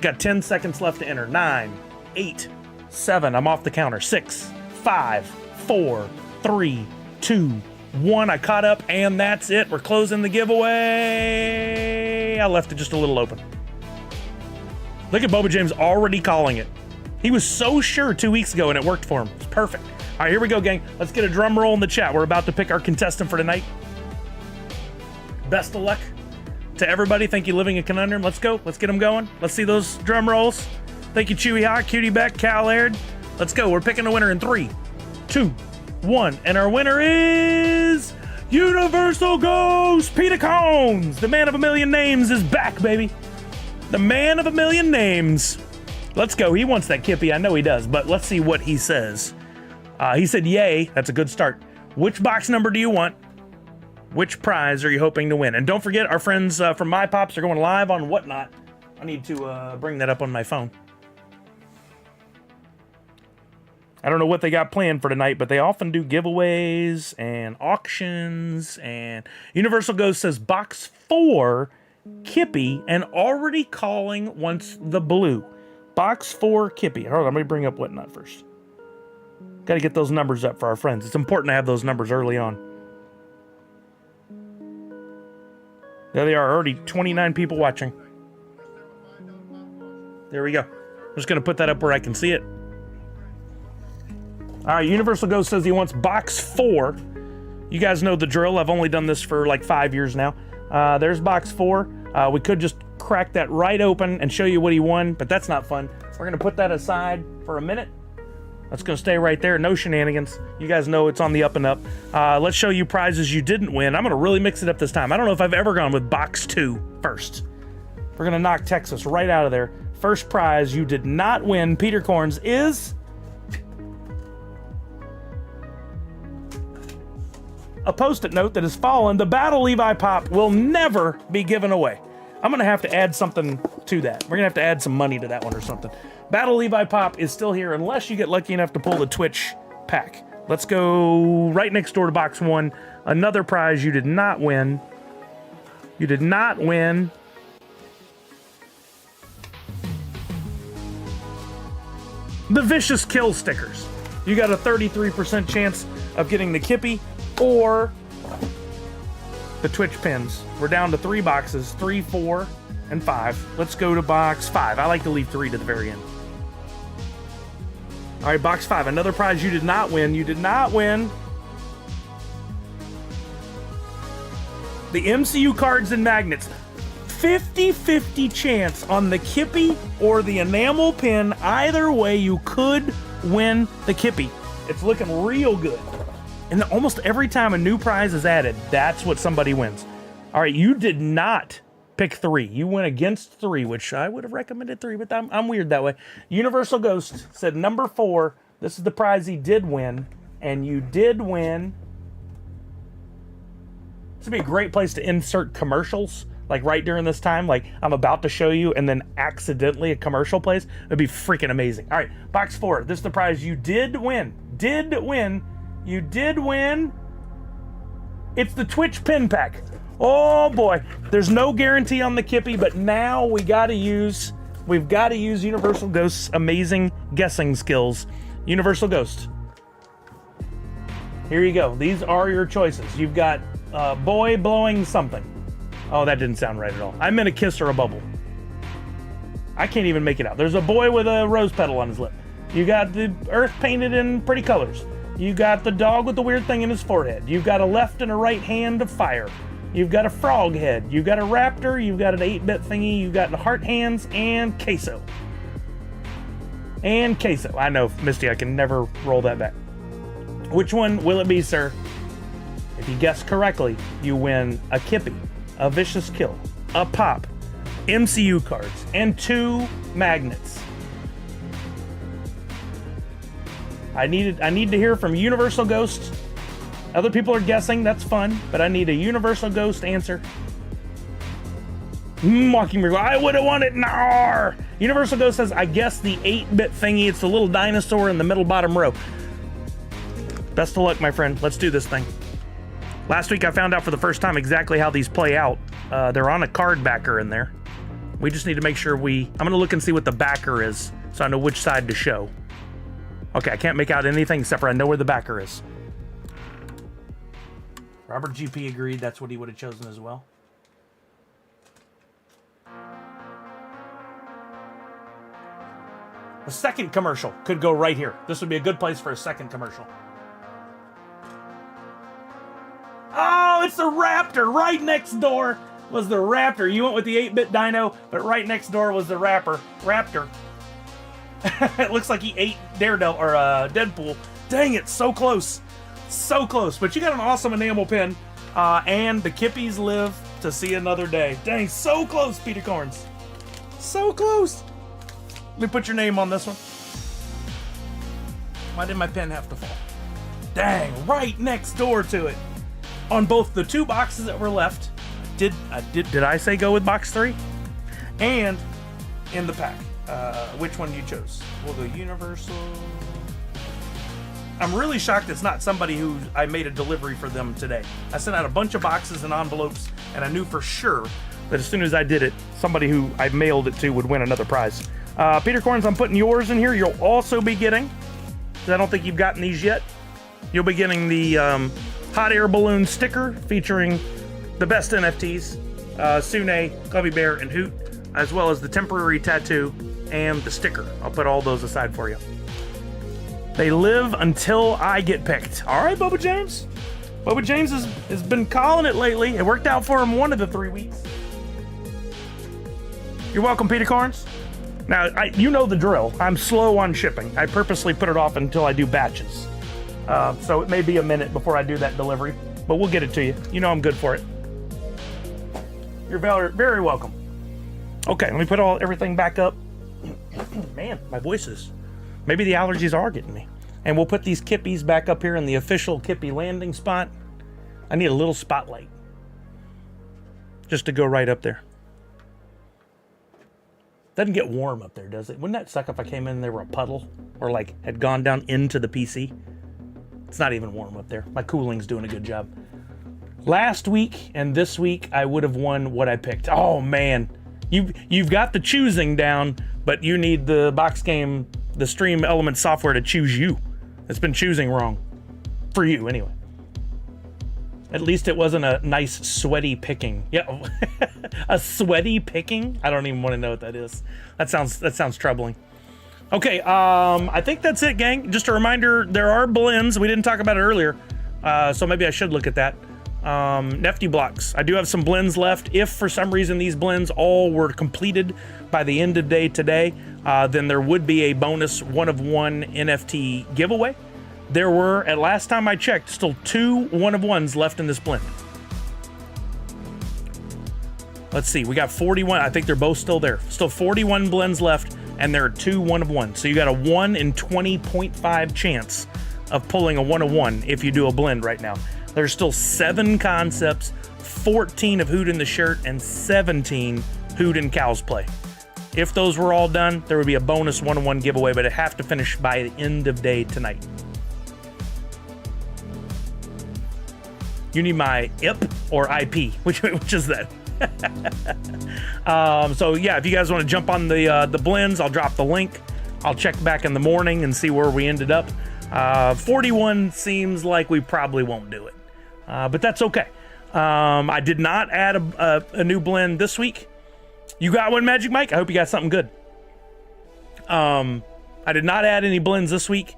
Got 10 seconds left to enter. 9, 8, 7, I'm off the counter. 6, 5, 4, 3, 2, 1. I caught up, and that's it. We're closing the giveaway. I left it just a little open. Look at Boba James already calling it. He was so sure 2 weeks ago, and it worked for him. It's perfect. All right, here we go, gang. Let's get a drum roll in the chat. We're about to pick our contestant for tonight. Best of luck to everybody. Thank you, Living a Conundrum. Let's go. Let's get them going. Let's see those drum rolls. Thank you, Chewy Hawk, Cutie Beck, Cal Aird. Let's go. We're picking a winner in 3, 2, 1. And our winner is Universal Ghost Peter Cones. The man of a million names is back, baby. The man of a million names. Let's go. He wants that Kippy. I know he does, but let's see what he says. He said, yay. That's a good start. Which box number do you want? Which prize are you hoping to win? And don't forget, our friends from My Pops are going live on Whatnot. I need to bring that up on my phone. I don't know what they got planned for tonight, but they often do giveaways and auctions. And Universal Ghost says box 4, Kippy, and already calling wants the blue. Box 4, Kippy. Hold on, let me bring up Whatnot first. Got to get those numbers up for our friends. It's important to have those numbers early on. There they are, already 29 people watching. There we go. I'm just going to put that up where I can see it. All right, Universal Ghost says he wants box 4. You guys know the drill. I've only done this for like 5 years now. There's box 4. We could just crack that right open and show you what he won, but that's not fun. We're going to put that aside for a minute. That's going to stay right there. No shenanigans. You guys know it's on the up and up. Let's show you prizes you didn't win. I'm going to really mix it up this time. I don't know if I've ever gone with box 2 first. We're going to knock Texas right out of there. First prize you did not win, Peter Corns, is a Post-it note that has fallen. The Battle Levi Pop will never be given away. I'm going to have to add something to that. We're going to have to add some money to that one or something. Battle Levi Pop is still here unless you get lucky enough to pull the Twitch pack. Let's go right next door to box 1. Another prize you did not win. You did not win. The Vicious Kill stickers. You got a 33% chance of getting the Kippy or the Twitch pins. We're down to 3 boxes, 3, 4, and 5. Let's go to box 5. I like to leave 3 to the very end. All right, box 5. Another prize you did not win. You did not win the MCU cards and magnets. 50-50 chance on the Kippy or the enamel pin. Either way, you could win the Kippy. It's looking real good. And almost every time a new prize is added, that's what somebody wins. All right, you did not pick 3. You went against 3, which I would have recommended 3, but I'm weird that way. Universal Ghost said number 4. This is the prize he did win, and you did win. This would be a great place to insert commercials, like right during this time, like I'm about to show you, and then accidentally a commercial plays. It'd be freaking amazing. All right, box 4. This is the prize you did win. You did win. It's the Twitch pin pack. Oh boy, there's no guarantee on the Kippy, but now we've got to use Universal Ghost's amazing guessing skills. Universal Ghost. Here you go. These are your choices. You've got boy blowing something. Oh, that didn't sound right at all. I meant a kiss or a bubble. I can't even make it out. There's a boy with a rose petal on his lip. You got the earth painted in pretty colors. You got the dog with the weird thing in his forehead. You've got a left and a right hand of fire. You've got a frog head. You've got a raptor. You've got an 8-bit thingy. You've got the heart hands and queso. And queso. I know, Misty, I can never roll that back. Which one will it be, sir? If you guess correctly, you win a Kippy, a Vicious Kill, a Pop, MCU cards, and 2 magnets. I need to hear from Universal Ghost. Other people are guessing, that's fun, but I need a Universal Ghost answer. Walking Miracle, I would have won it. No. Universal Ghost says, I guess the 8-bit thingy. It's the little dinosaur in the middle bottom row. Best of luck, my friend. Let's do this thing. Last week I found out for the first time exactly how these play out. They're on a card backer in there. We just need to make sure I'm going to look and see what the backer is so I know which side to show. Okay, I can't make out anything except for I know where the backer is. Robert GP agreed that's what he would have chosen as well. A second commercial could go right here. This would be a good place for a second commercial. Oh, it's a raptor right next door. was the Raptor. You went with the 8-bit dino, but right next door was the Raptor. It looks like he ate Daredevil or Deadpool. Dang it, so close. So close. But you got an awesome enamel pin, and the Kippies live to see another day. Dang, so close, Peter Corns. So close. Let me put your name on this one. Why did my pen have to fall? Dang, right next door to it. On both the 2 boxes that were left. Did I say go with box 3? And in the pack. Which one you chose? We'll go Universal. I'm really shocked it's not somebody who I made a delivery for them today. I sent out a bunch of boxes and envelopes, and I knew for sure that as soon as I did it, somebody who I mailed it to would win another prize. Peter Corns, I'm putting yours in here. You'll also be getting, because I don't think you've gotten these yet, you'll be getting the hot air balloon sticker featuring the best NFTs, Sune, Cubby Bear, and Hoot, as well as the temporary tattoo and the sticker. I'll put all those aside for you. They live until I get picked. All right, Bubba James. Bubba James has been calling it lately. It worked out for him 1 of the 3 weeks. You're welcome, Peter Corns. Now, you know the drill. I'm slow on shipping. I purposely put it off until I do batches. So it may be a minute before I do that delivery, but we'll get it to you. You know I'm good for it. You're very, very welcome. Okay, let me put everything back up. Man, my voice is... Maybe the allergies are getting me. And we'll put these Kippies back up here in the official Kippy landing spot. I need a little spotlight. Just to go right up there. Doesn't get warm up there, does it? Wouldn't that suck if I came in and there were a puddle? Or like had gone down into the PC? It's not even warm up there. My cooling's doing a good job. Last week and this week, I would have won what I picked. Oh man, you've got the choosing down, but you need the box game, the Stream Element software to choose you. It's been choosing wrong. For you, anyway. At least it wasn't a nice sweaty picking. Yeah, a sweaty picking? I don't even want to know what that is. That sounds troubling. Okay, I think that's it, gang. Just a reminder, there are blends. We didn't talk about it earlier, so maybe I should look at that. Nifty blocks. I do have some blends left. If for some reason these blends all were completed by the end of day today, then there would be a bonus 1-of-1 NFT giveaway. There were, at last time I checked, still 2 1-of-1s left in this blend. Let's see, we got 41. I think they're both still there. Still 41 blends left, and there are 2 1-of-1s. So you got a 1 in 20.5 chance of pulling a 1-of-1 if you do a blend right now. There's still 7 concepts, 14 of Hoot in the Shirt, and 17 Hoot and Cows Play. If those were all done, there would be a bonus 1-of-1 giveaway, but it have to finish by the end of day tonight. You need my IP or IP, which is that? So yeah, if you guys want to jump on the blends, I'll drop the link. I'll check back in the morning and see where we ended up. 41 seems like we probably won't do it, but that's okay. I did not add a new blend this week. You got one, Magic Mike? I hope you got something good. I did not add any blends this week.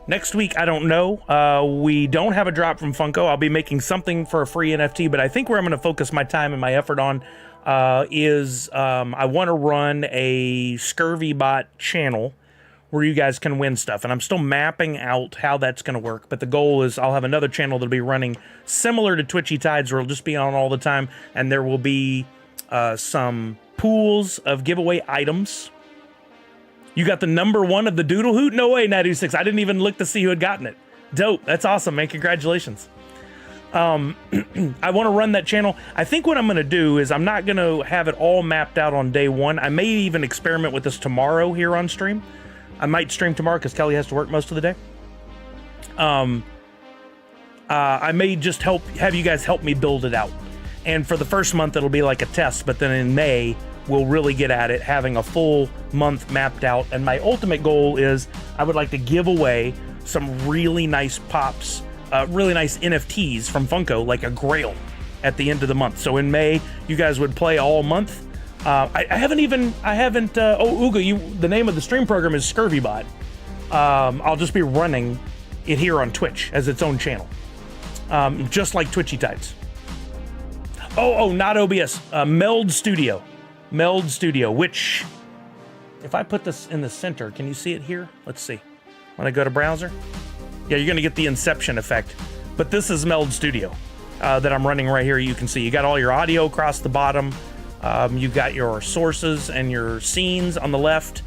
Next week, I don't know. We don't have a drop from Funko. I'll be making something for a free NFT, but I think where I'm going to focus my time and my effort on is I want to run a Scurvy Bot channel where you guys can win stuff. And I'm still mapping out how that's going to work. But the goal is I'll have another channel that'll be running similar to Twitchy Tides, where it'll just be on all the time. And there will be some pools of giveaway items. You got the number 1 of the Doodle Hoot? No way, Nadu6. I didn't even look to see who had gotten it. Dope. That's awesome, man. Congratulations. I want to run that channel. I think what I'm going to do is I'm not going to have it all mapped out on day 1. I may even experiment with this tomorrow here on stream. I might stream tomorrow because Kelly has to work most of the day. I may just have you guys help me build it out. And for the first month, it'll be like a test. But then in May, we'll really get at it, having a full month mapped out. And my ultimate goal is I would like to give away some really nice pops, really nice NFTs from Funko, like a Grail at the end of the month. So in May, you guys would play all month. I haven't, Uga, the name of the stream program is Scurvy Bot. I'll just be running it here on Twitch as its own channel, just like Twitchy Tides. Oh, not OBS. Meld Studio. Meld Studio, which, if I put this in the center, can you see it here? Let's see. When I go to browser, yeah, you're gonna get the Inception effect. But this is Meld Studio that I'm running right here. You can see you got all your audio across the bottom. You got your sources and your scenes on the left.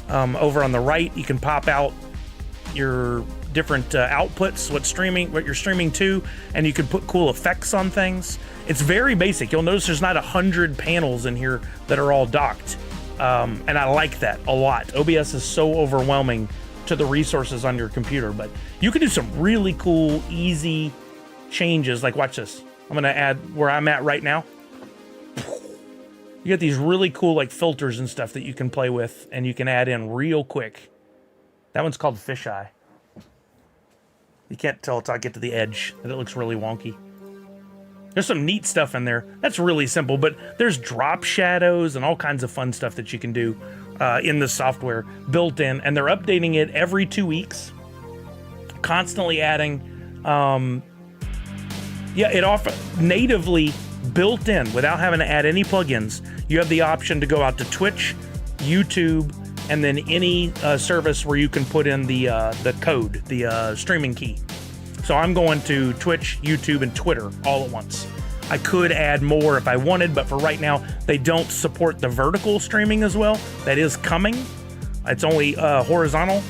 Over on the right, you can pop out your different outputs, what you're streaming to, and you can put cool effects on things. It's very basic. You'll notice there's not 100 panels in here that are all docked, and I like that a lot. OBS is so overwhelming to the resources on your computer, but you can do some really cool, easy changes. Like, watch this. I'm gonna add where I'm at right now. You get these really cool like filters and stuff that you can play with, and you can add in real quick. That one's called Fisheye. You can't tell until I get to the edge that it looks really wonky. There's some neat stuff in there. That's really simple, but there's drop shadows and all kinds of fun stuff that you can do in the software built in, and they're updating it every 2 weeks, constantly adding. It natively built in without having to add any plugins. You have the option to go out to Twitch, YouTube, and then any service where you can put in the code, the streaming key. So I'm going to Twitch, YouTube, and Twitter all at once. I could add more if I wanted, but for right now, they don't support the vertical streaming as well. That is coming. It's only horizontal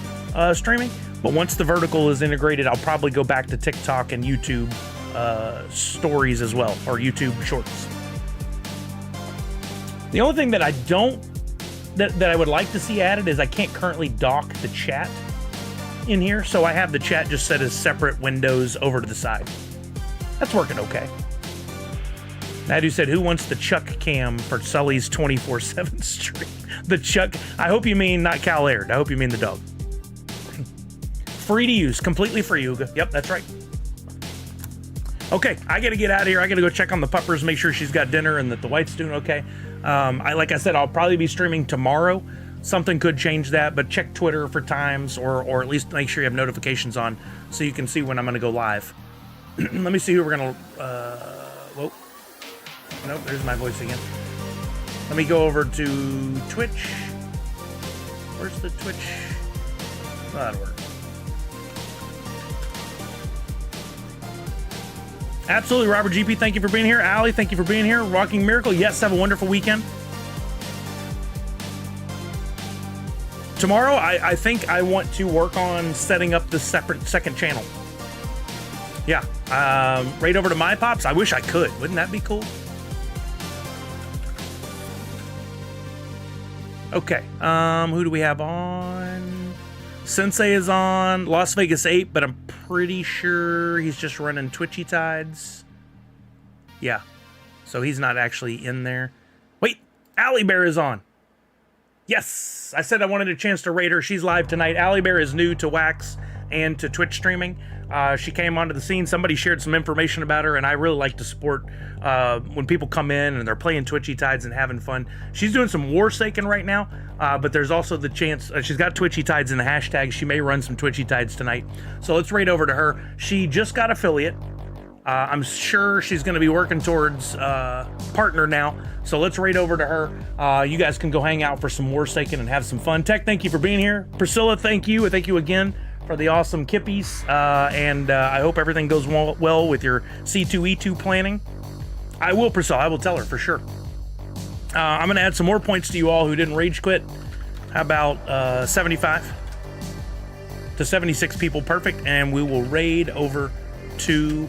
streaming. But once the vertical is integrated, I'll probably go back to TikTok and YouTube stories as well, or YouTube shorts. The only thing that I don't that I would like to see added is I can't currently dock the chat in here, so I have the chat just set as separate windows over to the side. That's working okay. Nadu said, who wants the Chuck cam for Sully's 24/7 stream? The Chuck, I hope you mean not Cal Laird. I hope you mean the dog. Free to use, completely free, Uga. Yep, that's right. Okay, I gotta get out of here. I gotta go check on the puppers, make sure she's got dinner and that the wife's doing okay. Like I said, I'll probably be streaming tomorrow. Something could change that, but check Twitter for times, or at least make sure you have notifications on so you can see when I'm gonna go live. Let me see who we're gonna, whoa. Nope, there's my voice again. Let me go over to Twitch. Where's the Twitch? Oh, that'll work. Absolutely, Robert GP, thank you for being here. Allie, thank you for being here. Rocking Miracle, yes, have a wonderful weekend. Tomorrow, I think I want to work on setting up the separate second channel. Yeah, right over to My Pops. I wish I could. Wouldn't that be cool? Okay, who do we have on? Sensei is on Las Vegas 8, but I'm pretty sure he's just running Twitchy Tides. Yeah, so he's not actually in there. Wait, Allie Bear is on. Yes, I said I wanted a chance to rate her. She's live tonight. Allie Bear is new to Wax and to Twitch streaming. She came onto the scene. Somebody shared some information about her, and I really like to support when people come in and they're playing Twitchy Tides and having fun. She's doing some Warsaking right now, but there's also the chance she's got Twitchy Tides in the hashtag. She may run some Twitchy Tides tonight. So let's rate over to her. She just got affiliate. I'm sure she's going to be working towards partner now. So let's rate over to her. You guys can go hang out for some Warsaking and have some fun. Tech, thank you for being here. Priscilla, thank you. Thank you again for the awesome kippies, and I hope everything goes well with your C2E2 planning. I will, Priscilla, I will tell her for sure. I'm going to add some more points to you all who didn't rage quit. How about 75 to 76 people? Perfect. And we will raid over to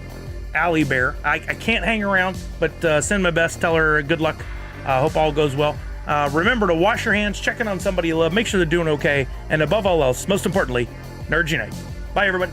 Allie Bear. I can't hang around, but send my best. Tell her good luck. Hope all goes well. Remember to wash your hands, check in on somebody you love, make sure they're doing okay, and above all else, most importantly, Nerds Unite. Bye, everybody.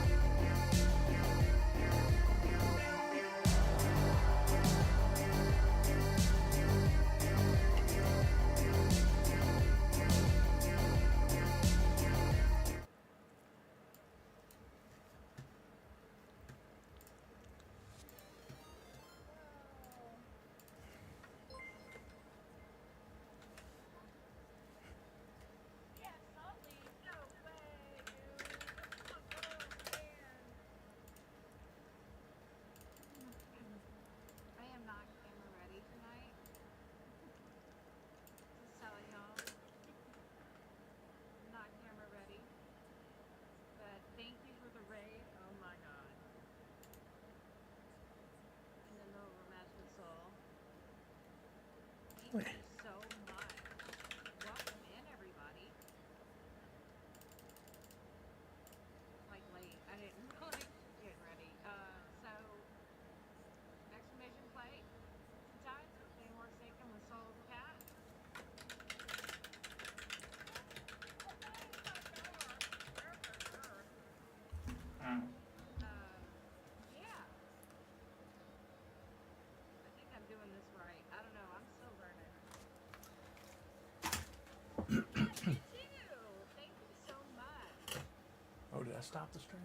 stop the stream?